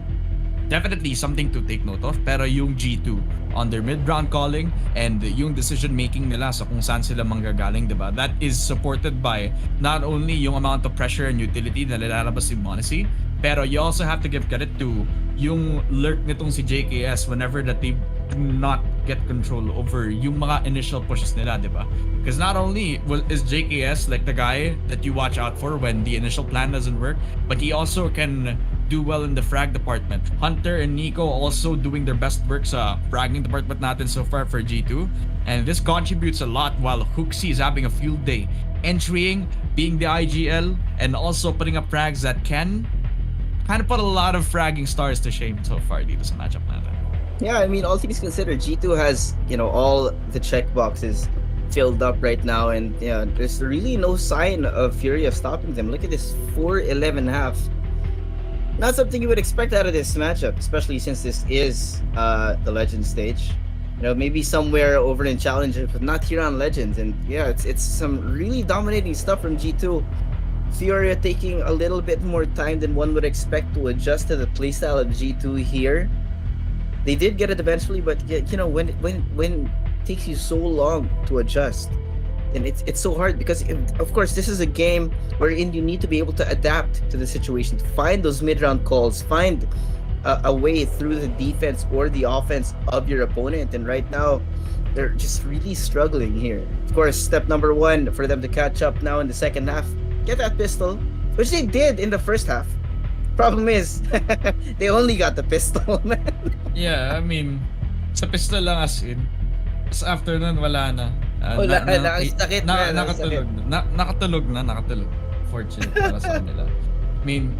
definitely something to take note of, pero yung G2 on their mid-round calling and yung decision making nila sa kung saan sila manggagaling, diba? That is supported by not only yung amount of pressure and utility na nilalabas si Monacy, pero you also have to give credit to yung lurk nitong si JKS whenever that they do not get control over yung mga initial pushes nila, diba? Because not only is JKS like the guy that you watch out for when the initial plan doesn't work, but he also can do well in the frag department. Hunter and Nico also doing their best work sa fragging department natin so far for G2. And this contributes a lot while Hooksy is having a field day. Entering, being the IGL, and also putting up frags that can kind of put a lot of fragging stars to shame so far dito sa matchup natin. Yeah, I mean, all things considered, G2 has, all the check boxes filled up right now, and there's really no sign of Fury of stopping them. Look at this 4-11 half. Not something you would expect out of this matchup, especially since this is the Legend stage. Maybe somewhere over in Challenger, but not here on Legends. And yeah, it's some really dominating stuff from G2. Furia taking a little bit more time than one would expect to adjust to the playstyle of G2 here. They did get it eventually, but when it takes you so long to adjust, and it's so hard because of course this is a game wherein you need to be able to adapt to the situation, to find those mid-round calls, find a way through the defense or the offense of your opponent, and right now they're just really struggling here. Of course, step number one for them to catch up now in the second half, get that pistol, which they did in the first half. Problem is, they only got the pistol, man. Yeah, I mean, sa pistol lang as in. Tapos after nun, wala na. Nakatulog na. Fortunate para sa kanila. I mean,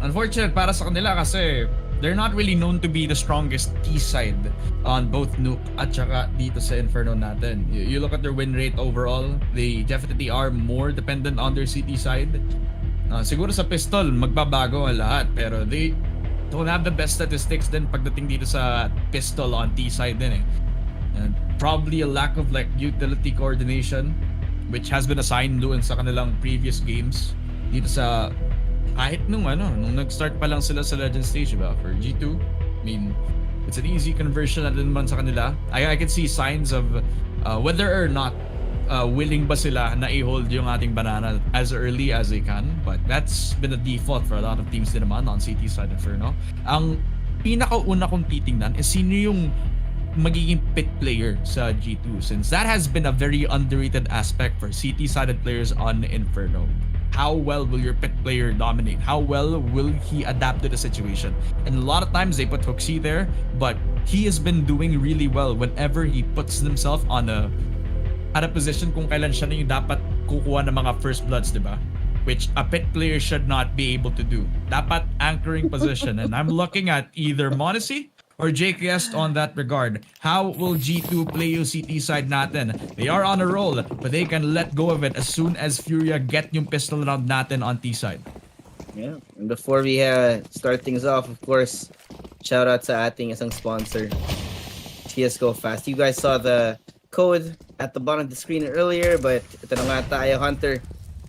unfortunate para sa kanila kasi they're not really known to be the strongest T side on both Nuke at saka dito sa Inferno natin. You look at their win rate overall, they definitely are more dependent on their CT side. Siguro sa pistol, magbabago ang lahat, pero they don't have the best statistics din pagdating dito sa pistol on T side din eh. And probably a lack of like utility coordination, which has been assigned doon sa kanilang previous games dito sa kahit nung nag-start pa lang sila sa Legend stage, diba? For G2, I mean, it's an easy conversion na din man sa kanila. I can see signs of whether or not willing ba sila na i-hold yung ating banana as early as they can, but that's been a default for a lot of teams din naman on CT side Inferno. Ang pinakauna kong titingnan is sino yung magiging pit player sa G2, since that has been a very underrated aspect for CT-sided players on Inferno. How well will your pit player dominate? How well will he adapt to the situation? And a lot of times they put Hooksy there, but he has been doing really well whenever he puts himself at a position kung kailan siya na yung dapat kukuha ng mga first bloods, diba? Which a pit player should not be able to do. Dapat anchoring position, and I'm looking at either Monacy or JKS on that regard. How will G2 play yung CT side natin? They are on a roll, but they can let go of it as soon as Furia get yung pistol round natin on T side. Yeah, and before we start things off, of course, shout out sa ating isang sponsor, CSGO Fast. You guys saw the code at the bottom of the screen earlier, but ito na nga tayo, Hunter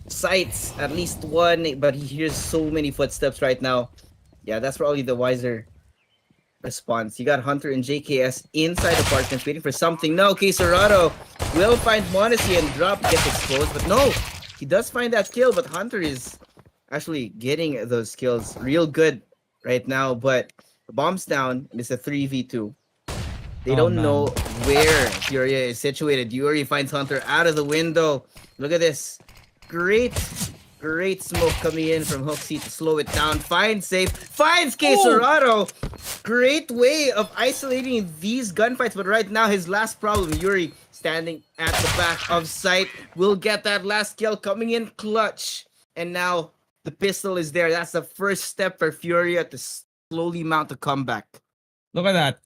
sights at least one, but he hears so many footsteps right now. Yeah, that's probably the wiser response. You got Hunter and JKS inside apartments waiting for something. No, Quesarado will find Monacy and drop gets exposed, but no, he does find that kill, but Hunter is actually getting those kills real good right now, but the bomb's down and it's a 3v2. They don't know where Furia is situated. Yuri finds Hunter out of the window. Look at this. Great smoke coming in from Hooksy to slow it down. Finds safe. Finds Quesarado. great way of isolating these gunfights. But right now, his last problem, Yuri standing at the back of sight, will get that last kill coming in clutch. And now the pistol is there. That's the first step for Furia to slowly mount a comeback. Look at that.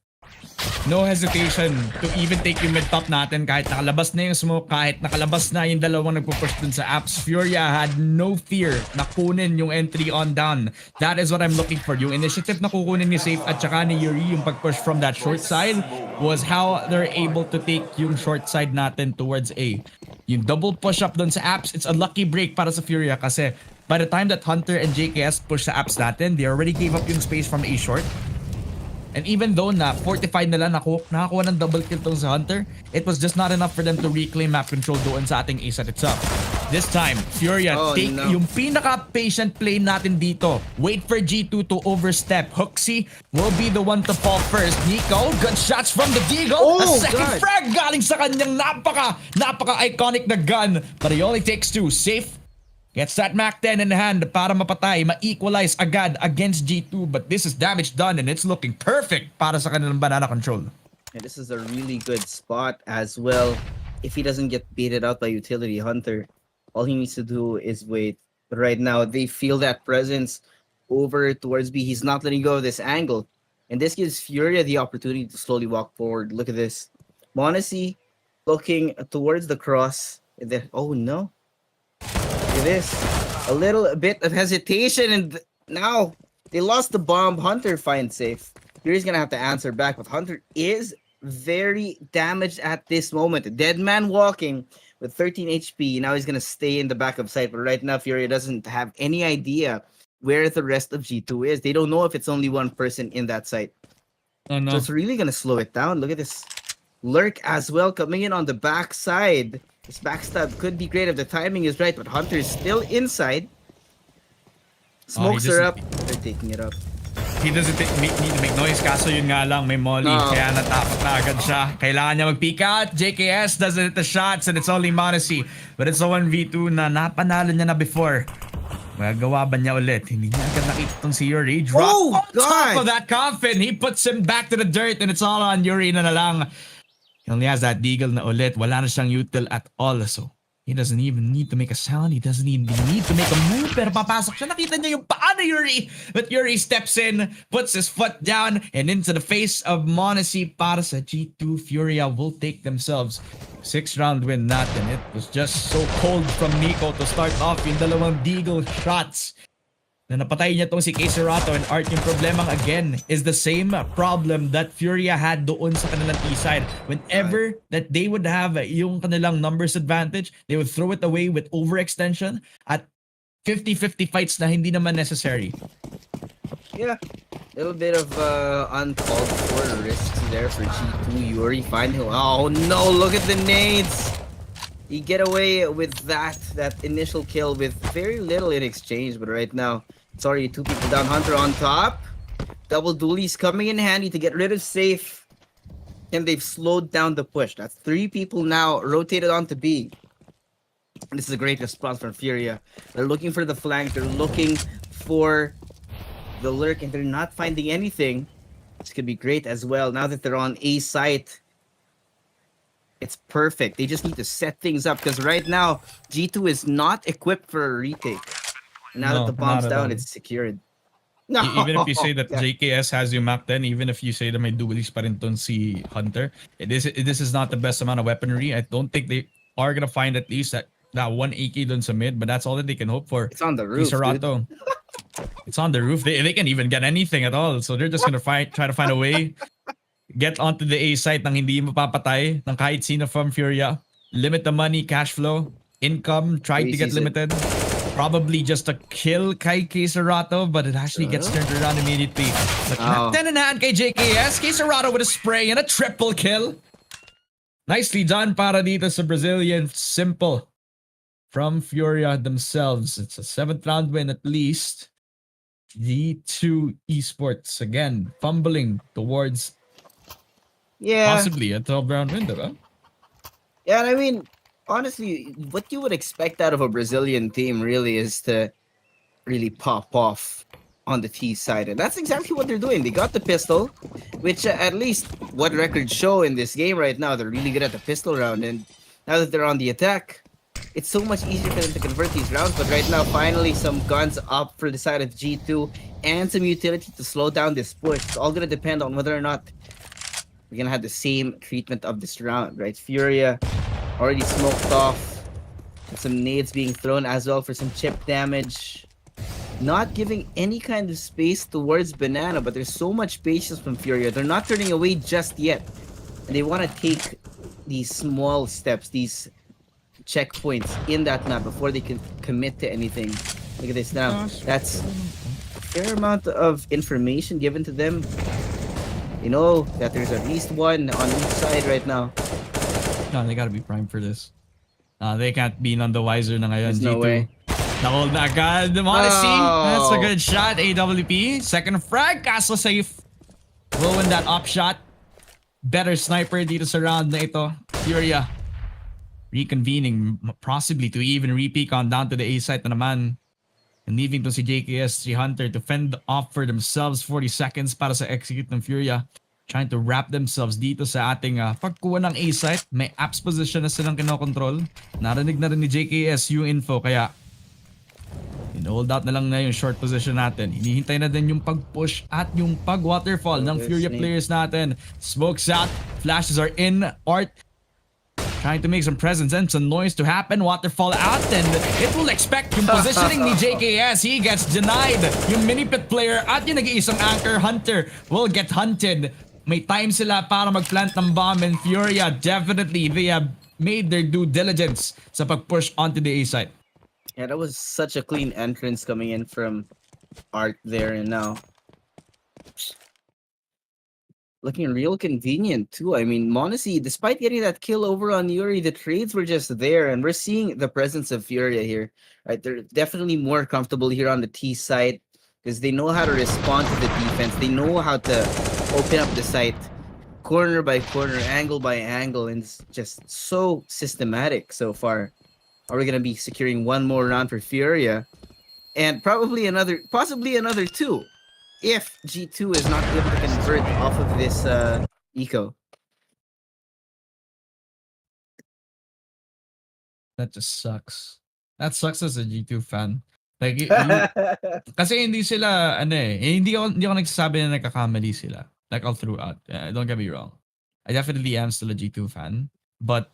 No hesitation to even take yung mid-top natin kahit nakalabas na yung smoke, kahit nakalabas na yung dalawang nagpupush dun sa apps. Furia had no fear na kunin yung entry on down. That is what I'm looking for. Yung initiative na kukunin ni Safe at saka ni Yuri, yung pag-push from that short side, was how they're able to take yung short side natin towards A. Yung double push-up dun sa apps, it's a lucky break para sa Furia kasi by the time that Hunter and JKS push sa apps natin, they already gave up yung space from A short. And even though na fortified nila nakakuha ng double kill tong sa Hunter, it was just not enough for them to reclaim map control doon sa ating A set itself. This time, Furia take yung pinaka-patient play natin dito. Wait for G2 to overstep. Hooksy will be the one to fall first. Nico, good shots from the Deagle. A second frag galing sa kanyang napaka-iconic na gun. But he only takes 2. Safe gets that Mac 10 in hand para mapatay, ma-equalize agad against G2. But this is damage done and it's looking perfect para sa kanilang banana control. And this is a really good spot as well. If he doesn't get baited out by Utility Hunter, all he needs to do is wait. But right now, they feel that presence over towards B. He's not letting go of this angle. And this gives Furia the opportunity to slowly walk forward. Look at this. Monacy looking towards the cross. And then, oh no. Look at this. A little bit of hesitation, and now they lost the bomb. Hunter finds Safe. Fury's gonna have to answer back, but Hunter is very damaged at this moment. A dead man walking with 13 HP. Now he's gonna stay in the back of sight, but right now Fury doesn't have any idea where the rest of G2 is. They don't know if it's only one person in that site. Oh no. So it's really gonna slow it down. Look at this lurk as well coming in on the backside. This backstab could be great if the timing is right, but Hunter is still inside. Smokes are up. They're taking it up. He doesn't need to make noise, kaso yun nga lang, may molly. Kaya natakot na agad siya. Kailangan niya mag-peek out. JKS doesn't hit the shots and it's only Monacy. But it's a 1v2 na napanalo niya na before. Magagawa ba niya ulit? Hindi niya agad nakita itong si Yuri. Drop on top of that coffin. He puts him back to the dirt and it's all on Yuri na lang. He only has that deagle na ulit. Wala na siyang util at all. So, he doesn't even need to make a sound. He doesn't even need to make a move. Pero papasok siya. Nakita niya yung paa ni Yuri. But Yuri steps in, puts his foot down, and into the face of Monacy para sa G2. Furia will take themselves 6-round win natin. It was just so cold from Nico to start off yung dalawang deagle shots. Na napatay niya tong si Caserato, and Art, yung problemang again is the same problem that Furia had doon sa kanilang E-side. Whenever that they would have yung kanilang numbers advantage, they would throw it away with overextension at 50-50 fights na hindi naman necessary. Yeah, a little bit of uncalled for risks there for G2. Yuri find him. Oh no, look at the nades. He get away with that initial kill with very little in exchange, but right now it's already 2 people down. Hunter on top. Double dualies coming in handy to get rid of Safe. And they've slowed down the push. That's 3 people now rotated onto B. And this is a great response from Furia. They're looking for the flank. They're looking for the lurk, and they're not finding anything. This could be great as well. Now that they're on A site, it's perfect. They just need to set things up because right now G2 is not equipped for a retake. And now that the bomb's down, it's secured. No, even if you say that JKS has you Mac 10, even if you say that may dualies pa rin ton si Hunter, this is not the best amount of weaponry. I don't think they are gonna find at least that one AK dun sa mid, but that's all that they can hope for. It's on the roof, dude. It's on the roof. They can even get anything at all. So they're just gonna try to find a way. Get onto the A site nang hindi mapapatay ng kahit sino from Furia. Limit the money, cash flow, income, try to get limited. Probably just a kill kay Caserato, but it actually gets turned around immediately. But Mac 10 in hand kay JKS. Caserato with a spray and a triple kill. Nicely done para dito sa Brazilian. Simple. From Furia themselves. It's a 7th round win at least. G2 Esports again fumbling towards possibly a 12th round win, diba? Yeah, and I mean, honestly, what you would expect out of a Brazilian team really is to really pop off on the T side, and that's exactly what they're doing. They got the pistol, which at least what records show in this game right now, they're really good at the pistol round. And now that they're on the attack, it's so much easier for them to convert these rounds. But right now, finally, some guns up for the side of G2 and some utility to slow down this push. It's all gonna depend on whether or not we're gonna have the same treatment of this round, right? Furia already smoked off, and some nades being thrown as well for some chip damage. Not giving any kind of space towards Banana, but there's so much patience from Furia. They're not turning away just yet. And they want to take these small steps, these checkpoints in that map before they can commit to anything. Look at this now. That's a fair amount of information given to them. You know that there's at least one on each side right now. No, they gotta be primed for this. They can't be none the wiser na ngayon. There's no way. Nahold na agad. Modesty. Oh. That's a good shot. AWP. Second frag. Kaso safe. Will win that up shot. Better sniper dito sa round na ito. Furia. Reconvening. Possibly to even re-peek on down to the A site na naman. And leaving to si JKS, si Hunter to fend off for themselves 40 seconds para sa execute ng Furia. Trying to wrap themselves dito sa ating pagkuha ng A site. May apps position na silang kinokontrol. Narinig na rin ni JKS yung info kaya hold out na lang na yung short position natin. Hinihintay na din yung pag-push at yung pag-waterfall ng Furia players natin. Smokes out. Flashes are in. Art trying to make some presence and some noise to happen. Waterfall out and it will expect yung positioning ni JKS. He gets denied. Yung mini-pit player at yung nag-iisang anchor Hunter will get hunted. May time sila para mag-plant ng bomb and Furia definitely they have made their due diligence sa pag-push onto the A site. Yeah, that was such a clean entrance coming in from Art there, and now looking real convenient too. I mean, Monacy, despite getting that kill over on Yuri, the trades were just there, and we're seeing the presence of Furia here. Right, they're definitely more comfortable here on the T side because they know how to respond to the defense. They know how to open up the site, corner by corner, angle by angle, and it's just so systematic so far. Are we gonna be securing one more round for Furia, and probably possibly another two, if G2 is not able to convert off of this eco. That just sucks. That sucks as a G2 fan. Like, kasi hindi sila, hindi ako nagsasabi na nagkakamali sila. Like all throughout. Don't get me wrong. I definitely am still a G2 fan. But,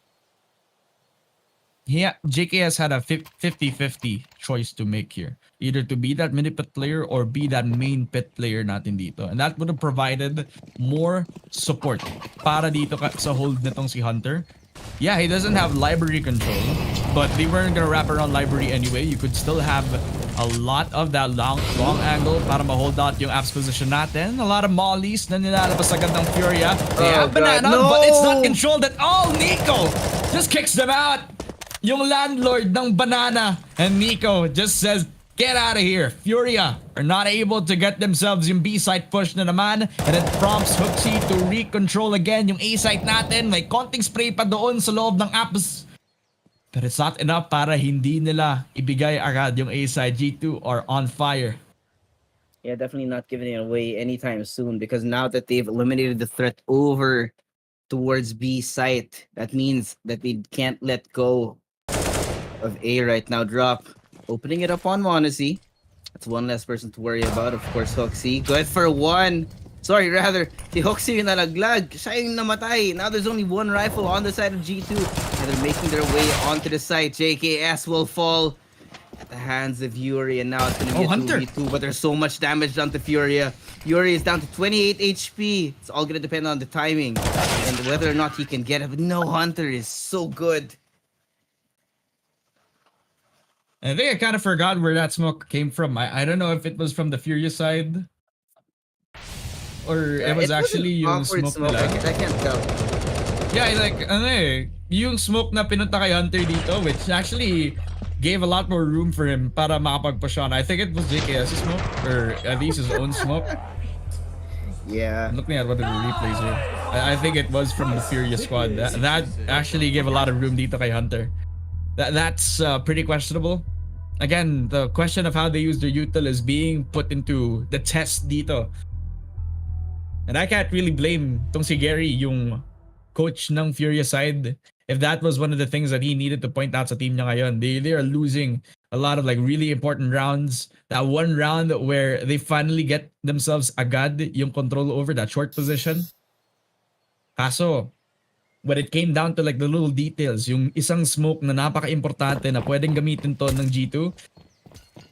JKS had a 50-50 choice to make here. Either to be that mini-pit player or be that main pit player natin dito. And that would have provided more support para dito sa hold nitong si Hunter. Yeah, he doesn't have library control, but they weren't gonna wrap around library anyway. You could still have a lot of that long angle para ma-hold out yung apps position natin. A lot of mollies na nilalabas agad ng Furia. They have Banana, but it's not controlled at all. Nico just kicks them out. Yung landlord ng Banana and Nico just says, get out of here. Furia are not able to get themselves yung B-site push na naman, and it prompts Hooksy to recontrol again yung A-site natin. May konting spray pa doon sa loob ng apps, but it's not enough para hindi nila ibigay agad yung A-site. G2 are on fire. Yeah, definitely not giving it away anytime soon, because now that they've eliminated the threat over towards B-site, that means that they can't let go of A right now. Drop. Opening it up on Monacy. That's one less person to worry about. Of course, Hooksy. Go ahead for one. Sorry, rather, si Hooksy yung nalaglag. Siya yung namatay. Now there's only one rifle on the side of G2. And they're making their way onto the site. JKS will fall at the hands of Yuri. And now it's going to be a 2v2. But there's so much damage done to Furia. Yuri is down to 28 HP. It's all going to depend on the timing and whether or not he can get it. But no, Hunter is so good. I think I kind of forgot where that smoke came from. I don't know if it was from the Furia side or it was actually yung smoke nila. I can't tell. Yeah, like yung smoke na pinunta kay Hunter dito, which actually gave a lot more room for him para makapag-push on. I think it was JKS's smoke or at least his own smoke. Yeah. I'm looking at what the replays here. I think it was from the Furia squad. That actually gave a lot of room dito kay Hunter. That's pretty questionable. again, the question of how they use their util is being put into the test dito. And I can't really blame tong si Gary, yung coach ng Furia side, if that was one of the things that he needed to point out sa team niya ngayon. They are losing a lot of like really important rounds. That one round where they finally get themselves agad yung control over that short position. Kaso, when it came down to like the little details, yung isang smoke na napaka-importante na pwedeng gamitin to ng G2,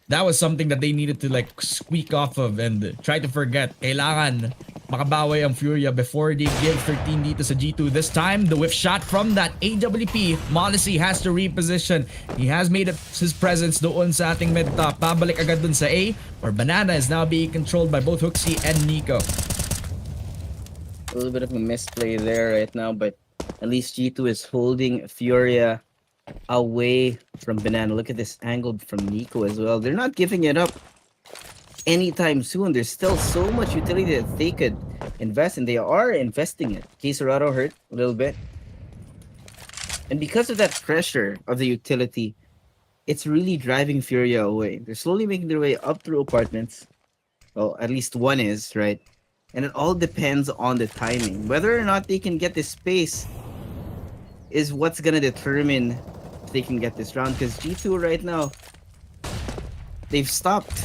that was something that they needed to like squeak off of and try to forget. Kailangan makabawi ang Furia before they give 13 dito sa G2. This time, the whiff shot from that AWP. Mollisy has to reposition. He has made his presence doon sa ating mid top. Pabalik agad dun sa A, where Banana is now being controlled by both Hooksy and Nico. A little bit of a misplay there right now, but at least G2 is holding Furia away from Banana. Look at this angle from Nico as well. They're not giving it up anytime soon. There's still so much utility that they could invest, and they are investing it. Kisarado hurt a little bit. And because of that pressure of the utility, it's really driving Furia away. They're slowly making their way up through apartments. Well, at least one is, right? And it all depends on the timing. Whether or not they can get this space is what's gonna determine if they can get this round. Because G2 right now, they've stopped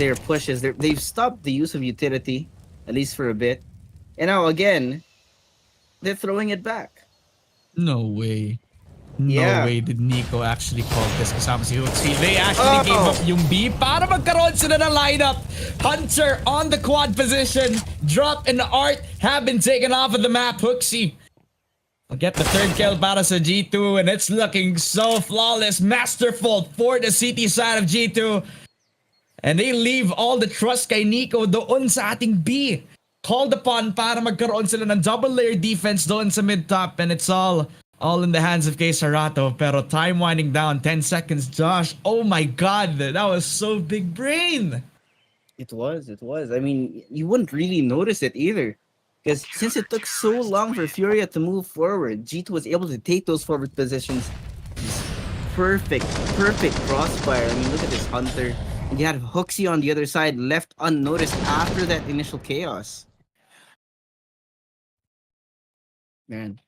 their pushes. They've stopped the use of utility, at least for a bit. And now again, they're throwing it back. No way. No Yeah. way did Nico actually call this kasama si Hooksy. They actually gave up yung B para magkaroon sila ng lineup. Hunter on the quad position. Drop and Art have been taken off of the map. Hooksy will get the third kill para sa G2, and it's looking so flawless, masterful for the CT side of G2. And they leave all the trust kay Nico doon sa ating B. Called upon para magkaroon sila ng double layer defense doon sa mid top, and it's all in the hands of Sarato. Pero time winding down, 10 seconds, Josh. Oh my God, that was so big brain. It was. I mean, you wouldn't really notice it either. Because since it took so long for Furia to move forward, G2 was able to take those forward positions. Perfect crossfire. I mean, look at this Hunter. And you had Hooksy on the other side, left unnoticed after that initial chaos. Man.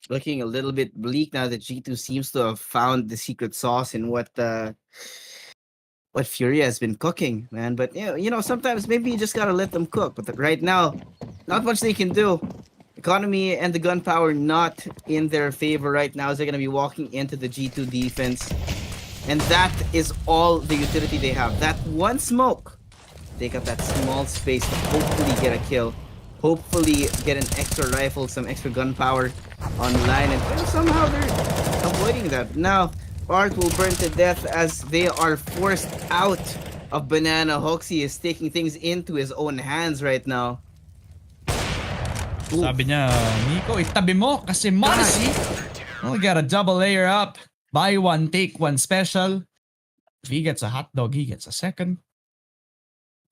Looking a little bit bleak now that G2 seems to have found the secret sauce in what Furia has been cooking, man. But you know, sometimes maybe you just gotta let them cook. But right now, not much they can do. Economy and the gunpowder not in their favor right now, as they're gonna be walking into the G2 defense. And that is all the utility they have. That one smoke, they got that small space to hopefully get a kill. Hopefully get an extra rifle, some extra gunpowder online, and somehow they're avoiding that. Now, Art will burn to death as they are forced out of Banana. Hooksy is taking things into his own hands right now. Ooh. Sabi niya, Nico, itabi mo kasi Mollisy. We got a double layer up. Buy one, take one special. If he gets a hot dog, he gets a second.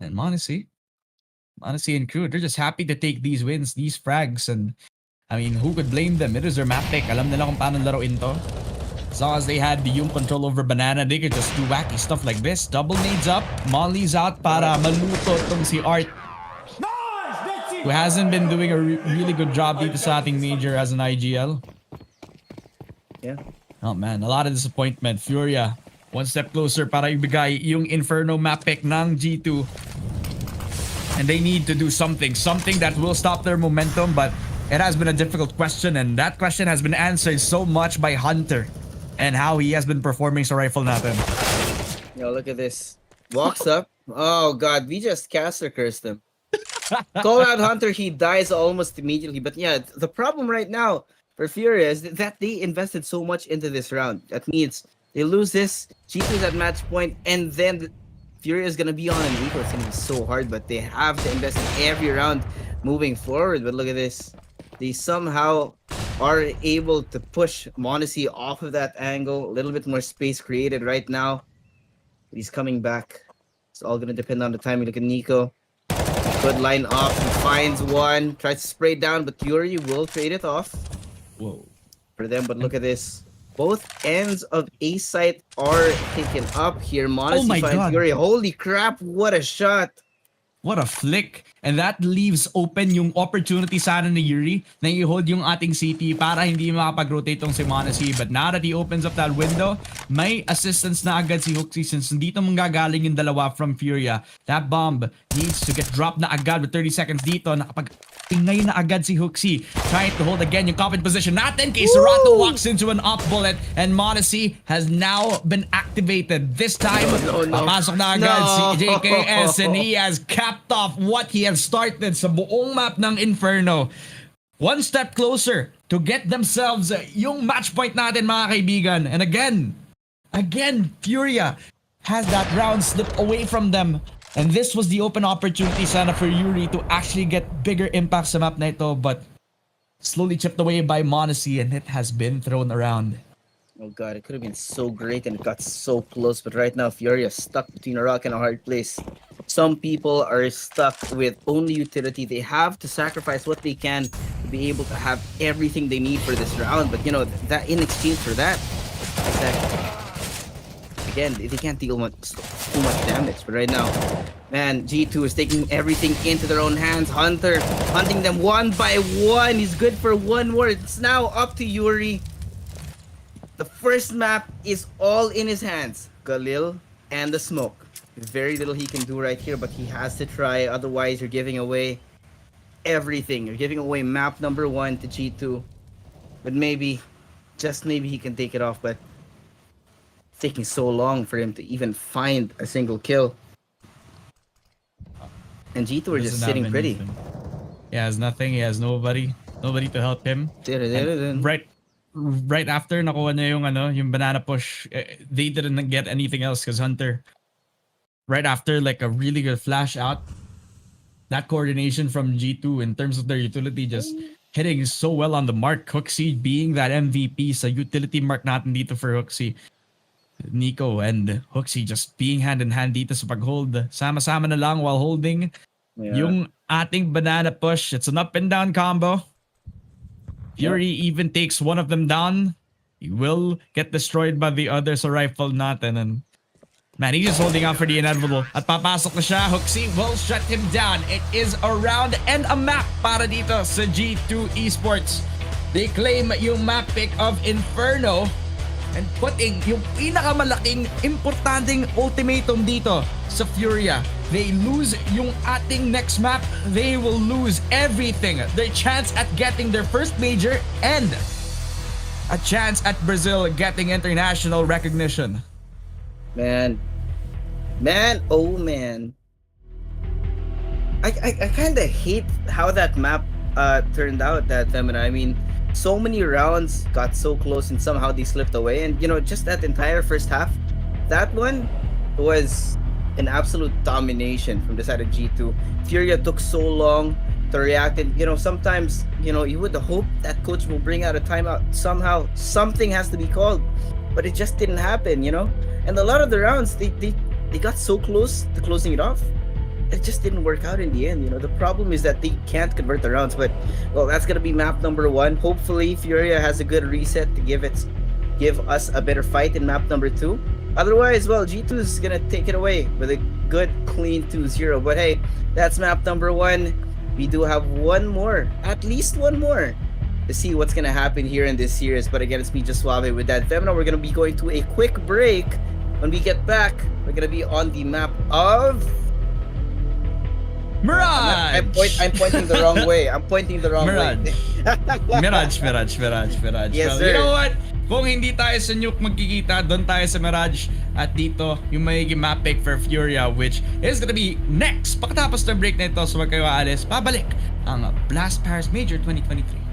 And Mollisy and crew, they're just happy to take these wins, these frags, and I mean, who could blame them? It is their map pick. Alam nila kung paano laruin to. As long as they had the yung control over Banana, they could just do wacky stuff like this. Double nades up, Molly's out para maluto tong si Art, who hasn't been doing a really good job dito sa ating major as an IGL. Yeah. Oh man, a lot of disappointment. Furia, one step closer para ibigay yung Inferno map pick ng G2. And they need to do something that will stop their momentum, but it has been a difficult question, and that question has been answered so much by Hunter and how he has been performing sa rifle natin. Yo, look at this. Walks up. Oh god, we just caster cursed him. Call out Hunter, he dies almost immediately. But yeah, the problem right now for Furia is that they invested so much into this round. That means they lose this, G2's at match point, and then Furia is gonna be on an equal. It's gonna be so hard, but they have to invest in every round moving forward. But look at this. They somehow are able to push Monacy off of that angle. A little bit more space created right now. He's coming back. It's all gonna depend on the timing. Look at Nico. Good line off. He finds one. Tries to spray down, but Fury will trade it off Whoa. for them. But look at this. Both ends of A site are taken up here. Modesty my finds God. Fury. Holy crap, what a shot. What a flick. And that leaves open yung opportunity sana ni Yuri na i-hold yung ating CT para hindi makapag-rotate tong si Monesi. But now that he opens up that window, may assistance na agad si Huxi since dito manggagaling yung dalawa from Furia. That bomb needs to get dropped na agad with 30 seconds dito. Nakapag-ingay na agad si Huxi. Trying to hold again yung coffin position natin. Kay Serato walks into an up bullet and Monesi has now been activated. This time, papasok na agad si JKS and he has capped off what he has started sa buong map ng Inferno. One step closer to get themselves yung match point natin, mga kaibigan. And again, Furia has that round slipped away from them. And this was the open opportunity sana for Yuri to actually get bigger impact sa map na ito, but slowly chipped away by Monesi and it has been thrown around. Oh god, it could have been so great and it got so close, but right now Fury is stuck between a rock and a hard place. Some people are stuck with only utility. They have to sacrifice what they can to be able to have everything they need for this round, but you know, that in exchange for that, again, they can't deal too much damage. But right now, man, G2 is taking everything into their own hands. Hunter hunting them one by one. He's good for one more. It's now up to Yuri. The first map is all in his hands. Galil and the smoke. Very little he can do right here, but he has to try. Otherwise, you're giving away everything. You're giving away map number 1 to G2. But maybe, just maybe he can take it off, but it's taking so long for him to even find a single kill. And G2 are just sitting pretty. He has nothing. He has nobody to help him. And right after nakuha niya yung banana push, they didn't get anything else because Hunter, right after like a really good flash out, that coordination from G2 in terms of their utility just hitting so well on the mark. Huxi being that MVP sa utility mark natin dito for Huxi. Nico and Huxi just being hand in hand dito sa pag-hold. Sama-sama na lang while holding yung ating banana push. It's an up and down combo. Fury even takes one of them down. He will get destroyed by the other sa rifle natin. And man, he's just holding out for the inevitable. At papasok na siya. Huxi will shut him down. It is a round and a map para dito sa G2 Esports. They claim yung map pick of Inferno and putting yung pinakamalaking importanteng ultimatum dito sa Furia. They lose yung ating next map, they will lose everything. Their chance at getting their first major and a chance at Brazil getting international recognition. Man, oh man. I kind of hate how that map turned out, that Femina. I mean, so many rounds got so close and somehow they slipped away. And, you know, just that entire first half, that one was an absolute domination from the side of G2. Furia took so long to react. And, you know, sometimes, you know, you would hope that coach will bring out a timeout. Somehow, something has to be called. But it just didn't happen, you know? And a lot of the rounds, they got so close to closing it off. It just didn't work out in the end, you know? The problem is that they can't convert the rounds. But, well, that's going to be map number 1. Hopefully, Furia has a good reset to give us a better fight in map number 2. Otherwise, well, G2 is going to take it away with a good, clean 2-0. But hey, that's map number 1. We do have one more, at least one more, to see what's going to happen here in this series. But again, it's me, Just Suave, with that Femina. We're going to be going to a quick break. When we get back, we're going to be on the map of Mirage! I'm pointing the wrong way. I'm pointing the wrong way. Mirage. Yes, well, sir. You know what? Kung hindi tayo sa Nuke magkikita, doon tayo sa Mirage. At dito, yung magiging map pick for Furia, which is gonna be next. Pagkatapos ng break na ito, so wag kayo aalis, pabalik ang Blast Paris Major 2023.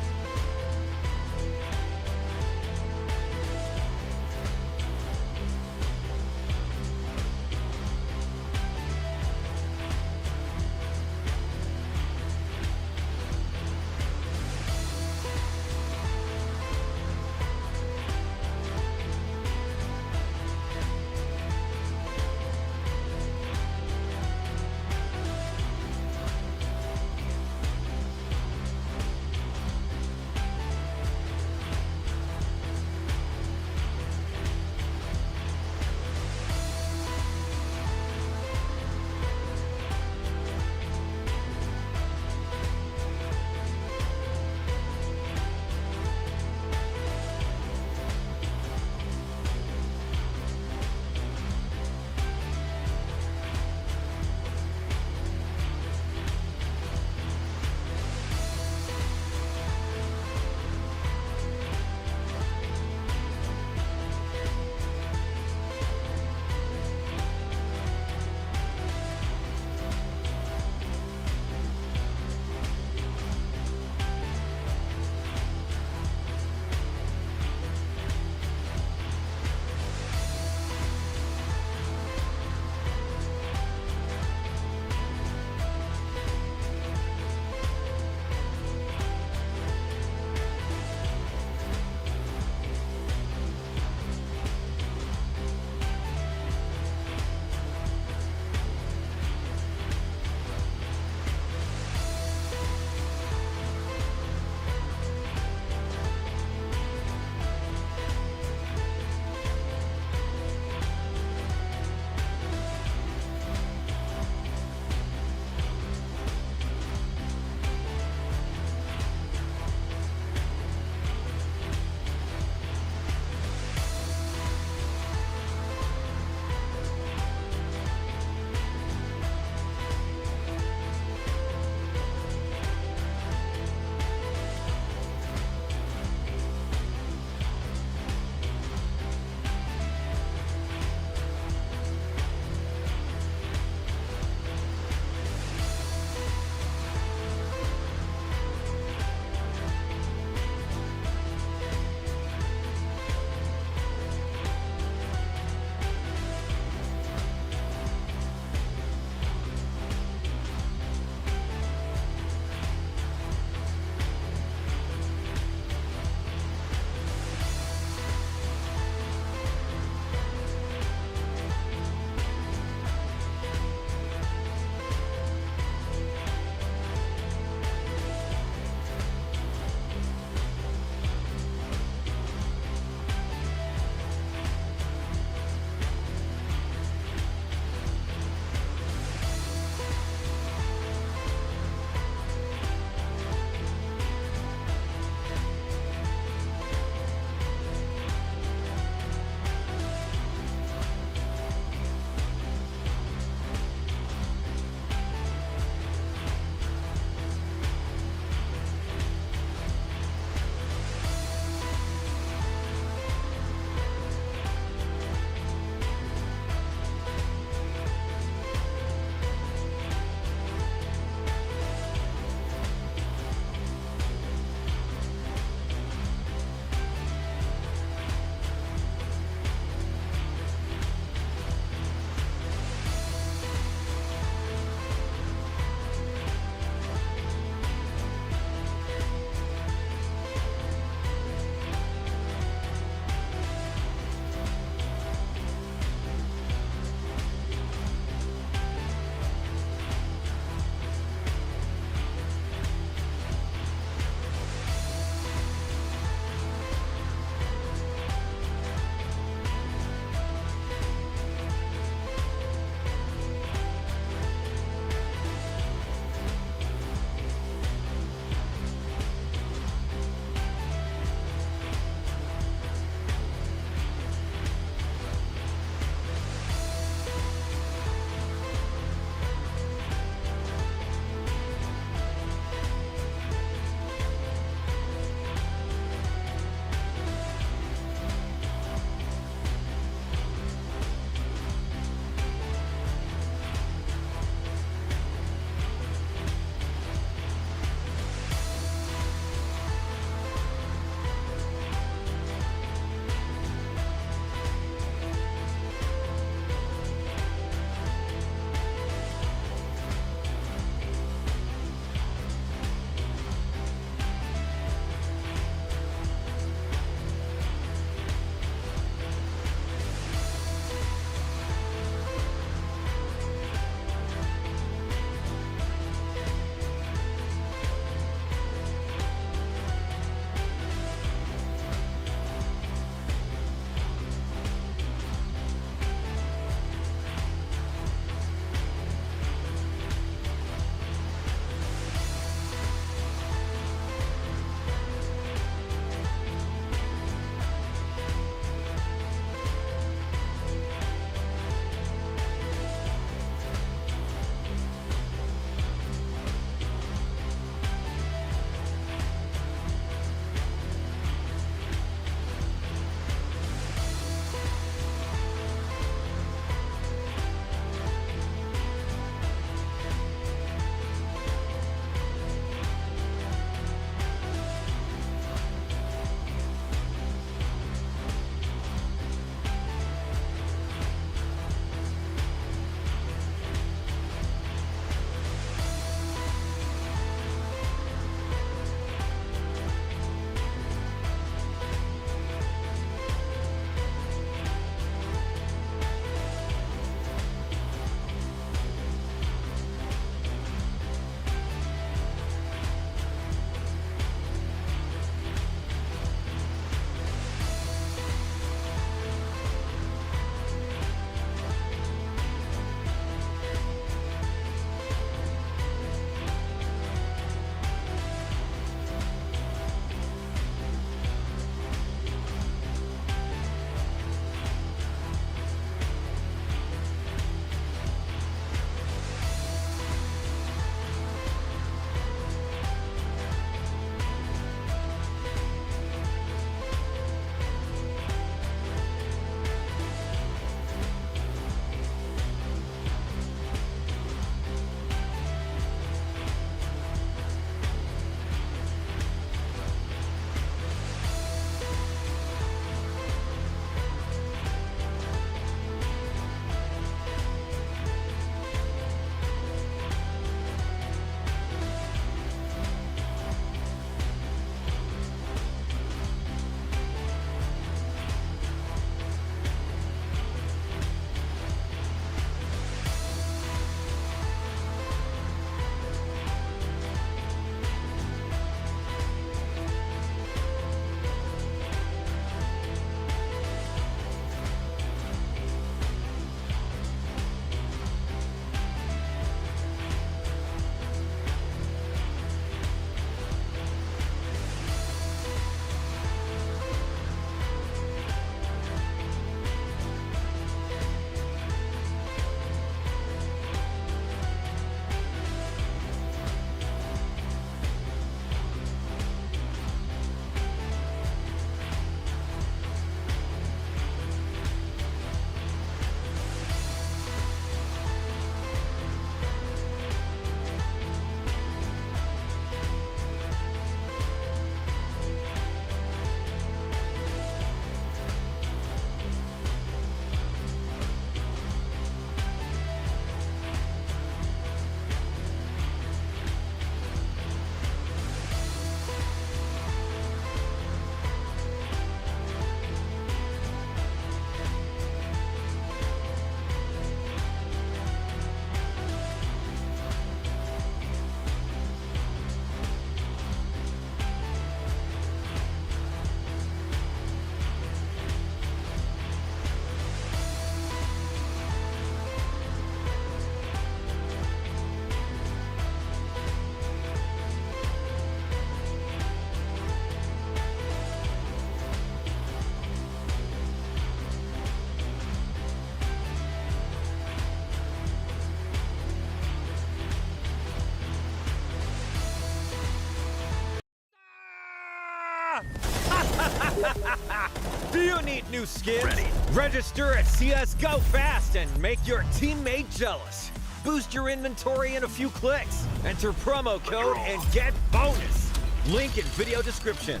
Do you need new skins? Register at CSGO fast and make your teammate jealous. Boost your inventory in a few clicks. Enter promo code and get bonus. Link in video description.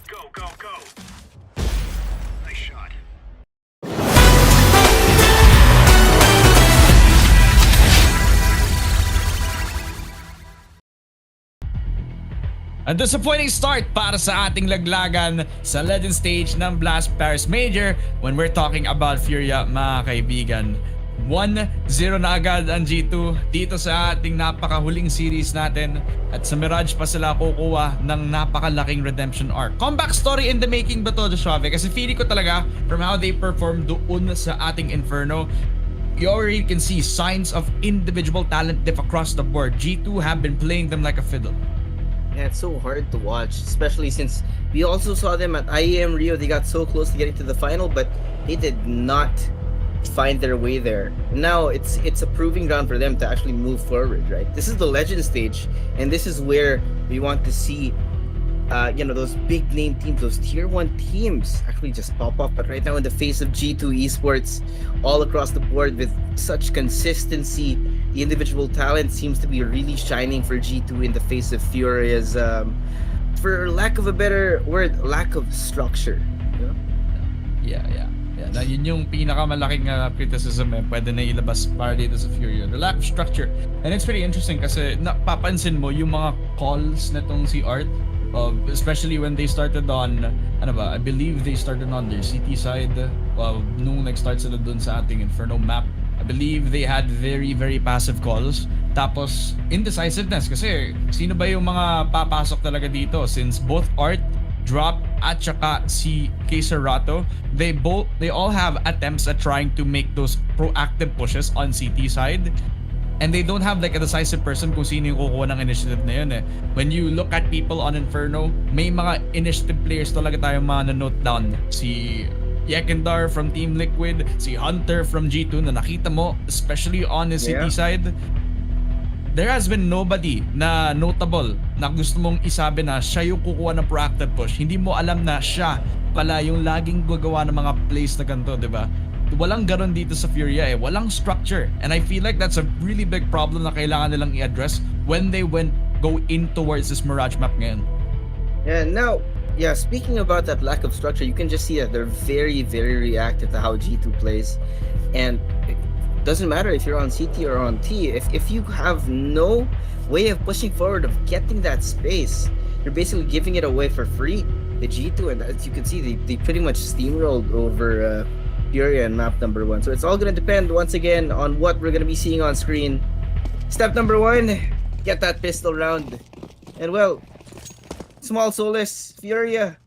Go, go, go. Nice shot. A disappointing start para sa ating laglagan sa Legend Stage ng Blast Paris Major when we're talking about Furia, mga kaibigan. 1-0 na agad ang G2 dito sa ating napakahuling series natin at sa Mirage pa sila kukuha ng napakalaking redemption arc. Comeback story in the making ba to, Joshua? Kasi feeling ko talaga from how they perform doon sa ating Inferno, you already can see signs of individual talent diff across the board. G2 have been playing them like a fiddle. Yeah, it's so hard to watch, especially since we also saw them at IEM Rio. They got so close to getting to the final, but they did not find their way there. Now it's a proving ground for them to actually move forward, right? This is the Legend Stage, and this is where we want to see those big name teams, those tier 1 teams actually just pop up. But right now, in the face of G2 Esports all across the board with such consistency, the individual talent seems to be really shining for G2 in the face of Furia's, for lack of a better word, lack of structure. Yeah. Na yun yung pinakamalaking criticism pwede na ilabas para dito sa Furia. The lack of structure. And it's pretty interesting kasi napapansin mo yung mga calls netong si Art, especially when they started on, I believe they started on their CT side. Nung nag-start sila dun sa ating Inferno map, I believe they had very, very passive calls. Tapos, indecisiveness kasi sino ba yung mga papasok talaga dito since both Art, Drop, at saka si Keserato, they all have attempts at trying to make those proactive pushes on CT side. And they don't have like a decisive person kung sino yung kukuha ng initiative na yun eh. When you look at people on Inferno, may mga initiative players talaga tayong mga na-note down. Si Yekindar from Team Liquid, si Hunter from G2 na nakita mo, especially on the CT side. There has been nobody na notable na gusto mong isabi na siya yung kukuha ng proactive push. Hindi mo alam na siya pala yung laging gagawa ng mga plays na ganito, di ba? Walang ganon dito sa Furia eh. Walang structure. And I feel like that's a really big problem na kailangan nilang i-address when they go in towards this Mirage map ngayon. And now, speaking about that lack of structure, you can just see that they're very, very reactive to how G2 plays. And it doesn't matter if you're on CT or on T. If you have no way of pushing forward, of getting that space, you're basically giving it away for free. The G2, and as you can see, they pretty much steamrolled over Furia and map number 1. So it's all going to depend once again on what we're going to be seeing on screen. Step number 1, get that pistol round. And well, small solace, Furia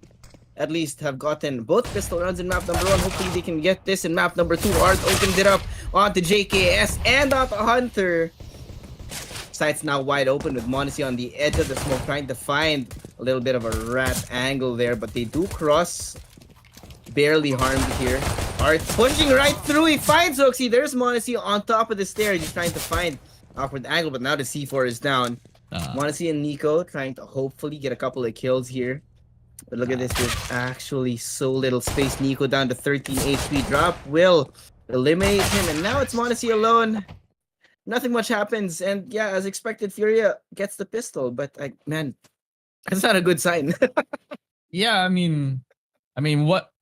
at least have gotten both pistol rounds in map number 1. Hopefully they can get this in map number 2. Art opened it up onto JKS and onto Hunter. Sights now wide open with Monacy on the edge of the smoke, trying to find a little bit of a rat angle there, but they do cross. Barely harmed here. Art pushing right through. He finds Oxy. There's Monacy on top of the stairs. He's trying to find awkward angle, but now the C4 is down. Monacy and Nico trying to hopefully get a couple of kills here. But look at this, there's actually so little space. Nico down to 13 HP. Drop will eliminate him, and now it's Monacy alone. Nothing much happens, and yeah, as expected, Furia gets the pistol, but man, that's not a good sign. Yeah, I mean,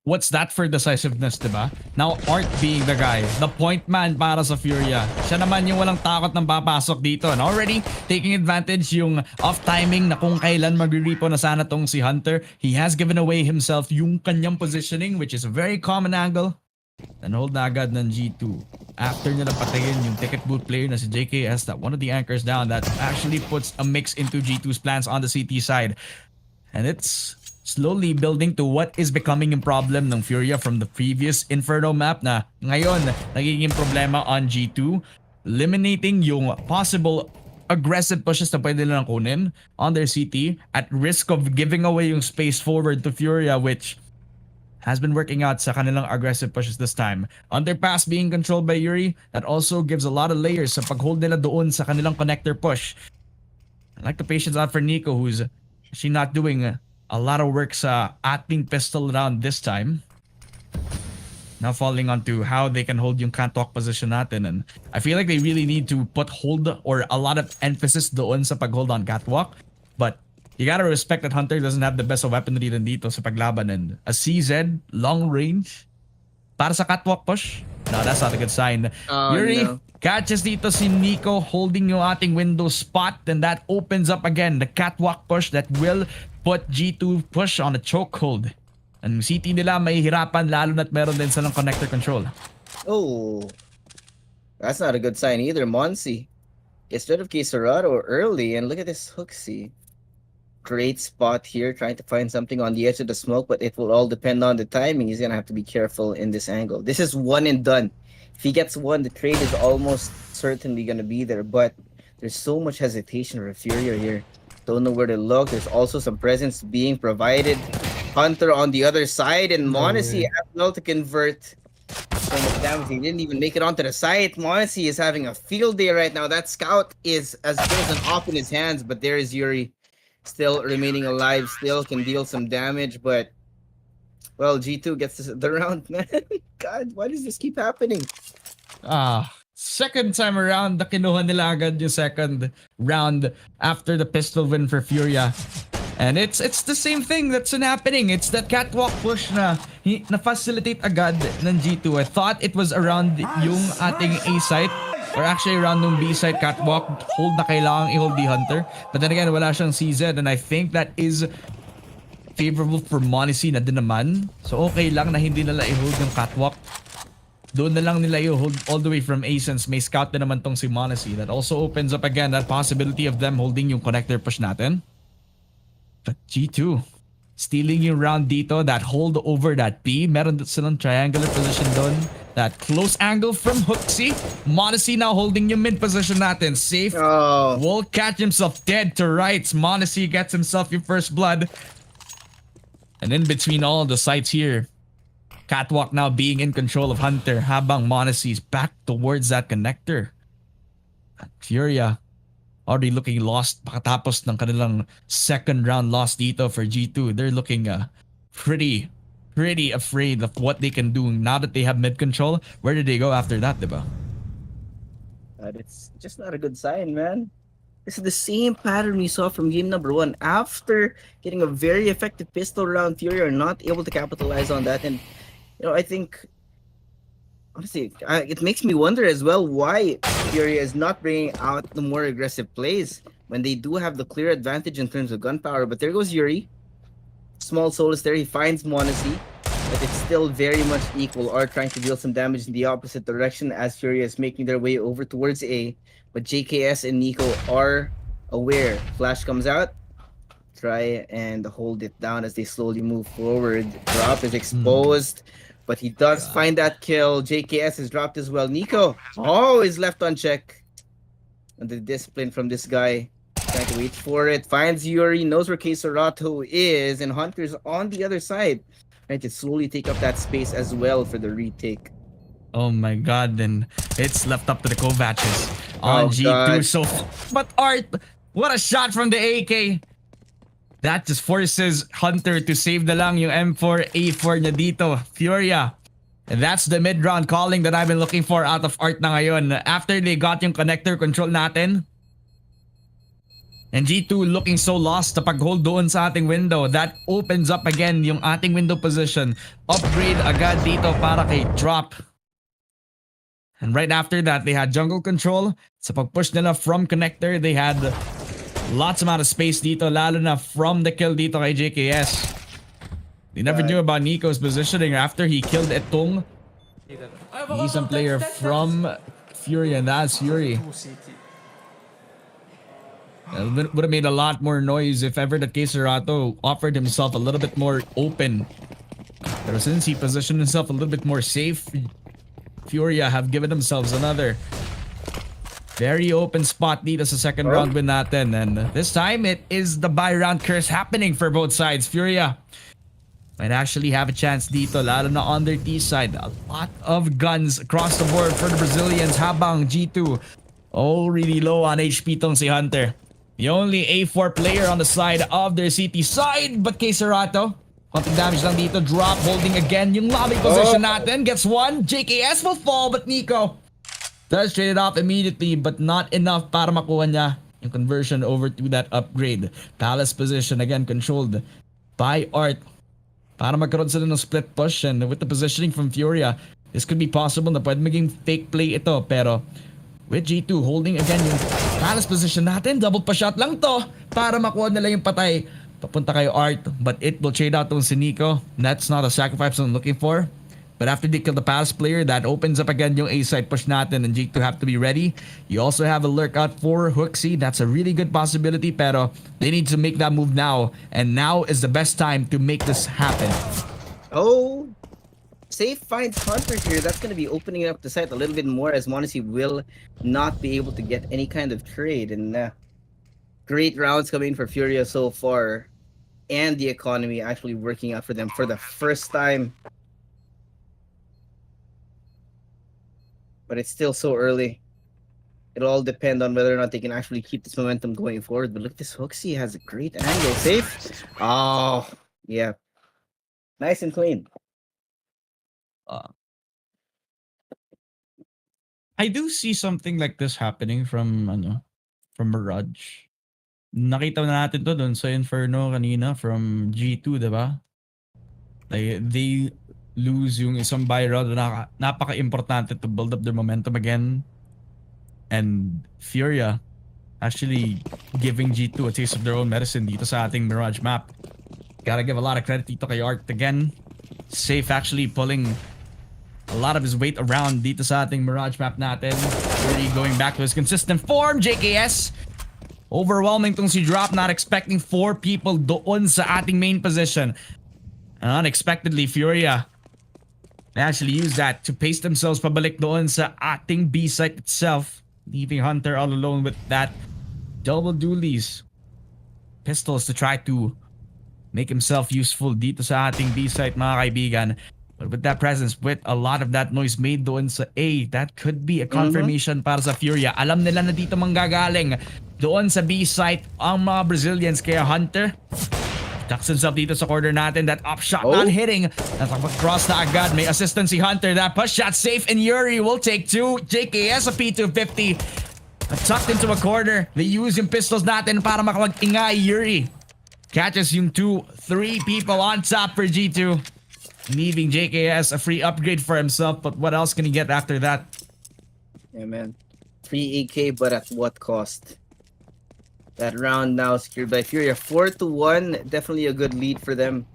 what's that for decisiveness, diba? Now, Art being the guy, the point man para sa Furia. Siya naman yung walang takot ng papasok dito. And already taking advantage yung off timing na kung kailan magre-repo na sana tong si Hunter. He has given away himself yung kanyang positioning, which is a very common angle. And hold na agad ng G2. After nila patayin yung ticket boot player na si JKS, that one of the anchors down, that actually puts a mix into G2's plans on the CT side. And it's slowly building to what is becoming a problem ng Furia from the previous Inferno map na ngayon nagiging problema on G2, eliminating yung possible aggressive pushes na pwede nilang kunin on their CT at risk of giving away yung space forward to Furia, which has been working out sa kanilang aggressive pushes this time. Underpass being controlled by Yuri, that also gives a lot of layers sa pag-hold nila doon sa kanilang connector push. I like the patience out for Nico, who's actually not doing a lot of work sa ating pistol round this time. Now falling onto how they can hold yung catwalk position natin. And I feel like they really need to put hold or a lot of emphasis doon sa pag-hold on catwalk. But you gotta respect that Hunter doesn't have the best of weaponry din dito sa paglaban. And a CZ, long range, para sa catwalk push. No, that's not a good sign. Yuri catches dito si Nico holding yung ating window spot. And that opens up again the catwalk push that will put G2 push on a chokehold. And CT nila may hirapan lalo na't meron din silang connector control. Oh, that's not a good sign either. Monsi gets rid of Kisarado early, and look at this Hooksy. Great spot here, trying to find something on the edge of the smoke, but it will all depend on the timing. He's gonna have to be careful in this angle. This is one and done. If he gets one, the trade is almost certainly gonna be there, but there's so much hesitation for Furia here. Don't know where to look. There's also some presence being provided. Hunter on the other side, and Monacy as well to convert so much damage. He didn't even make it onto the site. Monacy is having a field day right now. That scout is as good as an op in his hands, but there is Yuri still remaining alive, still can deal some damage, but well, G2 gets the round, man. God, why does this keep happening? Second time around, kinuha nila agad yung second round after the pistol win for Furia. And it's the same thing that's been happening. It's that catwalk push na facilitate agad ng G2. I thought it was around yung ating A site or actually around yung B site catwalk hold na kailangang i-hold the Hunter. But then again, wala siyang CZ, and I think that is favorable for Monacy na din naman. So okay lang na hindi nila i-hold yung catwalk. Doon na lang nila i-hold all the way from A since may scout na naman tong si Monacy. That also opens up again that possibility of them holding yung connector push natin. But G2 stealing yung round dito, that hold over that B. Meron silang triangular position doon. That close angle from Hooksy. Monacy now holding yung mid position natin. Safe. Will catch himself dead to rights. Monacy gets himself yung first blood. And in between all the sites here, catwalk now being in control of Hunter habang Monacy's back towards that connector. Furia already looking lost pakatapos ng kanilang second round loss dito for G2. They're looking pretty afraid of what they can do now that they have mid control. Where did they go after that, diba? It's just not a good sign, man. This is the same pattern we saw from game number 1. After getting a very effective pistol round, Fury are not able to capitalize on that. And I think honestly, it makes me wonder as well why Fury is not bringing out the more aggressive plays when they do have the clear advantage in terms of gunpowder. But there goes Yuri. Small solace there. He finds Monacy, but it's still very much equal. Are trying to deal some damage in the opposite direction as Fury is making their way over towards A. But JKS and Nico are aware. Flash comes out. Try and hold it down as they slowly move forward. Drop is exposed. But he does find that kill. JKS is dropped as well. Nico, is left on check. And the discipline from this guy. Trying to wait for it. Finds Yuri, knows where Kesarato is. And Hunter's on the other side. Trying to slowly take up that space as well for the retake. Oh my god, then it's left up to the Kovacs on G2. God. So, but Art, what a shot from the AK. That just forces Hunter to save na lang yung M4, A4 niya dito. Furia. And that's the mid-round calling that I've been looking for out of Art na ngayon. After they got yung connector control natin. And G2 looking so lost to pag-hold doon sa ating window. That opens up again yung ating window position. Upgrade agad dito para kay Drop. And right after that, they had jungle control. Sa pag-push nila from connector, they had lots amount of space dito, lalo na from the kill dito kay JKS. They never knew about Nico's positioning after he killed Etong. He's a player from Fury, and that's Yuri. It would have made a lot more noise if ever that Kesarato offered himself a little bit more open. But since he positioned himself a little bit more safe, Furia have given themselves another very open spot dito sa second round win natin. And this time, it is the buy round curse happening for both sides. Furia might actually have a chance dito, lalo na on their T side. A lot of guns across the board for the Brazilians habang G2 already low on HP tong si Hunter. The only A4 player on the side of their CT side. But kay Serato, konting damage lang dito. Drop, holding again yung lobby position natin. Gets one. JKS will fall, but Nico does trade it off immediately, but not enough para makuha niya yung conversion over to that upgrade. Palace position again controlled by Art. Para magkaroon sila ng split push, and with the positioning from Furia, this could be possible na pwede maging fake play ito. Pero with G2 holding again yung Palace position natin, double pa shot lang to para makuha nila yung patay. Papunta kayo Art, but it will trade out tong si Nico. That's not a sacrifice I'm looking for. But after they kill the Palace player, that opens up again yung A-side push natin, and G2 have to be ready. You also have a lurk out for Hooksy. That's a really good possibility, pero they need to make that move now. And now is the best time to make this happen. Oh, Safe finds Hunter here. That's going to be opening up the site a little bit more, as Monacy will not be able to get any kind of trade. And great rounds coming for Furia so far. And the economy actually working out for them for the first time. But it's still so early. It'll all depend on whether or not they can actually keep this momentum going forward. But look, this Hooksy has a great angle. Safe. Oh, yeah. Nice and clean. I do see something like this happening from Mirage. Nakita na natin to doon sa Inferno kanina from G2, diba? They lose yung isang buy round na napaka-importante to build up their momentum again. And Furia actually giving G2 a taste of their own medicine dito sa ating Mirage map. Gotta give a lot of credit dito kay Art again. Safe actually pulling a lot of his weight around dito sa ating Mirage map natin. Fury going back to his consistent form. JKS overwhelming tong si Drop, not expecting 4 people doon sa ating main position. And unexpectedly, Furia actually used that to pace themselves pabalik doon sa ating B site itself, leaving Hunter all alone with that double dualies pistols to try to make himself useful dito sa ating B site, mga kaibigan. But with that presence, with a lot of that noise made doon sa A, that could be a confirmation para sa Furia. Alam nila na dito manggagaling doon sa B site ang mga Brazilians, kaya Hunter tucks himself dito sa corner natin. That up shot not hitting. Cross na agad. May assistance si Hunter. That push shot safe, and Yuri will take 2. JKS a P250. Tucked into a corner. They use yung pistols natin para makapag-ingay. Yuri catches yung 2-3 people on top for G2. Leaving JKS a free upgrade for himself. But what else can he get after that? Yeah, man. Free AK, but at what cost? That round now secured by Furia. 4-1. Definitely a good lead for them.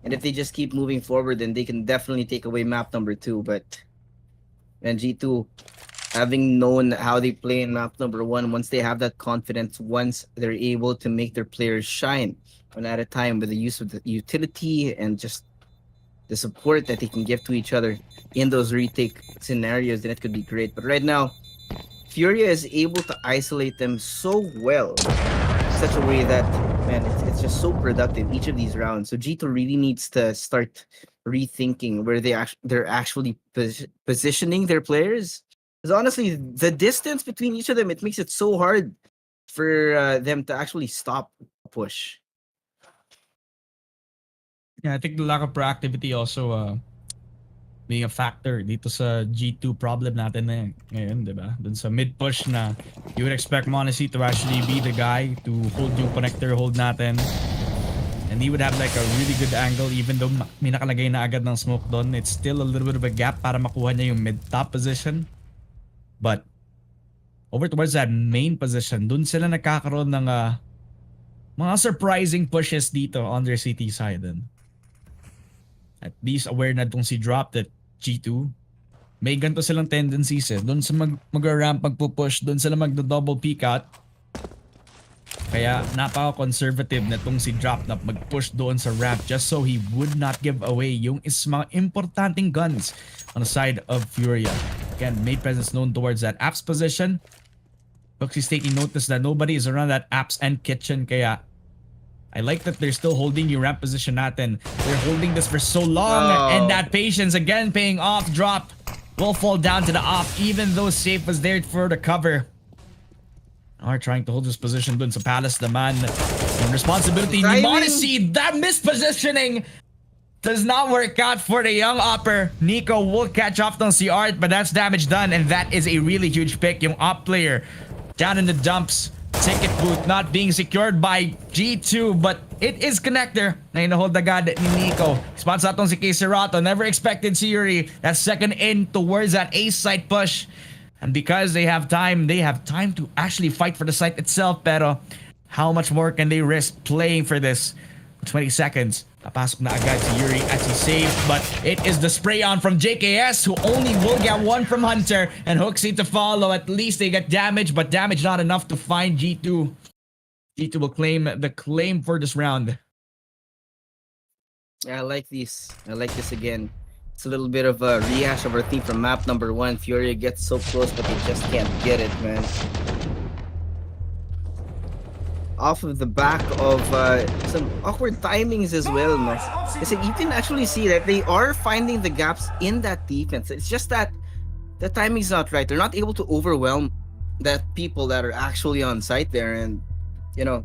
And if they just keep moving forward, then they can definitely take away map number 2. But and G2, having known how they play in map number 1, once they have that confidence, once they're able to make their players shine one at a time with the use of the utility and just the support that they can give to each other in those retake scenarios, then it could be great. But right now, Furia is able to isolate them so well, in such a way that, man, it's just so productive each of these rounds. So G2 really needs to start rethinking where they're actually positioning their players. Because honestly, the distance between each of them, it makes it so hard for them to actually stop push. Yeah, I think the lack of proactivity also being a factor dito sa G2 problem natin na ngayon, diba? Dun sa mid-push na you would expect Monacy to actually be the guy to hold yung connector hold natin. And he would have like a really good angle even though may nakalagay na agad ng smoke doon. It's still a little bit of a gap para makuha niya yung mid-top position. But over towards that main position, dun sila nagkakaroon ng mga surprising pushes dito on their CT side. And at least aware na itong si Drop that G2 may ganito silang tendencies doon sa mag-ramp, magpupush, doon sila magdo-double peek out. Kaya napaka-conservative na itong si Drop na mag-push doon sa ramp just so he would not give away yung mga importanteng guns on the side of Furia. Again, may presence known towards that apps position. Looks he's taking notice that nobody is around that apps and kitchen, kaya I like that they're still holding your ramp position natin. They're holding this for so long, and that patience again paying off. Drop will fall down to the off, even though Safe was there for the cover. Are trying to hold his position dun sa Palace naman. Yung responsibility ni Timing. Modesty, that mispositioning does not work out for the young upper. Nico will catch off on si Art, but that's damage done, and that is a really huge pick. Yung up player down in the dumps. Ticket booth not being secured by G2, but it is connector na hinahold agad ni Nico. Spots atong si Caserato. Never expected si Yuri. That second in towards that A site push. And because they have time to actually fight for the site itself. Pero how much more can they risk playing for this? 20 seconds. Napasok na agad si Yuri at si Save, but it is the spray on from JKS, who only will get one from Hunter, and Hooksy to follow. At least they get damage, but damage not enough to find G2. G2 will claim the claim for this round. Yeah, I like these. I like this again. It's a little bit of a rehash of our theme from map number 1. Furia gets so close, but they just can't get it, man. Off of the back of some awkward timings as well, no? Kasi you can actually see that they are finding the gaps in that defense. It's just that the timing's not right. They're not able to overwhelm that people that are actually on site there. And you know,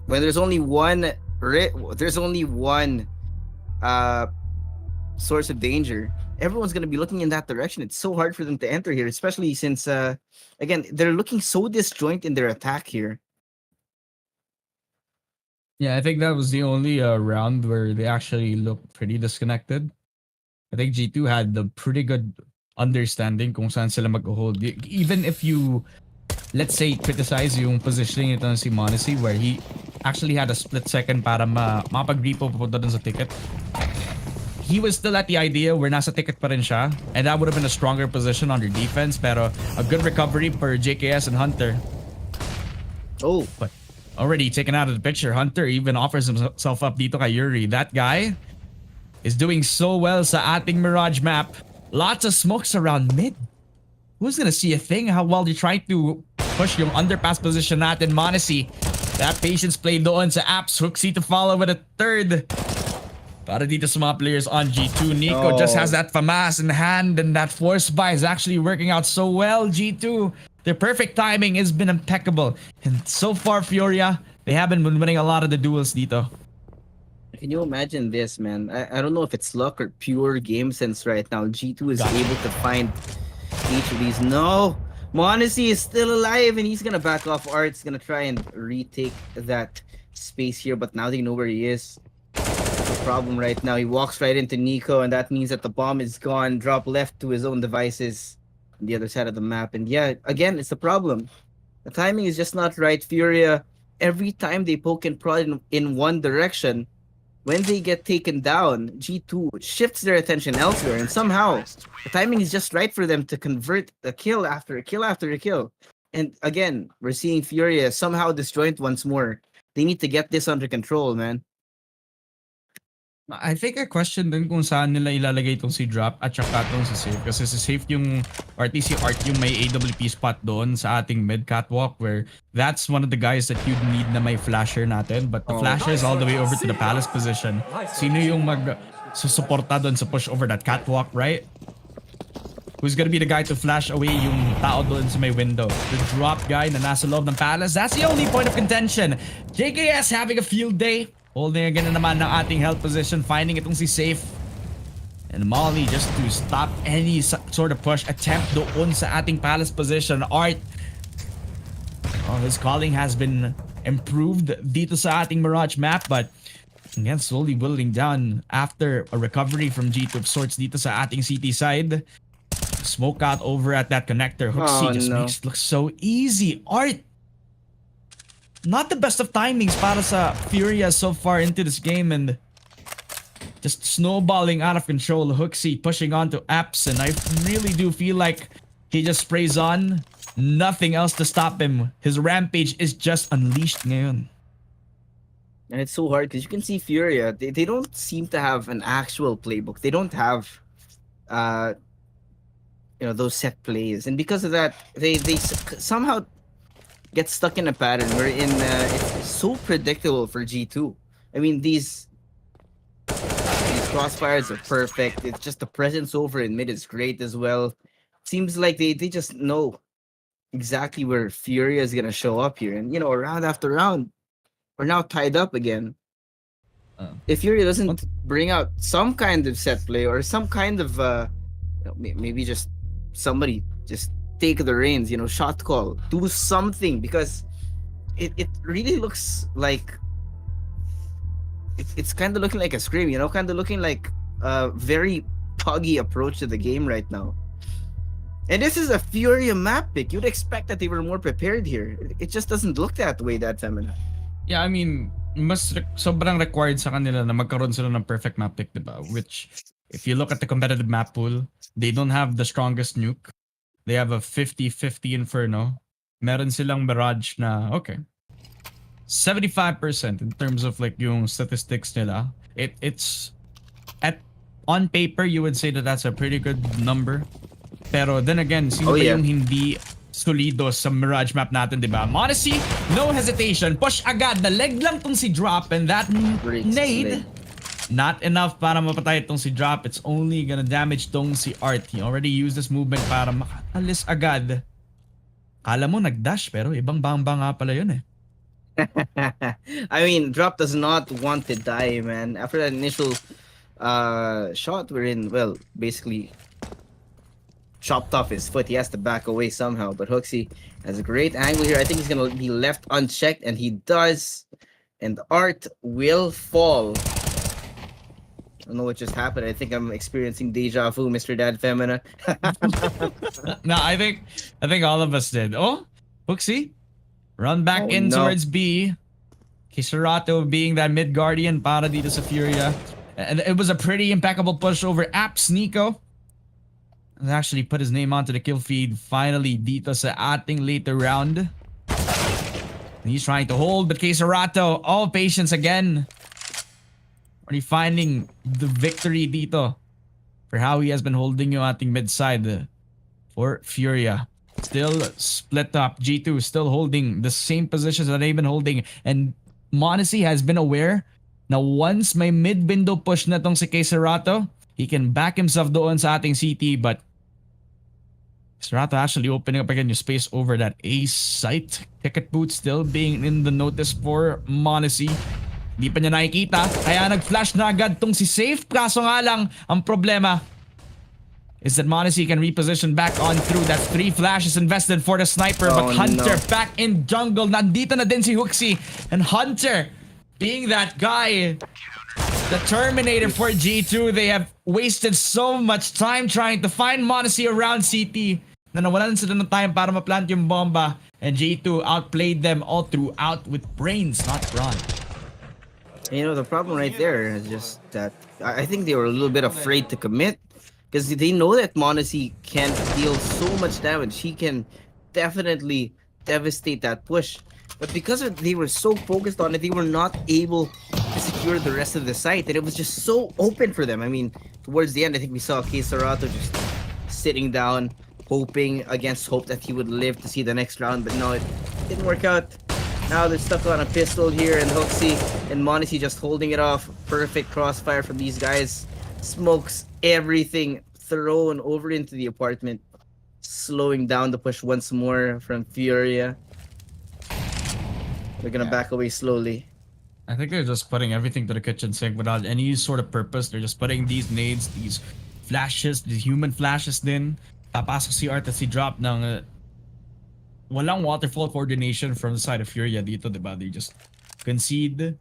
when there's only one source of danger, everyone's going to be looking in that direction. It's so hard for them to enter here, especially since again, they're looking so disjoint in their attack here. Yeah, I think that was the only round where they actually looked pretty disconnected. I think G2 had the pretty good understanding kung saan sila mag-hold. Even if you, let's say, criticize yung positioning ito ng si Monacy, where he actually had a split second para mapag-repo papunta dun sa ticket. He was still at the idea where nasa ticket pa rin siya, and that would have been a stronger position on their defense, pero a good recovery for JKS and Hunter. Oh, But already taken out of the picture. Hunter even offers himself up dito kay Yuri. That guy is doing so well sa ating Mirage map. Lots of smokes around mid. Who's gonna see a thing? How well they're trying to push yung underpass position natin. Monacy, that patience play doon sa Apps. Hooksy to follow with a third. Para dito sa mga players on G2. Nico just has that FAMAS in hand, and that force buy is actually working out so well. G2, their perfect timing has been impeccable. And so far, Furia, they haven't been winning a lot of the duels dito. can you imagine this, man? I don't know if it's luck or pure game sense right now. G2 is able to find each of these. No! Monacy is still alive, and he's gonna back off. Art's gonna try and retake that space here, but now they know where he is. The problem right now, he walks right into Nico, and that means that the bomb is gone. Drop left to his own devices on the other side of the map. And yeah, again, it's the problem. The timing is just not right. Furia, every time they poke and prod in one direction, when they get taken down, G2 shifts their attention elsewhere, and somehow the timing is just right for them to convert a kill after a kill after a kill. And again, we're seeing Furia somehow disjoint once more. They need to get this under control, man. I think I question din kung saan nila ilalagay itong si Drop at saka itong si Safe. Kasi si Safe yung RTC Art yung may AWP spot doon sa ating mid catwalk, where that's one of the guys that you'd need na may flasher natin. But the flasher is all the way over to the Palace position. Sino yung susuporta doon sa push over that catwalk, right? Who's gonna be the guy to flash away yung tao doon sa may window? The Drop guy na nasa loob ng Palace? That's the only point of contention. JKS having a field day. Holding again na naman ng ating health position, finding itong si Safe. And Molly just to stop any sort of push attempt doon sa ating Palace position. Art, his calling has been improved dito sa ating Mirage map, but again, slowly whittling down after a recovery from G2 of sorts dito sa ating CT side. Smoke out over at that connector. Hooksy just makes it look so easy. Art, not the best of timings para sa Furia so far into this game, and just snowballing out of control. Hooksy pushing on to Apps, and I really do feel like he just sprays on. Nothing else to stop him. His rampage is just unleashed ngayon. And it's so hard because you can see Furia, they don't seem to have an actual playbook. They don't have those set plays, and because of that, they somehow get stuck in a pattern wherein it's so predictable for G2. I mean, these crossfires are perfect. It's just the presence over in mid is great as well. Seems like they just know exactly where Furia is gonna show up here. And round after round, we're now tied up again. If Furia doesn't bring out some kind of set play or some kind of maybe just somebody just take the reins, shot call, do something, because it really looks like it's kind of looking like a scream, kind of looking like a very puggy approach to the game right now. And this is a Furia map pick. You'd expect that they were more prepared here. It just doesn't look that way, that Femina. Yeah, I mean, sobrang required sa kanila na magkaroon sila ng perfect map pick, diba? Which, if you look at the competitive map pool, they don't have the strongest nuke. They have a 50-50 Inferno. Meron silang Mirage na, okay, 75% in terms of like yung statistics nila. It's on paper, you would say that that's a pretty good number. Pero then again, sino ba yung hindi solido sa Mirage map natin, di ba? Modesty, no hesitation. Push agad. Naleg lang tong si Drop, and that nade, not enough para mapatay itong si Drop. It's only gonna damage tong si Art. He already used this movement para makaalis agad. Kala mo nag-dash, pero ibang bamba nga pala yun eh. I mean, Drop does not want to die, man. After that initial shot, we're in, well, basically chopped off his foot. He has to back away somehow, but Hooksy has a great angle here. I think he's gonna be left unchecked, and he does, and Art will fall. I don't know what just happened. I think I'm experiencing deja vu, Mr. Dad Femina. No, I think all of us did. Oh, Hooksy, run back in no. towards B. Kisarato being that mid guardian para dito sa Furia. And it was a pretty impeccable push over Apps Nico. And actually put his name onto the kill feed finally dito sa ating later round. And he's trying to hold, but Kisarato, all patience again. Already finding the victory dito for how he has been holding yung ating mid side for Furia. Still split up. G2 still holding the same positions that they've been holding. And Monacy has been aware na once may mid window push na tong si Kisarato, he can back himself doon sa ating CT, but Kisarato actually opening up again yung space over that A site. Ticket boot still being in the notice for Monacy. Hindi pa niya nakikita, kaya nag-flash na agad tong si Safe. Kaso nga lang, ang problema is that Monacy can reposition back on through. That's 3 flashes invested for the sniper, but Hunter back in jungle. Nandito na din si Hooksy, and Hunter being that guy, the Terminator for G2. They have wasted so much time trying to find Monacy around CT na nawalan sila ng time para ma-plant yung bomba, and G2 outplayed them all throughout with brains, not brawn. The problem right there is just that I think they were a little bit afraid to commit, because they know that Monacy can deal so much damage. He can definitely devastate that push. But because they were so focused on it, they were not able to secure the rest of the site. And it was just so open for them. I mean, towards the end, I think we saw Kisarato just sitting down, hoping against hope that he would live to see the next round. But no, it didn't work out. Now they're stuck on a pistol here, and Hooksy and Monacy just holding it off. Perfect crossfire from these guys. Smokes everything thrown over into the apartment, slowing down the push once more from Furia. They're gonna back away slowly. I think they're just putting everything to the kitchen sink without any sort of purpose. They're just putting these nades, these flashes, these human flashes din. Papasok si Art at si Drop ng walang waterfall coordination from the side of Furia dito, diba? They just concede,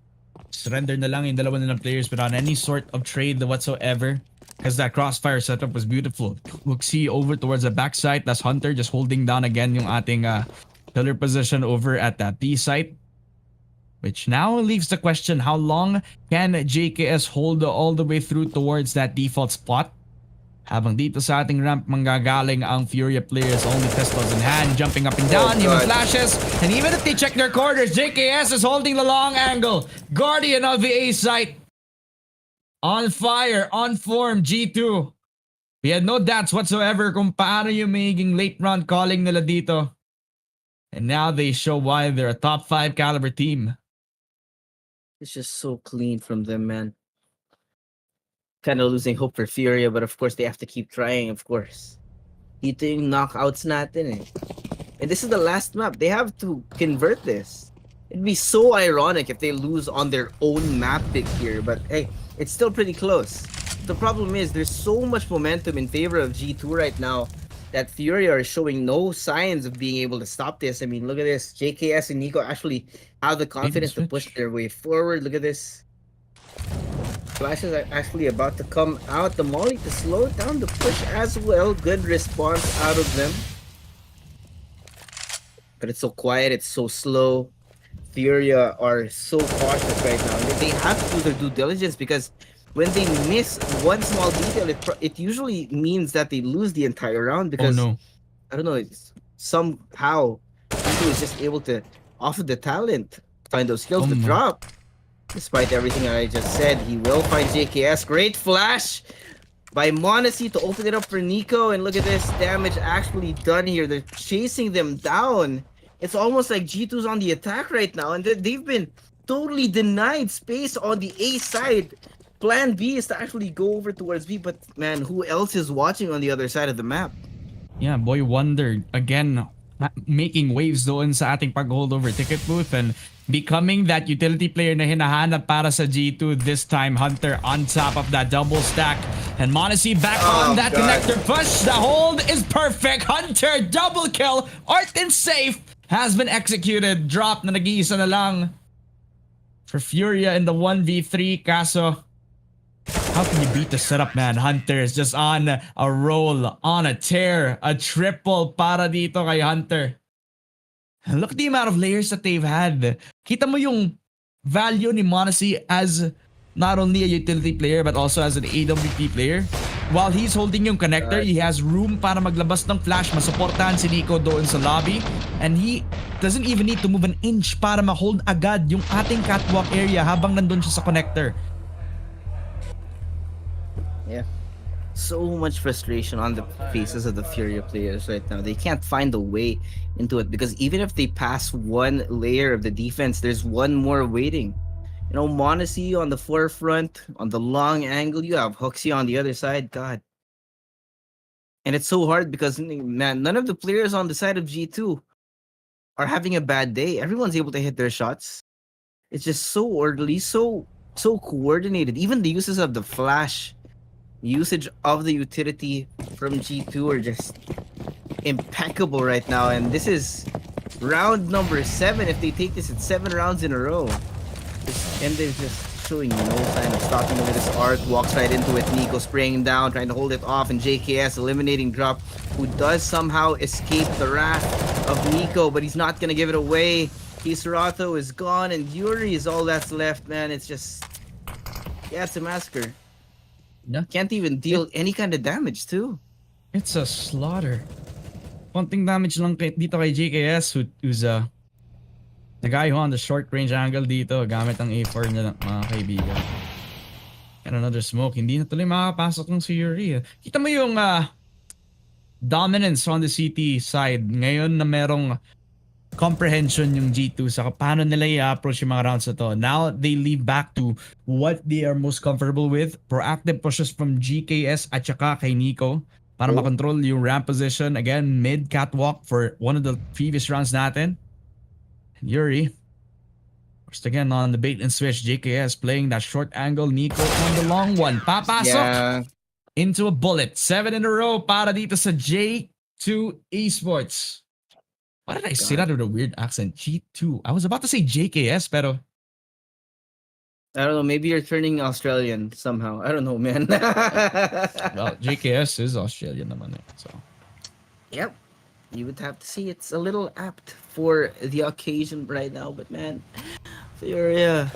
surrender na lang yung dalawa nilang players without any sort of trade whatsoever. Because that crossfire setup was beautiful. Hooksy over towards the backside. That's Hunter just holding down again yung ating pillar position over at that D site. Which now leaves the question, how long can JKS hold all the way through towards that default spot? Habang dito sa ating ramp manggagaling ang Furia players, only pistols in hand, jumping up and down, human flashes, and even if they check their quarters, JKS is holding the long angle. Guardian of the A site. On fire, on form, G2. We had no doubts whatsoever kung paano yung magiging late round calling nila dito. And now they show why they're a top 5 caliber team. It's just so clean from them, man. Kind of losing hope for Furia, but of course they have to keep trying, of course. Ito yung knockouts natin eh. And this is the last map. They have to convert this. It'd be so ironic if they lose on their own map pick here, but hey, it's still pretty close. The problem is there's so much momentum in favor of G2 right now that Furia are showing no signs of being able to stop this. I mean, look at this. JKS and Nico actually have the confidence to push their way forward. Look at this. Flashes are actually about to come out. The Molly to slow down the push as well. Good response out of them. But it's so quiet, it's so slow. Furia are so cautious right now. They have to do their due diligence because when they miss one small detail, it usually means that they lose the entire round because Oh no. I don't know, somehow Nico is just able to offer the talent, find those skills Oh to my. drop. Despite everything I just said, he will find JKS. Great flash by Monacy to open it up for Nico. And look at this damage actually done here. They're chasing them down. It's almost like G2's on the attack right now. And they've been totally denied space on the A side. Plan B is to actually go over towards B. But man, who else is watching on the other side of the map? Yeah, Boy Wonder again making waves doon sa ating pag-hold over ticket booth and becoming that utility player na hinahanap para sa G2 this time. Hunter on top of that double stack and Monacy back on that God. connector push. The hold is perfect. Hunter double kill. Artin safe has been executed. Drop na nag-iisa na lang for Furia in the 1v3. Kaso how can you beat the setup, man? Hunter is just on a roll, on a tear, a triple para dito kay Hunter. And look at the amount of layers that they've had. Kita mo yung value ni Monacy as not only a utility player but also as an AWP player. While he's holding yung connector, he has room para maglabas ng flash, masuportahan si Nico doon sa lobby. And he doesn't even need to move an inch para ma-hold agad yung ating catwalk area habang nandun siya sa connector. Yeah. So much frustration on the faces of the Furia players right now. They can't find a way into it because even if they pass one layer of the defense, there's one more waiting. You know, Monacy on the forefront, on the long angle, you have Huxley on the other side. God. And it's so hard because, man, none of the players on the side of G2 are having a bad day. Everyone's able to hit their shots. It's just so orderly, so coordinated. Even the uses of the flash usage of the utility from G2 are just impeccable right now, and this is round number 7. If they take this, it's 7 rounds in a row, and they're just showing no sign of stopping. Look at this. Art walks right into it. Nico spraying down, trying to hold it off, and JKS eliminating Drop, who does somehow escape the wrath of Nico, but he's not gonna give it away. Kisarato is gone, and Yuri is all that's left, man. It's just, yeah, it's a massacre. Yeah. Can't even deal any kind of damage too. It's a slaughter. Konting damage lang dito kay JKS who's the guy who on the short range angle dito gamit ang A4 niya mga kaibigan. And another smoke. Hindi na tuloy makapasok ng si Yuri. Kita mo yung dominance on the CT side. Ngayon na merong comprehension yung G2 sa paano nila i-approach yung mga rounds na to. Now they lead back to what they are most comfortable with. Proactive pushes from GKS at saka kay Nico para makontrol yung ramp position. Again, mid catwalk for one of the previous rounds natin. And Yuri, first again on the bait and switch. JKS playing that short angle. Nico on the long one. Papasok into a bullet. 7 in a row para dito sa J2 Esports. Why did I say that with a weird accent? G2. I was about to say JKS, pero I don't know. Maybe you're turning Australian somehow. I don't know, man. well, JKS is Australian naman eh. So Yep. You would have to see it's a little apt for the occasion right now, but man, Furia,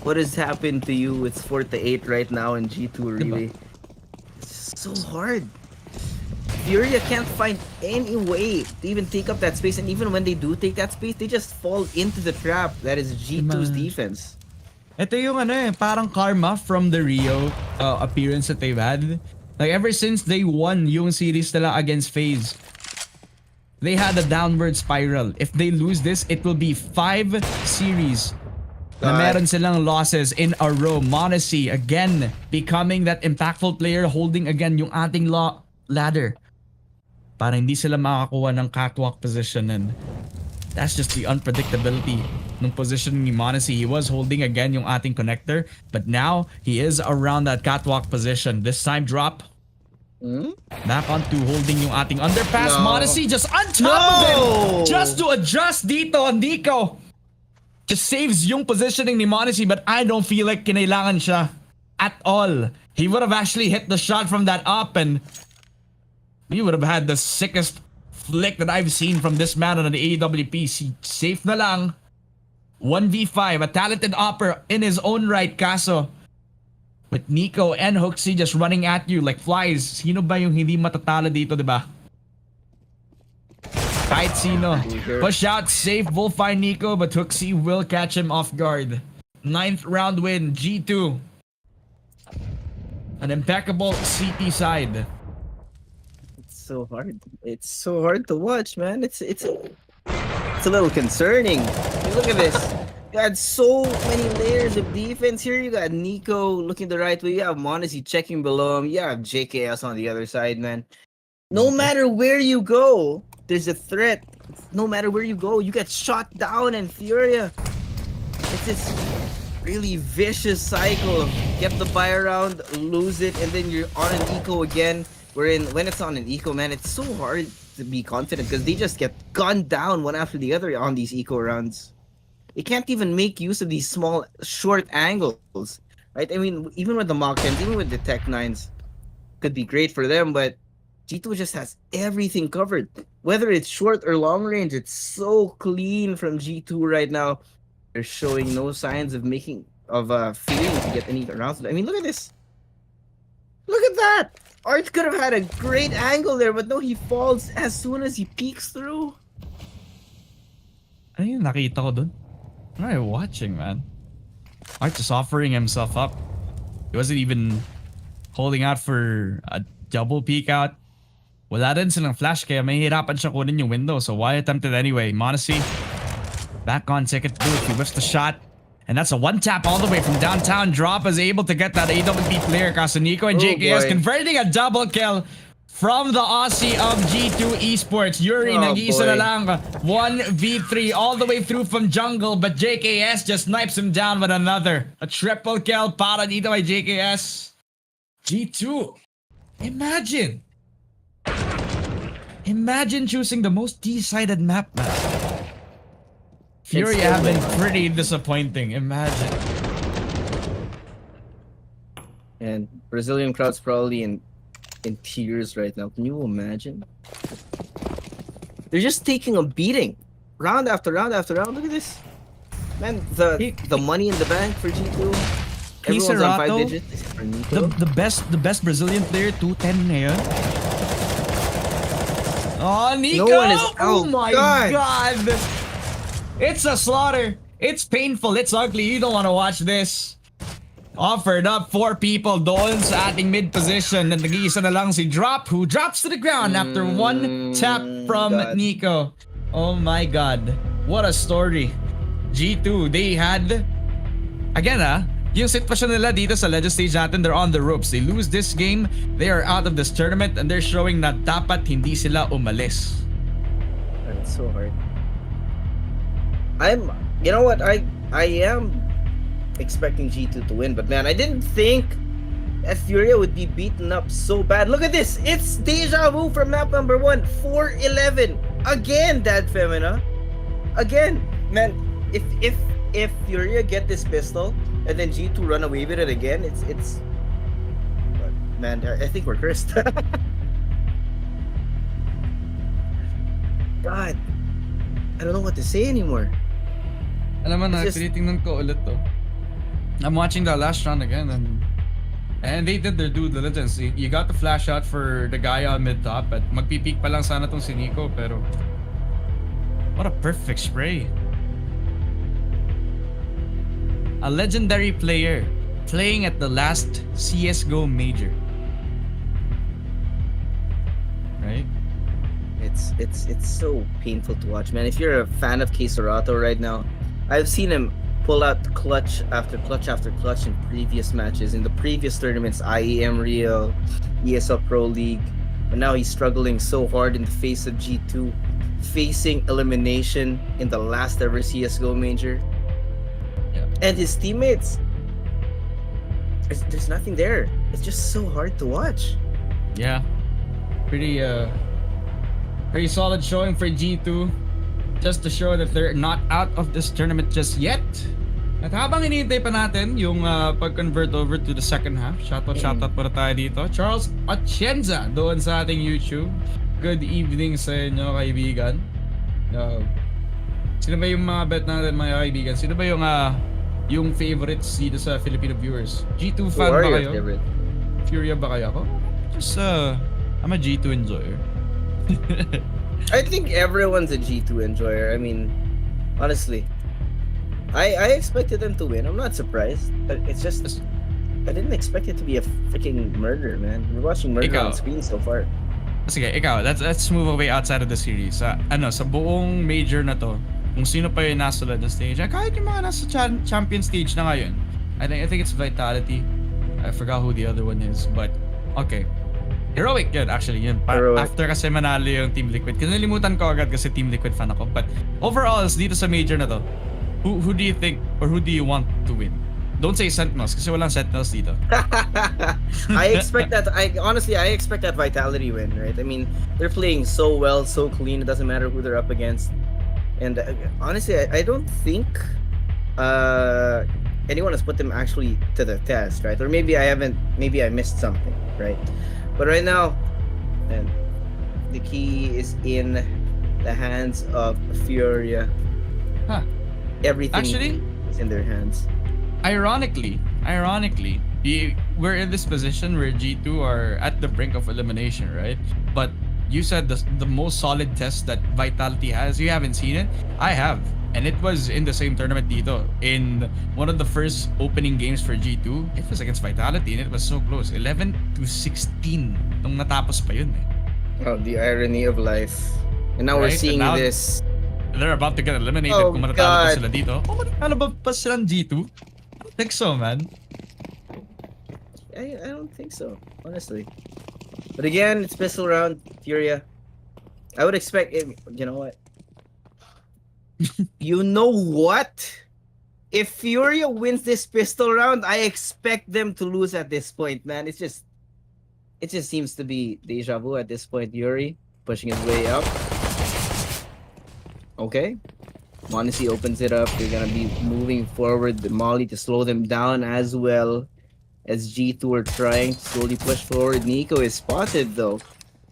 what has happened to you? It's 4-8 right now in G2 really. It's so hard. Furia can't find any way to even take up that space, and even when they do take that space, they just fall into the trap that is G2's defense. ito yung parang karma from the Rio appearance that they've had. Like ever since they won yung series nila against FaZe, they had a downward spiral. If they lose this, it will be 5 series na meron silang losses in a row. Monacy again becoming that impactful player, holding again yung ating ladder. para hindi sila makakuha ng catwalk position, and that's just the unpredictability ng position ni Monacy. He was holding again yung ating connector, but now he is around that catwalk position. This time drop. Back onto holding yung ating underpass. No. Monacy just on top of him. Just to adjust dito. Nico just saves yung positioning ni Monacy, but I don't feel like kinailangan siya at all. He would have actually hit the shot from that up, and we would have had the sickest flick that I've seen from this man on an AWP. Safe na lang. 1v5, a talented opper in his own right, kaso with Nico and Hooksy just running at you like flies. Sino ba yung hindi matatalo dito, diba? Kahit sino. Push out, safe, will find Nico, but Hooksy will catch him off guard. 9th round win, G2. An impeccable CT side. It's so hard. It's so hard to watch, man. It's a little concerning. Look at this. You had so many layers of defense here. You got Nico looking the right way. You have Monacy checking below him. You have JKS on the other side, man. No matter where you go, there's a threat. No matter where you go, you get shot down, and Furia. It's this really vicious cycle of get the buy around, lose it, and then you're on an eco again. When it's on an eco, man, it's so hard to be confident because they just get gunned down one after the other on these eco rounds. They can't even make use of these small, short angles, right? I mean, even with the Mach 10s, even with the Tech 9s, could be great for them, but G2 just has everything covered. Whether it's short or long range, it's so clean from G2 right now. They're showing no signs of failing to get any rounds. I mean, look at this. Look at that. Art could have had a great angle there, but no, he falls as soon as he peeks through. Ano yung nakita ko dun? What am I watching, man? Art just offering himself up. He wasn't even holding out for a double peek out. Wala rin silang flash, kaya mahihirapan siya kunin yung window. So why attempt it anyway? Monacy back on second booth. He whiffs the shot. And that's a one tap all the way from downtown. Drop is able to get that AWP player. Nico and JKS converting a double kill from the Aussie of G2 Esports. Yuri nag-isa na lang. 1v3 all the way through from jungle, but JKS just snipes him down with another. A triple kill para dito by JKS. G2. Imagine choosing the most D-sided map, man. Furia have been pretty disappointing. Imagine. And Brazilian crowd's probably in tears right now. Can you imagine? They're just taking a beating, round after round after round. Look at this, man. The money in the bank for G2. Everyone's on 5 digits. For Nico. The best Brazilian player, 210 na yun. Oh, Nico! No one is, oh my god! It's a slaughter. It's painful. It's ugly. You don't want to watch this. Offered up 4 people doon sa ating mid position, and nag-iisa na lang si Drop, who drops to the ground after one tap from Nico. Oh my god. What a story. G2, they had again yung sitwasyon nila dito sa Legend Stage natin, they're on the ropes. They lose this game, they are out of this tournament, and they're showing na dapat hindi sila umalis. It's so hard. You know what, I am expecting G2 to win, but man, I didn't think that Furia would be beaten up so bad. Look at this, it's deja vu from map number 1, 4-11 again. Dad Femina again, man. If Furia get this pistol and then G2 run away with it again, it's man, I think we're cursed. God, I don't know what to say anymore. Alam mo na, tinitingnan ko ulit to. I'm watching the last round again, and they did their due diligence. You got the flash out for the guy on mid top, at magpipeak pa lang sana tong si Nico, pero what a perfect spray. A legendary player playing at the last CSGO major. Right? It's so painful to watch, man. If you're a fan of Keserato right now, I've seen him pull out clutch after clutch after clutch in previous matches, in the previous tournaments, IEM Rio, ESL Pro League. but now he's struggling so hard in the face of G2, facing elimination in the last ever CSGO major. Yeah. And his teammates, there's nothing there. It's just so hard to watch. Yeah. Pretty solid showing for G2. Just to show that they're not out of this tournament just yet. At habang hinihintay pa natin yung pag-convert over to the second half, shoutout para tayo dito. Charles Atienza doon sa ating YouTube. Good evening sa inyo, kaibigan. Sino ba yung mga bet natin, mga kaibigan? Sino ba yung favorites dito sa Filipino viewers? G2 fan ba kayo? Favorite? Furia ba kayo? Ako? Just, I'm a G2 enjoyer. I think everyone's a G2 enjoyer. I mean, honestly, I expected them to win. I'm not surprised, but it's just I didn't expect it to be a freaking murder, man. We're watching murder on screen so far. Sige, ikaw, let's move away outside of the series. Sa buong major na to, kung sino pa yung nasa the stage, kahit yung mga nasa champion stage na ngayon, I think it's Vitality. I forgot who the other one is, but okay. Heroic yun, actually. Yun. After kasi manalo yung Team Liquid. Kasi nalimutan ko agad kasi Team Liquid fan ako. But overall, dito sa major na to, who do you think or who do you want to win? Don't say Sentinels kasi walang Sentinels dito. I expect that. I expect that Vitality win, right? I mean, they're playing so well, so clean. It doesn't matter who they're up against. And honestly, I don't think anyone has put them actually to the test, right? Or maybe I missed something, right? But right now, man, the key is in the hands of Furia. Huh. Everything actually is in their hands. Ironically, we're in this position where G2 are at the brink of elimination, right? But you said the most solid test that Vitality has. You haven't seen it? I have. And it was in the same tournament dito. In one of the first opening games for G2, it was against Vitality and it was so close. 11-16 nung natapos pa yun eh. Oh, the irony of life. And now we're seeing this. They're about to get eliminated kung matatalo pa sila dito. Ano ba pa silang G2? I don't think so, man. I don't think so, honestly. But again, it's pistol round, Furia. I would expect it. You know what? You know what? If Furia wins this pistol round, I expect them to lose at this point, man. It just seems to be deja vu at this point. Yuri pushing his way up. Okay. Monacy opens it up. They're gonna be moving forward. The Molly to slow them down as well as G2 are trying to slowly push forward. Nico is spotted though.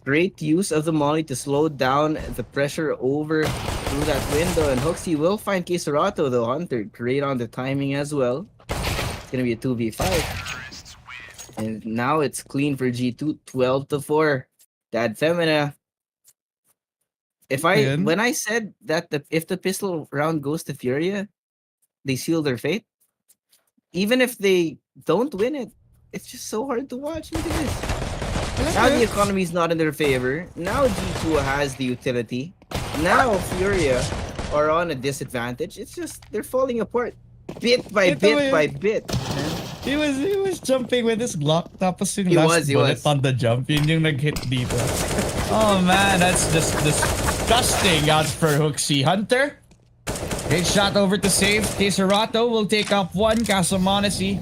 Great use of the Molly to slow down the pressure over through that window, and Hooksy will find Kisarato though. Hunter great on the timing as well. It's gonna be a 2v5, and now it's clean for G2, 12-4. Dad Femina. When I said that if the pistol round goes to Furia, they seal their fate. Even if they don't win it, it's just so hard to watch. Look at this. Now the economy is not in their favor. Now G2 has the utility. Now Furia are on a disadvantage. It's just they're falling apart bit by bit. He was jumping with his Glock. Tapos yung last bullet on the jump, yun yung nag-hit dito. Oh man, that's just disgusting out for Hooksy. Hunter. Great shot over to save. Kisarato will take up one. Monacy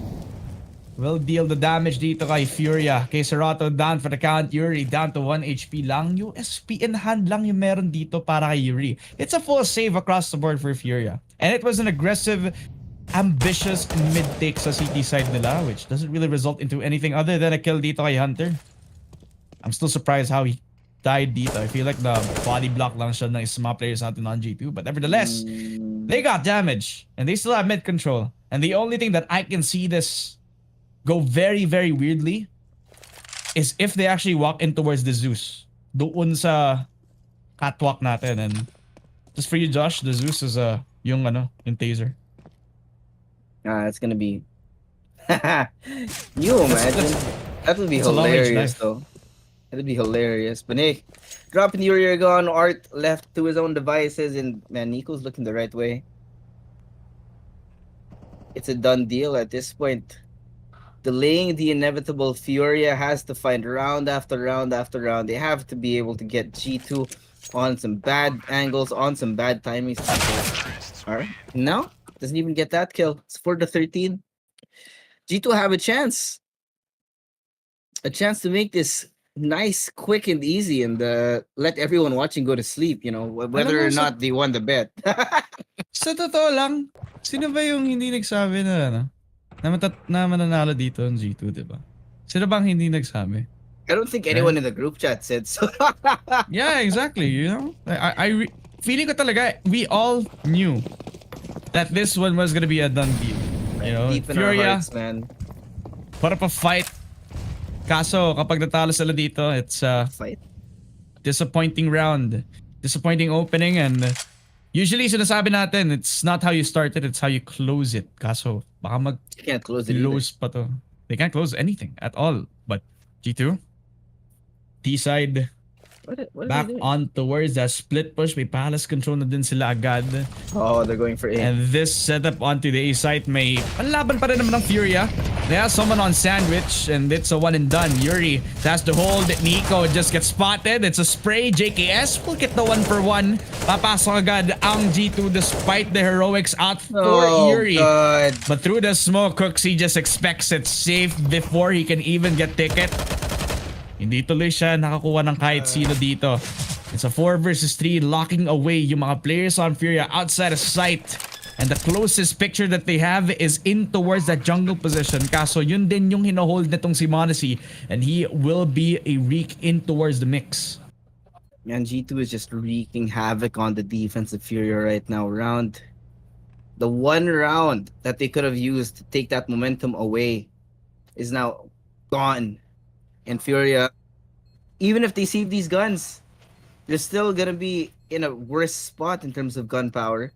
will deal the damage dito kay Furia. Kisarato down for the count. Yuri down to 1 HP lang. USP in hand lang yung meron dito para kay Yuri. It's a full save across the board for Furia. And it was an aggressive, ambitious mid-take sa CT side nila, which doesn't really result into anything other than a kill dito kay Hunter. I'm still surprised how he died dito. I feel like the body block lang siya ng mga players natin on G2. But nevertheless, they got damage. And they still have mid control. And the only thing that I can see this go very, very weirdly is if they actually walk in towards the Zeus. Doon sa catwalk natin. And just for you, Josh, the Zeus is yung taser. It's gonna be you imagine. That would be hilarious though. That'd be hilarious. But hey, dropping Yuri gone, Art left to his own devices, and man, Nico's looking the right way. It's a done deal at this point. delaying the inevitable. Furia has to find round after round after round. They have to be able to get G2 on some bad angles, on some bad timings. Alright, no, doesn't even get that kill. It's 4-13. G2 have a chance to make this nice, quick, and easy, and let everyone watching go to sleep. You know, whether or not they won the bet. Sa totoo lang, sino ba yung hindi nagsabi na ano? Na mananalo dito ng G2, di ba? Sino bang hindi nagsabi? I don't think anyone in the group chat said so. Yeah, exactly. You know, feeling ko talaga, we all knew that this one was gonna be a done deal. You know, Deep in our Furia, hearts, man. put up a fight. Kaso, kapag natalo sila dito, it's a Fight. disappointing round. Disappointing opening, and usually sinasabi natin, it's not how you start it, it's how you close it. Kaso, baka You can't close it either. mag-close pa to. They can't close anything at all. But G2, T-side, What are back they doing? on towards the split push. May palace control na din sila agad. Oh, they're going for A. And this setup onto the A site, may panlaban pa rin naman ng Furia. They have someone on sandwich, and it's a one and done. Yuri has to hold. Nico just gets spotted. It's a spray. JKS will get the 1-for-1. Papasok agad ang G2 despite the heroics out for Oh, Yuri. God. But through the smoke, Cooksy just expects it safe before he can even get ticket. Hindi tuloy siya nakakuha ng kahit sino dito. It's a 4 versus 3, locking away yung mga players on Furia outside of sight. And the closest picture that they have is in towards that jungle position. Kaso yun din yung hinohold nitong si Monacy. And he will be a reek in towards the mix. Man, G2 is just wreaking havoc on the defense of Furia right now. The one round that they could have used to take that momentum away is now gone. And Furia, even if they save these guns, they're still gonna be in a worse spot in terms of gun power.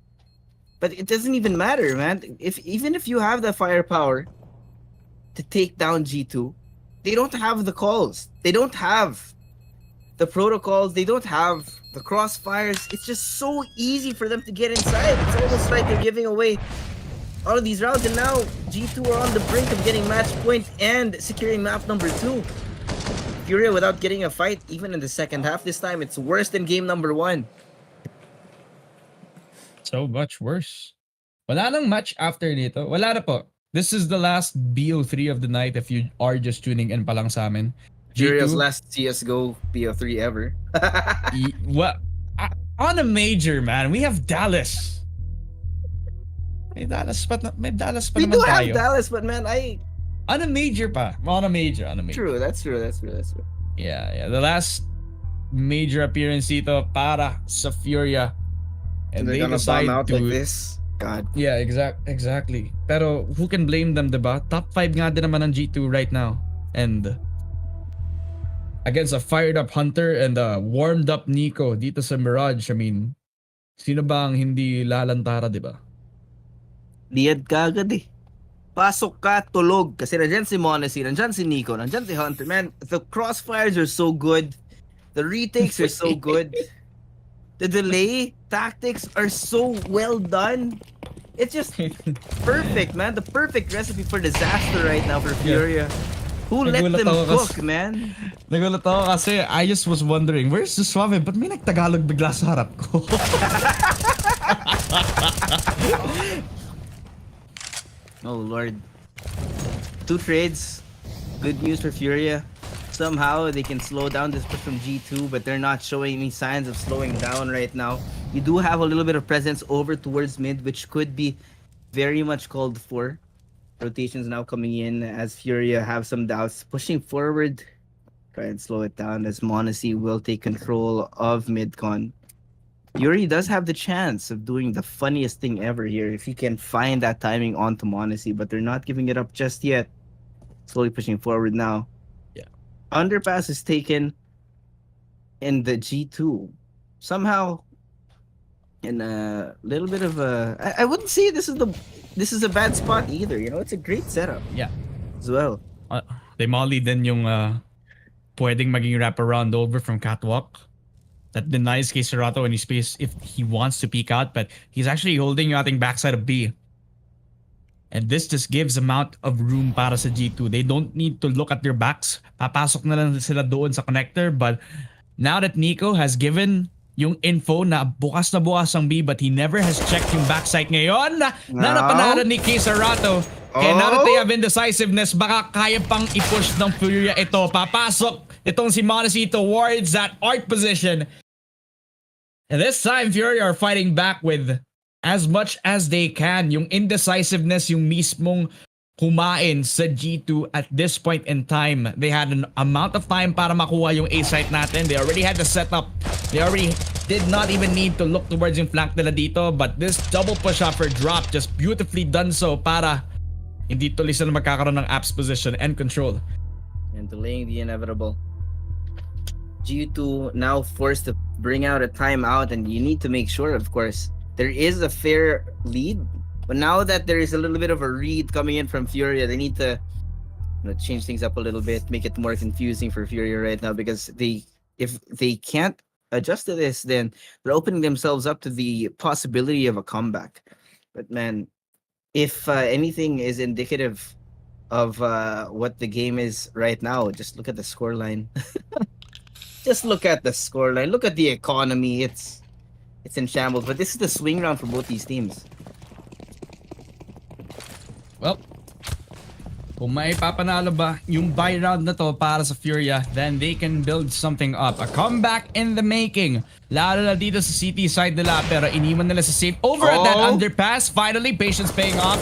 But it doesn't even matter, man. Even if you have the firepower to take down G2, they don't have the calls. They don't have the protocols. They don't have the crossfires. It's just so easy for them to get inside. It's almost like they're giving away all of these rounds, and now G2 are on the brink of getting match point and securing map number 2. Furia without getting a fight, even in the second half this time, it's worse than game number 1. So much worse. Wala nang match after dito. Wala na po. This is the last BO3 of the night if you are just tuning in pa lang sa amin. Furia's G2, last CSGO BO3 ever. what? On a major, man, we have Dallas. May Dallas pa We naman do have tayo. Dallas, but man, On a major pa. On a major. true. That's true. Yeah. The last major appearance dito para sa Furia. And They're they gonna decide bomb out to... like this. God. Yeah, exactly. Pero who can blame them, diba? Top 5 nga din naman ng G2 right now. And against a fired up Hunter and a warmed up Nico dito sa Mirage, I mean, sino ba ang hindi lalantara, diba? Liad ka agad eh. Pasok ka, tulog. Kasi nandyan si Monacy, nandyan si Nico, nandyan si Hunter. Man, the crossfires are so good. The retakes are so good. The delay tactics are so well done. It's just perfect, man. The perfect recipe for disaster right now for Furia. Who let Nagulat them ako cook, kasi- man? Nagulat ako kasi I just was wondering, where's the Suave? Ba't may nagtagalog bigla sa harap ko? Oh, Lord. 2 trades. Good news for Furia. Somehow they can slow down this push from G2, but they're not showing any signs of slowing down right now. You do have a little bit of presence over towards mid, which could be very much called for. Rotations now coming in as Furia have some doubts. Pushing forward. Try and slow it down as Monacy will take control of midcon. Yuri does have the chance of doing the funniest thing ever here if he can find that timing onto Monacy, but they're not giving it up just yet. Slowly pushing forward now. Yeah. Underpass is taken in the G2. Somehow in a little bit of a I wouldn't say this is a bad spot either, you know, it's a great setup Yeah. as well. They molly din yung pwedeng maging wraparound over from Catwalk. That denies kay Serato any space if he wants to peek out, but he's actually holding yung ating backside of B. And this just gives amount of room para sa G2. They don't need to look at their backs. Papasok na lang sila doon sa connector. But now that Nico has given yung info na bukas ang B, but he never has checked yung backside ngayon na napanalo ni Kisarato. Kaya now that they have indecisiveness, baka kaya pang i-push ng Furia ito. Papasok itong si Modesty towards that arc position. And this time, Furia are fighting back with as much as they can. Yung indecisiveness, yung mismong kumain sa G2 at this point in time. They had an amount of time para makuha yung A site natin. They already had the setup. They already did not even need to look towards yung flank nila dito. But this double push up for drop just beautifully done so para hindi tuloy sila magkakaroon ng apps position and control. And delaying the inevitable. G2 now forced to bring out a timeout, and you need to make sure, of course, there is a fair lead. But now that there is a little bit of a read coming in from Furia, they need to change things up a little bit, make it more confusing for Furia right now, because if they can't adjust to this, then they're opening themselves up to the possibility of a comeback. But man, if anything is indicative of what the game is right now, just look at the scoreline. Just look at the scoreline. Look at the economy. It's in shambles. But this is the swing round for both these teams. Well, kung may papanalo ba yung buy round na to para sa Furia, then they can build something up. A comeback in the making. Lalo na dito sa CT side nila, pero iniwan nila sa safe over at that underpass. Finally, patience paying off.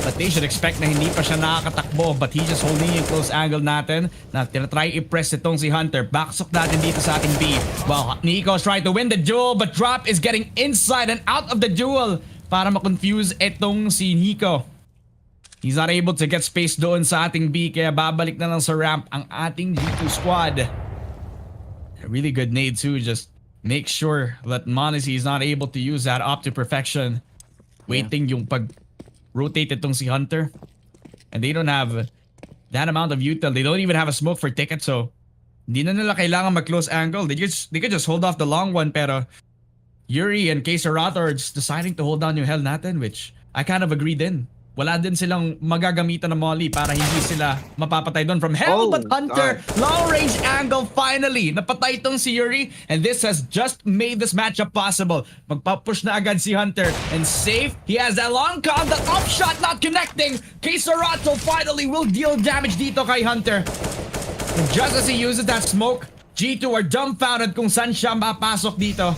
But they should expect na hindi pa siya nakakatakbo. But he just holding yung close angle natin na tinatry i-press itong si Hunter. Backsok natin dito sa ating B. Well, Nico's trying to win the duel, but Drop is getting inside and out of the duel para ma-confuse itong si Nico. He's not able to get space doon sa ating B, kaya babalik na lang sa ramp ang ating G2 squad. A really good nade too, just make sure that Monacy is not able to use that up to perfection. Waiting yung pag-rotate itong si Hunter. And they don't have that amount of util. They don't even have a smoke for ticket, so hindi na nila kailangan mag-close angle. They could just hold off the long one, pero Yuri and Kesarato are just deciding to hold down yung hell natin, which I kind of agree din. Wala din silang magagamitan ng molly para hindi sila mapapatay doon from hell. But Hunter, long range angle finally. Napatay itong si Yuri, and this has just made this matchup possible. Magpapush na agad si Hunter, and safe. He has that long con, the up shot not connecting. Kesarato finally will deal damage dito kay Hunter. And just as he uses that smoke, G2 are dumbfounded kung saan siya mapasok dito.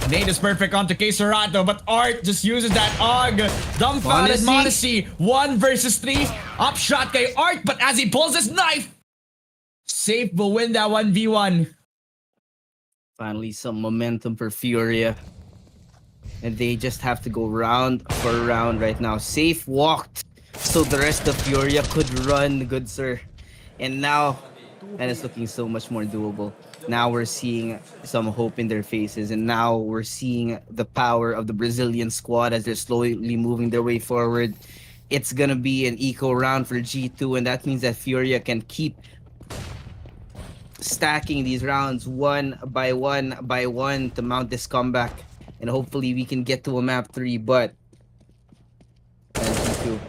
Nade is perfect onto Kesarato, but Art just uses that AUG. Dumbfounded Modesty. 1 versus 3. Upshot kay Art, but as he pulls his knife, Safe will win that 1v1. Finally, some momentum for Furia. And they just have to go round for round right now. Safe walked so the rest of Furia could run, good sir. And now, and it's looking so much more doable. Now we're seeing some hope in their faces, and now we're seeing the power of the Brazilian squad as they're slowly moving their way forward. It's gonna be an eco round for G2, and that means that Furia can keep stacking these rounds one by one to mount this comeback, and hopefully we can get to a map 3. But G2,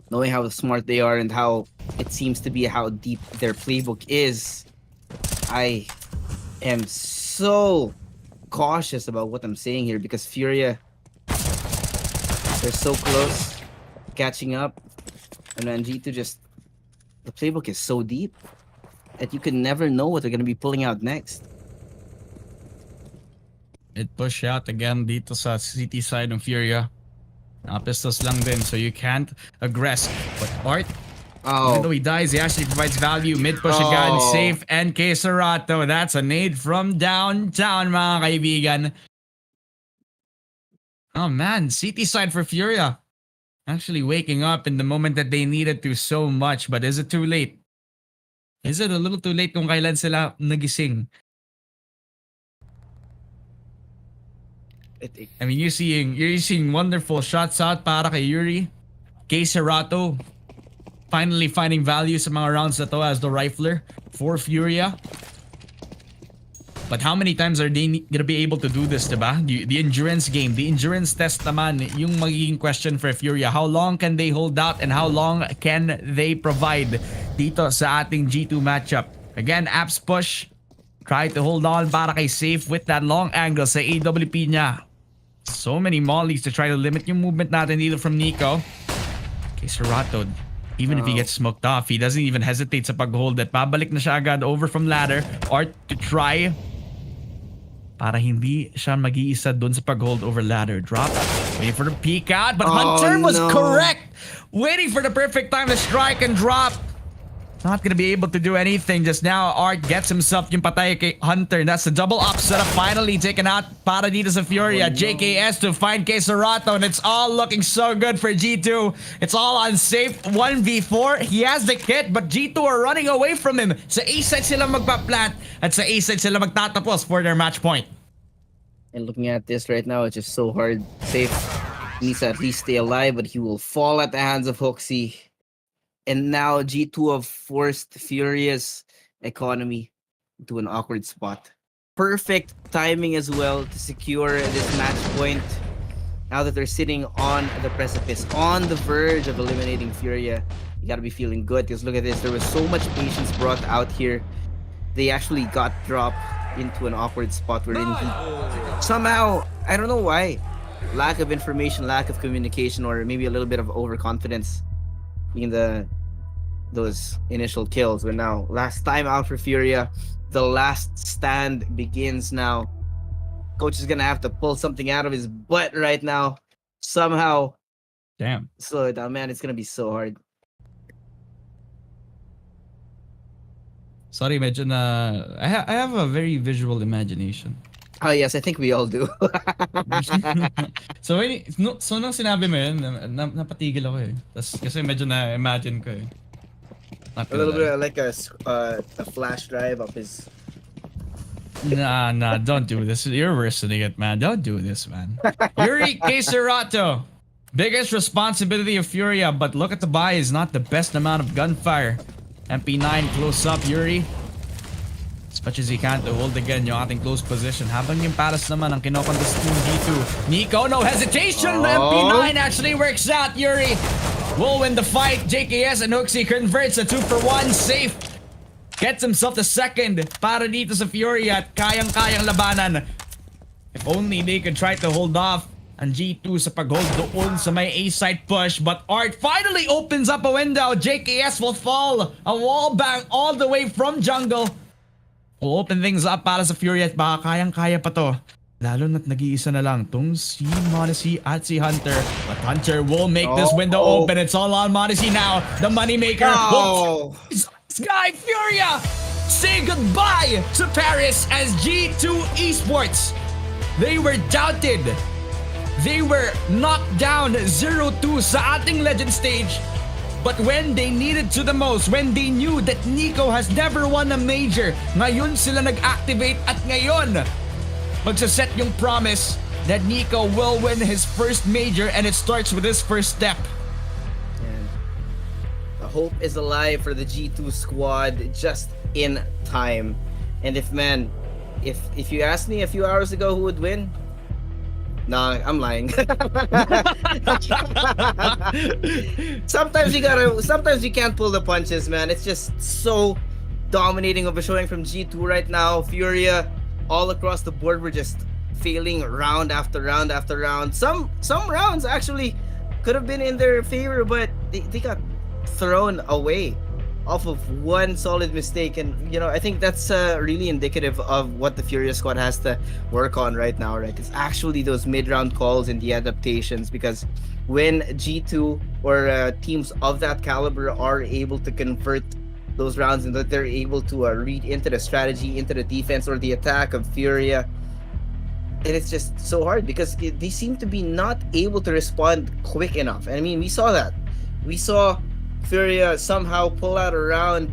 knowing how smart they are and how it seems to be how deep their playbook is, I am so cautious about what I'm saying here, because Furia, they're so close catching up, and then G2 just, the playbook is so deep that you can never know what they're going to be pulling out next. It push out again dito sa city side ng Furia. Pistols lang din, so you can't aggress. But Art, even though he dies, he actually provides value. Mid push again, Safe and Kesarato. That's a nade from downtown, mga kaibigan. Oh man, city side for Furia. Actually waking up in the moment that they needed to so much. But is it too late? Is it a little too late kung kailan sila nagising? I mean, you're seeing wonderful shots out para kay Yuri. Kesarato finally finding value sa mga rounds na to as the rifler for Furia. But how many times are they gonna be able to do this, diba? The endurance game, the endurance test naman, yung magiging question for Furia. How long can they hold out and how long can they provide dito sa ating G2 matchup? Again, Apps push. Try to hold on para kay Safe with that long angle sa AWP niya. So many mollies to try to limit yung movement natin dito from Nico. Okay, Serato, even if he gets smoked off, he doesn't even hesitate sa pag-hold at babalik na siya agad over from ladder or to try para hindi siya mag-iisa dun sa pag-hold over ladder. Drop. Waiting for the peek out, but Hunter was correct. Waiting for the perfect time to strike and drop. Not gonna be able to do anything just now. Art gets himself yung patay kay Hunter. That's the double up setup finally taken out para dito sa Furia. JKS to find kay Serato, and it's all looking so good for G2. It's all on Safe 1v4. He has the kit, but G2 are running away from him. Sa A side sila magpa-plant at sa A side sila magtatapos for their match point. And looking at this right now, it's just so hard. Safe needs to at least stay alive, but he will fall at the hands of Hoxie. And now G2 have forced Furia's economy into an awkward spot. Perfect timing as well to secure this match point. Now that they're sitting on the precipice, on the verge of eliminating Furia, you gotta be feeling good because look at this. There was so much patience brought out here. They actually got dropped into an awkward spot wherein he somehow, I don't know why, lack of information, lack of communication, or maybe a little bit of overconfidence in those initial kills. But now, last time out for Furia, the last stand begins now. Coach is gonna have to pull something out of his butt right now. Somehow. Damn. Slow it down, man. It's gonna be so hard. Sorry, medyo na... I have a very visual imagination. Oh yes, I think we all do. So nung sinabi mo yun, napatigil ako eh. Kasi medyo na-imagine ko eh. A little bit like a flash drive up his... Nah, don't do this. You're worsening it, man. Don't do this, man. Yuri Serato. Biggest responsibility of Furia, but look at the buy is not the best amount of gunfire. MP9 close up, Yuri. As much as he can to hold again yung ating close position. Habang yung Paras naman ang kinokontest ng G2. Nico, no hesitation! MP9 actually works out, Yuri. Will win the fight. JKS and Hoxie converts a 2-for-1. Safe. Gets himself the second para dito sa Furia at kayang-kayang labanan. If only they could try to hold off ang G2 sa pag-hold doon sa may A-side push. But Art finally opens up a window. JKS will fall. A wall bang all the way from jungle. Will open things up para sa Fury at baka kayang-kaya pa to. Lalo na't nag-iisa na lang tong si Modesty at si Hunter. But Hunter will make this window open. It's all on Modesty now. The moneymaker. This guy, Furia! Say goodbye to Paris as G2 Esports. They were doubted. They were knocked down 0-2 sa ating Legend stage. But when they needed to the most, when they knew that Nico has never won a major, ngayon sila nag-activate at ngayon, magsaset yung promise that Nico will win his first major and it starts with his first step. And the hope is alive for the G2 squad just in time. And if you asked me a few hours ago who would win, nah, I'm lying. Sometimes you can't pull the punches, man. It's just so dominating of a showing from G2 right now. Furia all across the board were just failing round after round after round. Some rounds actually could have been in their favor, but they got thrown away off of one solid mistake. And I think that's really indicative of what the Furia squad has to work on right now, right? It's actually those mid-round calls and the adaptations, because when G2 or teams of that caliber are able to convert those rounds and that they're able to read into the strategy, into the defense or the attack of Furia, and it's just so hard because they seem to be not able to respond quick enough. And I mean, we saw that. We saw Furia somehow pull out a round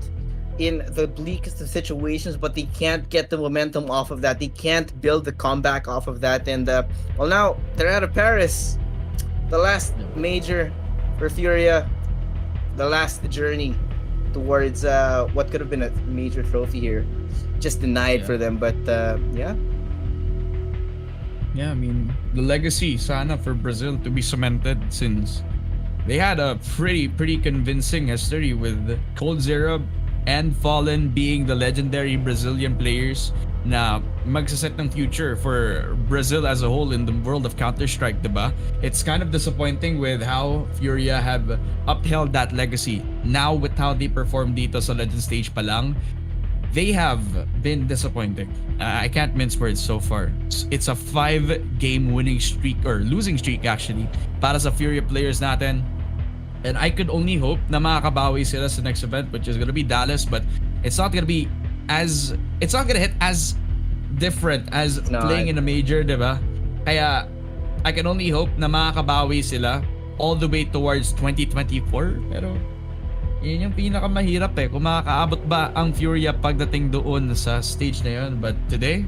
in the bleakest of situations, but they can't get the momentum off of that. They can't build the comeback off of that. And well, now they're out of Paris. The last major for Furia, the last journey towards what could have been a major trophy here. just denied Yeah. for them. But yeah, Yeah, I mean, the legacy sana for Brazil to be cemented since they had a pretty convincing history with Cold Zero and Fallen being the legendary Brazilian players na magsaset ng future for Brazil as a whole in the world of Counter-Strike, diba? It's kind of disappointing with how Furia have upheld that legacy. Now with how they perform dito sa Legend stage pa lang, they have been disappointing. I can't mince words so far. It's a 5-game winning streak or losing streak actually para sa Furia players natin. And I could only hope na makakabawi sila sa next event, which is gonna be Dallas, but it's not gonna hit as different as No, playing in a major, diba? Kaya I can only hope na makakabawi sila all the way towards 2024. Pero yun yung pinakamahirap kung makakaabot ba ang Furia pagdating doon sa stage na yun. But today,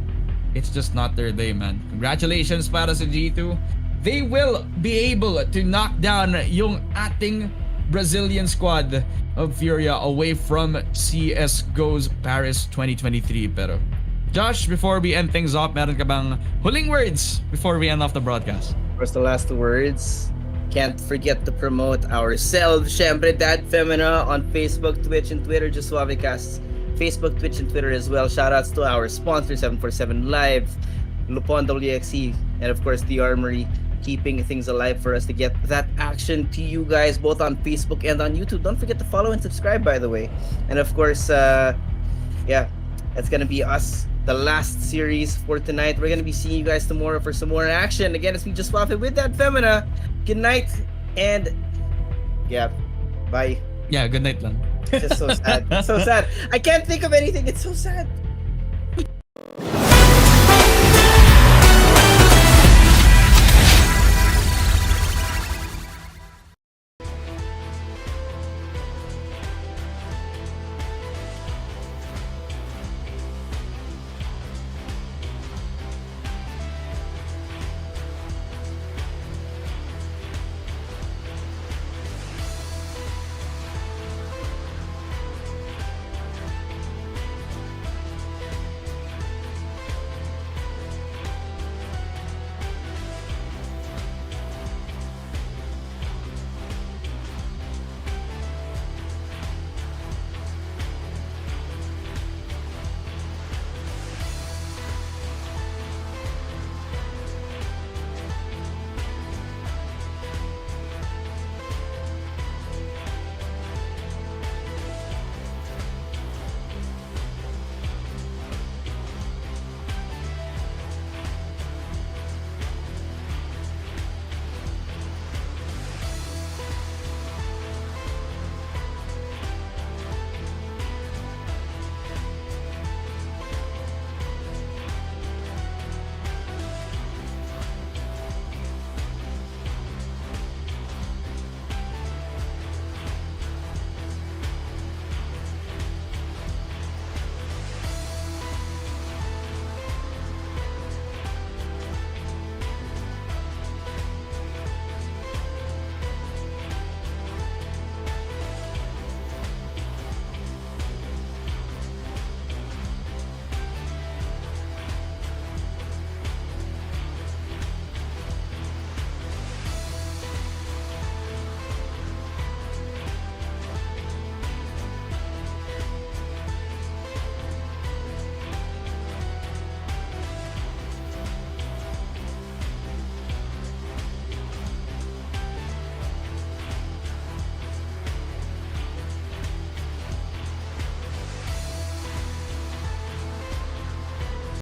it's just not their day, man. Congratulations para sa G2. They will be able to knock down yung ating Brazilian squad of Furia away from CSGO's Paris 2023. Pero Josh, before we end things off, meron ka bang huling words before we end off the broadcast? first the last words. Can't forget to promote ourselves. Syempre, Dad Femina on Facebook, Twitch, and Twitter. Just Suavecast's Facebook, Twitch, and Twitter as well. Shoutouts to our sponsor, 747 Live, Lupon WXE, and of course, The Armory, keeping things alive for us to get that action to you guys, both on Facebook and on YouTube. Don't forget to follow and subscribe, by the way. And of course, yeah, that's gonna be us. The last series for tonight. We're gonna be seeing you guys tomorrow for some more action. Again, it's me, Just Waffle, with That Femina. Good night, and yeah, bye. Yeah, good night lang. It's just so sad. It's so sad. I can't think of anything. It's so sad.